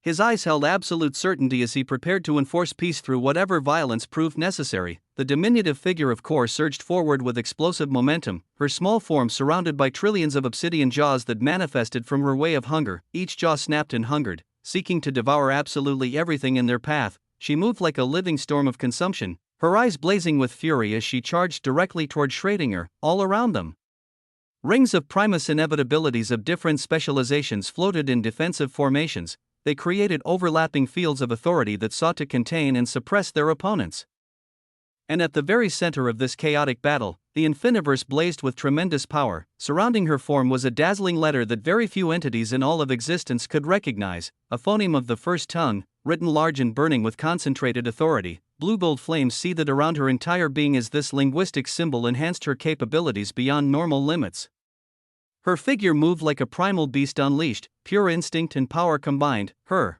His eyes held absolute certainty as he prepared to enforce peace through whatever violence proved necessary. The diminutive figure of Kor surged forward with explosive momentum, her small form surrounded by trillions of obsidian jaws that manifested from her way of hunger. Each jaw snapped and hungered, seeking to devour absolutely everything in their path. She moved like a living storm of consumption, her eyes blazing with fury as she charged directly toward Schrödinger. All around them, rings of primus inevitabilities of different specializations floated in defensive formations. They created overlapping fields of authority that sought to contain and suppress their opponents. And at the very center of this chaotic battle, the infiniverse blazed with tremendous power. Surrounding her form was a dazzling letter that very few entities in all of existence could recognize, a phoneme of the first tongue, written large and burning with concentrated authority. Blue-gold flames seethed around her entire being as this linguistic symbol enhanced her capabilities beyond normal limits. Her figure moved like a primal beast unleashed, pure instinct and power combined. Her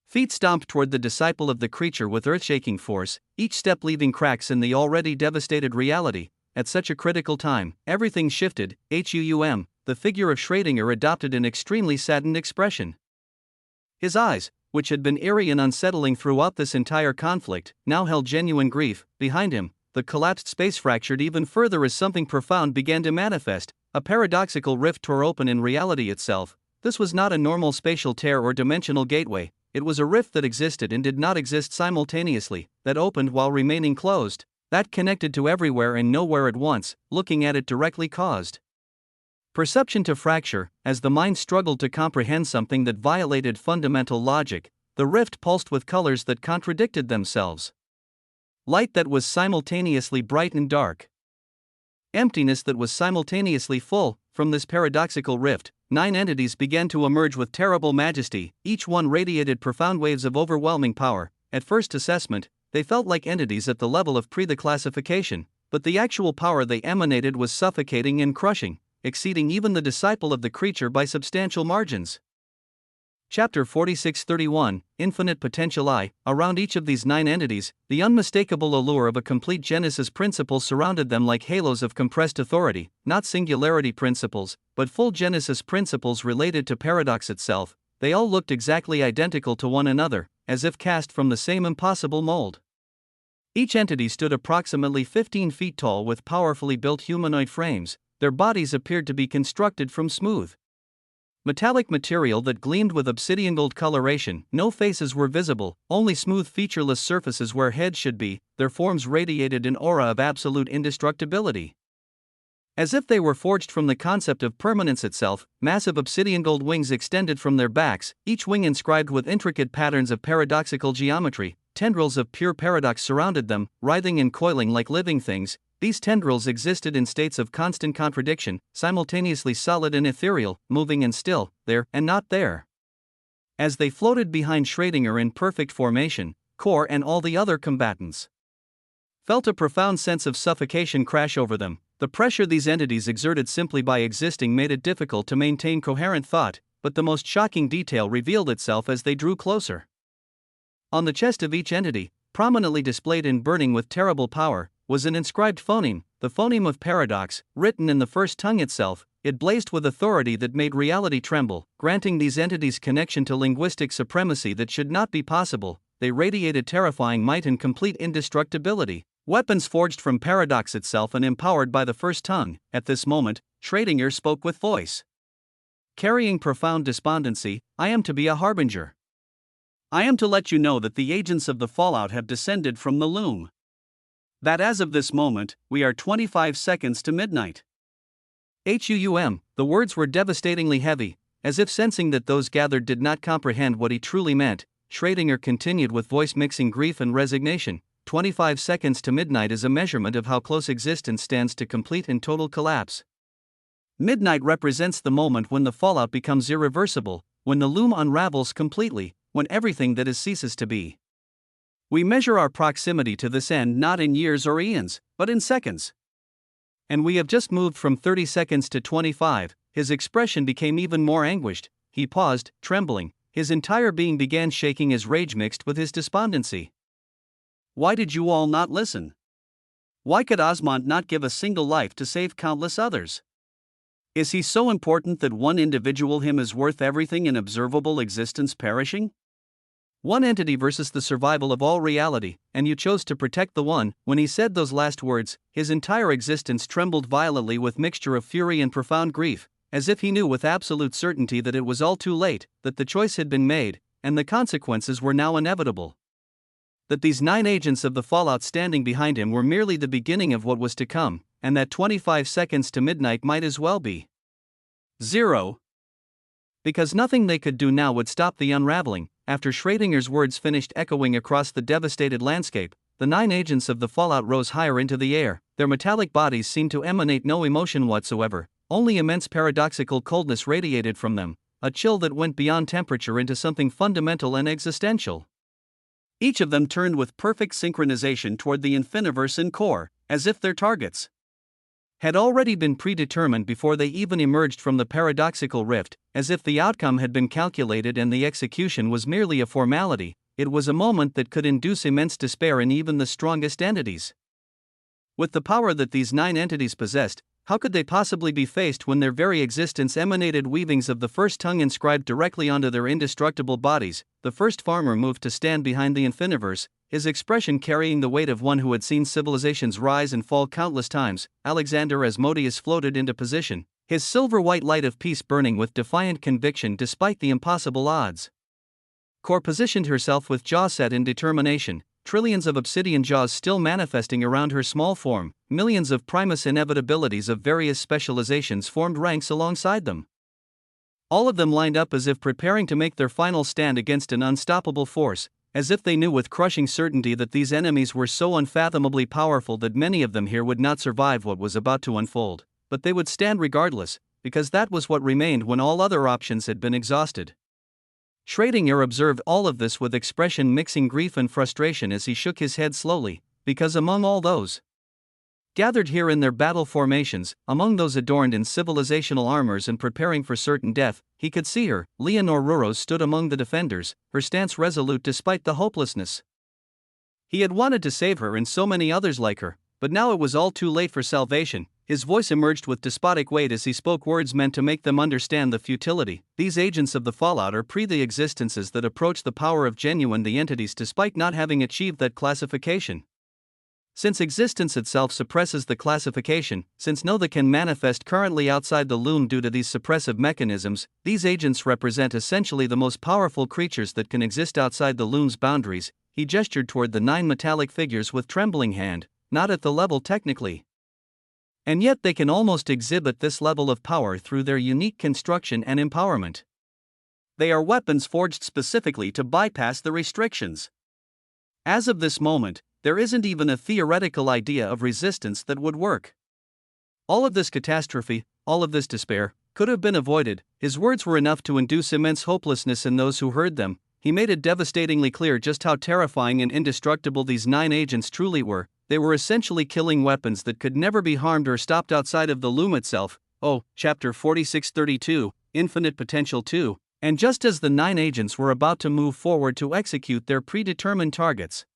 feet stomped toward the disciple of the creature with earth-shaking force, each step leaving cracks in the already devastated reality. At such a critical time, everything shifted. The figure of Schrödinger adopted an extremely saddened expression. His eyes, which had been eerie and unsettling throughout this entire conflict, now held genuine grief. Behind him, the collapsed space fractured even further as something profound began to manifest. A paradoxical rift tore open in reality itself. This was not a normal spatial tear or dimensional gateway. It was a rift that existed and did not exist simultaneously, that opened while remaining closed, that connected to everywhere and nowhere at once. Looking at it directly caused perception to fracture, as the mind struggled to comprehend something that violated fundamental logic. The rift pulsed with colors that contradicted themselves. Light that was simultaneously bright and dark. Emptiness that was simultaneously full. From this paradoxical rift, 9 entities began to emerge with terrible majesty. Each one radiated profound waves of overwhelming power. At first assessment, they felt like entities at the level of the classification, but the actual power they emanated was suffocating and crushing, exceeding even the disciple of the creature by substantial margins. Chapter 46:31, Infinite Potential. Around each of these 9 entities, the unmistakable allure of a complete Genesis principle surrounded them like halos of compressed authority, not singularity principles, but full Genesis principles related to paradox itself. They all looked exactly identical to one another, as if cast from the same impossible mold. Each entity stood approximately 15 feet tall with powerfully built humanoid frames. Their bodies appeared to be constructed from smooth, metallic material that gleamed with obsidian gold coloration. No faces were visible, only smooth featureless surfaces where heads should be. Their forms radiated an aura of absolute indestructibility, as if they were forged from the concept of permanence itself. Massive obsidian gold wings extended from their backs, each wing inscribed with intricate patterns of paradoxical geometry. Tendrils of pure paradox surrounded them, writhing and coiling like living things. These tendrils existed in states of constant contradiction, simultaneously solid and ethereal, moving and still, there and not there. As they floated behind Schrödinger in perfect formation, Core and all the other combatants felt a profound sense of suffocation crash over them. The pressure these entities exerted simply by existing made it difficult to maintain coherent thought, but the most shocking detail revealed itself as they drew closer. On the chest of each entity, prominently displayed and burning with terrible power, was an inscribed phoneme, the phoneme of paradox, written in the first tongue itself. It blazed with authority that made reality tremble, granting these entities connection to linguistic supremacy that should not be possible. They radiated terrifying might and complete indestructibility, weapons forged from paradox itself and empowered by the first tongue. At this moment, Schrödinger spoke with voice carrying profound despondency. I am to be a harbinger. I am to let you know that the agents of the fallout have descended from the loom. That as of this moment, we are 25 seconds to midnight. The words were devastatingly heavy, as if sensing that those gathered did not comprehend what he truly meant. Schrödinger continued with voice mixing grief and resignation. 25 seconds to midnight is a measurement of how close existence stands to complete and total collapse. Midnight represents the moment when the fallout becomes irreversible, when the loom unravels completely, when everything that is ceases to be. We measure our proximity to this end not in years or eons, but in seconds. And we have just moved from 30 seconds to 25. His expression became even more anguished. He paused, trembling. His entire being began shaking as rage mixed with his despondency. Why did you all not listen? Why could Osmond not give a single life to save countless others? Is he so important that one individual him is worth everything in observable existence perishing? One entity versus the survival of all reality, and you chose to protect the one. When he said those last words, his entire existence trembled violently with mixture of fury and profound grief, as if he knew with absolute certainty that it was all too late, that the choice had been made, and the consequences were now inevitable. that these 9 agents of the fallout standing behind him were merely the beginning of what was to come, and that 25 seconds to midnight might as well be 0. Because nothing they could do now would stop the unraveling. After Schrodinger's words finished echoing across the devastated landscape, the 9 agents of the fallout rose higher into the air. Their metallic bodies seemed to emanate no emotion whatsoever, only immense paradoxical coldness radiated from them, a chill that went beyond temperature into something fundamental and existential. Each of them turned with perfect synchronization toward the infiniverse and core, as if their targets had already been predetermined before they even emerged from the paradoxical rift, as if the outcome had been calculated and the execution was merely a formality. It was a moment that could induce immense despair in even the strongest entities. With the power that these 9 entities possessed, how could they possibly be faced when their very existence emanated weavings of the first tongue inscribed directly onto their indestructible bodies? The first farmer moved to stand behind the infiniverse, his expression carrying the weight of one who had seen civilizations rise and fall countless times. Alexander Asmodeus floated into position, his silver-white light of peace burning with defiant conviction despite the impossible odds. Kor positioned herself with jaw set in determination, trillions of obsidian jaws still manifesting around her small form. Millions of primus inevitabilities of various specializations formed ranks alongside them. All of them lined up as if preparing to make their final stand against an unstoppable force, as if they knew with crushing certainty that these enemies were so unfathomably powerful that many of them here would not survive what was about to unfold, but they would stand regardless, because that was what remained when all other options had been exhausted. Schrödinger observed all of this with expression mixing grief and frustration as he shook his head slowly, because among all those gathered here in their battle formations, among those adorned in civilizational armors and preparing for certain death, he could see her. Leonor Ruros stood among the defenders, her stance resolute despite the hopelessness. He had wanted to save her and so many others like her, but now it was all too late for salvation. His voice emerged with despotic weight as he spoke words meant to make them understand the futility. These agents of the fallout are the existences that approach the power of genuine the entities despite not having achieved that classification. Since existence itself suppresses the classification, since no that can manifest currently outside the loom due to these suppressive mechanisms, these agents represent essentially the most powerful creatures that can exist outside the loom's boundaries. He gestured toward the 9 metallic figures with trembling hand, not at the level technically. And yet they can almost exhibit this level of power through their unique construction and empowerment. They are weapons forged specifically to bypass the restrictions. As of this moment, there isn't even a theoretical idea of resistance that would work. All of this catastrophe, all of this despair, could have been avoided. His words were enough to induce immense hopelessness in those who heard them. He made it devastatingly clear just how terrifying and indestructible these 9 agents truly were. They were essentially killing weapons that could never be harmed or stopped outside of the loom itself. Oh, chapter 4632, Infinite Potential 2. And just as the 9 agents were about to move forward to execute their predetermined targets,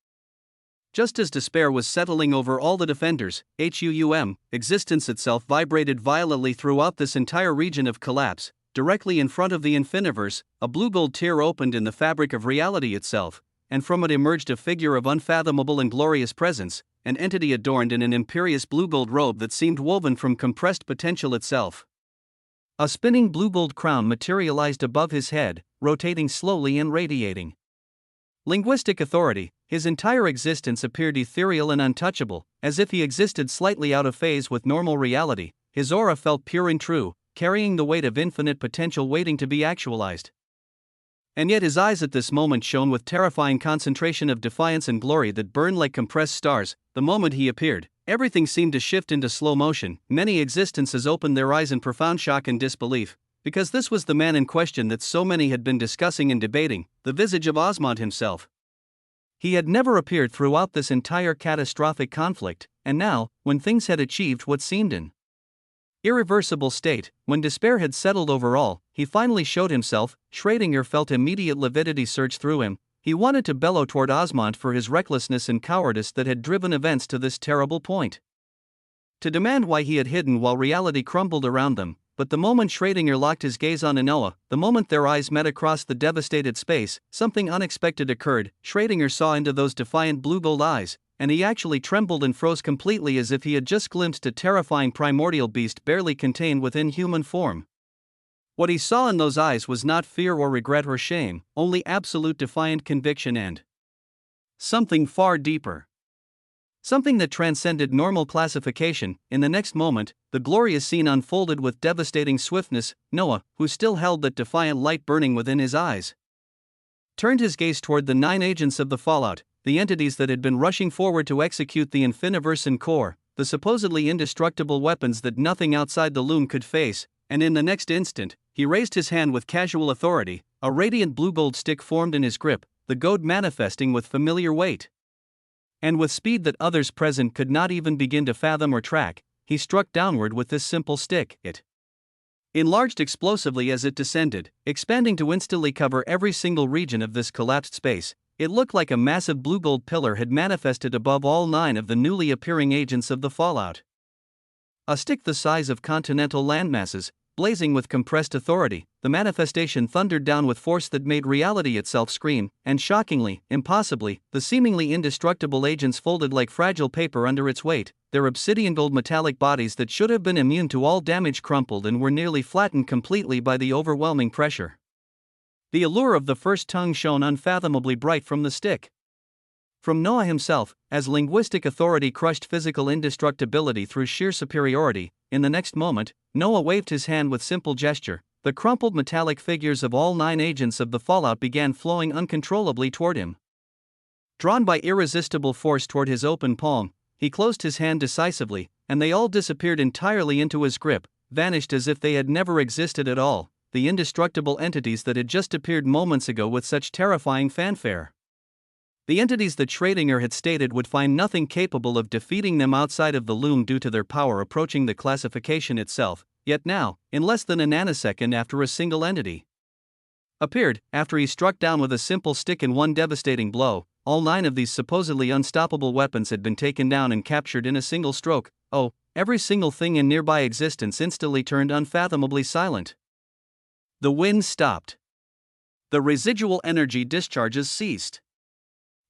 just as despair was settling over all the defenders, existence itself vibrated violently throughout this entire region of collapse. Directly in front of the infiniverse, a blue-gold tear opened in the fabric of reality itself, and from it emerged a figure of unfathomable and glorious presence, an entity adorned in an imperious blue-gold robe that seemed woven from compressed potential itself. A spinning blue-gold crown materialized above his head, rotating slowly and radiating linguistic authority. His entire existence appeared ethereal and untouchable, as if he existed slightly out of phase with normal reality. His aura felt pure and true, carrying the weight of infinite potential waiting to be actualized. And yet his eyes at this moment shone with terrifying concentration of defiance and glory that burned like compressed stars. The moment he appeared, everything seemed to shift into slow motion. Many existences opened their eyes in profound shock and disbelief, because this was the man in question that so many had been discussing and debating, the visage of Osmond himself. He had never appeared throughout this entire catastrophic conflict, and now, when things had achieved what seemed an irreversible state, when despair had settled over all, he finally showed himself. Schrödinger felt immediate lividity surge through him. He wanted to bellow toward Osmond for his recklessness and cowardice that had driven events to this terrible point, to demand why he had hidden while reality crumbled around them. But the moment Schrödinger locked his gaze on Inoa, the moment their eyes met across the devastated space, something unexpected occurred. Schrödinger saw into those defiant blue-gold eyes, and he actually trembled and froze completely as if he had just glimpsed a terrifying primordial beast barely contained within human form. What he saw in those eyes was not fear or regret or shame, only absolute defiant conviction and something far deeper. Something that transcended normal classification. In the next moment, the glorious scene unfolded with devastating swiftness. Noah, who still held that defiant light burning within his eyes, turned his gaze toward the 9 agents of the fallout, the entities that had been rushing forward to execute the Infiniverse core, the supposedly indestructible weapons that nothing outside the loom could face, and in the next instant, he raised his hand with casual authority. A radiant blue-gold stick formed in his grip, the goad manifesting with familiar weight. And with speed that others present could not even begin to fathom or track, he struck downward with this simple stick. It enlarged explosively as it descended, expanding to instantly cover every single region of this collapsed space. It looked like a massive blue-gold pillar had manifested above all 9 of the newly appearing agents of the fallout. A stick the size of continental landmasses, blazing with compressed authority, the manifestation thundered down with force that made reality itself scream, and shockingly, impossibly, the seemingly indestructible agents folded like fragile paper under its weight, their obsidian gold metallic bodies that should have been immune to all damage crumpled and were nearly flattened completely by the overwhelming pressure. The allure of the first tongue shone unfathomably bright from the stick. From Noah himself, as linguistic authority crushed physical indestructibility through sheer superiority, in the next moment, Noah waved his hand with simple gesture. The crumpled metallic figures of all 9 agents of the fallout began flowing uncontrollably toward him. Drawn by irresistible force toward his open palm, he closed his hand decisively, and they all disappeared entirely into his grip, vanished as if they had never existed at all, the indestructible entities that had just appeared moments ago with such terrifying fanfare. The entities that Schrödinger had stated would find nothing capable of defeating them outside of the loom due to their power approaching the classification itself, yet now, in less than a nanosecond after a single entity appeared, after he struck down with a simple stick in one devastating blow, all 9 of these supposedly unstoppable weapons had been taken down and captured in a single stroke. Oh, every single thing in nearby existence instantly turned unfathomably silent. The wind stopped. The residual energy discharges ceased.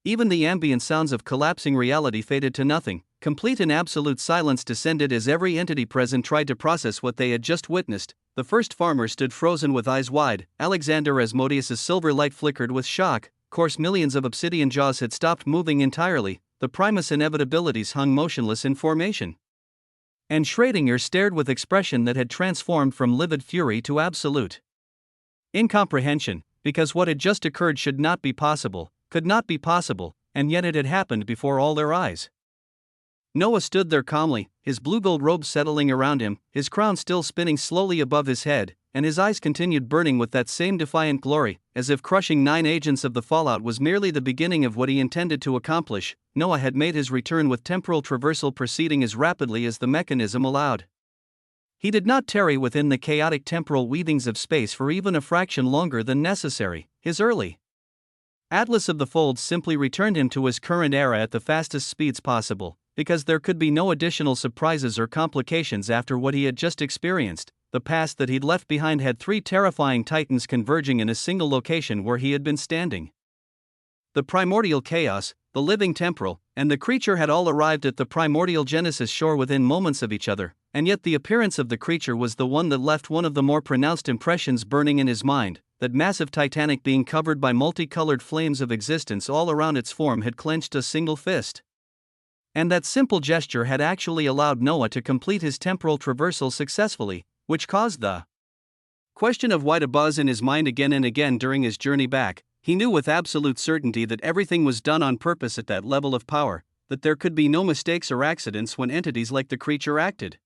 Even the ambient sounds of collapsing reality faded to nothing. Complete and absolute silence descended as every entity present tried to process what they had just witnessed. The first farmer stood frozen with eyes wide. Alexander Asmodeus's silver light flickered with shock. Course millions of obsidian jaws had stopped moving entirely. The primus inevitabilities hung motionless in formation. And Schrödinger stared with expression that had transformed from livid fury to absolute incomprehension, because what had just occurred should not be possible, could not be possible, and yet it had happened before all their eyes. Noah stood there calmly, his blue-gold robe settling around him, his crown still spinning slowly above his head, and his eyes continued burning with that same defiant glory, as if crushing 9 agents of the fallout was merely the beginning of what he intended to accomplish. Noah had made his return with temporal traversal proceeding as rapidly as the mechanism allowed. He did not tarry within the chaotic temporal weavings of space for even a fraction longer than necessary. His early Atlas of the Folds simply returned him to his current era at the fastest speeds possible, because there could be no additional surprises or complications after what he had just experienced. The past that he'd left behind had 3 terrifying titans converging in a single location where he had been standing. The primordial chaos, the living temporal, and the creature had all arrived at the primordial Genesis shore within moments of each other, and yet the appearance of the creature was the one that left one of the more pronounced impressions burning in his mind. That massive Titanic being covered by multicolored flames of existence all around its form had clenched a single fist. And that simple gesture had actually allowed Noah to complete his temporal traversal successfully, which caused the question of why to buzz in his mind again and again during his journey back. He knew with absolute certainty that everything was done on purpose at that level of power, that there could be no mistakes or accidents when entities like the creature acted.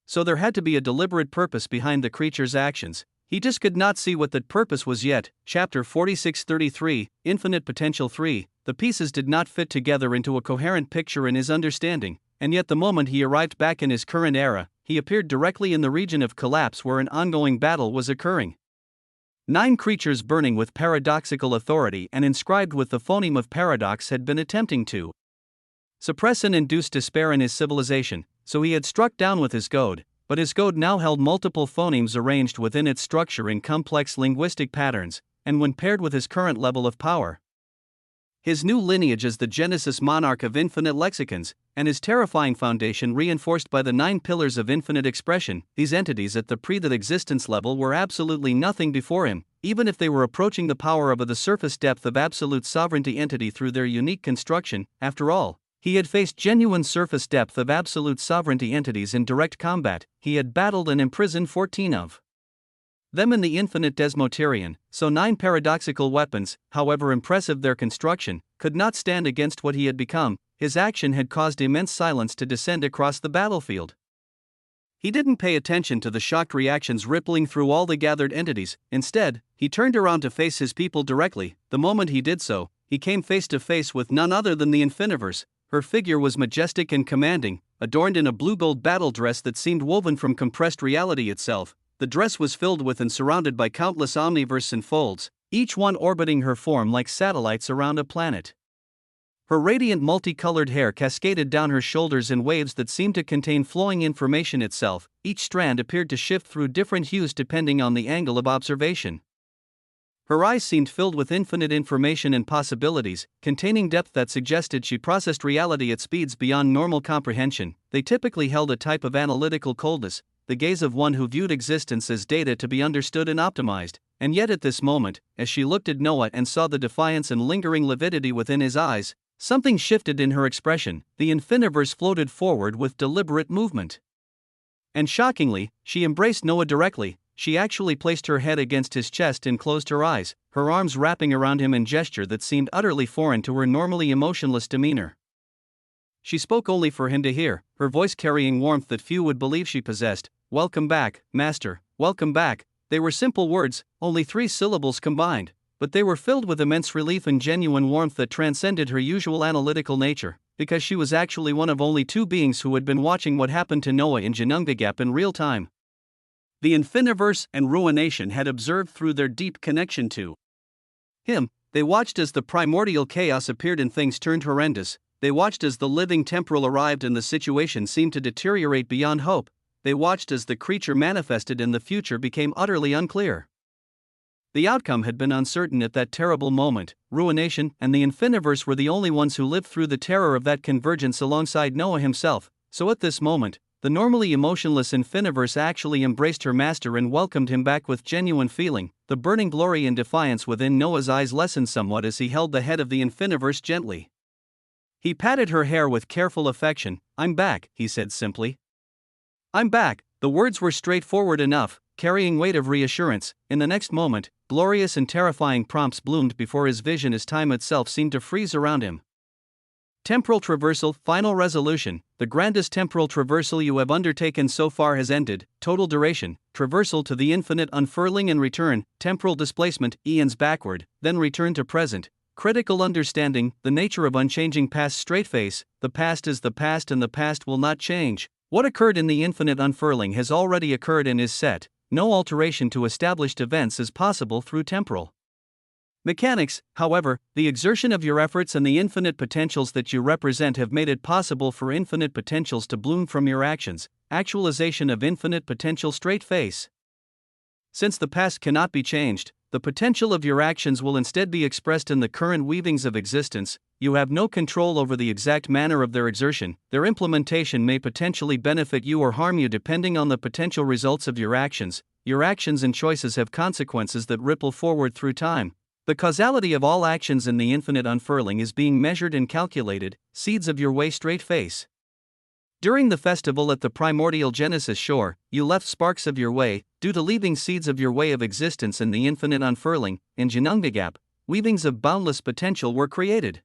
So there had to be a deliberate purpose behind the creature's actions. He just could not see what that purpose was yet. Chapter 4633, Infinite Potential 3. The pieces did not fit together into a coherent picture in his understanding, and yet the moment he arrived back in his current era, he appeared directly in the region of collapse where an ongoing battle was occurring. 9 creatures burning with paradoxical authority and inscribed with the phoneme of paradox had been attempting to suppress and induce despair in his civilization, so he had struck down with his goad. But his goad now held multiple phonemes arranged within its structure in complex linguistic patterns, and when paired with his current level of power, his new lineage as the Genesis monarch of infinite lexicons, and his terrifying foundation reinforced by the 9 pillars of infinite expression, these entities at the pre-that existence level were absolutely nothing before him. even if they were approaching the power of the surface depth of absolute sovereignty entity through their unique construction. After all, he had faced genuine surface depth of absolute sovereignty entities in direct combat. He had battled and imprisoned 14 of them in the infinite Desmoterian, so 9 paradoxical weapons, however impressive their construction, could not stand against what he had become. His action had caused immense silence to descend across the battlefield. He didn't pay attention to the shocked reactions rippling through all the gathered entities. Instead, he turned around to face his people directly. The moment he did so, he came face to face with none other than the Infiniverse. Her figure was majestic and commanding, adorned in a blue-gold battle dress that seemed woven from compressed reality itself. The dress was filled with and surrounded by countless omniverse and folds, each one orbiting her form like satellites around a planet. Her radiant multicolored hair cascaded down her shoulders in waves that seemed to contain flowing information itself. Each strand appeared to shift through different hues depending on the angle of observation. Her eyes seemed filled with infinite information and possibilities, containing depth that suggested she processed reality at speeds beyond normal comprehension. They typically held a type of analytical coldness, the gaze of one who viewed existence as data to be understood and optimized. And yet at this moment, as she looked at Noah and saw the defiance and lingering lividity within his eyes, something shifted in her expression. The Infiniverse floated forward with deliberate movement. And shockingly, she embraced Noah directly. She actually placed her head against his chest and closed her eyes, her arms wrapping around him in gesture that seemed utterly foreign to her normally emotionless demeanor. She spoke only for him to hear, her voice carrying warmth that few would believe she possessed. "Welcome back, Master, welcome back." They were simple words, only 3 syllables combined, but they were filled with immense relief and genuine warmth that transcended her usual analytical nature, because she was actually one of only 2 beings who had been watching what happened to Noah in Ginnungagap in real time. The Infiniverse and Ruination had observed through their deep connection to him. They watched as the primordial chaos appeared and things turned horrendous. They watched as the living temporal arrived and the situation seemed to deteriorate beyond hope. They watched as the creature manifested and the future became utterly unclear. The outcome had been uncertain at that terrible moment. Ruination and the Infiniverse were the only ones who lived through the terror of that convergence alongside Noah himself. So at this moment, the normally emotionless Infiniverse actually embraced her master and welcomed him back with genuine feeling. The burning glory and defiance within Noah's eyes lessened somewhat as he held the head of the Infiniverse gently. He patted her hair with careful affection. "I'm back," he said simply. "I'm back." The words were straightforward enough, carrying weight of reassurance. In the next moment, glorious and terrifying prompts bloomed before his vision as time itself seemed to freeze around him. Temporal traversal, final resolution. The grandest temporal traversal you have undertaken so far has ended. Total duration, traversal to the infinite unfurling and return. Temporal displacement, eons backward, then return to present. Critical understanding, the nature of unchanging past straight face. The past is the past and the past will not change. What occurred in the infinite unfurling has already occurred and is set. No alteration to established events is possible through temporal mechanics. However, the exertion of your efforts and the infinite potentials that you represent have made it possible for infinite potentials to bloom from your actions. Actualization of infinite potential straight face. Since the past cannot be changed, the potential of your actions will instead be expressed in the current weavings of existence. You have no control over the exact manner of their exertion. Their implementation may potentially benefit you or harm you depending on the potential results of your actions. Your actions and choices have consequences that ripple forward through time. The causality of all actions in the infinite unfurling is being measured and calculated. Seeds of your way straight face. During the festival at the primordial Genesis shore, you left sparks of your way, due to leaving seeds of your way of existence in the infinite unfurling. In Ginnungagap, weavings of boundless potential were created.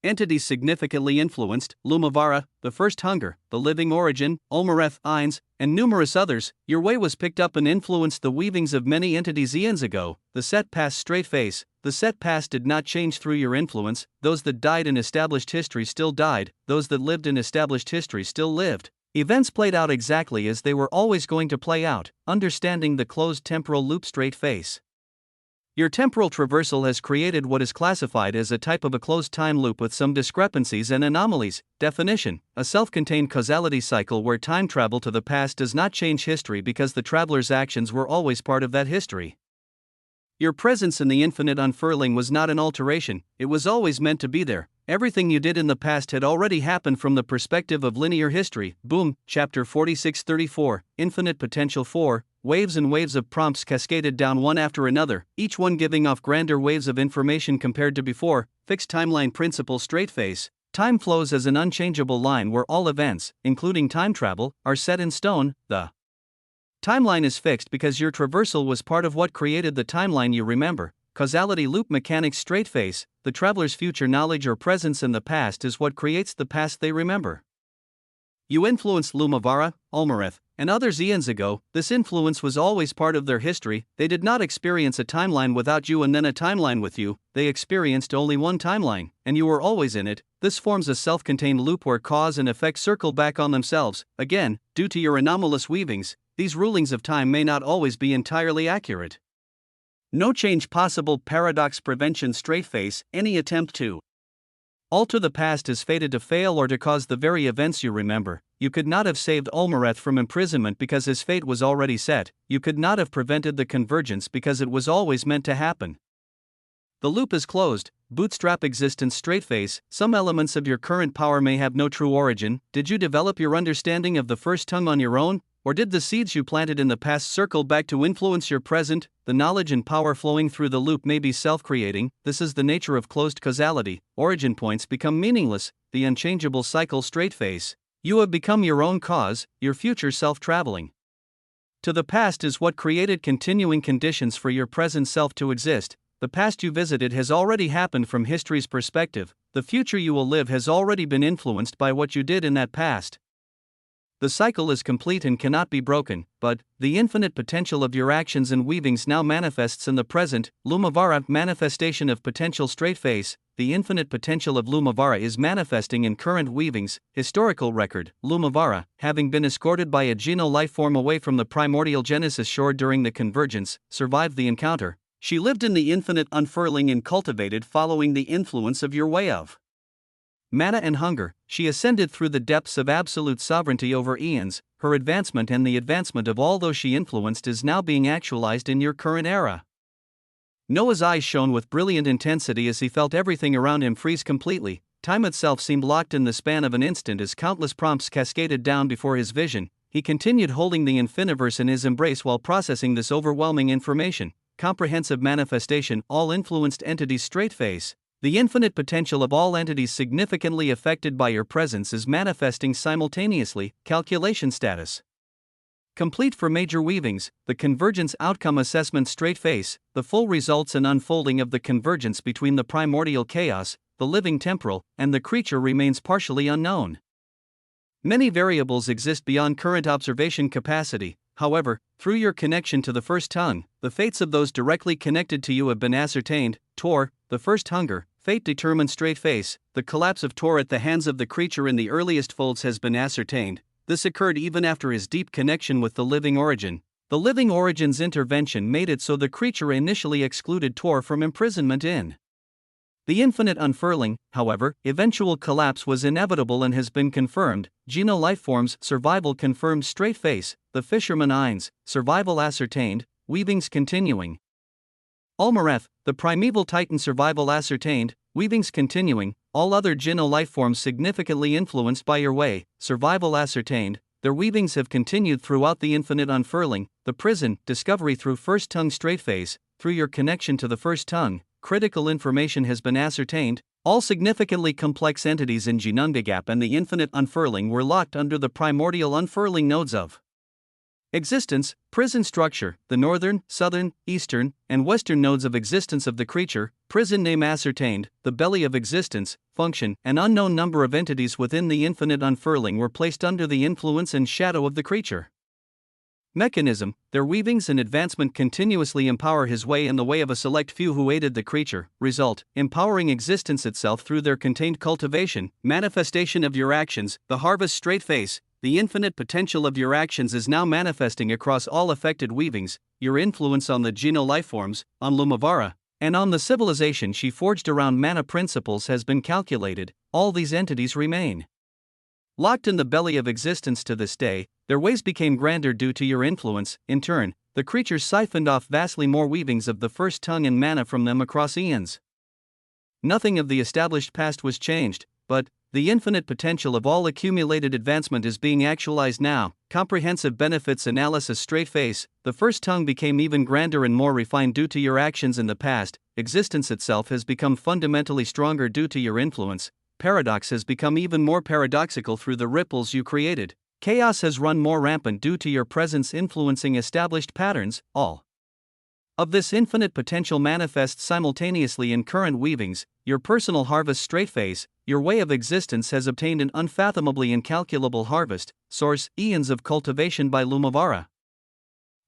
Entities significantly influenced, Lumavara, the First Hunger, the Living Origin, Olmareth, Ainz, and numerous others. Your way was picked up and influenced the weavings of many entities eons ago. The set past straight face. The set past did not change through your influence. Those that died in established history still died. Those that lived in established history still lived. Events played out exactly as they were always going to play out. Understanding the closed temporal loop straight face. Your temporal traversal has created what is classified as a type of a closed time loop with some discrepancies and anomalies. Definition: a self-contained causality cycle where time travel to the past does not change history because the traveler's actions were always part of that history. Your presence in the infinite unfurling was not an alteration, it was always meant to be there. Everything you did in the past had already happened from the perspective of linear history. Boom, Chapter 4634, Infinite Potential 4, waves and waves of prompts cascaded down one after another, each one giving off grander waves of information compared to before. Fixed timeline principle. Straight face. Time flows as an unchangeable line where all events, including time travel, are set in stone. The timeline is fixed because your traversal was part of what created the timeline you remember. Causality. Loop mechanics. Straight face. The traveler's future knowledge or presence in the past is what creates the past they remember. You influenced Lumavara, Ulmareth, and others eons ago. This influence was always part of their history. They did not experience a timeline without you and then a timeline with you. They experienced only one timeline, and you were always in it. This forms a self-contained loop where cause and effect circle back on themselves. Again, due to your anomalous weavings, these rulings of time may not always be entirely accurate. No change possible. Paradox prevention. Straight face. Any attempt to alter the past is fated to fail or to cause the very events you remember. You could not have saved Ulmareth from imprisonment because his fate was already set. You could not have prevented the convergence because it was always meant to happen. The loop is closed. Bootstrap existence. Straight face. Some elements of your current power may have no true origin. Did you develop your understanding of the first tongue on your own? Or did the seeds you planted in the past circle back to influence your present? The knowledge and power flowing through the loop may be self-creating. This is the nature of closed causality. Origin points become meaningless. The unchangeable cycle. Straight face. You have become your own cause, your future self-traveling to the past is what created continuing conditions for your present self to exist. The past you visited has already happened from history's perspective. The future you will live has already been influenced by what you did in that past. The cycle is complete and cannot be broken, but the infinite potential of your actions and weavings now manifests in the present. Lumavara. Manifestation of potential. Straight face. The infinite potential of Lumavara is manifesting in current weavings. Historical record. Lumavara, having been escorted by a geno life form away from the primordial Genesis shore during the convergence, survived the encounter. She lived in the infinite unfurling and cultivated following the influence of your way of mana and hunger. She ascended through the depths of absolute sovereignty over eons. Her advancement and the advancement of all those she influenced is now being actualized in your current era. Noah's eyes shone with brilliant intensity as he felt everything around him freeze completely. Time itself seemed locked in the span of an instant as countless prompts cascaded down before his vision. He continued holding the infiniverse in his embrace while processing this overwhelming information. Comprehensive manifestation. All influenced entities. Straight face. The infinite potential of all entities significantly affected by your presence is manifesting simultaneously. Calculation status complete for major weavings. The convergence outcome assessment. Straight face. The full results and unfolding of the convergence between the primordial chaos, the living temporal, and the creature remains partially unknown. Many variables exist beyond current observation capacity. However, through your connection to the first tongue, the fates of those directly connected to you have been ascertained. Tor, the first hunger, fate determined. Straight face. The collapse of Tor at the hands of the creature in the earliest folds has been ascertained. This occurred even after his deep connection with the living origin. The living origin's intervention made it so the creature initially excluded Tor from imprisonment in the infinite unfurling. However, eventual collapse was inevitable and has been confirmed. Geno lifeforms. Survival confirmed. Straight face. The fisherman Ainz. Survival ascertained. Weavings continuing. Ulmareth. The primeval titan. Survival ascertained. Weavings continuing. All other Geno lifeforms significantly influenced by your way. Survival ascertained. Their weavings have continued throughout the infinite unfurling. The prison. Discovery through first tongue. Straight face. Through your connection to the first tongue, critical information has been ascertained. All significantly complex entities in Genungagap and the infinite unfurling were locked under the primordial unfurling nodes of existence. Prison structure. The northern, southern, eastern, and western nodes of existence of the creature. Prison name ascertained. The belly of existence. Function. An unknown number of entities within the infinite unfurling were placed under the influence and shadow of the creature. Mechanism. Their weavings and advancement continuously empower his way and the way of a select few who aided the creature. Result. Empowering existence itself through their contained cultivation. Manifestation of your actions. The harvest. Straight face. The infinite potential of your actions is now manifesting across all affected weavings. Your influence on the Geno lifeforms, on Lumavara, and on the civilization she forged around mana principles has been calculated. All these entities remain locked in the belly of existence to this day. Their ways became grander due to your influence. In turn, the creatures siphoned off vastly more weavings of the first tongue and mana from them across eons. Nothing of the established past was changed, but The infinite potential of all accumulated advancement is being actualized now. Comprehensive benefits analysis straight face. The first tongue became even grander and more refined due to your actions in the past. Existence itself has become fundamentally stronger due to your influence. Paradox has become even more paradoxical through the ripples you created. Chaos has run more rampant due to your presence influencing established patterns. All of this infinite potential manifests simultaneously in current weavings. Your personal harvest straight face. Your way of existence has obtained an unfathomably incalculable harvest. Source: Eons of cultivation by Lumavara.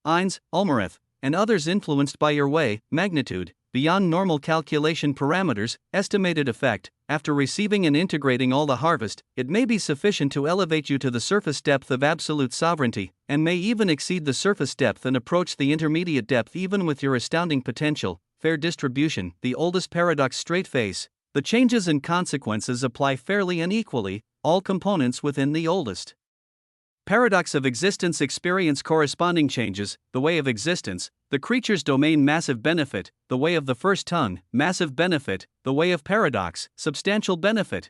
Eins, Ulmareth, and others influenced by your way, magnitude, beyond normal calculation parameters, estimated effect. After receiving and integrating all the harvest, it may be sufficient to elevate you to the surface depth of absolute sovereignty, and may even exceed the surface depth and approach the intermediate depth even with your astounding potential. Fair distribution, the oldest paradox straight face. The changes and consequences apply fairly and equally, all components within the oldest paradox of existence experience corresponding changes. The way of existence, the creature's domain massive benefit, the way of the first tongue, massive benefit, the way of paradox, substantial benefit.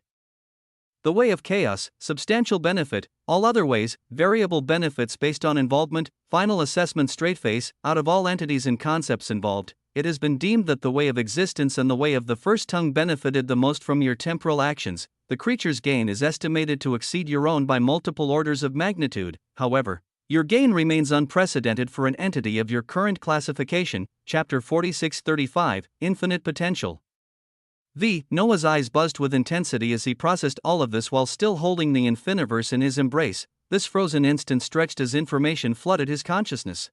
The way of chaos, substantial benefit, all other ways, variable benefits based on involvement. Final assessment straight face. Out of all entities and concepts involved, it has been deemed that the way of existence and the way of the first tongue benefited the most from your temporal actions. The creature's gain is estimated to exceed your own by multiple orders of magnitude. However, your gain remains unprecedented for an entity of your current classification. Chapter 4635, Infinite Potential. Noah's eyes buzzed with intensity as he processed all of this while still holding the infiniverse in his embrace. This frozen instant stretched as information flooded his consciousness.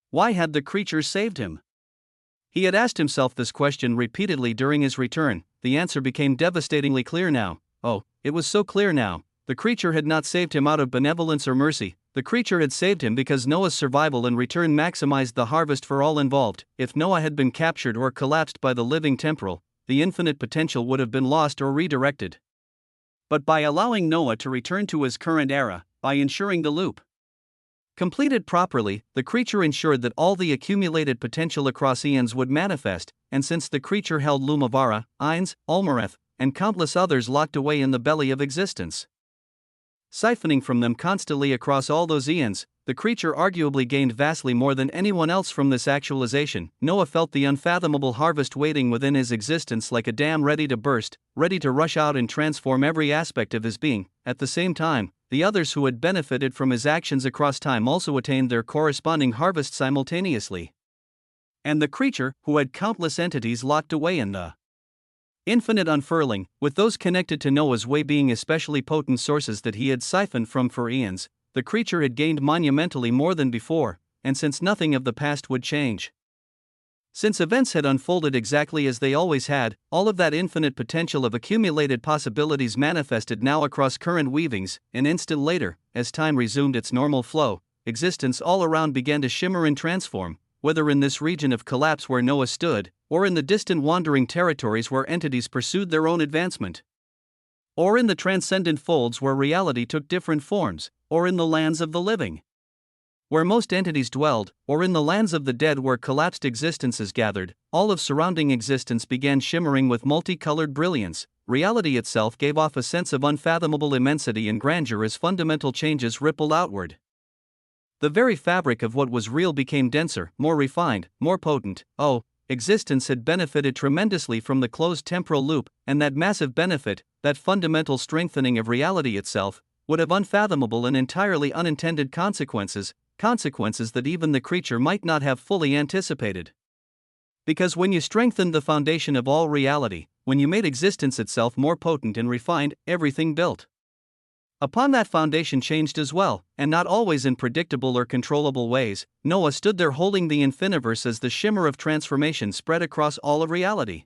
Why had the creature saved him? He had asked himself this question repeatedly during his return. The answer became devastatingly clear now. Oh, it was so clear now. The creature had not saved him out of benevolence or mercy. The creature had saved him because Noah's survival and return maximized the harvest for all involved. If Noah had been captured or collapsed by the living temporal, the infinite potential would have been lost or redirected. But by allowing Noah to return to his current era, by ensuring the loop completed properly, the creature ensured that all the accumulated potential across eons would manifest, and since the creature held Lumavara, Eins, Ulmareth, and countless others locked away in the belly of existence, siphoning from them constantly across all those eons, the creature arguably gained vastly more than anyone else from this actualization. Noah felt the unfathomable harvest waiting within his existence like a dam ready to burst, ready to rush out and transform every aspect of his being. At the same time, the others who had benefited from his actions across time also attained their corresponding harvest simultaneously. And the creature, who had countless entities locked away in the infinite unfurling, with those connected to Noah's way being especially potent sources that he had siphoned from for eons, the creature had gained monumentally more than before, and since nothing of the past would change, since events had unfolded exactly as they always had, all of that infinite potential of accumulated possibilities manifested now across current weavings. An instant later, as time resumed its normal flow, existence all around began to shimmer and transform, whether in this region of collapse where Noah stood, or in the distant wandering territories where entities pursued their own advancement, or in the transcendent folds where reality took different forms, or in the lands of the living, where most entities dwelled, or in the lands of the dead where collapsed existences gathered. All of surrounding existence began shimmering with multicolored brilliance. Reality itself gave off a sense of unfathomable immensity and grandeur as fundamental changes rippled outward. The very fabric of what was real became denser, more refined, more potent. Oh, existence had benefited tremendously from the closed temporal loop, and that massive benefit, that fundamental strengthening of reality itself, would have unfathomable and entirely unintended consequences that even the creature might not have fully anticipated. Because when you strengthened the foundation of all reality, when you made existence itself more potent and refined, everything built upon that foundation changed as well, and not always in predictable or controllable ways. Noah stood there holding the infiniverse as the shimmer of transformation spread across all of reality.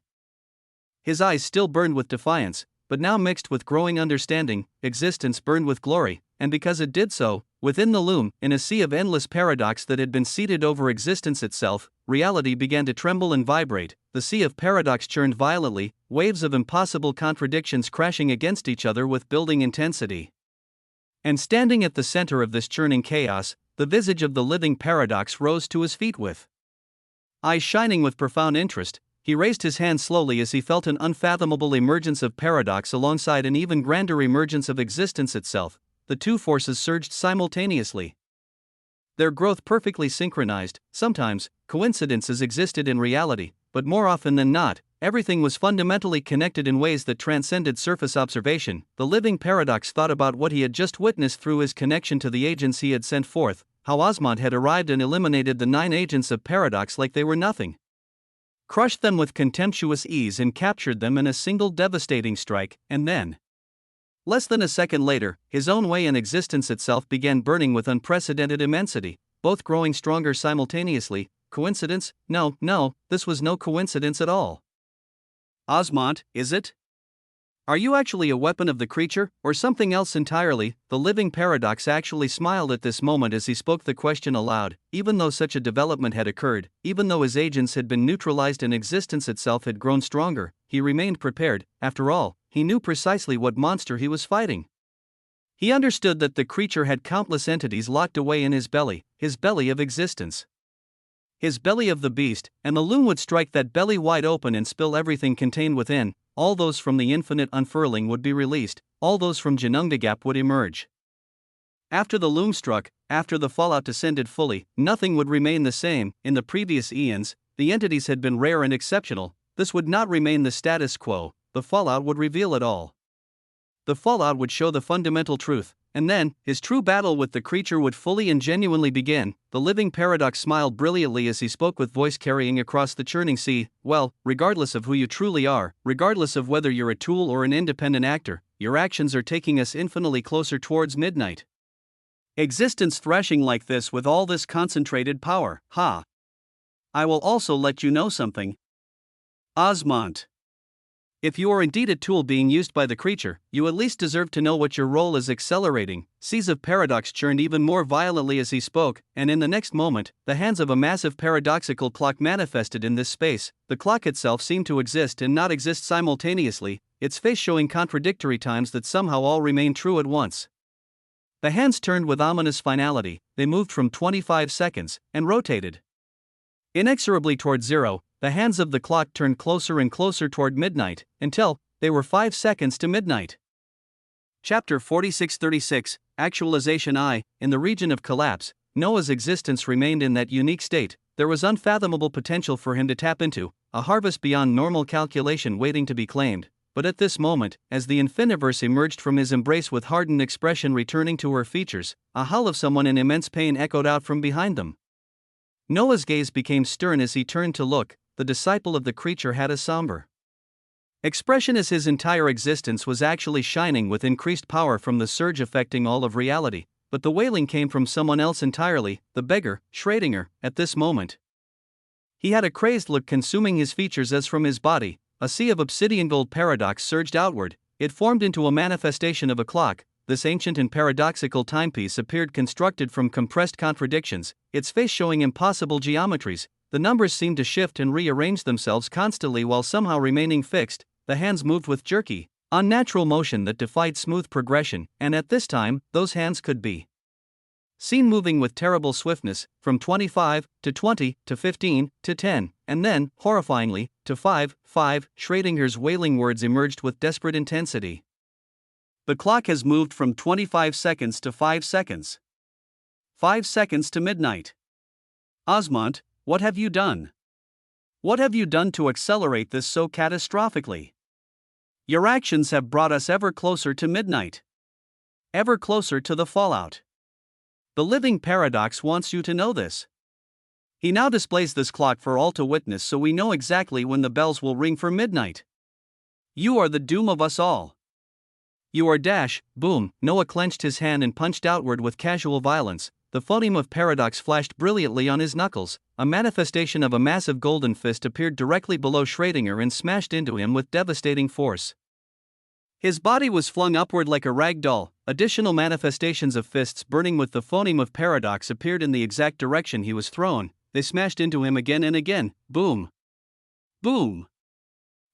His eyes still burned with defiance, but now mixed with growing understanding. Existence burned with glory, and because it did so, within the loom, in a sea of endless paradox that had been seeded over existence itself, reality began to tremble and vibrate. The sea of paradox churned violently, waves of impossible contradictions crashing against each other with building intensity. And standing at the center of this churning chaos, the visage of the living paradox rose to his feet with eyes shining with profound interest. He raised his hand slowly as he felt an unfathomable emergence of paradox alongside an even grander emergence of existence itself. The two forces surged simultaneously. Their growth perfectly synchronized. Sometimes, coincidences existed in reality, but more often than not, everything was fundamentally connected in ways that transcended surface observation. The living paradox thought about what he had just witnessed through his connection to the agents he had sent forth, how Osmond had arrived and eliminated the 9 agents of paradox like they were nothing. Crushed them with contemptuous ease and captured them in a single devastating strike, and then, less than a second later, his own way and existence itself began burning with unprecedented immensity, both growing stronger simultaneously. Coincidence? No, this was no coincidence at all. Osmond, is it? Are you actually a weapon of the creature, or something else entirely? The living paradox actually smiled at this moment as he spoke the question aloud. Even though such a development had occurred, even though his agents had been neutralized and existence itself had grown stronger, he remained prepared. After all, he knew precisely what monster he was fighting. He understood that the creature had countless entities locked away in his belly of existence. His belly of the beast, and the loom would strike that belly wide open and spill everything contained within. All those from the infinite unfurling would be released, all those from Ginnungagap would emerge. After the loom struck, after the fallout descended fully, nothing would remain the same. In the previous eons, the entities had been rare and exceptional. This would not remain the status quo. The fallout would reveal it all. The fallout would show the fundamental truth, and then, his true battle with the creature would fully and genuinely begin. The living paradox smiled brilliantly as he spoke with voice carrying across the churning sea. Well, regardless of who you truly are, regardless of whether you're a tool or an independent actor, your actions are taking us infinitely closer towards midnight. Existence thrashing like this with all this concentrated power, ha! I will also let you know something. Osmond. If you are indeed a tool being used by the creature, you at least deserve to know what your role is. Accelerating, seas of paradox churned even more violently as he spoke, and in the next moment, the hands of a massive paradoxical clock manifested in this space. The clock itself seemed to exist and not exist simultaneously, its face showing contradictory times that somehow all remained true at once. The hands turned with ominous finality. They moved from 25 seconds, and rotated inexorably toward zero. The hands of the clock turned closer and closer toward midnight, until they were 5 seconds to midnight. Chapter 4636, Actualization I. In the region of collapse, Noah's existence remained in that unique state. There was unfathomable potential for him to tap into, a harvest beyond normal calculation waiting to be claimed. But at this moment, as the Infiniverse emerged from his embrace with hardened expression returning to her features, a howl of someone in immense pain echoed out from behind them. Noah's gaze became stern as he turned to look. The disciple of the creature had a somber expression as his entire existence was actually shining with increased power from the surge affecting all of reality, but the wailing came from someone else entirely, the beggar, Schrödinger, at this moment. He had a crazed look consuming his features as from his body, a sea of obsidian gold paradox surged outward. It formed into a manifestation of a clock. This ancient and paradoxical timepiece appeared constructed from compressed contradictions, its face showing impossible geometries. The numbers seemed to shift and rearrange themselves constantly while somehow remaining fixed. The hands moved with jerky, unnatural motion that defied smooth progression, and at this time, those hands could be seen moving with terrible swiftness, from 25 to 20 to 15 to 10, and then, horrifyingly, to 5. Schrödinger's wailing words emerged with desperate intensity. The clock has moved from 25 seconds to 5 seconds. 5 seconds to midnight. Osmond, what have you done? What have you done to accelerate this so catastrophically? Your actions have brought us ever closer to midnight. Ever closer to the fallout. The living paradox wants you to know this. He now displays this clock for all to witness so we know exactly when the bells will ring for midnight. You are the doom of us all. You are dash, boom. Noah clenched his hand and punched outward with casual violence. The phoneme of paradox flashed brilliantly on his knuckles. A manifestation of a massive golden fist appeared directly below Schrödinger and smashed into him with devastating force. His body was flung upward like a rag doll. Additional manifestations of fists burning with the phoneme of paradox appeared in the exact direction he was thrown. They smashed into him again and again. Boom. Boom.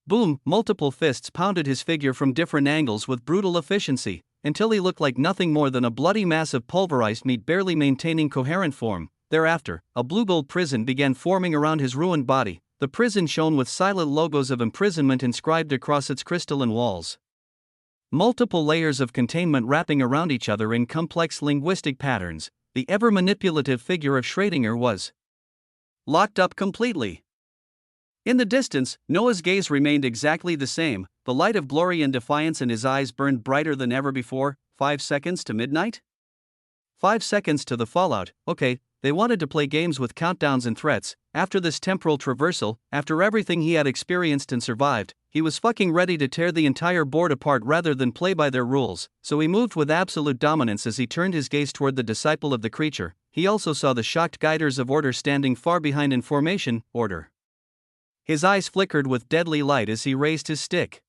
Boom. Multiple fists pounded his figure from different angles with brutal efficiency, until he looked like nothing more than a bloody mass of pulverized meat barely maintaining coherent form. Thereafter, a blue-gold prison began forming around his ruined body. The prison shone with silent logos of imprisonment inscribed across its crystalline walls. Multiple layers of containment wrapping around each other in complex linguistic patterns. The ever-manipulative figure of Schrödinger was locked up completely. In the distance, Noah's gaze remained exactly the same, the light of glory and defiance in his eyes burned brighter than ever before. 5 seconds to midnight? 5 seconds to the fallout. Okay, they wanted to play games with countdowns and threats. After this temporal traversal, after everything he had experienced and survived, he was fucking ready to tear the entire board apart rather than play by their rules, so he moved with absolute dominance as he turned his gaze toward the disciple of the creature. He also saw the shocked guiders of order standing far behind in formation, order. His eyes flickered with deadly light as he raised his stick.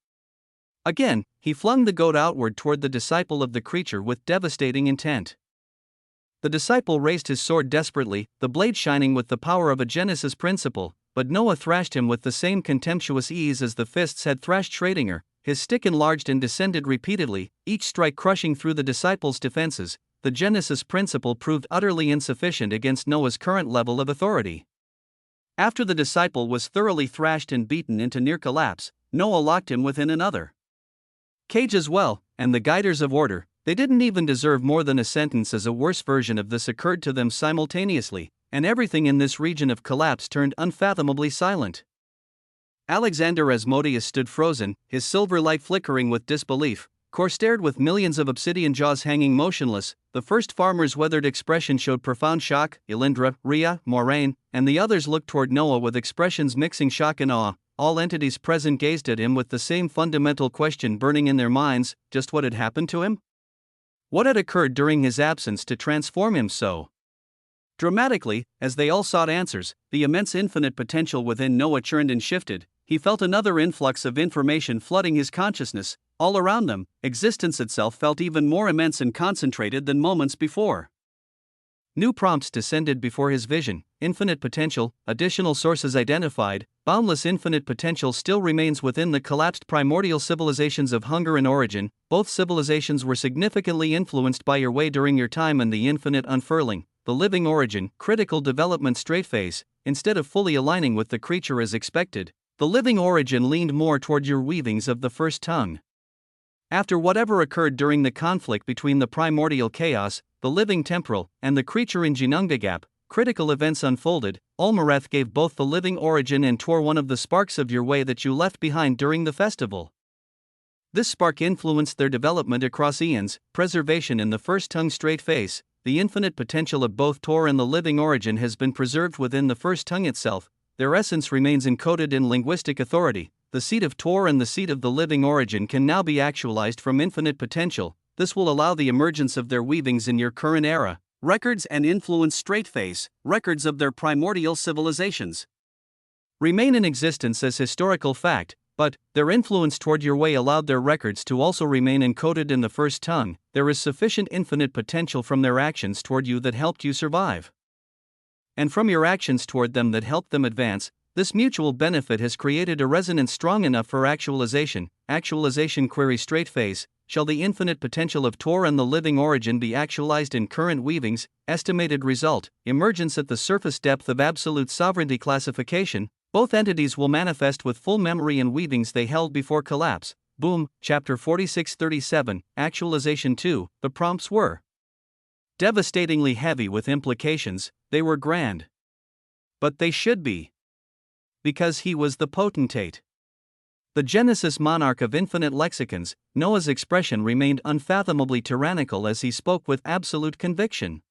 Again, he flung the goat outward toward the disciple of the creature with devastating intent. The disciple raised his sword desperately, the blade shining with the power of a Genesis principle, but Noah thrashed him with the same contemptuous ease as the fists had thrashed Schrödinger. His stick enlarged and descended repeatedly, each strike crushing through the disciple's defenses. The Genesis principle proved utterly insufficient against Noah's current level of authority. After the disciple was thoroughly thrashed and beaten into near collapse, Noah locked him within another cage as well, and the guiders of order, they didn't even deserve more than a sentence as a worse version of this occurred to them simultaneously, and everything in this region of collapse turned unfathomably silent. Alexander Asmodeus stood frozen, his silver light flickering with disbelief. Kor stared with millions of obsidian jaws hanging motionless. The first farmer's weathered expression showed profound shock. Elindra, Rhea, Moraine, and the others looked toward Noah with expressions mixing shock and awe. All entities present gazed at him with the same fundamental question burning in their minds: just what had happened to him? What had occurred during his absence to transform him so dramatically? As they all sought answers, the immense infinite potential within Noah churned and shifted. He felt another influx of information flooding his consciousness. All around them, existence itself felt even more immense and concentrated than moments before. New prompts descended before his vision: infinite potential, additional sources identified, boundless infinite potential still remains within the collapsed primordial civilizations of hunger and origin. Both civilizations were significantly influenced by your way during your time in the infinite unfurling. The living origin, critical development straight phase, instead of fully aligning with the creature as expected, the living origin leaned more toward your weavings of the first tongue. After whatever occurred during the conflict between the primordial chaos, the living temporal, and the creature in Ginnungagap, critical events unfolded. Olmareth gave both the living origin and Tor one of the sparks of your way that you left behind during the festival. This spark influenced their development across eons, preservation in the first tongue straight face. The infinite potential of both Tor and the living origin has been preserved within the first tongue itself. Their essence remains encoded in linguistic authority. The seed of Tor and the seed of the living origin can now be actualized from infinite potential. This will allow the emergence of their weavings in your current era. Records and influence straight face, records of their primordial civilizations remain in existence as historical fact, but their influence toward your way allowed their records to also remain encoded in the first tongue. There is sufficient infinite potential from their actions toward you that helped you survive, and from your actions toward them that helped them advance. This mutual benefit has created a resonance strong enough for actualization. Actualization query straight face: shall the infinite potential of Tor and the living origin be actualized in current weavings? Estimated result: emergence at the surface depth of absolute sovereignty classification. Both entities will manifest with full memory and weavings they held before collapse. Boom. Chapter 4637, Actualization 2. The prompts were devastatingly heavy with implications. They were grand, but they should be, because he was the potentate, the Genesis monarch of infinite lexicons. Noah's expression remained unfathomably tyrannical as he spoke with absolute conviction.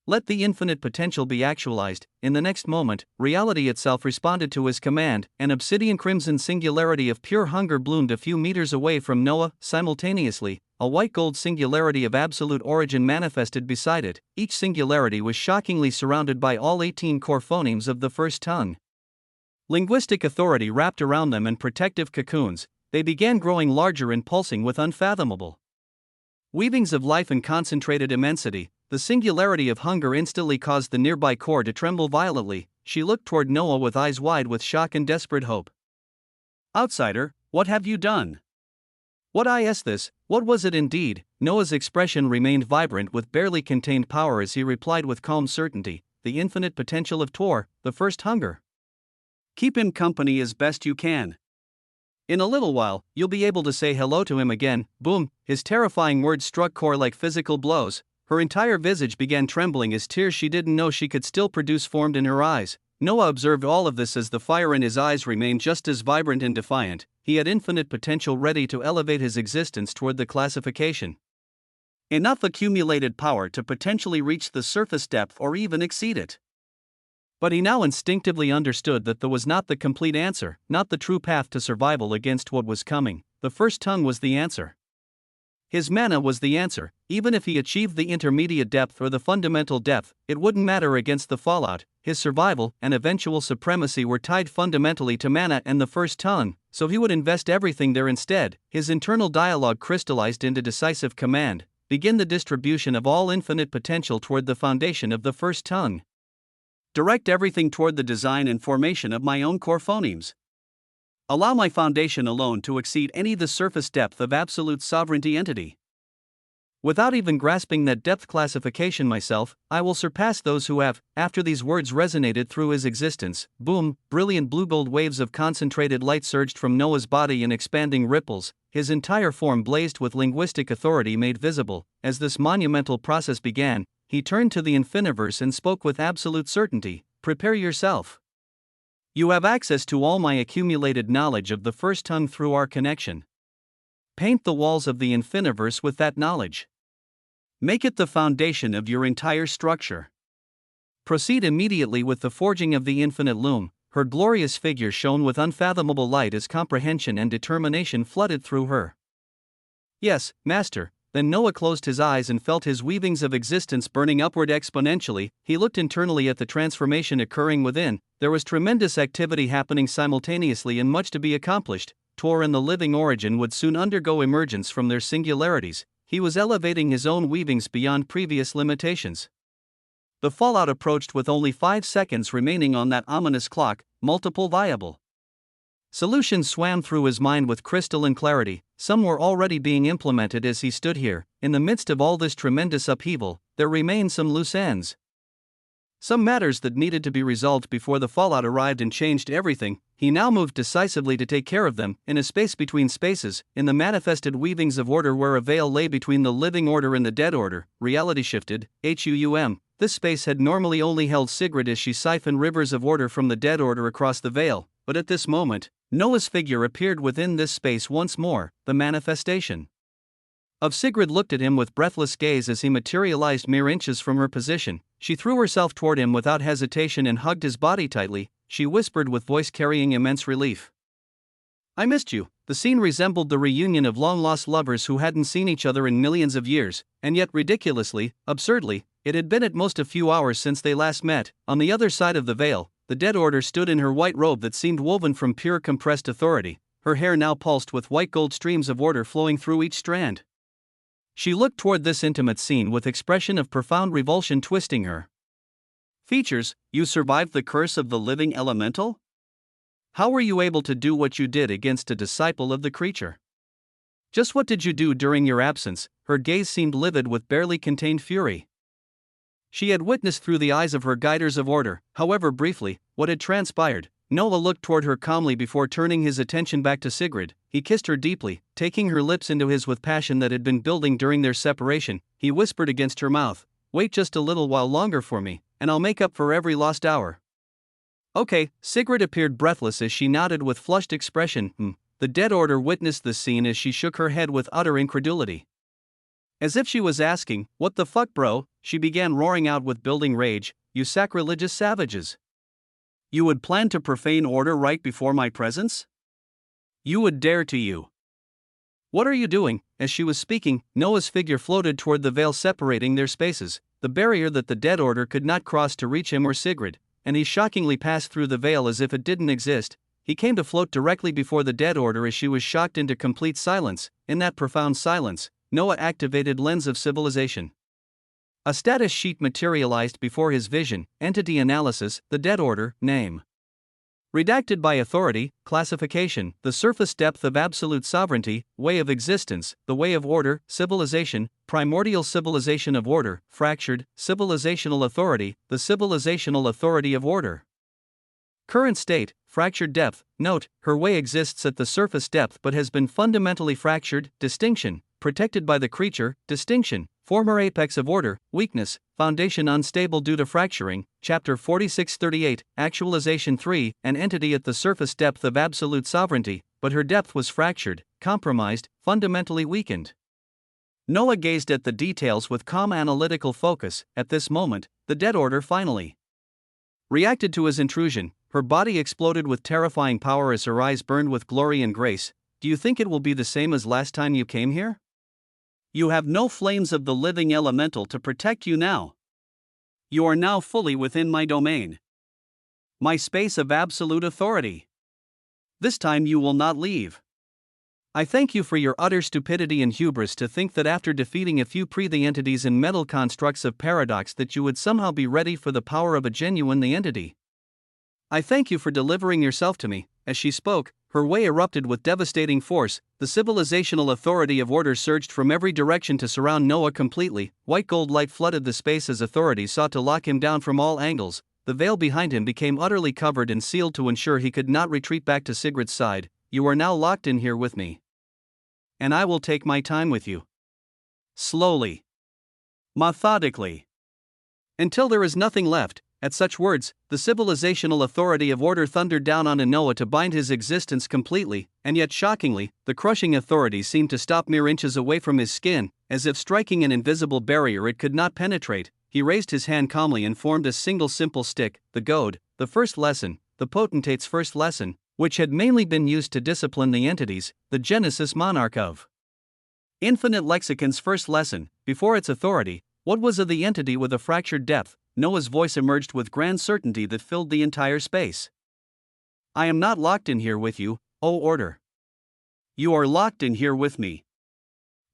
Let the infinite potential be actualized. In the next moment, reality itself responded to his command. An obsidian crimson singularity of pure hunger bloomed a few meters away from Noah. Simultaneously, a white gold singularity of absolute origin manifested beside it. Each singularity was shockingly surrounded by all 18 core phonemes of the first tongue. Linguistic authority wrapped around them in protective cocoons. They began growing larger and pulsing with unfathomable weavings of life and concentrated immensity. The singularity of hunger instantly caused the nearby core to tremble violently. She looked toward Noah with eyes wide with shock and desperate hope. Outsider, what have you done? What is this? What was it indeed? Noah's expression remained vibrant with barely contained power as he replied with calm certainty: the infinite potential of Tor, the first hunger. Keep him company as best you can. In a little while, you'll be able to say hello to him again." Boom! His terrifying words struck Core like physical blows. Her entire visage began trembling as tears she didn't know she could still produce formed in her eyes. Noah observed all of this as the fire in his eyes remained just as vibrant and defiant. He had infinite potential ready to elevate his existence toward the classification. Enough accumulated power to potentially reach the surface depth or even exceed it. But he now instinctively understood that that was not the complete answer, not the true path to survival against what was coming. The first tongue was the answer. His mana was the answer. Even if he achieved the intermediate depth or the fundamental depth, it wouldn't matter against the fallout. His survival and eventual supremacy were tied fundamentally to mana and the first tongue, so he would invest everything there instead. His internal dialogue crystallized into decisive command: begin the distribution of all infinite potential toward the foundation of the first tongue. Direct everything toward the design and formation of my own core phonemes. Allow my foundation alone to exceed any the surface depth of absolute sovereignty entity. Without even grasping that depth classification myself, I will surpass those who have. After these words resonated through his existence, boom, brilliant blue-gold waves of concentrated light surged from Noah's body in expanding ripples. His entire form blazed with linguistic authority made visible. As this monumental process began, he turned to the Infiniverse and spoke with absolute certainty: prepare yourself. You have access to all my accumulated knowledge of the first tongue through our connection. Paint the walls of the Infiniverse with that knowledge. Make it the foundation of your entire structure. Proceed immediately with the forging of the infinite loom. Her glorious figure shone with unfathomable light as comprehension and determination flooded through her. Yes, Master. Then Noah closed his eyes and felt his weavings of existence burning upward exponentially. He looked internally at the transformation occurring within. There was tremendous activity happening simultaneously and much to be accomplished. Tor and the living origin would soon undergo emergence from their singularities. He was elevating his own weavings beyond previous limitations. The fallout approached with only 5 seconds remaining on that ominous clock. Multiple viable solutions swam through his mind with crystalline clarity. Some were already being implemented as he stood here. In the midst of all this tremendous upheaval, there remained some loose ends. Some matters that needed to be resolved before the fallout arrived and changed everything. He now moved decisively to take care of them. In a space between spaces, in the manifested weavings of order where a veil lay between the living order and the dead order, reality shifted. This space had normally only held Sigrid as she siphoned rivers of order from the dead order across the veil, but at this moment, Noah's figure appeared within this space once more. The manifestation of Sigrid looked at him with breathless gaze as he materialized mere inches from her position. She threw herself toward him without hesitation and hugged his body tightly. She whispered with voice carrying immense relief, "I missed you." The scene resembled the reunion of long-lost lovers who hadn't seen each other in millions of years, and yet ridiculously, absurdly, it had been at most a few hours since they last met. On the other side of the veil, the dead order stood in her white robe that seemed woven from pure compressed authority. Her hair now pulsed with white gold streams of order flowing through each strand. She looked toward this intimate scene with expression of profound revulsion twisting her features. "You survived the curse of the living elemental? How were you able to do what you did against a disciple of the creature? Just what did you do during your absence?" Her gaze seemed livid with barely contained fury. She had witnessed through the eyes of her guiders of order, however briefly, what had transpired. Noah looked toward her calmly before turning his attention back to Sigrid. He kissed her deeply, taking her lips into his with passion that had been building during their separation. He whispered against her mouth, "Wait just a little while longer for me, and I'll make up for every lost hour." "Okay." Sigrid appeared breathless as she nodded with flushed expression. The dead order witnessed this scene as she shook her head with utter incredulity. As if she was asking, "What the fuck, bro?" She began roaring out with building rage, "You sacrilegious savages! You would plan to profane order right before my presence? You would dare to you! What are you doing?" As she was speaking, Noah's figure floated toward the veil separating their spaces, the barrier that the dead order could not cross to reach him or Sigrid, and he shockingly passed through the veil as if it didn't exist. He came to float directly before the dead order as she was shocked into complete silence. In that profound silence, Noah activated Lens of Civilization. A status sheet materialized before his vision: entity analysis, the dead order, name. Redacted by authority, classification, the surface depth of absolute sovereignty, way of existence, the way of order, civilization, primordial civilization of order, fractured, civilizational authority, the civilizational authority of order. Current state, fractured depth. Note, her way exists at the surface depth but has been fundamentally fractured. Distinction, protected by the creature. Distinction, former apex of order. Weakness, foundation unstable due to fracturing. Chapter 4638, Actualization 3, an entity at the surface depth of absolute sovereignty, but her depth was fractured, compromised, fundamentally weakened. Noah gazed at the details with calm analytical focus. At this moment, the dead order finally reacted to his intrusion. Her body exploded with terrifying power as her eyes burned with glory and grace. Do you think it will be the same as last time you came here? You have no flames of the living elemental to protect you now. You are now fully within my domain, my space of absolute authority. This time you will not leave. I thank you for your utter stupidity and hubris to think that after defeating a few the entities in metal constructs of paradox that you would somehow be ready for the power of a genuine the entity. I thank you for delivering yourself to me. As she spoke, her way erupted with devastating force. The civilizational authority of order surged from every direction to surround Noah completely. White gold light flooded the space as authorities sought to lock him down from all angles. The veil behind him became utterly covered and sealed to ensure he could not retreat back to Sigrid's side. You are now locked in here with me, and I will take my time with you. Slowly, methodically, until there is nothing left. At such words, the civilizational authority of order thundered down on Noah to bind his existence completely, and yet shockingly, the crushing authority seemed to stop mere inches away from his skin, as if striking an invisible barrier it could not penetrate. He raised his hand calmly and formed a single simple stick, the goad, the first lesson, the potentate's first lesson, which had mainly been used to discipline the entities, the Genesis monarch of Infinite Lexicon's first lesson. Before its authority, what was of the entity with a fractured depth? Noah's voice emerged with grand certainty that filled the entire space. I am not locked in here with you, O Order. You are locked in here with me.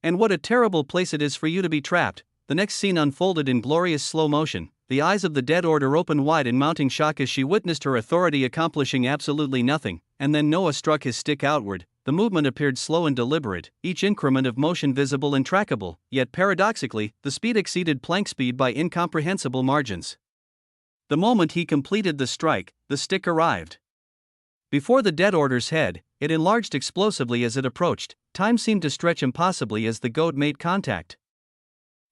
And what a terrible place it is for you to be trapped. The next scene unfolded in glorious slow motion. The eyes of the dead order opened wide in mounting shock as she witnessed her authority accomplishing absolutely nothing, and then Noah struck his stick outward. The movement appeared slow and deliberate, each increment of motion visible and trackable, yet paradoxically, the speed exceeded Planck speed by incomprehensible margins. The moment he completed the strike, the stick arrived before the dead order's head. It enlarged explosively as it approached. Time seemed to stretch impossibly as the goad made contact.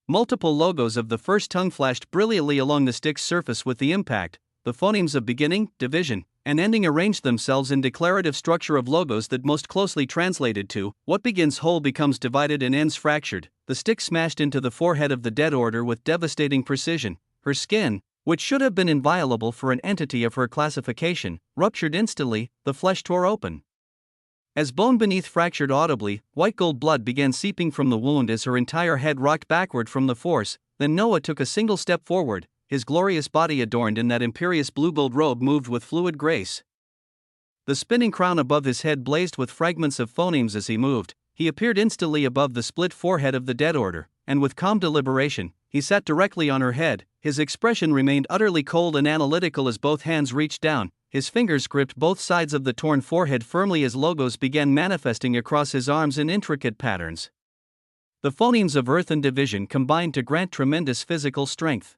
Multiple logos of the first tongue flashed brilliantly along the stick's surface with the impact. The phonemes of beginning, division, and ending arranged themselves in declarative structure of logos that most closely translated to, what begins whole becomes divided and ends fractured. The stick smashed into the forehead of the dead order with devastating precision. Her skin, which should have been inviolable for an entity of her classification, ruptured instantly. The flesh tore open. As bone beneath fractured audibly, white gold blood began seeping from the wound as her entire head rocked backward from the force. Then Noah took a single step forward. His glorious body adorned in that imperious blue gold robe moved with fluid grace. The spinning crown above his head blazed with fragments of phonemes as he moved. He appeared instantly above the split forehead of the dead order, and with calm deliberation, he sat directly on her head. His expression remained utterly cold and analytical as both hands reached down. His fingers gripped both sides of the torn forehead firmly as logos began manifesting across his arms in intricate patterns. The phonemes of earth and division combined to grant tremendous physical strength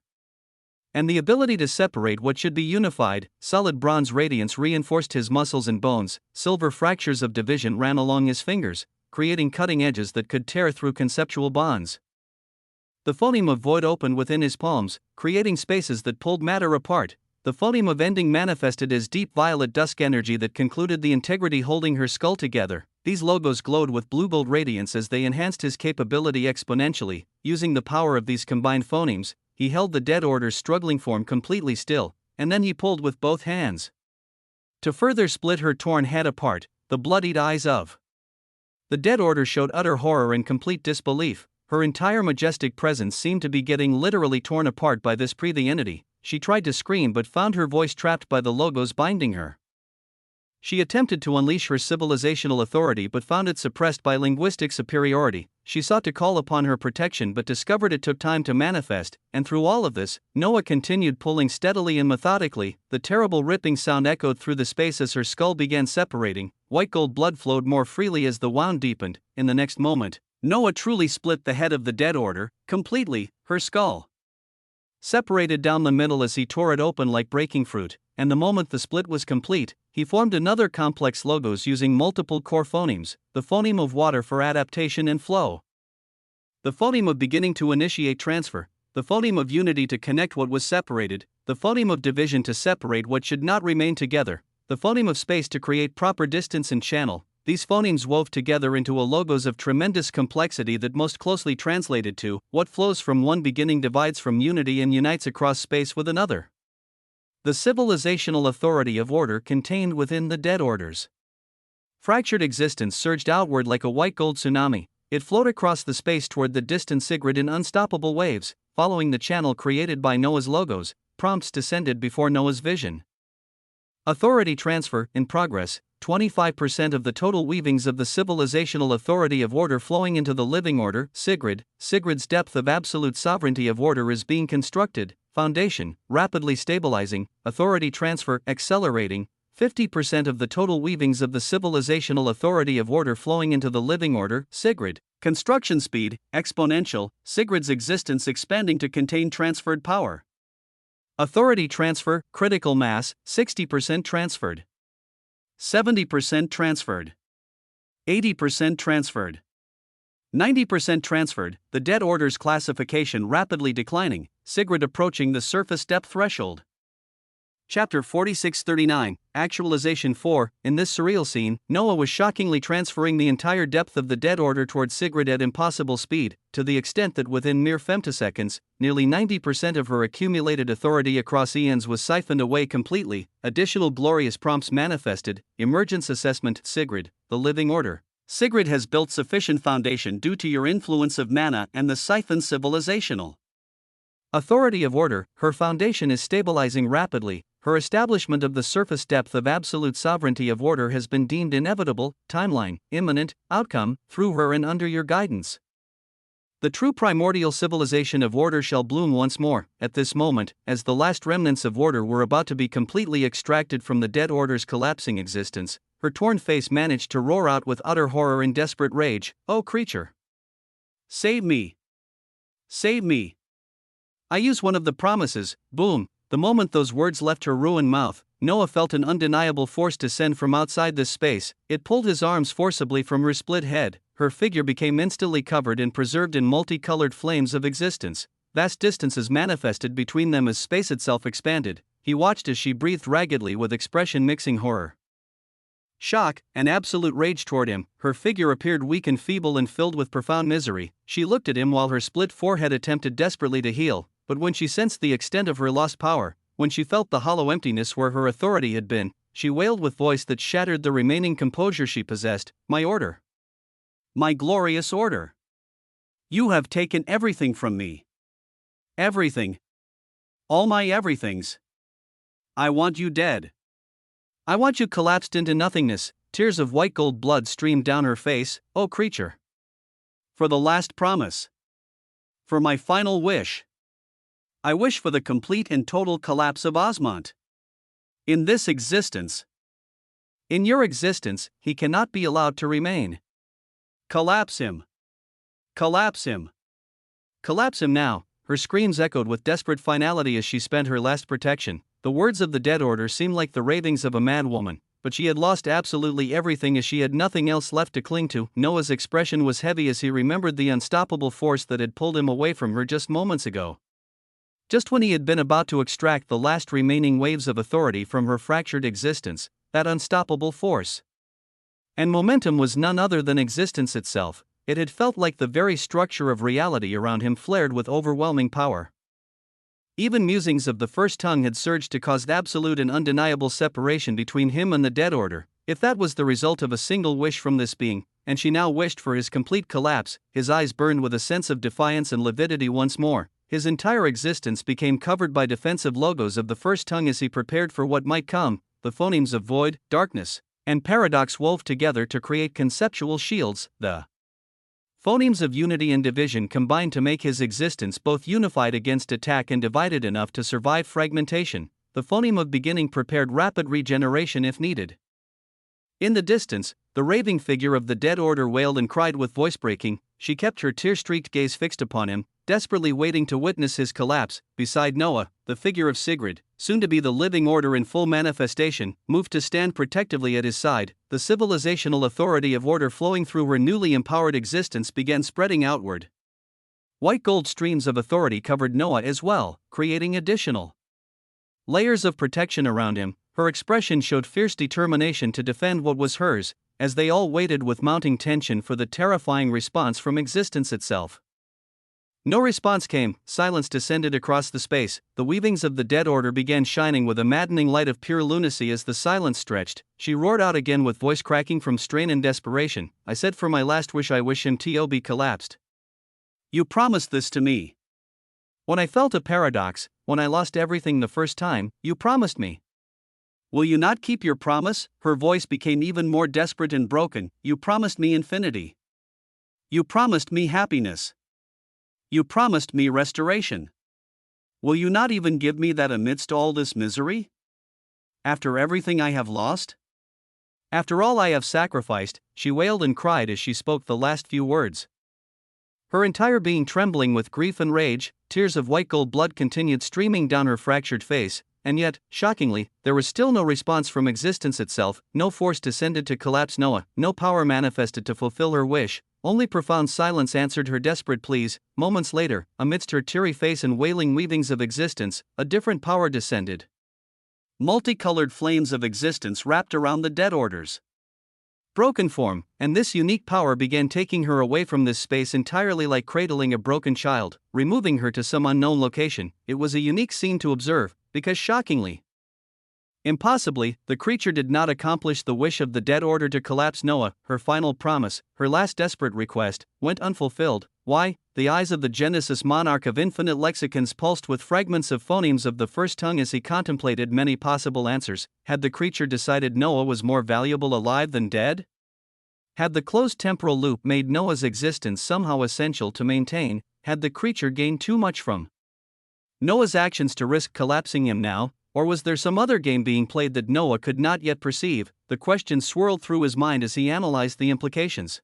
and the ability to separate what should be unified. Solid bronze radiance reinforced his muscles and bones. Silver fractures of division ran along his fingers, creating cutting edges that could tear through conceptual bonds. The phoneme of void opened within his palms, creating spaces that pulled matter apart. The phoneme of ending manifested as deep violet dusk energy that concluded the integrity holding her skull together. These logos glowed with blue gold radiance as they enhanced his capability exponentially. Using the power of these combined phonemes, he held the dead order's struggling form completely still, and then he pulled with both hands to further split her torn head apart. The bloodied eyes of the dead order showed utter horror and complete disbelief. Her entire majestic presence seemed to be getting literally torn apart by this the entity. She tried to scream but found her voice trapped by the logos binding her. She attempted to unleash her civilizational authority but found it suppressed by linguistic superiority. She sought to call upon her protection but discovered it took time to manifest, and through all of this, Noah continued pulling steadily and methodically. The terrible ripping sound echoed through the space as her skull began separating. White gold blood flowed more freely as the wound deepened. In the next moment, Noah truly split the head of the dead order, completely. Her skull separated down the middle as he tore it open like breaking fruit, and the moment the split was complete, he formed another complex logos using multiple core phonemes, the phoneme of water for adaptation and flow, the phoneme of beginning to initiate transfer, the phoneme of unity to connect what was separated, the phoneme of division to separate what should not remain together, the phoneme of space to create proper distance and channel. These phonemes wove together into a logos of tremendous complexity that most closely translated to, what flows from one beginning divides from unity and unites across space with another. The civilizational authority of order contained within the dead orders. Fractured existence surged outward like a white gold tsunami. It flowed across the space toward the distant Sigrid in unstoppable waves, following the channel created by Noah's logos. Prompts descended before Noah's vision. Authority transfer in progress. 25% of the total weavings of the civilizational authority of order flowing into the living order, Sigrid. Sigrid's depth of absolute sovereignty of order is being constructed. Foundation, rapidly stabilizing. Authority transfer, accelerating. 50% of the total weavings of the civilizational authority of order flowing into the living order, Sigrid. Construction speed, exponential. Sigrid's existence expanding to contain transferred power. Authority transfer, critical mass, 60% transferred. 70% transferred. 80% transferred. 90% transferred, the dead order's classification rapidly declining, Sigrid approaching the surface depth threshold. Chapter 4639, Actualization 4. In this surreal scene, Noah was shockingly transferring the entire depth of the dead order towards Sigrid at impossible speed, to the extent that within mere femtoseconds, nearly 90% of her accumulated authority across eons was siphoned away completely. Additional glorious prompts manifested. Emergence assessment. Sigrid, the living order. Sigrid has built sufficient foundation due to your influence of mana and the siphon civilizational authority of order. Her foundation is stabilizing rapidly. Her establishment of the surface depth of absolute sovereignty of order has been deemed inevitable, timeline, imminent, outcome, through her and under your guidance. The true primordial civilization of order shall bloom once more. At this moment, as the last remnants of order were about to be completely extracted from the dead order's collapsing existence, her torn face managed to roar out with utter horror and desperate rage, "Oh creature! Save me! Save me! I use one of the promises." Boom! The moment those words left her ruined mouth, Noah felt an undeniable force descend from outside this space. It pulled his arms forcibly from her split head. Her figure became instantly covered and preserved in multicolored flames of existence. Vast distances manifested between them as space itself expanded. He watched as she breathed raggedly with expression mixing horror, shock, and absolute rage toward him. Her figure appeared weak and feeble and filled with profound misery. She looked at him while her split forehead attempted desperately to heal. But when she sensed the extent of her lost power, when she felt the hollow emptiness where her authority had been, she wailed with voice that shattered the remaining composure she possessed, "My order! My glorious order! You have taken everything from me. Everything. All my everythings. I want you dead. I want you collapsed into nothingness." Tears of white gold blood streamed down her face. "Oh creature! For the last promise. For my final wish. I wish for the complete and total collapse of Osmont. In this existence. In your existence, he cannot be allowed to remain. Collapse him. Collapse him. Collapse him now." Her screams echoed with desperate finality as she spent her last protection. The words of the dead order seemed like the ravings of a mad woman, but she had lost absolutely everything as she had nothing else left to cling to. Noah's expression was heavy as he remembered the unstoppable force that had pulled him away from her just moments ago. Just when he had been about to extract the last remaining waves of authority from her fractured existence, that unstoppable force and momentum was none other than existence itself. It had felt like the very structure of reality around him flared with overwhelming power. Even musings of the first tongue had surged to cause absolute and undeniable separation between him and the dead order. If that was the result of a single wish from this being, and she now wished for his complete collapse, his eyes burned with a sense of defiance and lividity once more. His entire existence became covered by defensive logos of the first tongue as he prepared for what might come. The phonemes of void, darkness, and paradox wove together to create conceptual shields. The phonemes of unity and division combined to make his existence both unified against attack and divided enough to survive fragmentation. The phoneme of beginning prepared rapid regeneration if needed. In the distance, the raving figure of the dead order wailed and cried with voice breaking, she kept her tear-streaked gaze fixed upon him, desperately waiting to witness his collapse. Beside Noah, the figure of Sigrid, soon to be the living order in full manifestation, moved to stand protectively at his side. The civilizational authority of order flowing through her newly empowered existence began spreading outward. White gold streams of authority covered Noah as well, creating additional layers of protection around him. Her expression showed fierce determination to defend what was hers, as they all waited with mounting tension for the terrifying response from existence itself. No response came. Silence descended across the space. The weavings of the dead order began shining with a maddening light of pure lunacy. As the silence stretched, she roared out again with voice cracking from strain and desperation, "I said for my last wish I wish him to be collapsed. You promised this to me. When I felt a paradox, when I lost everything the first time, you promised me. Will you not keep your promise?" Her voice became even more desperate and broken. "You promised me infinity. You promised me happiness. You promised me restoration. Will you not even give me that amidst all this misery? After everything I have lost? After all I have sacrificed," she wailed and cried as she spoke the last few words. Her entire being trembling with grief and rage. Tears of white gold blood continued streaming down her fractured face, and yet, shockingly, there was still no response from existence itself. No force descended to collapse Noah, no power manifested to fulfill her wish. Only profound silence answered her desperate pleas. Moments later, amidst her teary face and wailing weavings of existence, a different power descended. Multicolored flames of existence wrapped around the dead order's broken form, and this unique power began taking her away from this space entirely, like cradling a broken child, removing her to some unknown location. It was a unique scene to observe, because shockingly, impossibly, the creature did not accomplish the wish of the dead order to collapse Noah. Her final promise, her last desperate request, went unfulfilled. Why? The eyes of the Genesis monarch of infinite lexicons pulsed with fragments of phonemes of the first tongue as he contemplated many possible answers. Had the creature decided Noah was more valuable alive than dead? Had the closed temporal loop made Noah's existence somehow essential to maintain? Had the creature gained too much from Noah's actions to risk collapsing him now? Or was there some other game being played that Noah could not yet perceive? The question swirled through his mind as he analyzed the implications.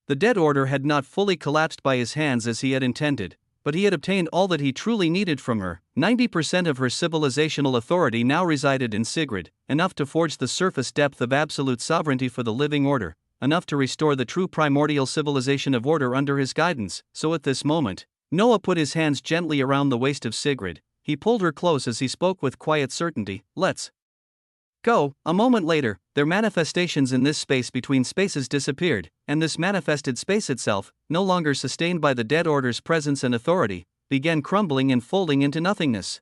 The dead order had not fully collapsed by his hands as he had intended, but he had obtained all that he truly needed from her. 90% of her civilizational authority now resided in Sigrid, enough to forge the surface depth of absolute sovereignty for the living order, enough to restore the true primordial civilization of order under his guidance. So at this moment, Noah put his hands gently around the waist of Sigrid. He pulled her close as he spoke with quiet certainty, "Let's go." A moment later, their manifestations in this space between spaces disappeared, and this manifested space itself, no longer sustained by the dead order's presence and authority, began crumbling and folding into nothingness.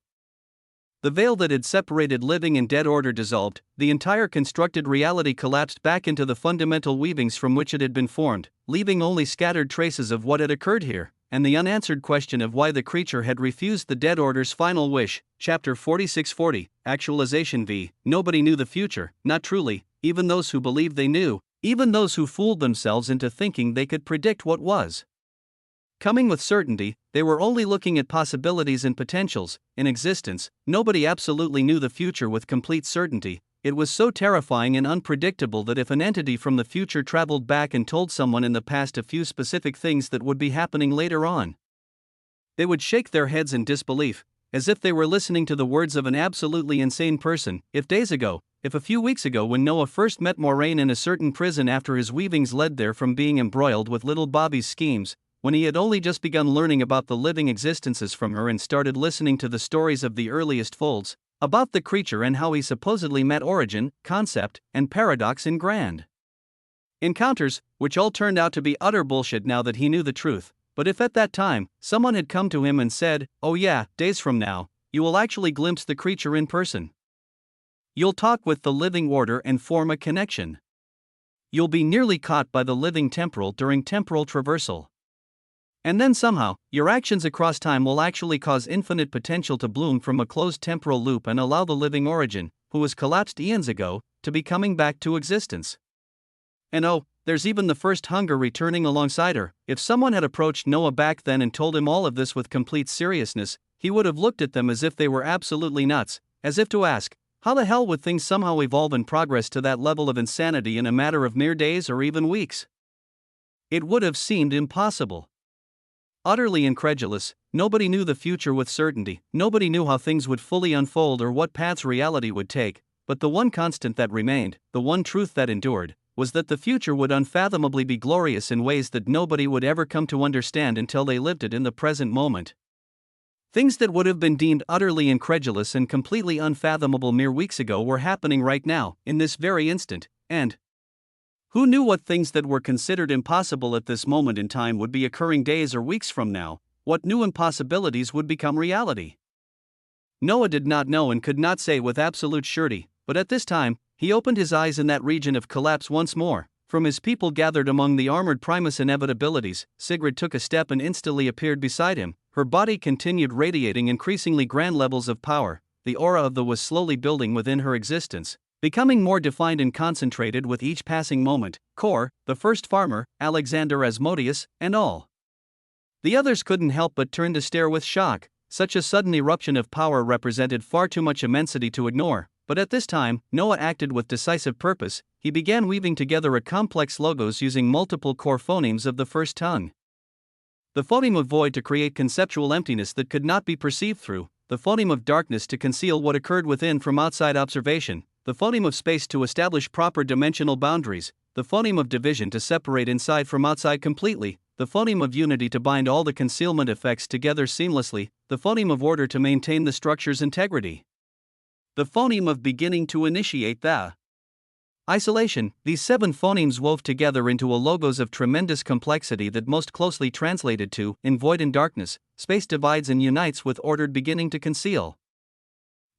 The veil that had separated living and dead order dissolved. The entire constructed reality collapsed back into the fundamental weavings from which it had been formed, leaving only scattered traces of what had occurred here, and the unanswered question of why the creature had refused the dead order's final wish. Chapter 4640, Actualization v. Nobody knew the future, not truly, even those who believed they knew, even those who fooled themselves into thinking they could predict what was coming with certainty. They were only looking at possibilities and potentials. In existence, nobody absolutely knew the future with complete certainty. It was so terrifying and unpredictable that if an entity from the future traveled back and told someone in the past a few specific things that would be happening later on, they would shake their heads in disbelief, as if they were listening to the words of an absolutely insane person. If days ago, if a few weeks ago, when Noah first met Moraine in a certain prison after his weavings led there from being embroiled with little Bobby's schemes, when he had only just begun learning about the living existences from her and started listening to the stories of the earliest folds, about the creature and how he supposedly met origin, concept, and paradox in grand encounters, which all turned out to be utter bullshit now that he knew the truth. But if at that time, someone had come to him and said, "Oh yeah, days from now, you will actually glimpse the creature in person. You'll talk with the living order and form a connection. You'll be nearly caught by the living temporal during temporal traversal. And then somehow, your actions across time will actually cause infinite potential to bloom from a closed temporal loop and allow the living origin, who was collapsed eons ago, to be coming back to existence." And oh, there's even the first hunger returning alongside her. If someone had approached Noah back then and told him all of this with complete seriousness, he would have looked at them as if they were absolutely nuts, as if to ask, how the hell would things somehow evolve and progress to that level of insanity in a matter of mere days or even weeks? It would have seemed impossible. Utterly incredulous, nobody knew the future with certainty, nobody knew how things would fully unfold or what paths reality would take, but the one constant that remained, the one truth that endured, was that the future would unfathomably be glorious in ways that nobody would ever come to understand until they lived it in the present moment. Things that would have been deemed utterly incredulous and completely unfathomable mere weeks ago were happening right now, in this very instant, and who knew what things that were considered impossible at this moment in time would be occurring days or weeks from now, what new impossibilities would become reality? Noah did not know and could not say with absolute surety, but at this time, he opened his eyes in that region of collapse once more. From his people gathered among the armored Primus inevitabilities, Sigrid took a step and instantly appeared beside him. Her body continued radiating increasingly grand levels of power. The aura of the was slowly building within her existence, becoming more defined and concentrated with each passing moment. Kor, the first farmer, Alexander Asmodeus, and all the others couldn't help but turn to stare with shock. Such a sudden eruption of power represented far too much immensity to ignore. But at this time, Noah acted with decisive purpose. He began weaving together a complex logos using multiple core phonemes of the first tongue. The phoneme of void to create conceptual emptiness that could not be perceived through, the phoneme of darkness to conceal what occurred within from outside observation, the phoneme of space to establish proper dimensional boundaries, the phoneme of division to separate inside from outside completely, the phoneme of unity to bind all the concealment effects together seamlessly, the phoneme of order to maintain the structure's integrity, the phoneme of beginning to initiate the isolation. These 7 phonemes wove together into a logos of tremendous complexity that most closely translated to, in void and darkness, space divides and unites with ordered beginning to conceal.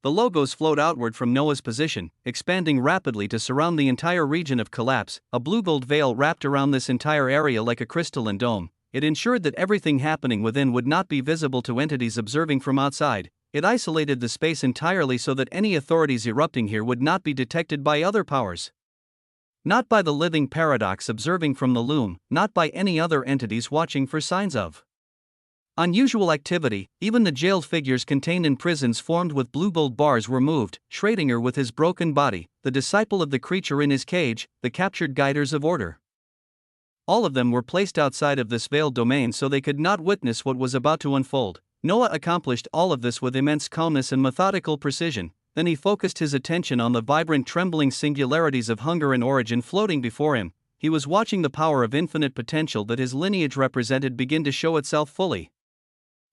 The logos flowed outward from Noah's position, expanding rapidly to surround the entire region of collapse. A blue-gold veil wrapped around this entire area like a crystalline dome. It ensured that everything happening within would not be visible to entities observing from outside. It isolated the space entirely so that any authorities erupting here would not be detected by other powers. Not by the living paradox observing from the loom, not by any other entities watching for signs of unusual activity. Even the jailed figures contained in prisons formed with blue gold bars were moved. Schrödinger with his broken body, the disciple of the creature in his cage, the captured guiders of order. All of them were placed outside of this veiled domain so they could not witness what was about to unfold. Noah accomplished all of this with immense calmness and methodical precision. Then he focused his attention on the vibrant trembling singularities of hunger and origin floating before him. He was watching the power of infinite potential that his lineage represented begin to show itself fully.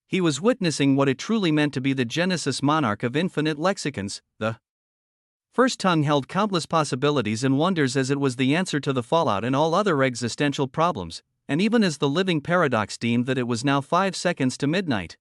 He was witnessing what it truly meant to be the Genesis monarch of infinite lexicons. The first tongue held countless possibilities and wonders as it was the answer to the fallout and all other existential problems, and even as the living paradox deemed that it was now 5 seconds to midnight.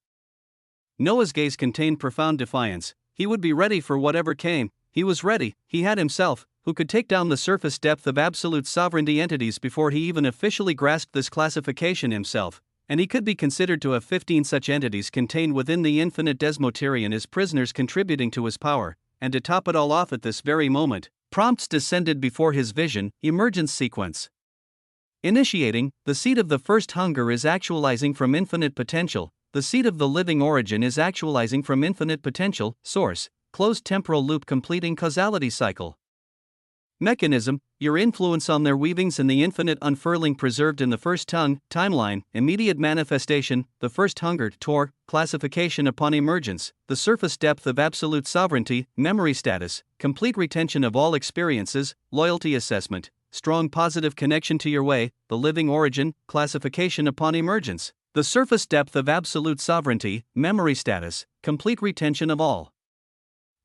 Noah's gaze contained profound defiance. He would be ready for whatever came. He was ready. He had himself, who could take down the surface depth of absolute sovereignty entities before he even officially grasped this classification himself, and he could be considered to have 15 such entities contained within the infinite Desmoterian as prisoners contributing to his power. And to top it all off at this very moment, prompts descended before his vision. Emergence sequence. Initiating, the seed of the first hunger is actualizing from infinite potential. The seed of the living origin is actualizing from infinite potential. Source, closed temporal loop completing causality cycle. Mechanism, your influence on their weavings and the infinite unfurling preserved in the first tongue. Timeline, immediate manifestation, the first hunger. Tor, classification upon emergence, the surface depth of absolute sovereignty. Memory status, complete retention of all experiences. Loyalty assessment, strong positive connection to your way. The living origin, classification upon emergence, the surface depth of absolute sovereignty. Memory status, complete retention of all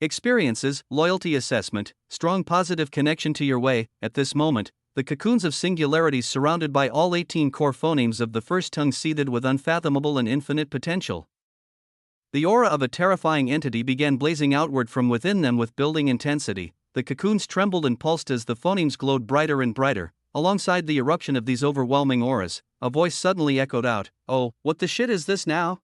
experiences. Loyalty assessment, strong positive connection to your way. At this moment, the cocoons of singularities surrounded by all 18 core phonemes of the first tongue seethed with unfathomable and infinite potential. The aura of a terrifying entity began blazing outward from within them with building intensity. The cocoons trembled and pulsed as the phonemes glowed brighter and brighter. Alongside the eruption of these overwhelming auras, a voice suddenly echoed out, "Oh, what the shit is this now?"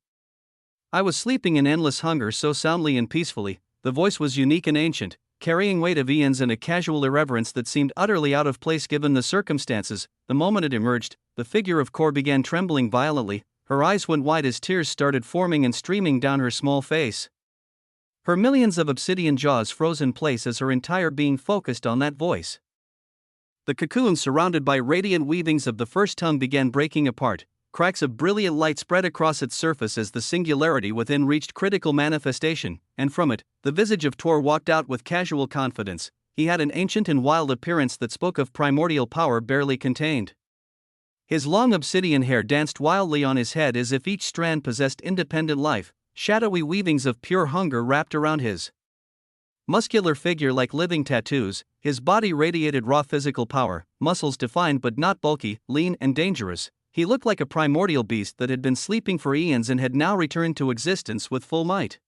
I was sleeping in endless hunger so soundly and peacefully. The voice was unique and ancient, carrying weight of eons and a casual irreverence that seemed utterly out of place given the circumstances. The moment it emerged, the figure of Kor began trembling violently. Her eyes went wide as tears started forming and streaming down her small face. Her millions of obsidian jaws froze in place as her entire being focused on that voice. The cocoon surrounded by radiant weavings of the first tongue began breaking apart. Cracks of brilliant light spread across its surface as the singularity within reached critical manifestation, and from it, the visage of Tor walked out with casual confidence. He had an ancient and wild appearance that spoke of primordial power barely contained. His long obsidian hair danced wildly on his head as if each strand possessed independent life. Shadowy weavings of pure hunger wrapped around his muscular figure like living tattoos. His body radiated raw physical power, muscles defined but not bulky, lean and dangerous. He looked like a primordial beast that had been sleeping for eons and had now returned to existence with full might.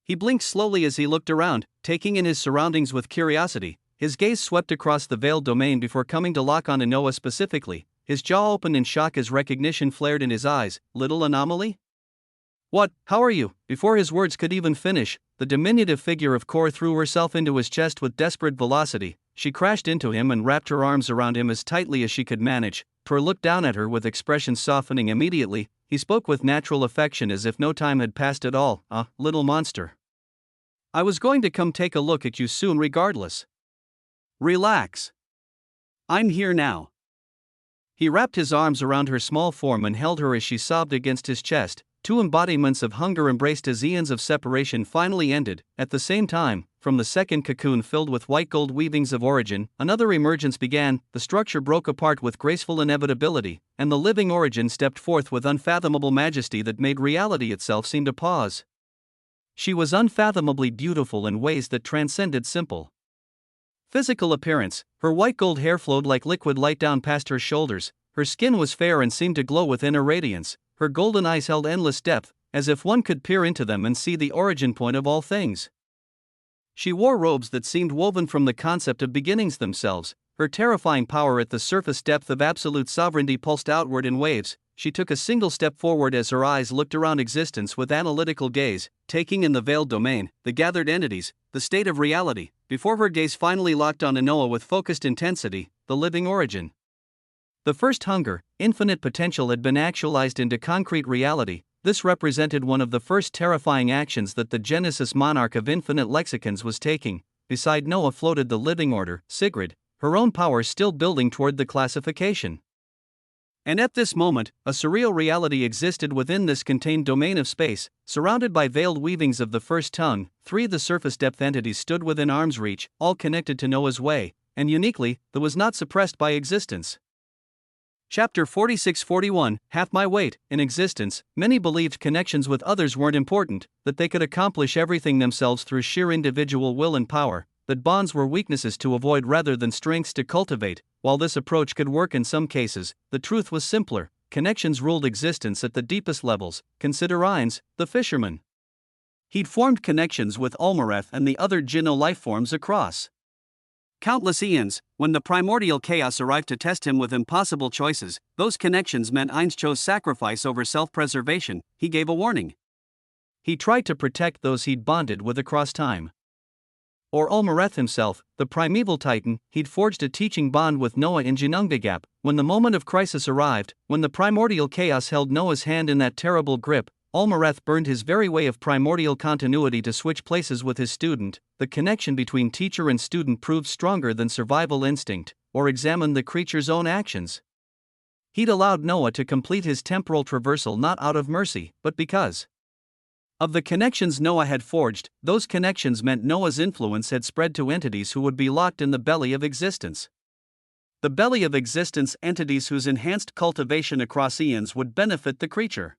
He blinked slowly as he looked around, taking in his surroundings with curiosity. His gaze swept across the veiled domain before coming to lock on Noah specifically. His jaw opened in shock as recognition flared in his eyes. Little anomaly? What, how are you? Before his words could even finish, the diminutive figure of Kor threw herself into his chest with desperate velocity. She crashed into him and wrapped her arms around him as tightly as she could manage. Tor looked down at her with expression softening immediately. He spoke with natural affection as if no time had passed at all. Little monster. I was going to come take a look at you soon regardless. Relax. I'm here now. He wrapped his arms around her small form and held her as she sobbed against his chest. Two embodiments of hunger embraced as eons of separation finally ended. At the same time, from the second cocoon filled with white gold weavings of origin, another emergence began. The structure broke apart with graceful inevitability, and the living origin stepped forth with unfathomable majesty that made reality itself seem to pause. She was unfathomably beautiful in ways that transcended simple physical appearance. Her white gold hair flowed like liquid light down past her shoulders. Her skin was fair and seemed to glow with inner radiance. Her golden eyes held endless depth, as if one could peer into them and see the origin point of all things. She wore robes that seemed woven from the concept of beginnings themselves. Her terrifying power at the surface depth of absolute sovereignty pulsed outward in waves. She took a single step forward as her eyes looked around existence with analytical gaze, taking in the veiled domain, the gathered entities, the state of reality, before her gaze finally locked on Noah with focused intensity, the living origin. The first hunger, infinite potential had been actualized into concrete reality. This represented one of the first terrifying actions that the Genesis monarch of infinite lexicons was taking. Beside Noah floated the living order, Sigrid, her own power still building toward the classification. And at this moment, a surreal reality existed within this contained domain of space, surrounded by veiled weavings of the first tongue. Three of the surface depth entities stood within arm's reach, all connected to Noah's way, and uniquely, that was not suppressed by existence. Chapter 46-41, Half My Weight. In existence, many believed connections with others weren't important, that they could accomplish everything themselves through sheer individual will and power, that bonds were weaknesses to avoid rather than strengths to cultivate. While this approach could work in some cases, the truth was simpler. Connections ruled existence at the deepest levels. Consider Ainz, the fisherman. He'd formed connections with Olmareth and the other Jinno lifeforms across countless eons. When the primordial chaos arrived to test him with impossible choices, those connections meant Ainz chose sacrifice over self-preservation. He gave a warning. He tried to protect those he'd bonded with across time. Or Olmareth himself, the primeval titan, he'd forged a teaching bond with Noah in Ginnungagap. When the moment of crisis arrived, when the primordial chaos held Noah's hand in that terrible grip, Olmareth burned his very way of primordial continuity to switch places with his student. The connection between teacher and student proved stronger than survival instinct, or examined the creature's own actions. He'd allowed Noah to complete his temporal traversal not out of mercy, but because of the connections Noah had forged. Those connections meant Noah's influence had spread to entities who would be locked in the belly of existence. The belly of existence, entities whose enhanced cultivation across eons would benefit the creature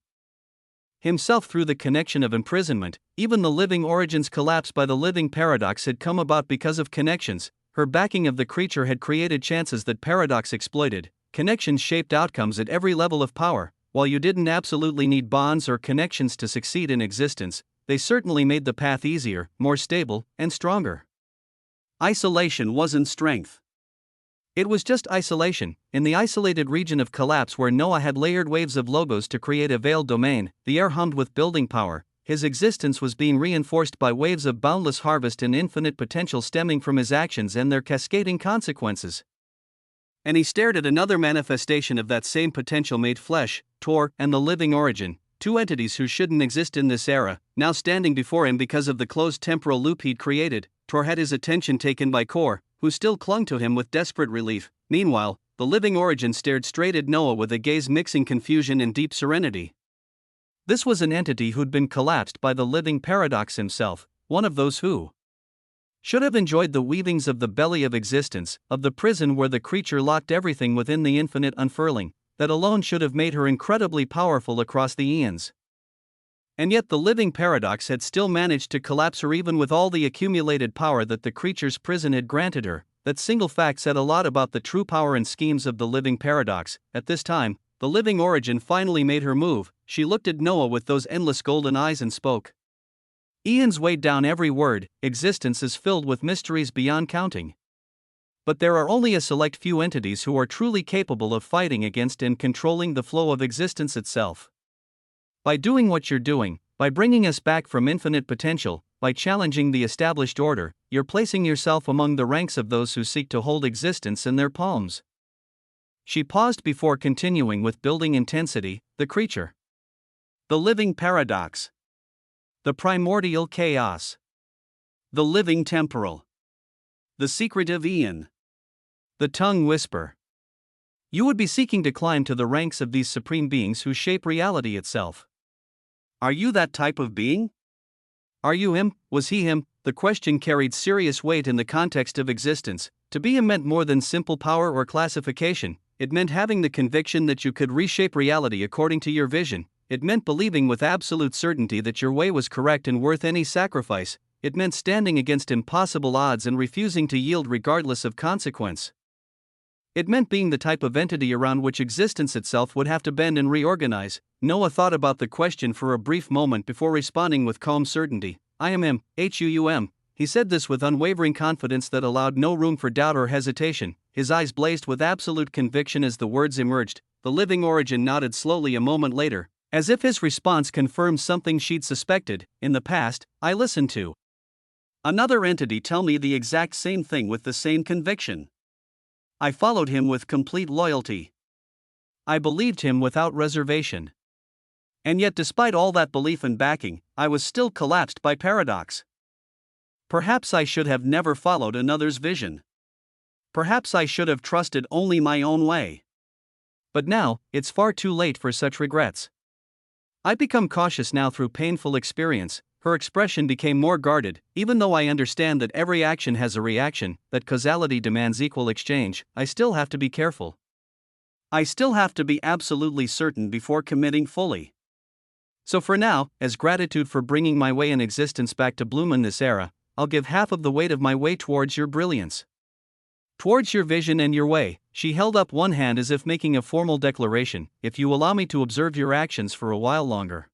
himself through the connection of imprisonment. Even the living origin's collapse by the living paradox had come about because of connections. Her backing of the creature had created chances that paradox exploited. Connections shaped outcomes at every level of power. While you didn't absolutely need bonds or connections to succeed in existence, they certainly made the path easier, more stable, and stronger. Isolation wasn't strength. It was just isolation. In the isolated region of collapse where Noah had layered waves of logos to create a veiled domain, the air hummed with building power. His existence was being reinforced by waves of boundless harvest and infinite potential stemming from his actions and their cascading consequences. And he stared at another manifestation of that same potential made flesh, Tor and the living origin, two entities who shouldn't exist in this era, now standing before him because of the closed temporal loop he'd created. Tor had his attention taken by Kor, who still clung to him with desperate relief. Meanwhile, the living origin stared straight at Noah with a gaze mixing confusion and deep serenity. This was an entity who'd been collapsed by the living paradox himself, one of those who should have enjoyed the weavings of the belly of existence, of the prison where the creature locked everything within the infinite unfurling, that alone should have made her incredibly powerful across the eons. And yet the living paradox had still managed to collapse her even with all the accumulated power that the creature's prison had granted her. That single fact said a lot about the true power and schemes of the living paradox. At this time, the living origin finally made her move. She looked at Noah with those endless golden eyes and spoke. Eons weighed down every word. Existence is filled with mysteries beyond counting. But there are only a select few entities who are truly capable of fighting against and controlling the flow of existence itself. By doing what you're doing, by bringing us back from infinite potential, by challenging the established order, you're placing yourself among the ranks of those who seek to hold existence in their palms. She paused before continuing with building intensity. The creature, the living paradox, the primordial chaos, the living temporal, the secretive eon, the tongue whisper. You would be seeking to climb to the ranks of these supreme beings who shape reality itself. Are you that type of being? Are you him? Was he him? The question carried serious weight in the context of existence. To be him meant more than simple power or classification. It meant having the conviction that you could reshape reality according to your vision. It meant believing with absolute certainty that your way was correct and worth any sacrifice. It meant standing against impossible odds and refusing to yield regardless of consequence. It meant being the type of entity around which existence itself would have to bend and reorganize. Noah thought about the question for a brief moment before responding with calm certainty. I am him, Huum. He said this with unwavering confidence that allowed no room for doubt or hesitation. His eyes blazed with absolute conviction as the words emerged. The living origin nodded slowly a moment later, as if his response confirmed something she'd suspected. In the past, I listened to another entity tell me the exact same thing with the same conviction. I followed him with complete loyalty. I believed him without reservation. And yet, despite all that belief and backing, I was still collapsed by paradox. Perhaps I should have never followed another's vision. Perhaps I should have trusted only my own way. But now, it's far too late for such regrets. I become cautious now through painful experience. Her expression became more guarded. Even though I understand that every action has a reaction, that causality demands equal exchange, I still have to be careful. I still have to be absolutely certain before committing fully. So for now, as gratitude for bringing my way in existence back to bloom in this era, I'll give half of the weight of my way towards your brilliance. Towards your vision and your way. She held up one hand as if making a formal declaration. If you allow me to observe your actions for a while longer.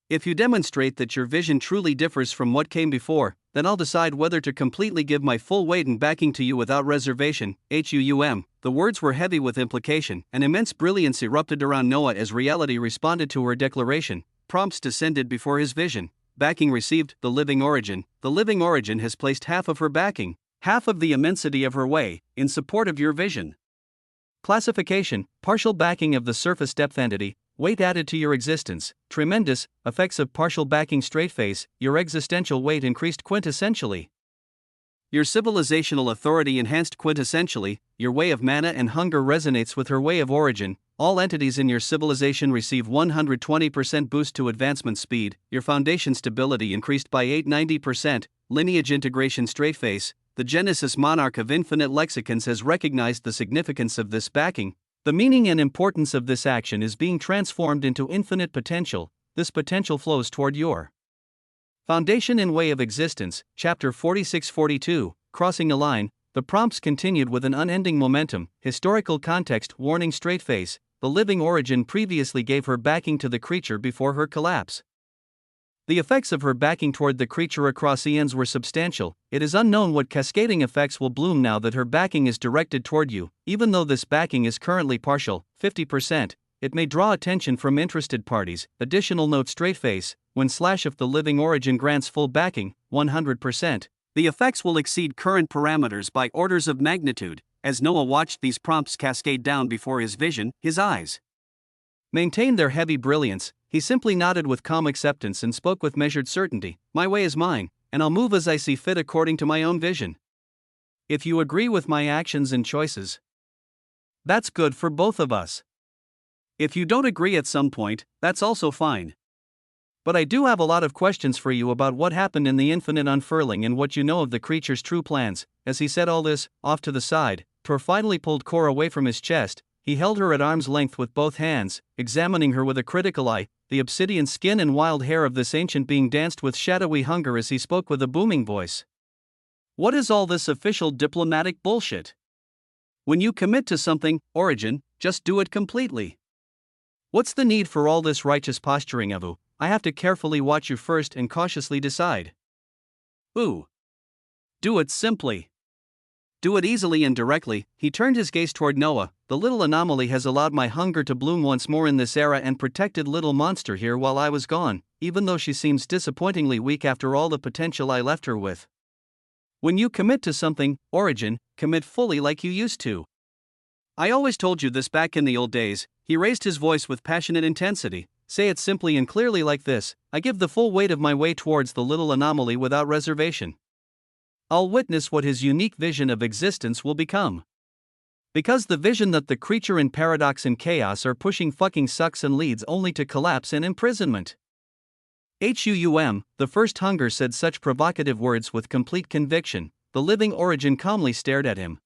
If you demonstrate that your vision truly differs from what came before, then I'll decide whether to completely give my full weight and backing to you without reservation. Huum. The words were heavy with implication. An immense brilliance erupted around Noah as reality responded to her declaration. Prompts descended before his vision. Backing received. The living origin. The living origin has placed half of her backing, half of the immensity of her way, in support of your vision. Classification, partial backing of the surface depth entity, weight added to your existence, tremendous, effects of partial backing straight face, your existential weight increased quintessentially. Your civilizational authority enhanced quintessentially, your way of mana and hunger resonates with her way of origin, all entities in your civilization receive 120% boost to advancement speed, your foundation stability increased by 890%, lineage integration straight face. The Genesis monarch of infinite lexicons has recognized the significance of this backing. The meaning and importance of this action is being transformed into infinite potential. This potential flows toward your foundation and way of existence. Chapter 46-42, Crossing a Line. The prompts continued with an unending momentum. Historical context, warning straight face. The living origin previously gave her backing to the creature before her collapse. The effects of her backing toward the creature across eons were substantial. It is unknown what cascading effects will bloom now that her backing is directed toward you. Even though this backing is currently partial, 50%, it may draw attention from interested parties. Additional note straight face, when / if the living origin grants full backing, 100%, the effects will exceed current parameters by orders of magnitude. As Noah watched these prompts cascade down before his vision, his eyes maintained their heavy brilliance. He simply nodded with calm acceptance and spoke with measured certainty. My way is mine, and I'll move as I see fit according to my own vision. If you agree with my actions and choices, that's good for both of us. If you don't agree at some point, that's also fine. But I do have a lot of questions for you about what happened in the infinite unfurling and what you know of the creature's true plans. As he said all this, off to the side, Tor finally pulled Kor away from his chest. He held her at arm's length with both hands, examining her with a critical eye. The obsidian skin and wild hair of this ancient being danced with shadowy hunger as he spoke with a booming voice. What is all this official diplomatic bullshit? When you commit to something, Origin, just do it completely. What's the need for all this righteous posturing, Avu? I have to carefully watch you first and cautiously decide. Ooh. Do it simply. Do it easily and directly. He turned his gaze toward Noah. The little anomaly has allowed my hunger to bloom once more in this era and protected little monster here while I was gone, even though she seems disappointingly weak after all the potential I left her with. When you commit to something, Origin, commit fully like you used to. I always told you this back in the old days. He raised his voice with passionate intensity. Say it simply and clearly like this: I give the full weight of my way towards the little anomaly without reservation. I'll witness what his unique vision of existence will become. Because the vision that the creature in paradox and chaos are pushing fucking sucks and leads only to collapse and imprisonment. The first hunger said such provocative words with complete conviction. The living Origin calmly stared at him.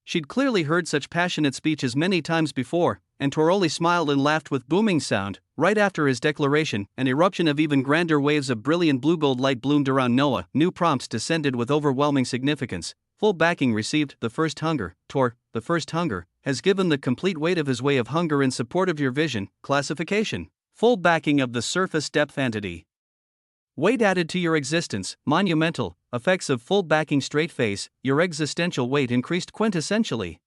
She'd clearly heard such passionate speeches many times before, and Tor only smiled and laughed with booming sound. Right after his declaration, an eruption of even grander waves of brilliant blue-gold light bloomed around Noah. New prompts descended with overwhelming significance. Full backing received. The first hunger. Tor, the first hunger, has given the complete weight of his way of hunger in support of your vision. Classification. Full backing of the surface depth entity. Weight added to your existence. Monumental. Effects of full backing straight face. Your existential weight increased quintessentially.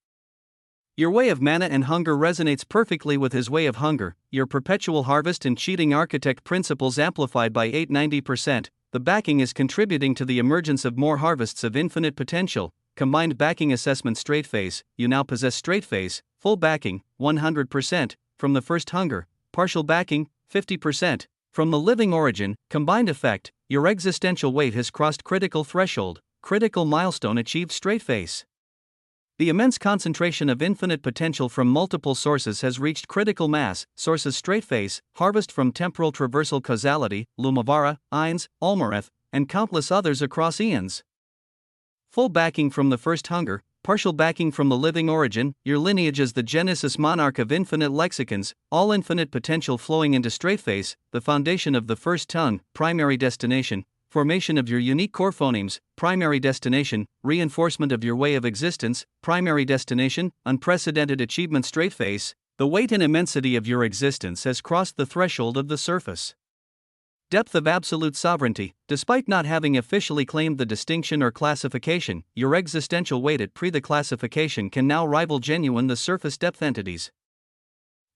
Your way of mana and hunger resonates perfectly with his way of hunger. Your perpetual harvest and cheating architect principles amplified by 890%. The backing is contributing to the emergence of more harvests of infinite potential. Combined backing assessment straight face. You now possess straight face. Full backing, 100%. From the first hunger. Partial backing, 50%. From the living Origin, combined effect, your existential weight has crossed critical threshold, critical milestone achieved straight face. The immense concentration of infinite potential from multiple sources has reached critical mass. Sources straight face, harvest from temporal traversal causality, Lumavara, Ainz, Almareth, and countless others across eons. Full backing from the first hunger. Partial backing from the living Origin, your lineage as the Genesis monarch of infinite lexicons, all infinite potential flowing into straight face, the foundation of the first tongue, primary destination, formation of your unique core phonemes, primary destination, reinforcement of your way of existence, primary destination, unprecedented achievement straight face. The weight and immensity of your existence has crossed the threshold of the surface depth of absolute sovereignty. Despite not having officially claimed the distinction or classification, your existential weight at the classification can now rival genuine the surface depth entities.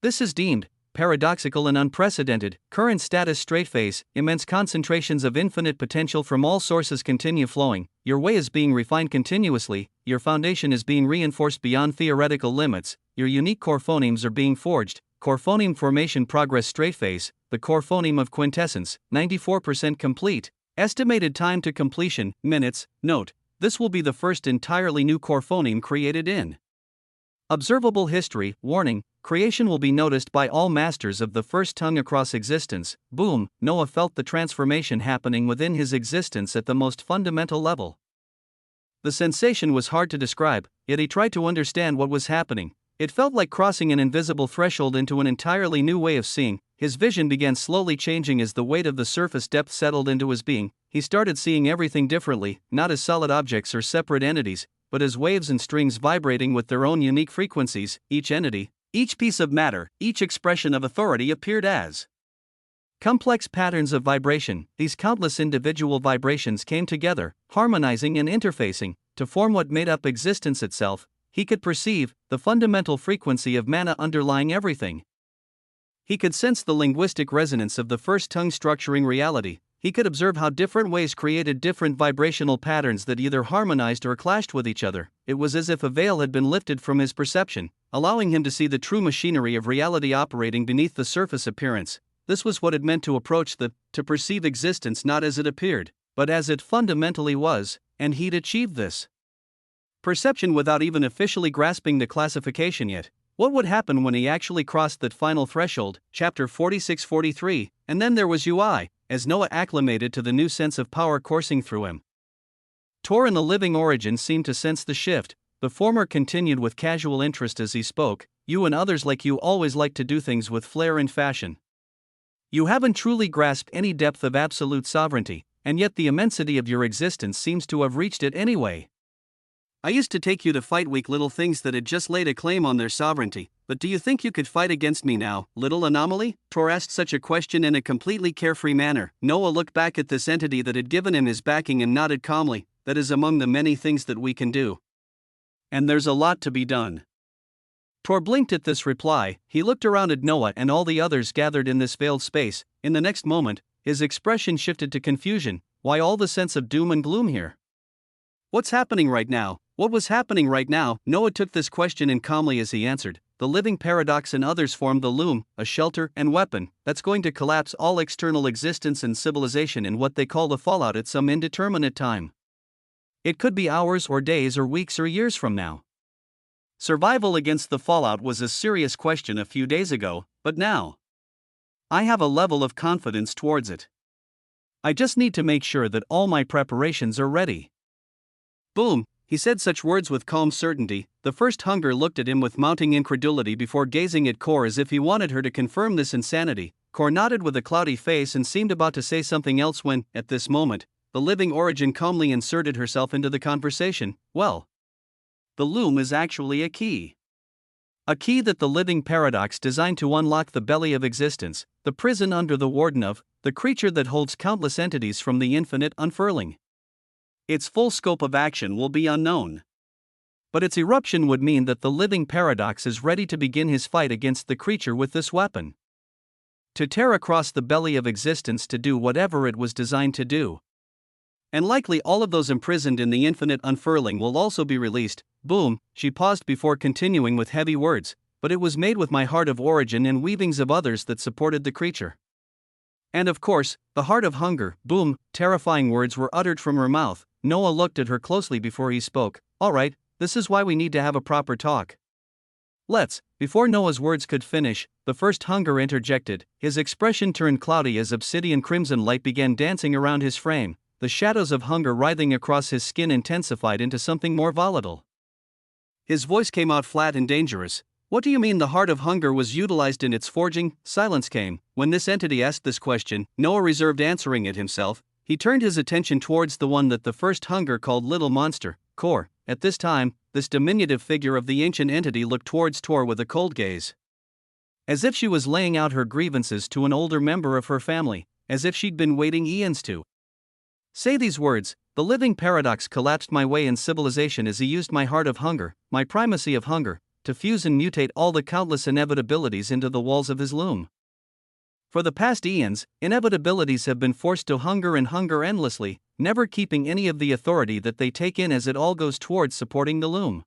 This is deemed paradoxical and unprecedented. Current status straight face, immense concentrations of infinite potential from all sources continue flowing. Your way is being refined continuously, your foundation is being reinforced beyond theoretical limits, your unique core phonemes are being forged. Core phoneme formation progress straight face, the core phoneme of quintessence, 94% complete. Estimated time to completion, minutes. Note, this will be the first entirely new core phoneme created in observable history. Warning, creation will be noticed by all masters of the first tongue across existence. Boom, Noah felt the transformation happening within his existence at the most fundamental level. The sensation was hard to describe, yet he tried to understand what was happening. It felt like crossing an invisible threshold into an entirely new way of seeing. His vision began slowly changing as the weight of the surface depth settled into his being. He started seeing everything differently, not as solid objects or separate entities, but as waves and strings vibrating with their own unique frequencies. Each entity, each piece of matter, each expression of authority appeared as complex patterns of vibration. These countless individual vibrations came together, harmonizing and interfacing, to form what made up existence itself. He could perceive the fundamental frequency of mana underlying everything. He could sense the linguistic resonance of the first tongue structuring reality. He could observe how different ways created different vibrational patterns that either harmonized or clashed with each other. It was as if a veil had been lifted from his perception, allowing him to see the true machinery of reality operating beneath the surface appearance. This was what it meant to approach to perceive existence not as it appeared, but as it fundamentally was, and he'd achieved this. Perception without even officially grasping the classification yet. What would happen when he actually crossed that final threshold, chapter 46-43, and then there was UI, as Noah acclimated to the new sense of power coursing through him. Tor and the living origin seemed to sense the shift. The former continued with casual interest as he spoke, "You and others like you always like to do things with flair and fashion. You haven't truly grasped any depth of absolute sovereignty, and yet the immensity of your existence seems to have reached it anyway. I used to take you to fight weak little things that had just laid a claim on their sovereignty, but do you think you could fight against me now, little anomaly?" Tor asked such a question in a completely carefree manner. Noah looked back at this entity that had given him his backing and nodded calmly. "That is among the many things that we can do. And there's a lot to be done." Tor blinked at this reply. He looked around at Noah and all the others gathered in this veiled space. In the next moment, his expression shifted to confusion. Why all the sense of doom and gloom here? What's happening right now? What was happening right now? Noah took this question in calmly as he answered. The living paradox and others formed the loom, a shelter and weapon that's going to collapse all external existence and civilization in what they call the fallout at some indeterminate time. It could be hours or days or weeks or years from now. Survival against the fallout was a serious question a few days ago, but now I have a level of confidence towards it. I just need to make sure that all my preparations are ready. Boom, he said such words with calm certainty. The first hunger looked at him with mounting incredulity before gazing at Kor as if he wanted her to confirm this insanity. Kor nodded with a cloudy face and seemed about to say something else when, at this moment, the living origin calmly inserted herself into the conversation. Well, the loom is actually a key. A key that the living paradox designed to unlock the belly of existence, the prison under the warden of, the creature that holds countless entities from the infinite unfurling. Its full scope of action will be unknown. But its eruption would mean that the living paradox is ready to begin his fight against the creature with this weapon. To tear across the belly of existence to do whatever it was designed to do. And likely all of those imprisoned in the infinite unfurling will also be released. Boom, she paused before continuing with heavy words, but it was made with my heart of origin and weavings of others that supported the creature. And of course, the heart of hunger. Boom, terrifying words were uttered from her mouth. Noah looked at her closely before he spoke. All right, this is why we need to have a proper talk. Let's. Before Noah's words could finish, the first hunger interjected. His expression turned cloudy as obsidian crimson light began dancing around his frame. The shadows of hunger writhing across his skin intensified into something more volatile. His voice came out flat and dangerous. What do you mean the heart of hunger was utilized in its forging? Silence came. When this entity asked this question, Noah reserved answering it himself. He turned his attention towards the one that the first hunger called Little Monster, Kor. At this time, this diminutive figure of the ancient entity looked towards Tor with a cold gaze. As if she was laying out her grievances to an older member of her family, as if she'd been waiting eons to say these words. The living paradox collapsed my way in civilization as he used my heart of hunger, my primacy of hunger, to fuse and mutate all the countless inevitabilities into the walls of his loom. For the past eons, inevitabilities have been forced to hunger and hunger endlessly, never keeping any of the authority that they take in as it all goes towards supporting the loom.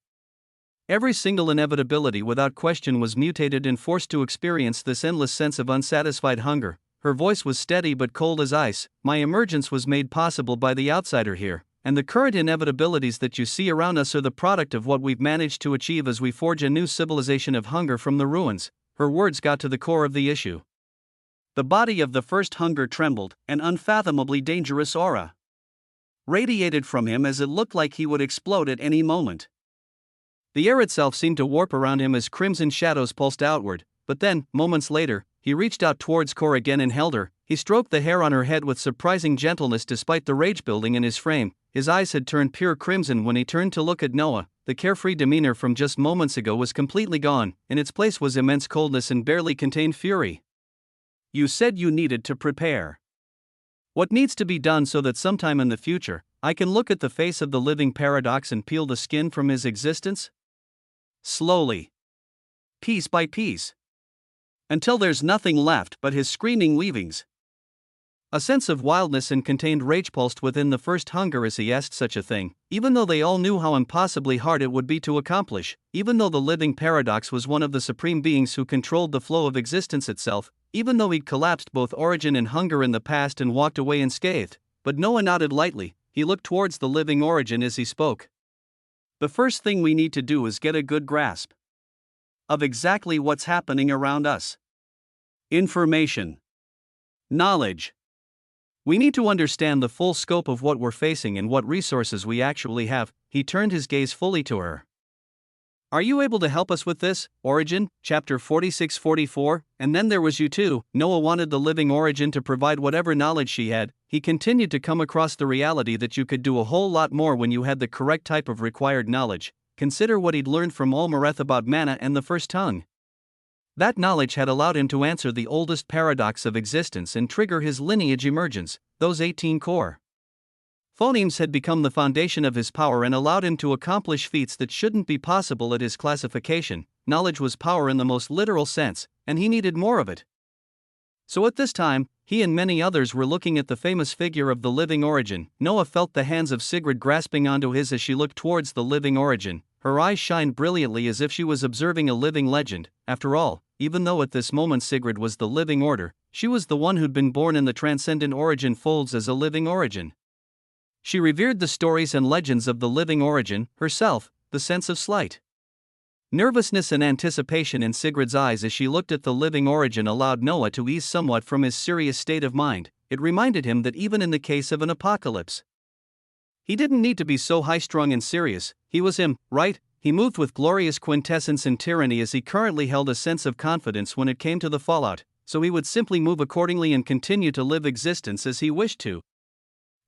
Every single inevitability without question was mutated and forced to experience this endless sense of unsatisfied hunger. Her voice was steady but cold as ice. My emergence was made possible by the outsider here, and the current inevitabilities that you see around us are the product of what we've managed to achieve as we forge a new civilization of hunger from the ruins. Her words got to the core of the issue. The body of the first hunger trembled, an unfathomably dangerous aura radiated from him as it looked like he would explode at any moment. The air itself seemed to warp around him as crimson shadows pulsed outward, but then, moments later, he reached out towards Kor again and held her. He stroked the hair on her head with surprising gentleness despite the rage building in his frame. His eyes had turned pure crimson when he turned to look at Noah. The carefree demeanor from just moments ago was completely gone. In its place was immense coldness and barely contained fury. You said you needed to prepare. What needs to be done so that sometime in the future, I can look at the face of the living paradox and peel the skin from his existence? Slowly. Piece by piece. Until there's nothing left but his screaming weavings. A sense of wildness and contained rage pulsed within the first hunger as he asked such a thing, even though they all knew how impossibly hard it would be to accomplish, even though the living paradox was one of the supreme beings who controlled the flow of existence itself, even though he'd collapsed both origin and hunger in the past and walked away unscathed. But Noah nodded lightly. He looked towards the living origin as he spoke. The first thing we need to do is get a good grasp of exactly what's happening around us. Information. Knowledge. We need to understand the full scope of what we're facing and what resources we actually have. He turned his gaze fully to her. Are you able to help us with this? Origin, chapter 46-44, and then there was you too. Noah wanted the living origin to provide whatever knowledge she had. He continued to come across the reality that you could do a whole lot more when you had the correct type of required knowledge. Consider what he'd learned from Olmereth about mana and the first tongue. That knowledge had allowed him to answer the oldest paradox of existence and trigger his lineage emergence, those 18 core phonemes had become the foundation of his power and allowed him to accomplish feats that shouldn't be possible at his classification. Knowledge was power in the most literal sense, and he needed more of it. So at this time, he and many others were looking at the famous figure of the living origin. Noah felt the hands of Sigrid grasping onto his as she looked towards the living origin. Her eyes shined brilliantly as if she was observing a living legend. After all, even though at this moment Sigrid was the living order, she was the one who'd been born in the transcendent origin folds as a living origin. She revered the stories and legends of the living origin, herself, the sense of slight nervousness and anticipation in Sigrid's eyes as she looked at the living origin allowed Noah to ease somewhat from his serious state of mind. It reminded him that even in the case of an apocalypse, he didn't need to be so high-strung and serious. He was him, right? He moved with glorious quintessence and tyranny as he currently held a sense of confidence when it came to the fallout, so he would simply move accordingly and continue to live existence as he wished to.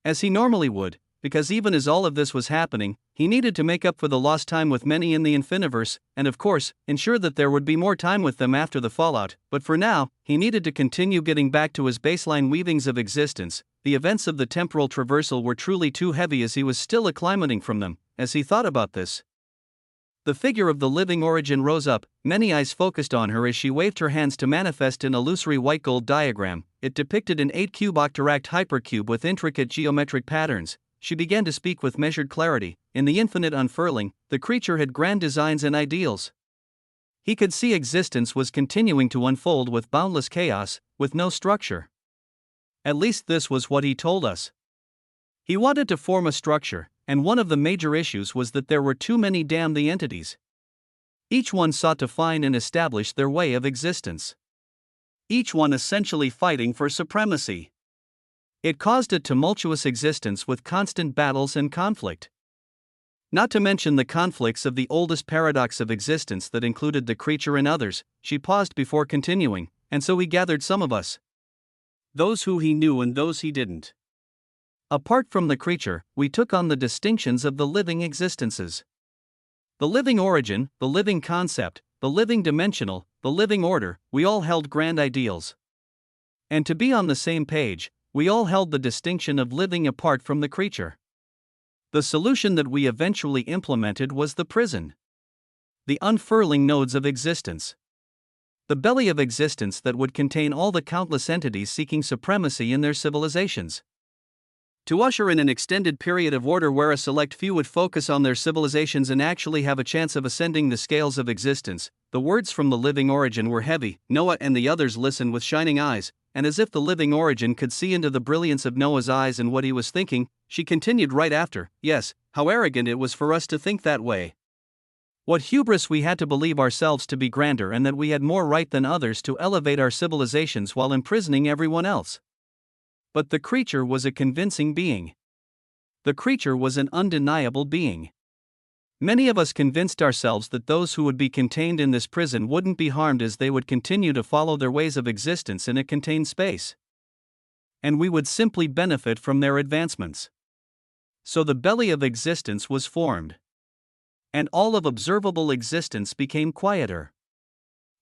As he normally would, because even as all of this was happening, he needed to make up for the lost time with many in the Infiniverse, and of course, ensure that there would be more time with them after the fallout. But for now, he needed to continue getting back to his baseline weavings of existence. The events of the temporal traversal were truly too heavy as he was still acclimating from them. As he thought about this, the figure of the living origin rose up. Many eyes focused on her as she waved her hands to manifest an illusory white gold diagram. It depicted an 8-cube octaract hypercube with intricate geometric patterns. She began to speak with measured clarity. In the infinite unfurling, the creature had grand designs and ideals. He could see existence was continuing to unfold with boundless chaos, with no structure. At least this was what he told us. He wanted to form a structure, and one of the major issues was that there were too many damn the entities. Each one sought to find and establish their way of existence. Each one essentially fighting for supremacy. It caused a tumultuous existence with constant battles and conflict. Not to mention the conflicts of the oldest paradox of existence that included the creature and others. She paused before continuing, and so he gathered some of us. Those who he knew and those he didn't. Apart from the creature, we took on the distinctions of the living existences. The living origin, the living concept, the living dimensional, the living order, we all held grand ideals. And to be on the same page, we all held the distinction of living apart from the creature. The solution that we eventually implemented was the prison. The unfurling nodes of existence. The belly of existence that would contain all the countless entities seeking supremacy in their civilizations. To usher in an extended period of order where a select few would focus on their civilizations and actually have a chance of ascending the scales of existence. The words from the living origin were heavy. Noah and the others listened with shining eyes, and as if the living origin could see into the brilliance of Noah's eyes and what he was thinking, she continued right after, yes, how arrogant it was for us to think that way. What hubris we had to believe ourselves to be grander and that we had more right than others to elevate our civilizations while imprisoning everyone else. But the creature was a convincing being. The creature was an undeniable being. Many of us convinced ourselves that those who would be contained in this prison wouldn't be harmed as they would continue to follow their ways of existence in a contained space. And we would simply benefit from their advancements. So the belly of existence was formed. And all of observable existence became quieter.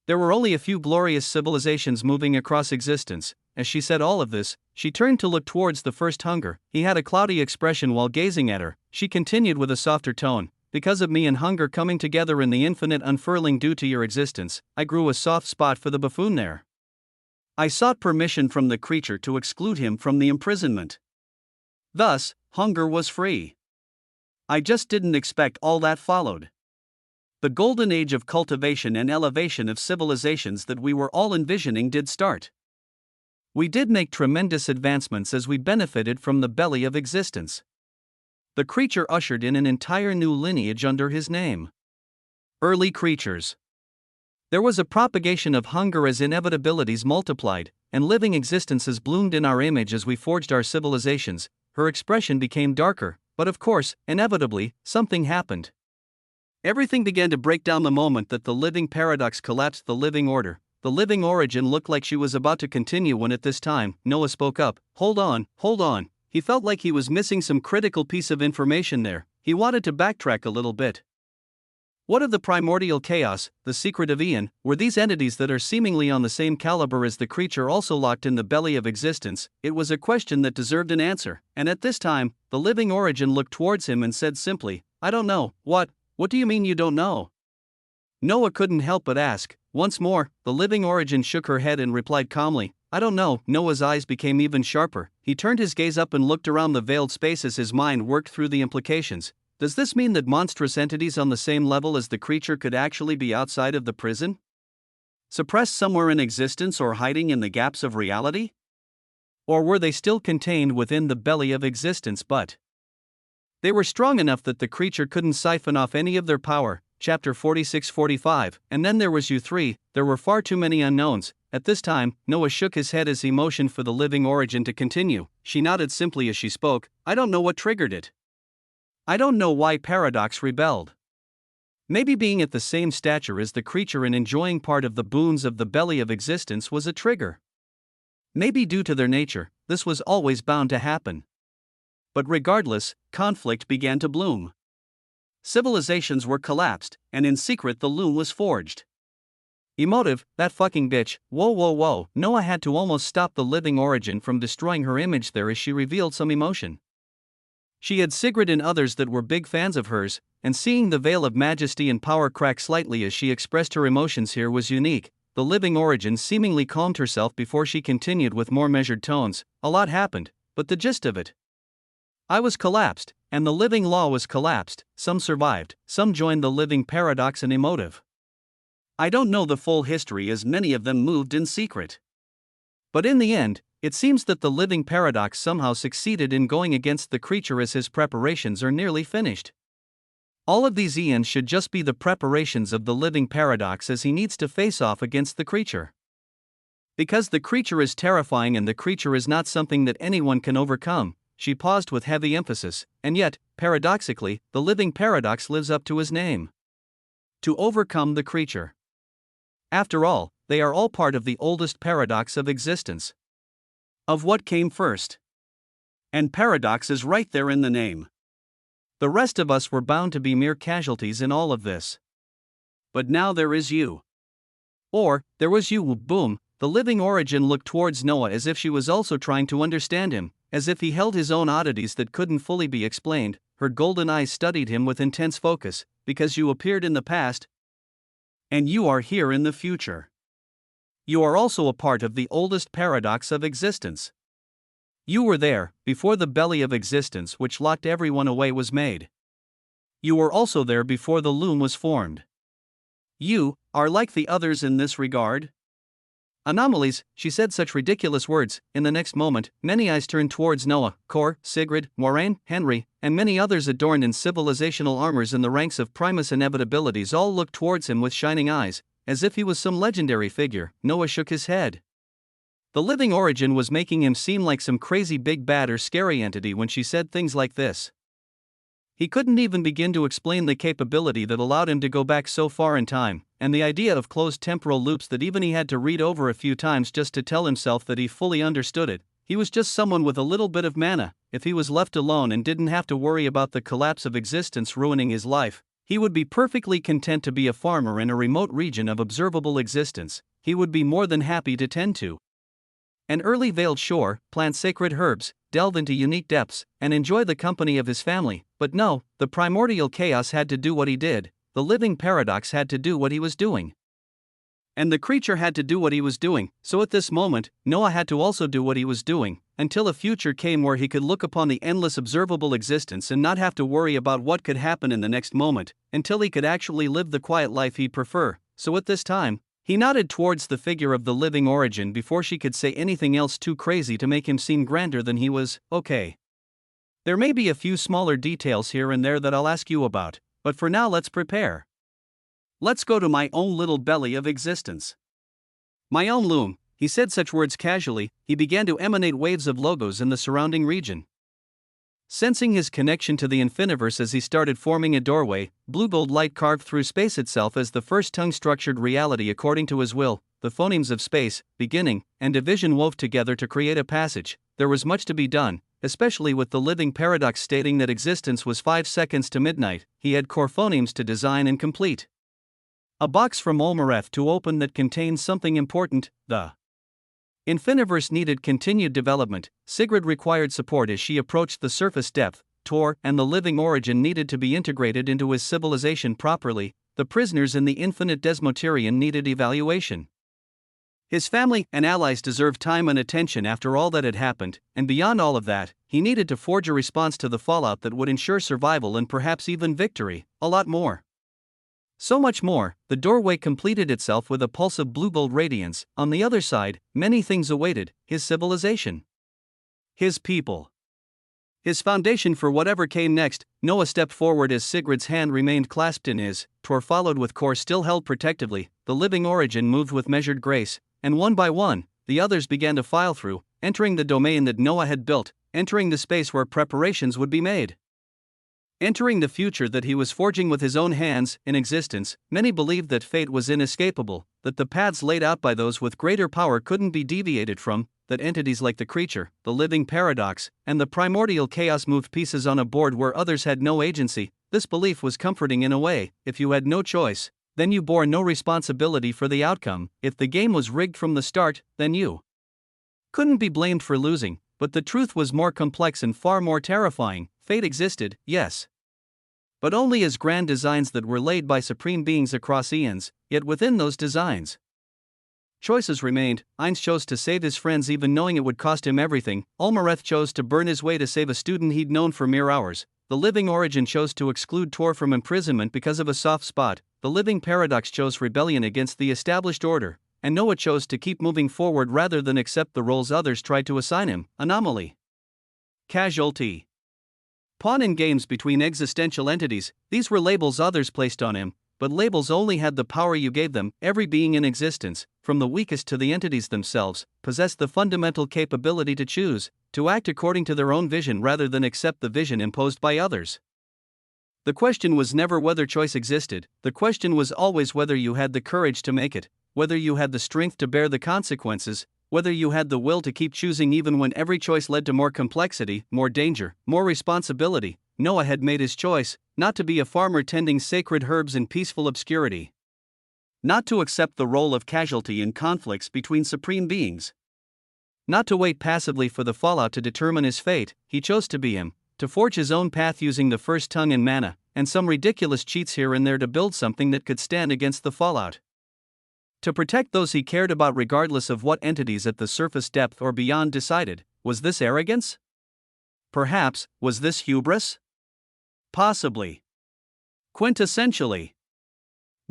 There were only a few glorious civilizations moving across existence. As she said all of this, she turned to look towards the first hunger. He had a cloudy expression while gazing at her. She continued with a softer tone, because of me and hunger coming together in the infinite unfurling due to your existence, I grew a soft spot for the buffoon there. I sought permission from the creature to exclude him from the imprisonment. Thus, hunger was free. I just didn't expect all that followed. The golden age of cultivation and elevation of civilizations that we were all envisioning did start. We did make tremendous advancements as we benefited from the belly of existence. The creature ushered in an entire new lineage under his name. Early creatures. There was a propagation of hunger as inevitabilities multiplied, and living existences bloomed in our image as we forged our civilizations. Her expression became darker, but of course, inevitably, something happened. Everything began to break down the moment that the living paradox collapsed the living order. The living origin looked like she was about to continue when at this time, Noah spoke up. Hold on. He felt like he was missing some critical piece of information there. He wanted to backtrack a little bit. What of the primordial chaos, the secret of Ian? Were these entities that are seemingly on the same caliber as the creature also locked in the belly of existence? It was a question that deserved an answer, and at this time, the living origin looked towards him and said simply, I don't know. What do you mean you don't know? Noah couldn't help but ask. Once more, the living origin shook her head and replied calmly, I don't know. Noah's eyes became even sharper. He turned his gaze up and looked around the veiled space as his mind worked through the implications. Does this mean that monstrous entities on the same level as the creature could actually be outside of the prison? Suppressed somewhere in existence or hiding in the gaps of reality? Or were they still contained within the belly of existence but they were strong enough that the creature couldn't siphon off any of their power? Chapter 46-45, and then there was you three. There were far too many unknowns. At this time, Noah shook his head as he motioned for the living origin to continue. She nodded simply as she spoke. I don't know what triggered it. I don't know why Paradox rebelled. Maybe being at the same stature as the creature and enjoying part of the boons of the belly of existence was a trigger. Maybe due to their nature, this was always bound to happen. But regardless, conflict began to bloom. Civilizations were collapsed, and in secret the loom was forged. Emotive, that fucking bitch. Whoa. Noah had to almost stop the living origin from destroying her image there as she revealed some emotion. She had Sigrid and others that were big fans of hers, and seeing the veil of majesty and power crack slightly as she expressed her emotions here was unique. The living origin seemingly calmed herself before she continued with more measured tones. A lot happened, but the gist of it. I was collapsed, and the living law was collapsed. Some survived, some joined the living paradox and emotive. I don't know the full history as many of them moved in secret. But in the end, it seems that the living paradox somehow succeeded in going against the creature as his preparations are nearly finished. All of these eons should just be the preparations of the living paradox as he needs to face off against the creature. Because the creature is terrifying and the creature is not something that anyone can overcome. She paused with heavy emphasis, and yet, paradoxically, the living paradox lives up to his name. To overcome the creature. After all, they are all part of the oldest paradox of existence. Of what came first. And paradox is right there in the name. The rest of us were bound to be mere casualties in all of this. But now there is you. Or, there was you. Boom. The living origin looked towards Noah as if she was also trying to understand him. As if he held his own oddities that couldn't fully be explained. Her golden eyes studied him with intense focus. Because you appeared in the past, and you are here in the future. You are also a part of the oldest paradox of existence. You were there, before the belly of existence which locked everyone away was made. You were also there before the loom was formed. You are like the others in this regard. Anomalies, she said such ridiculous words. In the next moment, many eyes turned towards Noah, Cor, Sigrid, Moraine, Henry, and many others adorned in civilizational armors in the ranks of Primus inevitabilities all looked towards him with shining eyes, as if he was some legendary figure. Noah shook his head. The living origin was making him seem like some crazy big bad or scary entity when she said things like this. He couldn't even begin to explain the capability that allowed him to go back so far in time, and the idea of closed temporal loops that even he had to read over a few times just to tell himself that he fully understood it. He was just someone with a little bit of mana. If he was left alone and didn't have to worry about the collapse of existence ruining his life, he would be perfectly content to be a farmer in a remote region of observable existence. He would be more than happy to tend to an early veiled shore, plant sacred herbs, delve into unique depths, and enjoy the company of his family. But no, the primordial chaos had to do what he did, the living paradox had to do what he was doing. And the creature had to do what he was doing, so at this moment, Noah had to also do what he was doing, until a future came where he could look upon the endless observable existence and not have to worry about what could happen in the next moment, until he could actually live the quiet life he'd prefer. So at this time, he nodded towards the figure of the living origin before she could say anything else too crazy to make him seem grander than he was. Okay. There may be a few smaller details here and there that I'll ask you about, but for now let's prepare. Let's go to my own little belly of existence. My own loom. He said such words casually. He began to emanate waves of logos in the surrounding region. Sensing his connection to the infiniverse as he started forming a doorway, blue gold light carved through space itself as the first tongue structured reality according to his will, the phonemes of space, beginning, and division wove together to create a passage. There was much to be done, especially with the living paradox stating that existence was 5 seconds to midnight. He had core phonemes to design and complete. A box from Olmareth to open that contained something important. The Infiniverse needed continued development. Sigrid required support as she approached the surface depth. Tor and the living origin needed to be integrated into his civilization properly. The prisoners in the infinite Desmoterian needed evaluation. His family and allies deserved time and attention after all that had happened, and beyond all of that, he needed to forge a response to the fallout that would ensure survival and perhaps even victory. A lot more. So much more. The doorway completed itself with a pulse of blue gold radiance. On the other side, many things awaited: his civilization, his people, his foundation for whatever came next. Noah stepped forward as Sigrid's hand remained clasped in his. Tor followed with core still held protectively. The living origin moved with measured grace, and one by one, the others began to file through, entering the domain that Noah had built, entering the space where preparations would be made. Entering the future that he was forging with his own hands. In existence, many believed that fate was inescapable, that the paths laid out by those with greater power couldn't be deviated from, that entities like the creature, the living paradox, and the primordial chaos moved pieces on a board where others had no agency. This belief was comforting in a way. If you had no choice, then you bore no responsibility for the outcome. If the game was rigged from the start, then you couldn't be blamed for losing. But the truth was more complex and far more terrifying. Fate existed, yes, but only as grand designs that were laid by supreme beings across eons. Yet within those designs, choices remained. Ainz chose to save his friends even knowing it would cost him everything. Olmareth chose to burn his way to save a student he'd known for mere hours. The living origin chose to exclude Tor from imprisonment because of a soft spot. The living paradox chose rebellion against the established order, and Noah chose to keep moving forward rather than accept the roles others tried to assign him. Anomaly, casualty, pawn in games between existential entities. These were labels others placed on him, but labels only had the power you gave them. Every being in existence, from the weakest to the entities themselves, possessed the fundamental capability to choose, to act according to their own vision rather than accept the vision imposed by others. The question was never whether choice existed. The question was always whether you had the courage to make it, whether you had the strength to bear the consequences, whether you had the will to keep choosing even when every choice led to more complexity, more danger, more responsibility. Noah had made his choice, not to be a farmer tending sacred herbs in peaceful obscurity, not to accept the role of casualty in conflicts between supreme beings, not to wait passively for the fallout to determine his fate. He chose to be him, to forge his own path using the first tongue and mana, and some ridiculous cheats here and there to build something that could stand against the fallout. To protect those he cared about regardless of what entities at the surface depth or beyond decided. Was this arrogance? Perhaps. Was this hubris? Possibly. Quintessentially.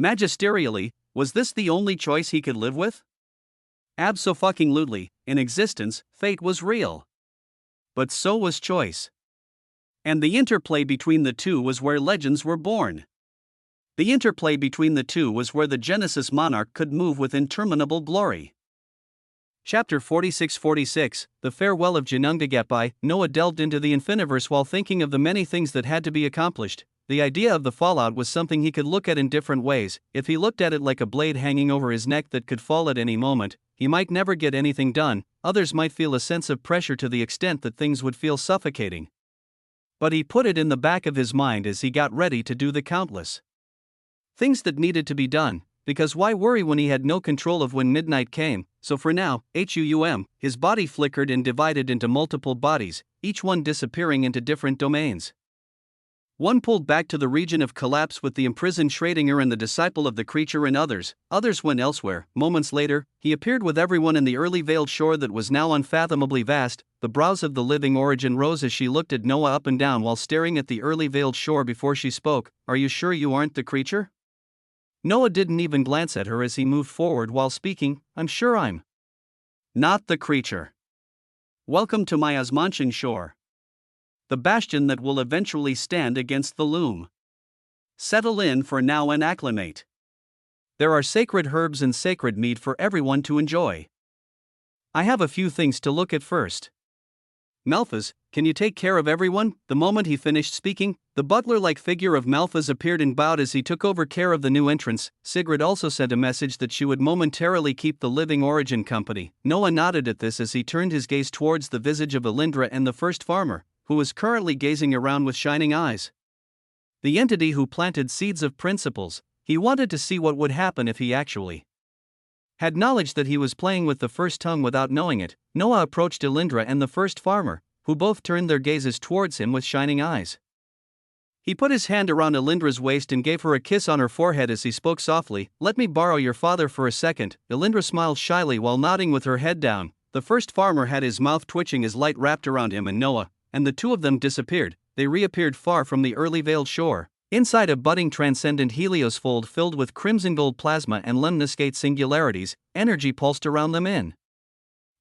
Magisterially, was this the only choice he could live with? Abso-fucking-lutely. In existence, fate was real. But so was choice. And the interplay between the two was where legends were born. The interplay between the two was where the Genesis monarch could move with interminable glory. Chapter 46-46, The Farewell of Ginnungagappai. Noah delved into the infiniverse while thinking of the many things that had to be accomplished. The idea of the fallout was something he could look at in different ways. If he looked at it like a blade hanging over his neck that could fall at any moment, he might never get anything done. Others might feel a sense of pressure to the extent that things would feel suffocating. But he put it in the back of his mind as he got ready to do the countless things that needed to be done, because why worry when he had no control of when midnight came? So for now, his body flickered and divided into multiple bodies, each one disappearing into different domains. One pulled back to the region of collapse with the imprisoned Schrödinger and the disciple of the creature and others went elsewhere. Moments later, he appeared with everyone in the early veiled shore that was now unfathomably vast. The brows of the living origin rose as she looked at Noah up and down while staring at the early veiled shore before she spoke. Are you sure you aren't the creature? Noah didn't even glance at her as he moved forward while speaking. I'm sure I'm not the creature. Welcome to my Osmantian shore. the bastion that will eventually stand against the loom. Settle in for now and acclimate. There are sacred herbs and sacred meat for everyone to enjoy. I have a few things to look at first. Malphas, can you take care of everyone? The moment he finished speaking, the butler-like figure of Malphas appeared and bowed as he took over care of the new entrants. Sigrid also sent a message that she would momentarily keep the living origin company. Noah nodded at this as he turned his gaze towards the visage of Elindra and the first farmer, who was currently gazing around with shining eyes. The entity who planted seeds of principles. He wanted to see what would happen if he actually had knowledge that he was playing with the first tongue without knowing it. Noah approached Elindra and the first farmer, who both turned their gazes towards him with shining eyes. He put his hand around Elindra's waist and gave her a kiss on her forehead as he spoke softly. "Let me borrow your father for a second." Elindra smiled shyly while nodding with her head down. The first farmer had his mouth twitching as light wrapped around him and Noah, and the two of them disappeared. They reappeared far from the early veiled shore, inside a budding transcendent Helios fold filled with crimson gold plasma and lemniscate singularities. Energy pulsed around them in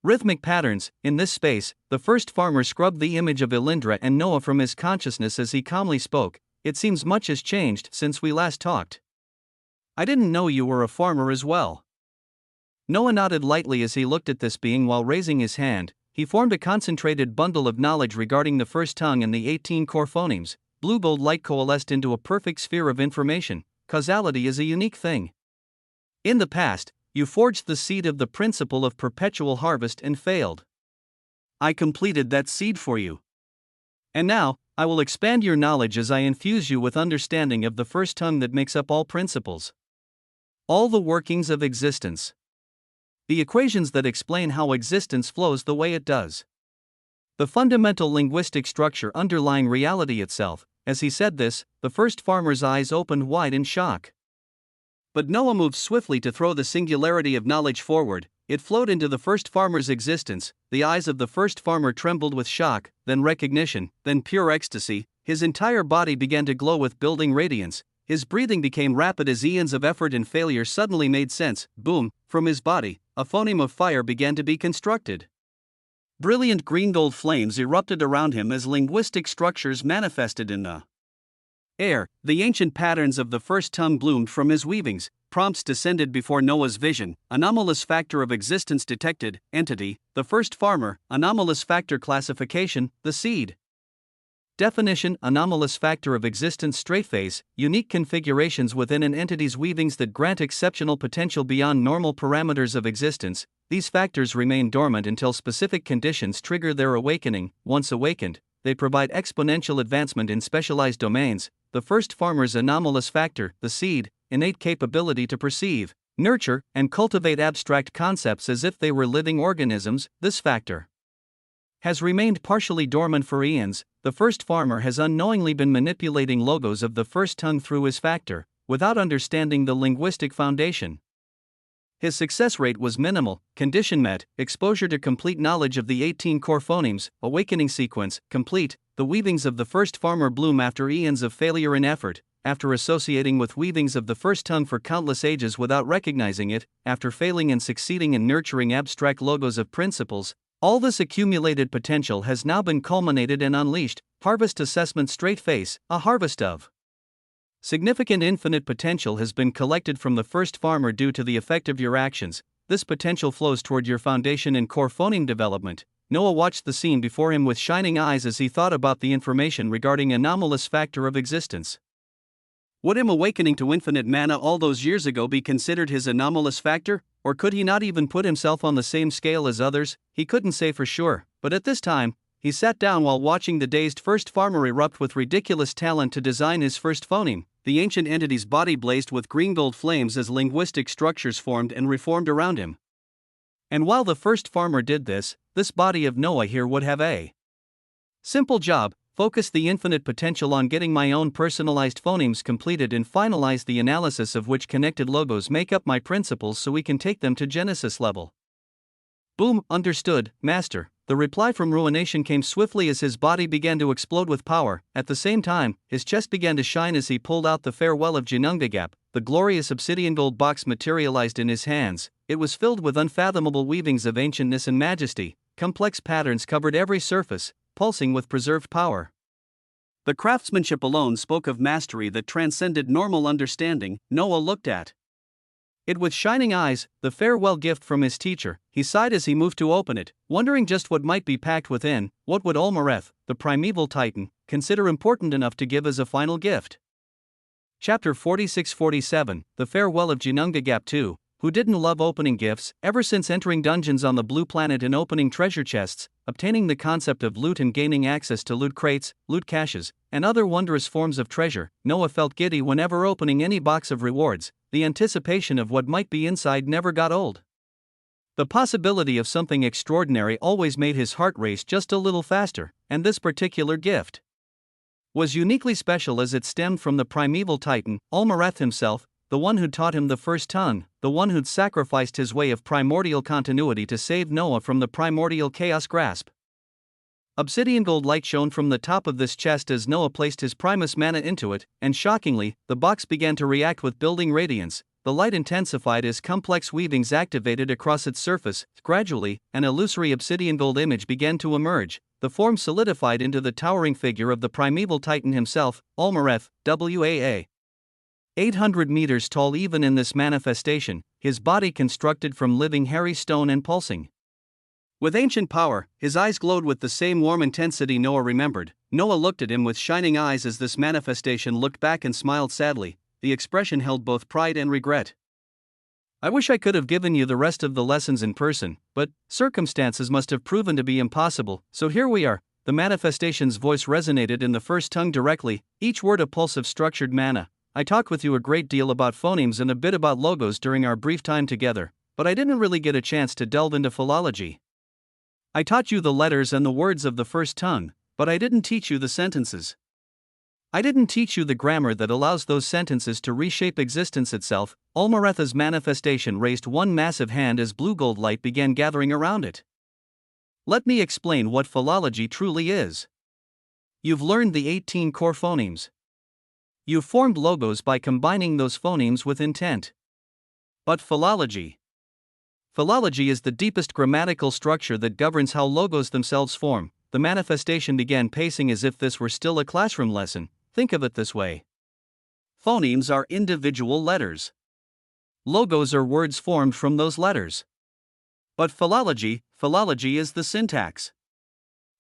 rhythmic patterns. In this space, the first farmer scrubbed the image of Elindra and Noah from his consciousness as he calmly spoke. "It seems much has changed since we last talked. I didn't know you were a farmer as well." Noah nodded lightly as he looked at this being while raising his hand. He formed a concentrated bundle of knowledge regarding the first tongue and the 18 core phonemes. Blue gold light coalesced into a perfect sphere of information. Causality is a unique thing. In the past, you forged the seed of the principle of perpetual harvest and failed. I completed that seed for you. And now, I will expand your knowledge as I infuse you with understanding of the first tongue that makes up all principles. All the workings of existence. The equations that explain how existence flows the way it does. The fundamental linguistic structure underlying reality itself. As he said this, the first farmer's eyes opened wide in shock. But Noah moved swiftly to throw the singularity of knowledge forward. It flowed into the first farmer's existence. The eyes of the first farmer trembled with shock, then recognition, then pure ecstasy. His entire body began to glow with building radiance. His breathing became rapid as eons of effort and failure suddenly made sense. Boom, from his body, a phoneme of fire began to be constructed. Brilliant green gold flames erupted around him as linguistic structures manifested in the air. The ancient patterns of the first tongue bloomed from his weavings. Prompts descended before Noah's vision. Anomalous factor of existence detected. Entity, the first farmer. Anomalous factor classification, the seed. Definition: anomalous factor of existence. Straight phase, unique configurations within an entity's weavings that grant exceptional potential beyond normal parameters of existence. These factors remain dormant until specific conditions trigger their awakening. Once awakened, they provide exponential advancement in specialized domains. The first farmer's anomalous factor, the seed, innate capability to perceive, nurture, and cultivate abstract concepts as if they were living organisms. This factor has remained partially dormant for eons. The first farmer has unknowingly been manipulating logos of the first tongue through his factor, without understanding the linguistic foundation. His success rate was minimal. Condition met: exposure to complete knowledge of the 18 core phonemes. Awakening sequence complete. The weavings of the first farmer bloom after eons of failure and effort. After associating with weavings of the first tongue for countless ages without recognizing it, after failing and succeeding in nurturing abstract logos of principles, all this accumulated potential has now been culminated and unleashed. Harvest assessment. Straight face, a harvest of significant infinite potential has been collected from the first farmer due to the effect of your actions. This potential flows toward your foundation and core phoneme development. Noah watched the scene before him with shining eyes as he thought about the information regarding anomalous factor of existence. Would him awakening to infinite mana all those years ago be considered his anomalous factor, or could he not even put himself on the same scale as others? He couldn't say for sure, but at this time, he sat down while watching the dazed first farmer erupt with ridiculous talent to design his first phoneme. The ancient entity's body blazed with green gold flames as linguistic structures formed and reformed around him. And while the first farmer did this body of Noah here would have a simple job: focus the infinite potential on getting my own personalized phonemes completed and finalize the analysis of which connected logos make up my principles so we can take them to Genesis level. Boom, understood, master. The reply from Ruination came swiftly as his body began to explode with power. At the same time, his chest began to shine as he pulled out the farewell of Janungagap. The glorious obsidian gold box materialized in his hands. It was filled with unfathomable weavings of ancientness and majesty. Complex patterns covered every surface, pulsing with preserved power. The craftsmanship alone spoke of mastery that transcended normal understanding. Noah looked at it with shining eyes, the farewell gift from his teacher. He sighed as he moved to open it, wondering just what might be packed within. What would Olmareth, the primeval titan, consider important enough to give as a final gift? Chapter 46-47, The Farewell of Ginnungagap II. Who didn't love opening gifts? Ever since entering dungeons on the Blue Planet and opening treasure chests, obtaining the concept of loot and gaining access to loot crates, loot caches, and other wondrous forms of treasure, Noah felt giddy whenever opening any box of rewards. The anticipation of what might be inside never got old. The possibility of something extraordinary always made his heart race just a little faster, and this particular gift was uniquely special as it stemmed from the primeval titan, Olmareth himself, the one who'd taught him the first tongue, the one who'd sacrificed his way of primordial continuity to save Noah from the primordial chaos grasp. Obsidian gold light shone from the top of this chest as Noah placed his Primus mana into it, and shockingly, the box began to react with building radiance. The light intensified as complex weavings activated across its surface. Gradually, an illusory obsidian gold image began to emerge. The form solidified into the towering figure of the primeval titan himself, Olmareth, WAA. 800 meters tall. Even in this manifestation, his body constructed from living hairy stone and pulsing with ancient power, his eyes glowed with the same warm intensity Noah remembered. Noah looked at him with shining eyes as this manifestation looked back and smiled sadly. The expression held both pride and regret. I wish I could have given you the rest of the lessons in person, but circumstances must have proven to be impossible, so here we are. The manifestation's voice resonated in the first tongue directly, each word a pulse of structured mana. I talked with you a great deal about phonemes and a bit about logos during our brief time together, but I didn't really get a chance to delve into philology. I taught you the letters and the words of the first tongue, but I didn't teach you the sentences. I didn't teach you the grammar that allows those sentences to reshape existence itself. Olmareth's manifestation raised one massive hand as blue gold light began gathering around it. Let me explain what philology truly is. You've learned the 18 core phonemes. You've formed logos by combining those phonemes with intent. But philology is the deepest grammatical structure that governs how logos themselves form. The manifestation began pacing as if this were still a classroom lesson. Think of it this way. Phonemes are individual letters. Logos are words formed from those letters. But philology is the syntax.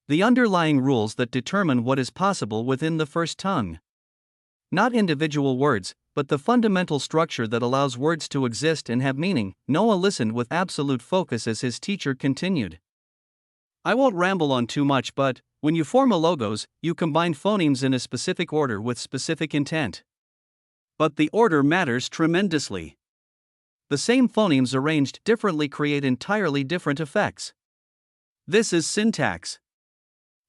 The underlying rules that determine what is possible within the first tongue. Not individual words, but the fundamental structure that allows words to exist and have meaning. Noah listened with absolute focus as his teacher continued. I won't ramble on too much, but when you form a logos, you combine phonemes in a specific order with specific intent. But the order matters tremendously. The same phonemes arranged differently create entirely different effects. This is syntax.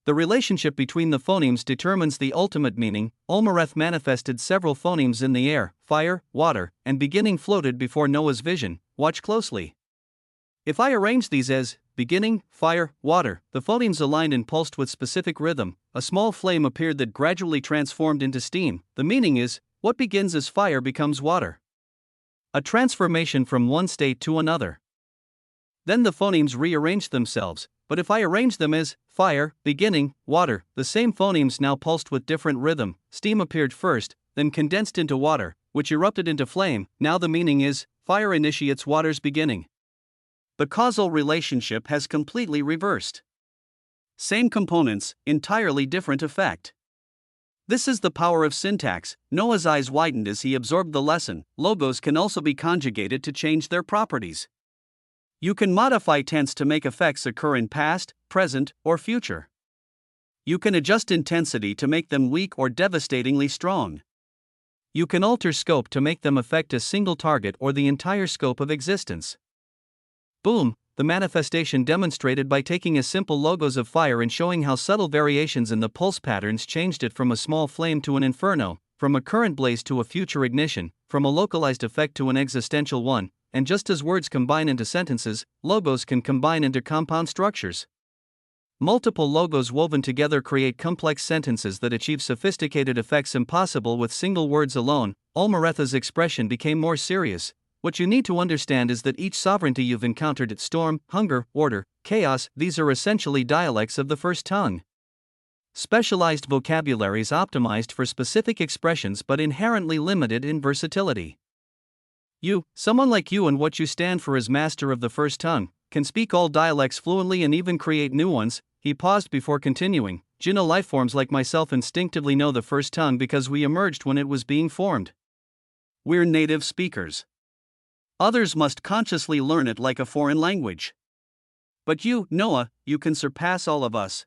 The relationship between the phonemes determines the ultimate meaning. Olmareth manifested several phonemes in the air, fire, water, and beginning floated before Noah's vision. Watch closely. If I arrange these as beginning, fire, water, the phonemes aligned and pulsed with specific rhythm. A small flame appeared that gradually transformed into steam. The meaning is, what begins as fire becomes water. A transformation from one state to another. Then the phonemes rearranged themselves, but if I arrange them as fire, beginning, water, the same phonemes now pulsed with different rhythm. Steam appeared first, then condensed into water, which erupted into flame. Now the meaning is, fire initiates water's beginning. The causal relationship has completely reversed. Same components, entirely different effect. This is the power of syntax. Noah's eyes widened as he absorbed the lesson. Logos can also be conjugated to change their properties. You can modify tense to make effects occur in past, present, or future. You can adjust intensity to make them weak or devastatingly strong. You can alter scope to make them affect a single target or the entire scope of existence. Boom, the manifestation demonstrated by taking a simple logos of fire and showing how subtle variations in the pulse patterns changed it from a small flame to an inferno, from a current blaze to a future ignition, from a localized effect to an existential one. And just as words combine into sentences, logos can combine into compound structures. Multiple logos woven together create complex sentences that achieve sophisticated effects impossible with single words alone. Olmareth's expression became more serious. What you need to understand is that each sovereignty you've encountered at storm, hunger, order, chaos, these are essentially dialects of the first tongue. Specialized vocabularies optimized for specific expressions but inherently limited in versatility. You, someone like you and what you stand for as master of the first tongue, can speak all dialects fluently and even create new ones. He paused before continuing. Jinna lifeforms like myself instinctively know the first tongue because we emerged when it was being formed. We're native speakers. Others must consciously learn it like a foreign language. But you, Noah, you can surpass all of us.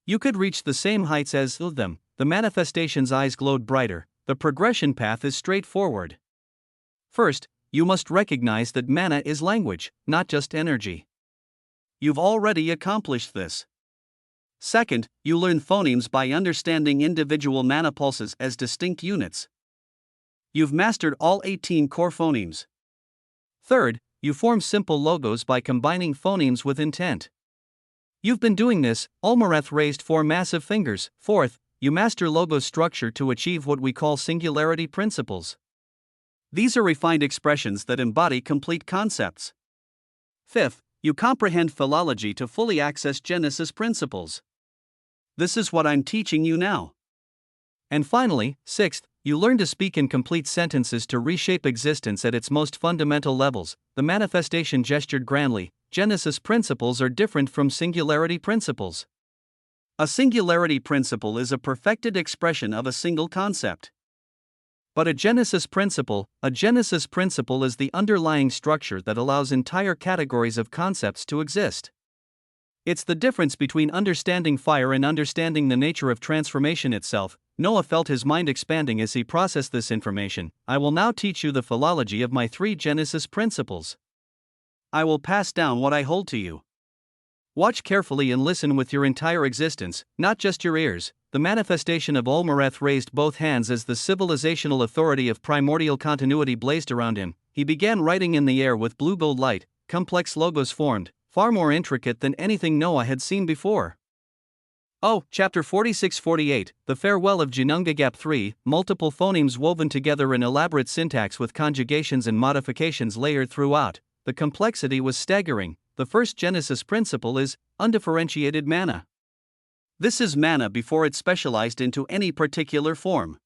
You could reach the same heights as them. The manifestation's eyes glowed brighter. The progression path is straightforward. First, you must recognize that mana is language, not just energy. You've already accomplished this. Second, you learn phonemes by understanding individual mana pulses as distinct units. You've mastered all 18 core phonemes. Third, you form simple logos by combining phonemes with intent. You've been doing this. Olmareth raised 4 massive fingers. Fourth, you master logo structure to achieve what we call singularity principles. These are refined expressions that embody complete concepts. Fifth, you comprehend philology to fully access Genesis principles. This is what I'm teaching you now. And finally, sixth, you learn to speak in complete sentences to reshape existence at its most fundamental levels. The manifestation gestured grandly. Genesis principles are different from singularity principles. A singularity principle is a perfected expression of a single concept. But a Genesis principle is the underlying structure that allows entire categories of concepts to exist. It's the difference between understanding fire and understanding the nature of transformation itself. Noah felt his mind expanding as he processed this information. I will now teach you the philology of my 3 Genesis principles. I will pass down what I hold to you. Watch carefully and listen with your entire existence, not just your ears. The manifestation of Olmareth raised both hands as the civilizational authority of primordial continuity blazed around him. He began writing in the air with blue gold light. Complex logos formed, far more intricate than anything Noah had seen before. Oh, chapter 46-48, The Farewell of Jinungagap 3, multiple phonemes woven together in elaborate syntax with conjugations and modifications layered throughout. The complexity was staggering. The first Genesis principle is undifferentiated mana. This is mana before it specialized into any particular form.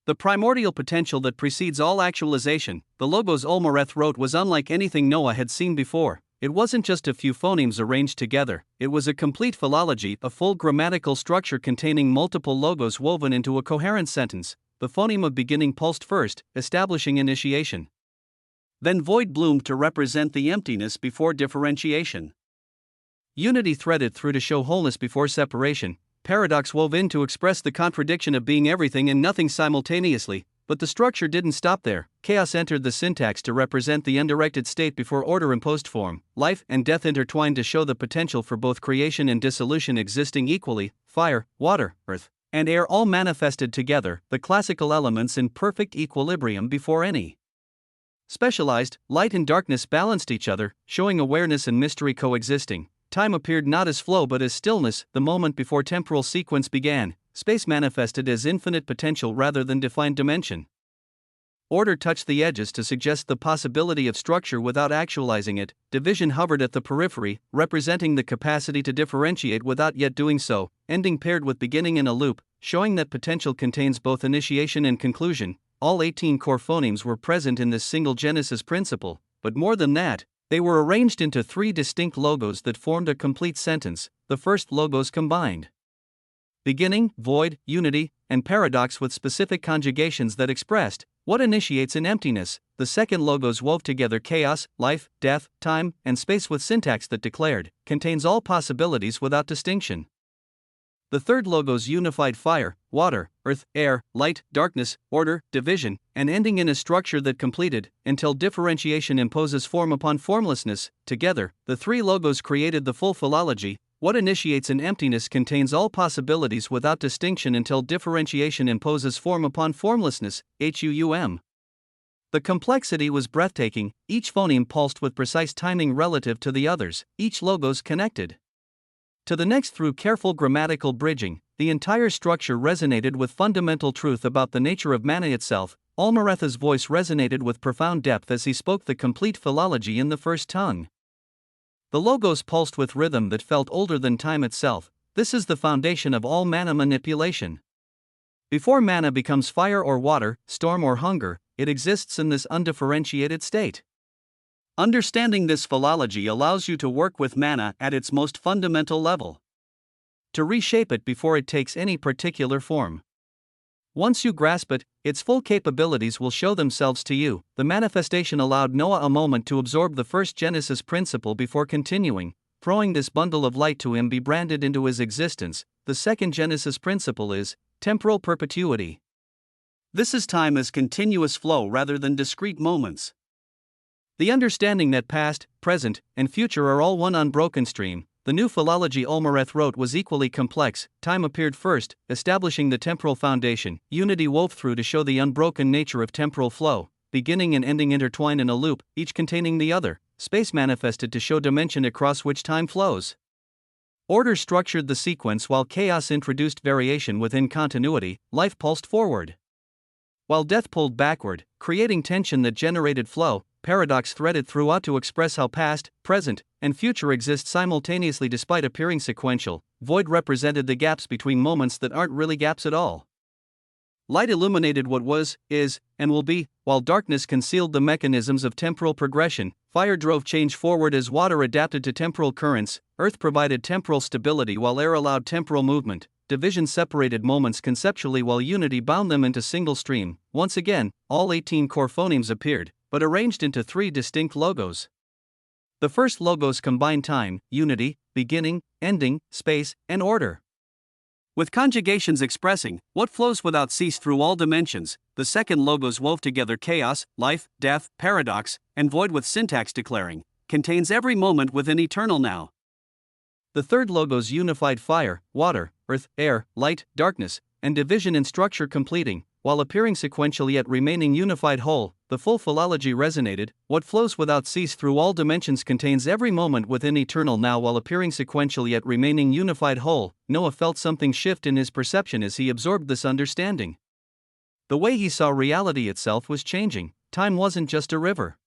The primordial potential that precedes all actualization. The logos Olmareth wrote was unlike anything Noah had seen before. It wasn't just a few phonemes arranged together, it was a complete philology, a full grammatical structure containing multiple logos woven into a coherent sentence. The phoneme of beginning pulsed first, establishing initiation. Then void bloomed to represent the emptiness before differentiation. Unity threaded through to show wholeness before separation. Paradox wove in to express the contradiction of being everything and nothing simultaneously. But the structure didn't stop there. Chaos entered the syntax to represent the undirected state before order imposed form. Life and death intertwined to show the potential for both creation and dissolution existing equally. Fire, water, earth, and air all manifested together, the classical elements in perfect equilibrium before any specialized. Light and darkness balanced each other, showing awareness and mystery coexisting. Time appeared not as flow but as stillness, the moment before temporal sequence began. Space manifested as infinite potential rather than defined dimension. Order touched the edges to suggest the possibility of structure without actualizing it. Division hovered at the periphery, representing the capacity to differentiate without yet doing so. Ending paired with beginning in a loop, showing that potential contains both initiation and conclusion. All 18 core phonemes were present in this single Genesis principle, but more than that, they were arranged into 3 distinct logos that formed a complete sentence. The first logos combined beginning, void, unity, and paradox with specific conjugations that expressed what initiates in emptiness. The second logos wove together chaos, life, death, time, and space with syntax that declared, contains all possibilities without distinction. The third logos unified fire, water, earth, air, light, darkness, order, division, and ending in a structure that completed, until differentiation imposes form upon formlessness. Together, the 3 logos created the full philology. What initiates in emptiness contains all possibilities without distinction until differentiation imposes form upon formlessness. HUUM. The complexity was breathtaking, each phoneme pulsed with precise timing relative to the others, each logos connected to the next through careful grammatical bridging. The entire structure resonated with fundamental truth about the nature of mana itself. Olmareth's voice resonated with profound depth as he spoke the complete philology in the first tongue. The logos pulsed with rhythm that felt older than time itself. This is the foundation of all mana manipulation. Before mana becomes fire or water, storm or hunger, it exists in this undifferentiated state. Understanding this philology allows you to work with mana at its most fundamental level, to reshape it before it takes any particular form. Once you grasp it, its full capabilities will show themselves to you. The manifestation allowed Noah a moment to absorb the first Genesis principle before continuing, throwing this bundle of light to him be branded into his existence. The second Genesis principle is temporal perpetuity. This is time as continuous flow rather than discrete moments. The understanding that past, present, and future are all one unbroken stream. The new philology Olmareth wrote was equally complex. Time appeared first, establishing the temporal foundation. Unity wove through to show the unbroken nature of temporal flow, beginning and ending intertwined in a loop, each containing the other. Space manifested to show dimension across which time flows. Order structured the sequence while chaos introduced variation within continuity. Life pulsed forward, while death pulled backward, creating tension that generated flow. Paradox threaded throughout to express how past, present, and future exist simultaneously despite appearing sequential. Void represented the gaps between moments that aren't really gaps at all. Light illuminated what was, is, and will be, while darkness concealed the mechanisms of temporal progression. Fire drove change forward as water adapted to temporal currents. Earth provided temporal stability while air allowed temporal movement. Division separated moments conceptually while unity bound them into single stream. Once again, all 18 core phonemes appeared, but arranged into 3 distinct logos. The first logos combine time, unity, beginning, ending, space, and order, with conjugations expressing what flows without cease through all dimensions. The second logos wove together chaos, life, death, paradox, and void with syntax declaring, contains every moment within eternal now. The third logos unified fire, water, earth, air, light, darkness, and division in structure completing, while appearing sequential yet remaining unified whole. The full philology resonated. What flows without cease through all dimensions contains every moment within eternal now while appearing sequential yet remaining unified whole. Noah felt something shift in his perception as he absorbed this understanding. The way he saw reality itself was changing. Time wasn't just a river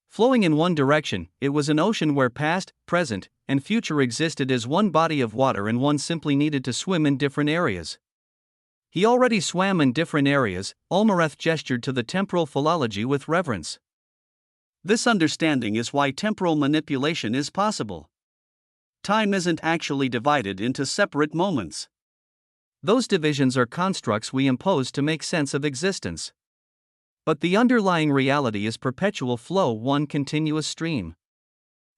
flowing in one direction, it was an ocean where past, present, and future existed as one body of water, and one simply needed to swim in different areas. He already swam in different areas. Olmareth gestured to the temporal philology with reverence. This understanding is why temporal manipulation is possible. Time isn't actually divided into separate moments. Those divisions are constructs we impose to make sense of existence. But the underlying reality is perpetual flow, one continuous stream.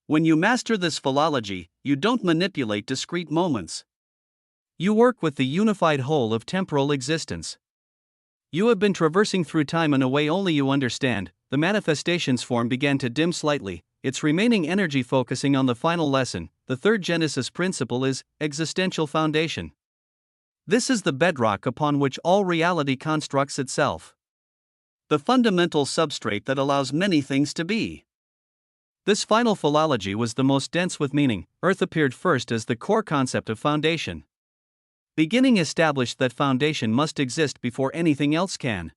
When you master this philology, you don't manipulate discrete moments. You work with the unified whole of temporal existence. You have been traversing through time in a way only you understand. The manifestation's form began to dim slightly, its remaining energy focusing on the final lesson. The third Genesis principle is existential foundation. This is the bedrock upon which all reality constructs itself, the fundamental substrate that allows many things to be. This final philology was the most dense with meaning. Earth appeared first as the core concept of foundation. Beginning established that foundation must exist before anything else can.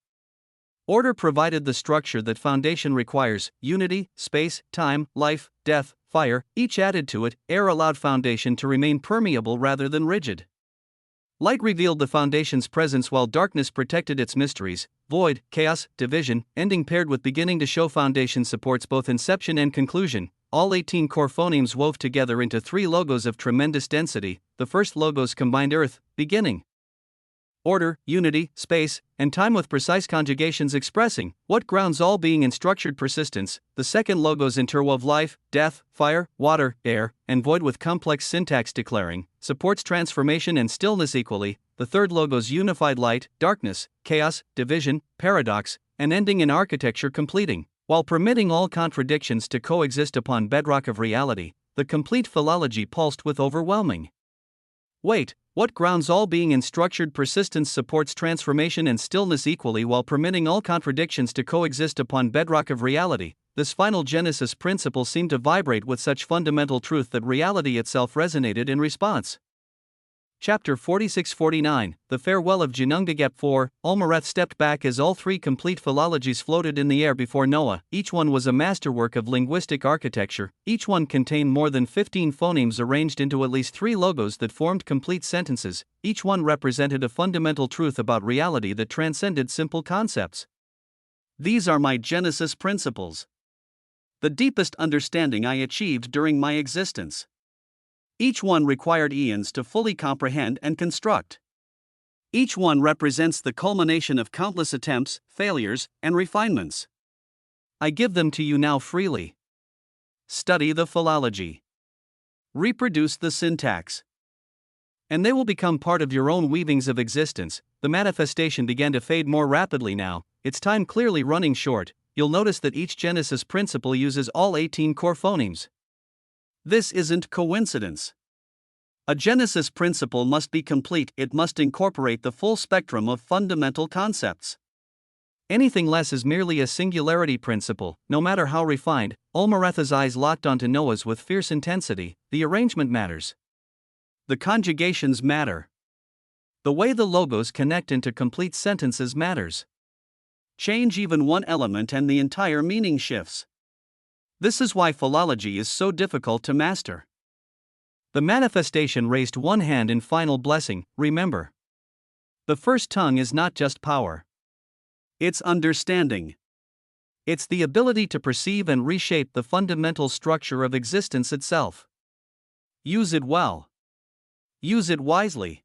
Order provided the structure that foundation requires. Unity, space, time, life, death, fire, each added to it. Air allowed foundation to remain permeable rather than rigid. Light revealed the foundation's presence while darkness protected its mysteries. Void, chaos, division, ending paired with beginning to show foundation supports both inception and conclusion. All 18 core phonemes wove together into 3 logos of tremendous density. The first logos combined earth, beginning, order, unity, space, and time with precise conjugations expressing what grounds all being in structured persistence. The second logos interwove life, death, fire, water, air, and void with complex syntax declaring supports transformation and stillness equally. The third logos unified light, darkness, chaos, division, paradox, and ending in architecture completing, while permitting all contradictions to coexist upon bedrock of reality. The complete philology pulsed with overwhelming weight. What grounds all being in structured persistence supports transformation and stillness equally while permitting all contradictions to coexist upon bedrock of reality. This final Genesis principle seemed to vibrate with such fundamental truth that reality itself resonated in response. Chapter 46-49, The Farewell of Junungagap 4, Olmareth stepped back as all three complete philologies floated in the air before Noah. Each one was a masterwork of linguistic architecture, each one contained more than 15 phonemes arranged into at least 3 logos that formed complete sentences, each one represented a fundamental truth about reality that transcended simple concepts. These are my Genesis principles. The deepest understanding I achieved during my existence. Each one required eons to fully comprehend and construct. Each one represents the culmination of countless attempts, failures, and refinements. I give them to you now freely. Study the philology. Reproduce the syntax. And they will become part of your own weavings of existence. The manifestation began to fade more rapidly now, its time clearly running short. You'll notice that each Genesis principle uses all 18 core phonemes. This isn't coincidence. A Genesis principle must be complete, it must incorporate the full spectrum of fundamental concepts. Anything less is merely a singularity principle, no matter how refined. Olmareth's eyes locked onto Noah's with fierce intensity. The arrangement matters. The conjugations matter. The way the logos connect into complete sentences matters. Change even one element and the entire meaning shifts. This is why philology is so difficult to master. The manifestation raised one hand in final blessing. Remember, the first tongue is not just power. It's understanding. It's the ability to perceive and reshape the fundamental structure of existence itself. Use it well. Use it wisely.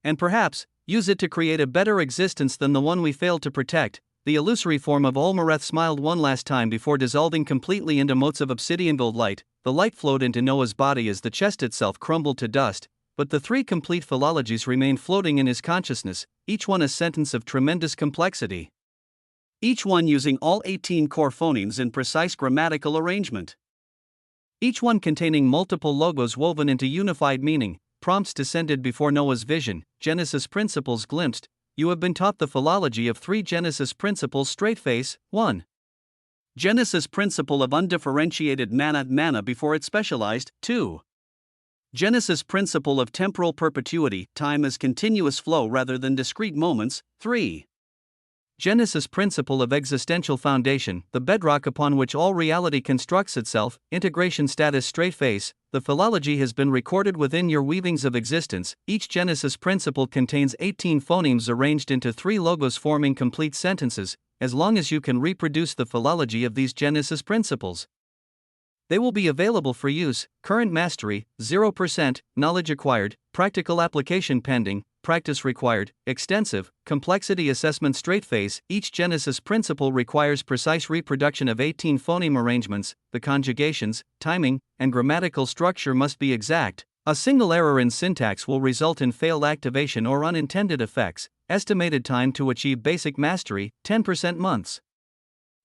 And perhaps, use it to create a better existence than the one we failed to protect. The illusory form of Olmareth smiled one last time before dissolving completely into motes of obsidian gold light. The light flowed into Noah's body as the chest itself crumbled to dust, but the 3 complete philologies remained floating in his consciousness, each one a sentence of tremendous complexity. Each one using all 18 core phonemes in precise grammatical arrangement. Each one containing multiple logos woven into unified meaning. Prompts descended before Noah's vision. Genesis principles glimpsed. You have been taught the philology of 3 Genesis principles straight face. 1. Genesis principle of undifferentiated mana before it specialized. 2. Genesis principle of temporal perpetuity, time as continuous flow rather than discrete moments. 3. Genesis principle of existential foundation, the bedrock upon which all reality constructs itself. Integration status straight face. The philology has been recorded within your weavings of existence. Each Genesis principle contains 18 phonemes arranged into 3 logos forming complete sentences. As long as you can reproduce the philology of these Genesis principles, they will be available for use. Current mastery, 0%, knowledge acquired, practical application pending, practice required, extensive, complexity assessment straight face. Each Genesis principle requires precise reproduction of 18 phoneme arrangements. The conjugations, timing, and grammatical structure must be exact. A single error in syntax will result in failed activation or unintended effects. Estimated time to achieve basic mastery, 10% months.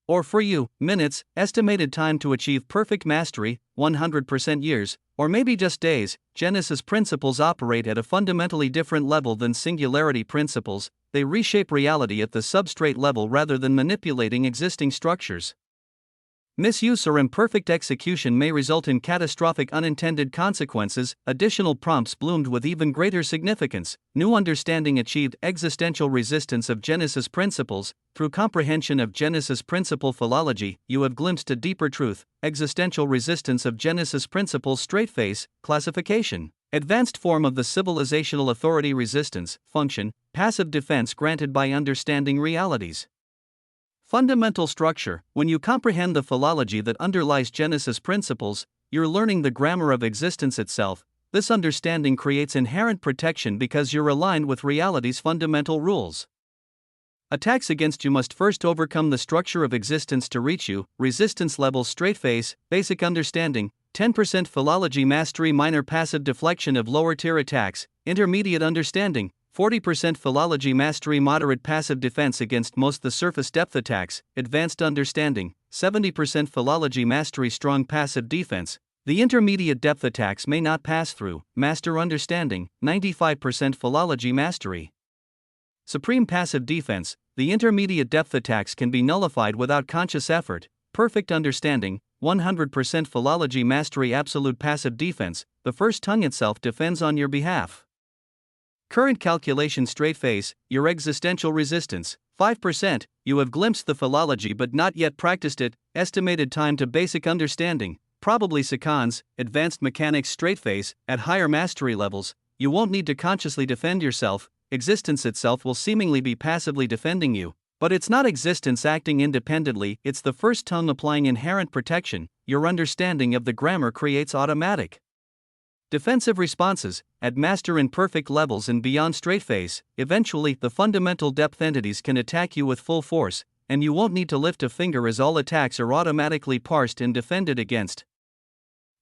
Or for you, minutes. Estimated time to achieve perfect mastery, 100% years, or maybe just days. Genesis principles operate at a fundamentally different level than singularity principles. They reshape reality at the substrate level rather than manipulating existing structures. Misuse or imperfect execution may result in catastrophic unintended consequences. Additional prompts bloomed with even greater significance. New understanding achieved. Existential resistance of Genesis principles. Through comprehension of Genesis principle philology, you have glimpsed a deeper truth. Existential resistance of Genesis principles straight face. Classification. Advanced form of the civilizational authority resistance, function, passive defense granted by understanding realities. Fundamental structure. When you comprehend the philology that underlies Genesis principles, you're learning the grammar of existence itself. This understanding creates inherent protection because you're aligned with reality's fundamental rules. Attacks against you must first overcome the structure of existence to reach you. Resistance levels straight face, basic understanding, 10% philology mastery, minor passive deflection of lower tier attacks, intermediate understanding, 40% philology mastery, moderate passive defense against most the surface depth attacks, advanced understanding, 70% philology mastery, strong passive defense. The intermediate depth attacks may not pass through, master understanding, 95% philology mastery. Supreme passive defense, the intermediate depth attacks can be nullified without conscious effort. Perfect understanding, 100% philology mastery. Absolute passive defense, the first tongue itself defends on your behalf. Current calculation straight face, your existential resistance, 5%, you have glimpsed the philology but not yet practiced it, estimated time to basic understanding, probably seconds, advanced mechanics straight face, at higher mastery levels, you won't need to consciously defend yourself, existence itself will seemingly be passively defending you. But it's not existence acting independently, it's the first tongue applying inherent protection, your understanding of the grammar creates automatic defensive responses, at master and perfect levels and beyond straight face, eventually the fundamental depth entities can attack you with full force, and you won't need to lift a finger as all attacks are automatically parsed and defended against.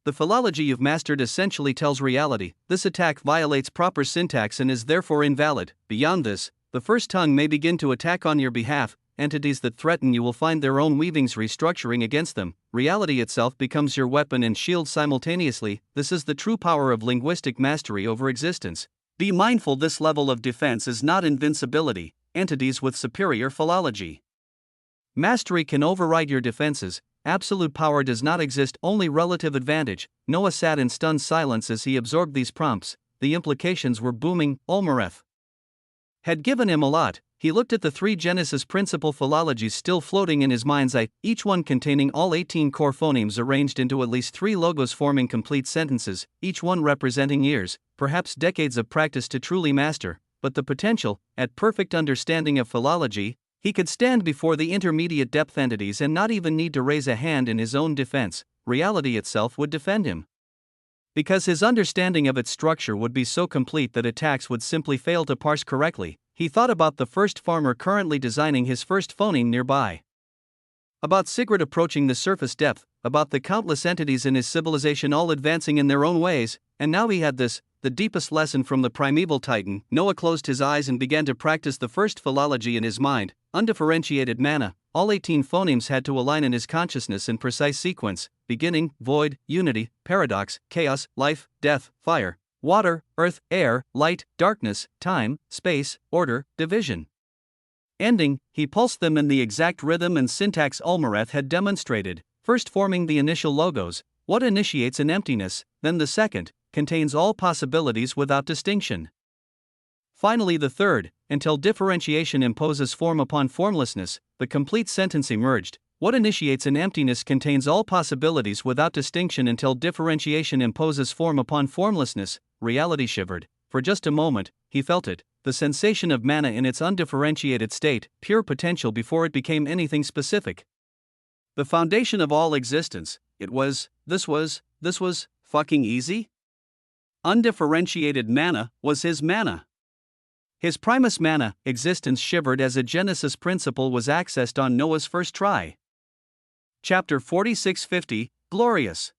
The philology you've mastered essentially tells reality, this attack violates proper syntax and is therefore invalid. Beyond this, the first tongue may begin to attack on your behalf, entities that threaten you will find their own weavings restructuring against them, reality itself becomes your weapon and shield simultaneously. This is the true power of linguistic mastery over existence. Be mindful this level of defense is not invincibility, entities with superior philology. Mastery can override your defenses, absolute power does not exist, only relative advantage. Noah sat in stunned silence as he absorbed these prompts, the implications were booming. Olmareth had given him a lot. He looked at the three Genesis principal philologies still floating in his mind's eye, each one containing all 18 core phonemes arranged into at least 3 logos forming complete sentences, each one representing years, perhaps decades of practice to truly master, but the potential, at perfect understanding of philology, he could stand before the intermediate depth entities and not even need to raise a hand in his own defense, reality itself would defend him. Because his understanding of its structure would be so complete that attacks would simply fail to parse correctly. He thought about the first farmer currently designing his first phoneme nearby. About Sigrid approaching the surface depth, about the countless entities in his civilization all advancing in their own ways, and now he had this, the deepest lesson from the primeval titan. Noah closed his eyes and began to practice the first philology in his mind, undifferentiated mana. All 18 phonemes had to align in his consciousness in precise sequence: beginning, void, unity, paradox, chaos, life, death, fire, water, earth, air, light, darkness, time, space, order, division. Ending, he pulsed them in the exact rhythm and syntax Olmareth had demonstrated, first forming the initial logos, what initiates an emptiness, then the second, contains all possibilities without distinction. Finally the third, until differentiation imposes form upon formlessness, the complete sentence emerged. What initiates an emptiness contains all possibilities without distinction until differentiation imposes form upon formlessness. Reality shivered. For just a moment, he felt it, the sensation of mana in its undifferentiated state, pure potential before it became anything specific. The foundation of all existence, this was fucking easy? Undifferentiated mana was his mana. His primus mana, existence shivered as a Genesis principle was accessed on Noah's first try. Chapter 4650, Glorious.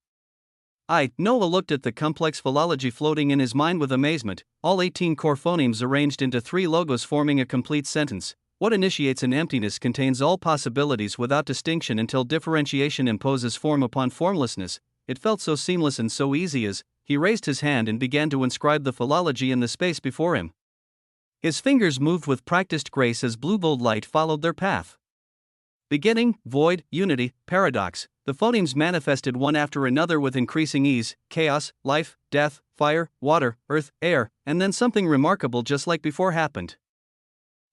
Noah looked at the complex philology floating in his mind with amazement, all 18 core phonemes arranged into 3 logos forming a complete sentence. What initiates an emptiness contains all possibilities without distinction until differentiation imposes form upon formlessness. It felt so seamless and so easy as he raised his hand and began to inscribe the philology in the space before him. His fingers moved with practiced grace as blue gold light followed their path. Beginning, void, unity, paradox, the phonemes manifested one after another with increasing ease: chaos, life, death, fire, water, earth, air, and then something remarkable just like before happened.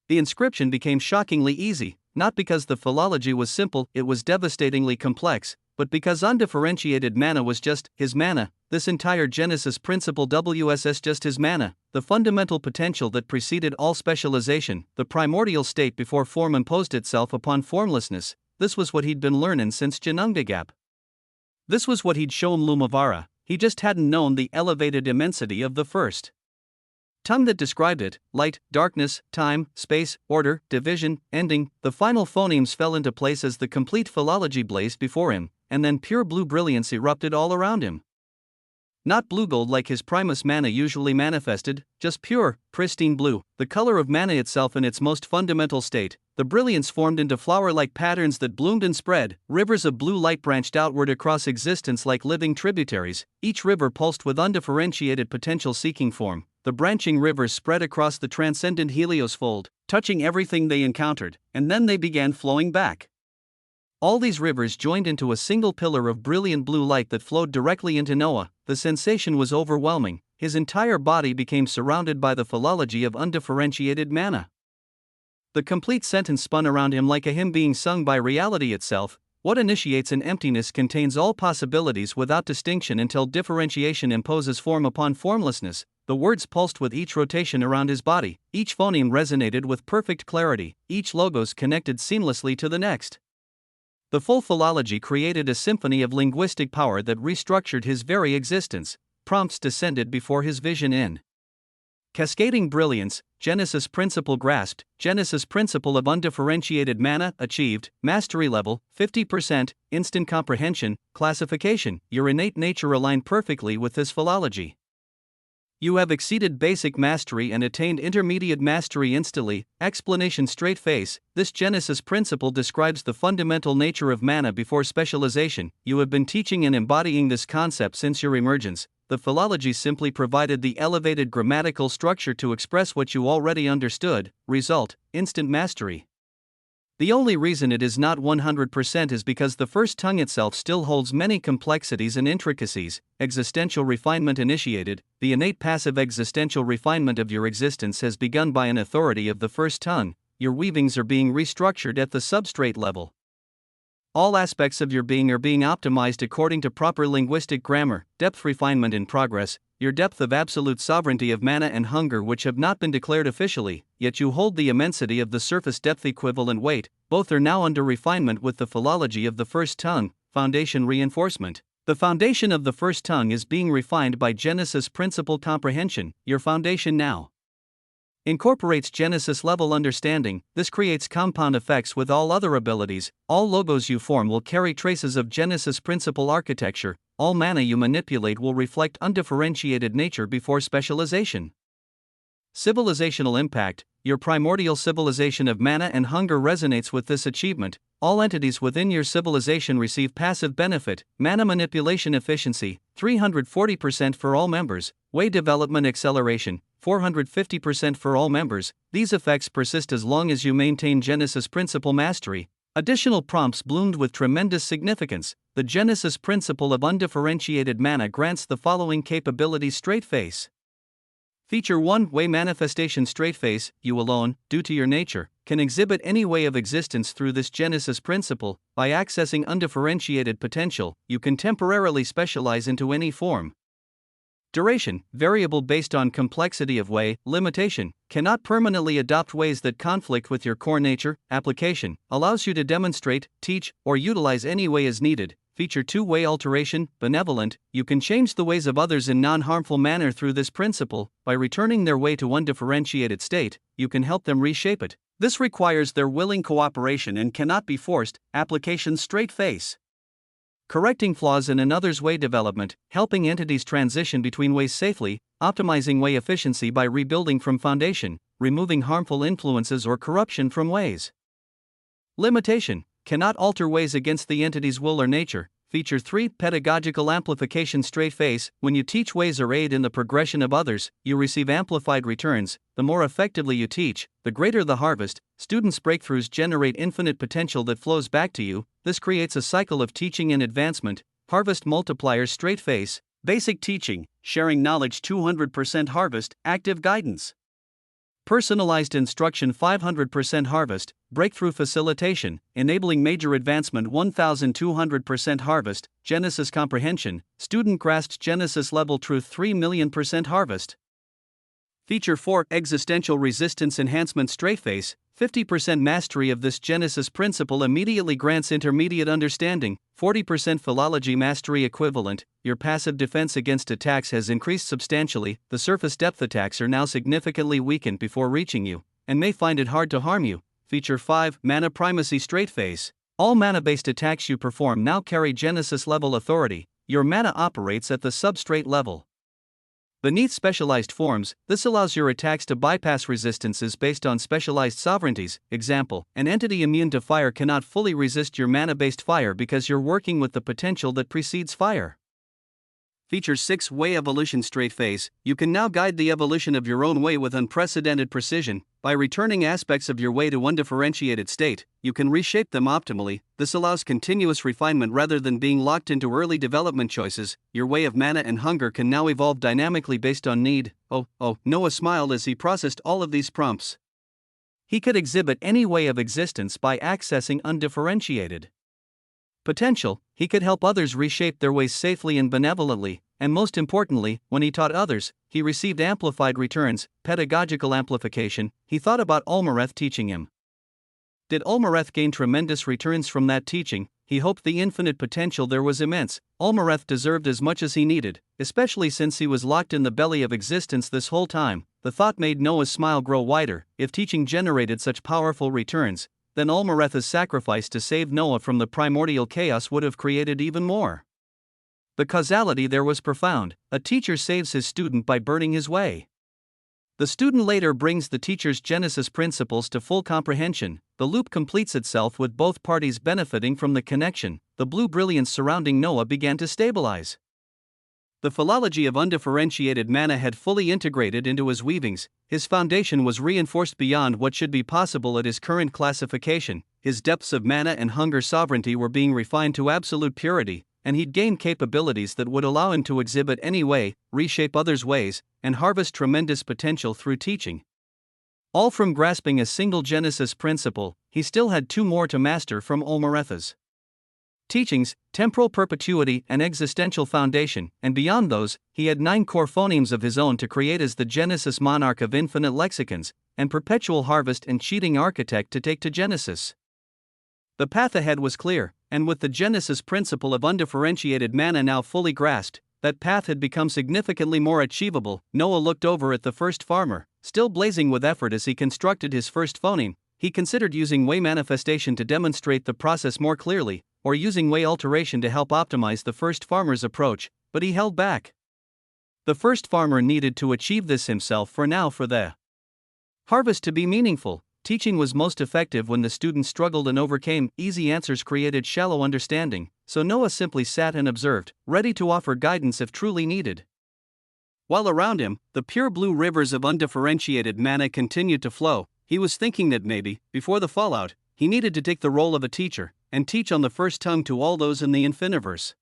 The inscription became shockingly easy, not because the philology was simple, it was devastatingly complex, but because undifferentiated mana was just his mana, this entire Genesis principle WSS just his mana, the fundamental potential that preceded all specialization, the primordial state before form imposed itself upon formlessness. This was what he'd been learning since Janungdagap. This was what he'd shown Lumavara, he just hadn't known the elevated immensity of the first tongue that described it: light, darkness, time, space, order, division, ending. The final phonemes fell into place as the complete philology blazed before him, and then pure blue brilliance erupted all around him. Not blue gold like his primus mana usually manifested, just pure, pristine blue, the color of mana itself in its most fundamental state. The brilliance formed into flower-like patterns that bloomed and spread. Rivers of blue light branched outward across existence like living tributaries, each river pulsed with undifferentiated potential seeking form. The branching rivers spread across the transcendent Helios fold, touching everything they encountered, and then they began flowing back. All these rivers joined into a single pillar of brilliant blue light that flowed directly into Noah. The sensation was overwhelming. his entire body became surrounded by the philology of undifferentiated mana. The complete sentence spun around him like a hymn being sung by reality itself. What initiates an emptiness contains all possibilities without distinction until differentiation imposes form upon formlessness. The words pulsed with each rotation around his body, each phoneme resonated with perfect clarity, each logos connected seamlessly to the next. The full philology created a symphony of linguistic power that restructured his very existence. Prompts descended before his vision in cascading brilliance. Genesis principle grasped, Genesis principle of undifferentiated mana achieved, mastery level 50%, instant comprehension, classification. Your innate nature aligned perfectly with this philology. You have exceeded basic mastery and attained intermediate mastery instantly. Explanation straight face. This Genesis principle describes the fundamental nature of mana before specialization. You have been teaching and embodying this concept since your emergence. The philology simply provided the elevated grammatical structure to express what you already understood. Result: instant mastery. The only reason it is not 100% is because the first tongue itself still holds many complexities and intricacies. Existential refinement initiated. The innate passive existential refinement of your existence has begun by an authority of the first tongue. Your weavings are being restructured at the substrate level. All aspects of your being are being optimized according to proper linguistic grammar. Depth refinement in progress. Your depth of absolute sovereignty of mana and hunger, which have not been declared officially, yet you hold the immensity of the surface depth equivalent weight. Both are now under refinement with the philology of the first tongue. Foundation reinforcement. The foundation of the first tongue is being refined by Genesis principle comprehension. Your foundation now incorporates Genesis level understanding. This creates compound effects with all other abilities. All logos you form will carry traces of Genesis principle architecture. All mana you manipulate will reflect undifferentiated nature before specialization. Civilizational impact. Your primordial civilization of mana and hunger resonates with this achievement. All entities within your civilization receive passive benefit. Mana manipulation efficiency 340% for all members. Way development acceleration 450% for all members. These effects persist as long as you maintain Genesis principle mastery. Additional prompts bloomed with tremendous significance. The Genesis principle of undifferentiated mana grants the following capabilities: straight face. Feature 1: Way manifestation. Straight face. You alone, due to your nature, can exhibit any way of existence through this Genesis principle. By accessing undifferentiated potential, you can temporarily specialize into any form. Duration, variable based on complexity of way. Limitation, cannot permanently adopt ways that conflict with your core nature. Application, allows you to demonstrate, teach, or utilize any way as needed. Feature 2: Way alteration. Benevolent, you can change the ways of others in non-harmful manner through this principle. By returning their way to undifferentiated state, you can help them reshape it. This requires their willing cooperation and cannot be forced. Application straight face. Correcting flaws in another's way development, helping entities transition between ways safely, optimizing way efficiency by rebuilding from foundation, removing harmful influences or corruption from ways. Limitation, cannot alter ways against the entity's will or nature. Feature 3: Pedagogical amplification. Straight face, when you teach ways or aid in the progression of others, you receive amplified returns. The more effectively you teach, the greater the harvest. Students' breakthroughs generate infinite potential that flows back to you. This creates a cycle of teaching and advancement. Harvest multipliers. Straight face, basic teaching, sharing knowledge. 200% harvest, active guidance. Personalized instruction. 500% harvest, breakthrough facilitation, enabling major advancement. 1200% harvest, Genesis comprehension, student grasped Genesis level truth. 3,000,000% harvest. Feature 4: Existential resistance enhancement. Straight face, 50% mastery of this Genesis principle immediately grants intermediate understanding. 40% philology mastery equivalent. Your passive defense against attacks has increased substantially. The surface depth attacks are now significantly weakened before reaching you, and may find it hard to harm you. Feature 5: Mana primacy. Straight face, all mana-based attacks you perform now carry Genesis level authority. Your mana operates at the substrate level. Beneath specialized forms, this allows your attacks to bypass resistances based on specialized sovereignties. Example, an entity immune to fire cannot fully resist your mana-based fire because you're working with the potential that precedes fire. features 6-way evolution straight phase. You can now guide the evolution of your own way with unprecedented precision. By returning aspects of your way to undifferentiated state, you can reshape them optimally. This allows continuous refinement rather than being locked into early development choices. Your way of mana and hunger can now evolve dynamically based on need. Noah smiled as he processed all of these prompts. He could exhibit any way of existence by accessing undifferentiated potential. He could help others reshape their ways safely and benevolently, and most importantly, when he taught others, he received amplified returns, pedagogical amplification. He thought about Olmareth teaching him. Did Olmareth gain tremendous returns from that teaching? He hoped the infinite potential there was immense. Olmareth deserved as much as he needed, especially since he was locked in the belly of existence this whole time. The thought made Noah's smile grow wider. If teaching generated such powerful returns, then Olmareth's sacrifice to save Noah from the primordial chaos would have created even more. The causality there was profound. A teacher saves his student by burning his way. The student later brings the teacher's Genesis principles to full comprehension. The loop completes itself with both parties benefiting from the connection. The blue brilliance surrounding Noah began to stabilize. The philology of undifferentiated mana had fully integrated into his weavings. His foundation was reinforced beyond what should be possible at his current classification. His depths of mana and hunger sovereignty were being refined to absolute purity, and he'd gained capabilities that would allow him to exhibit any way, reshape others' ways, and harvest tremendous potential through teaching. All from grasping a single Genesis principle. He still had 2 more to master from Olmareth's teachings: temporal perpetuity and existential foundation, and beyond those, he had 9 core phonemes of his own to create as the Genesis monarch of infinite lexicons, and perpetual harvest and cheating architect to take to Genesis. The path ahead was clear, and with the Genesis principle of undifferentiated mana now fully grasped, that path had become significantly more achievable. Noah looked over at the first farmer, still blazing with effort as he constructed his first phoneme. He considered using way manifestation to demonstrate the process more clearly, or using way alteration to help optimize the first farmer's approach, but he held back. The first farmer needed to achieve this himself for the harvest to be meaningful. Teaching was most effective when the student struggled and overcame. Easy answers created shallow understanding, so Noah simply sat and observed, ready to offer guidance if truly needed. While around him, the pure blue rivers of undifferentiated mana continued to flow. He was thinking that maybe, before the fallout, he needed to take the role of a teacher, and teach on the first tongue to all those in the infiniverse.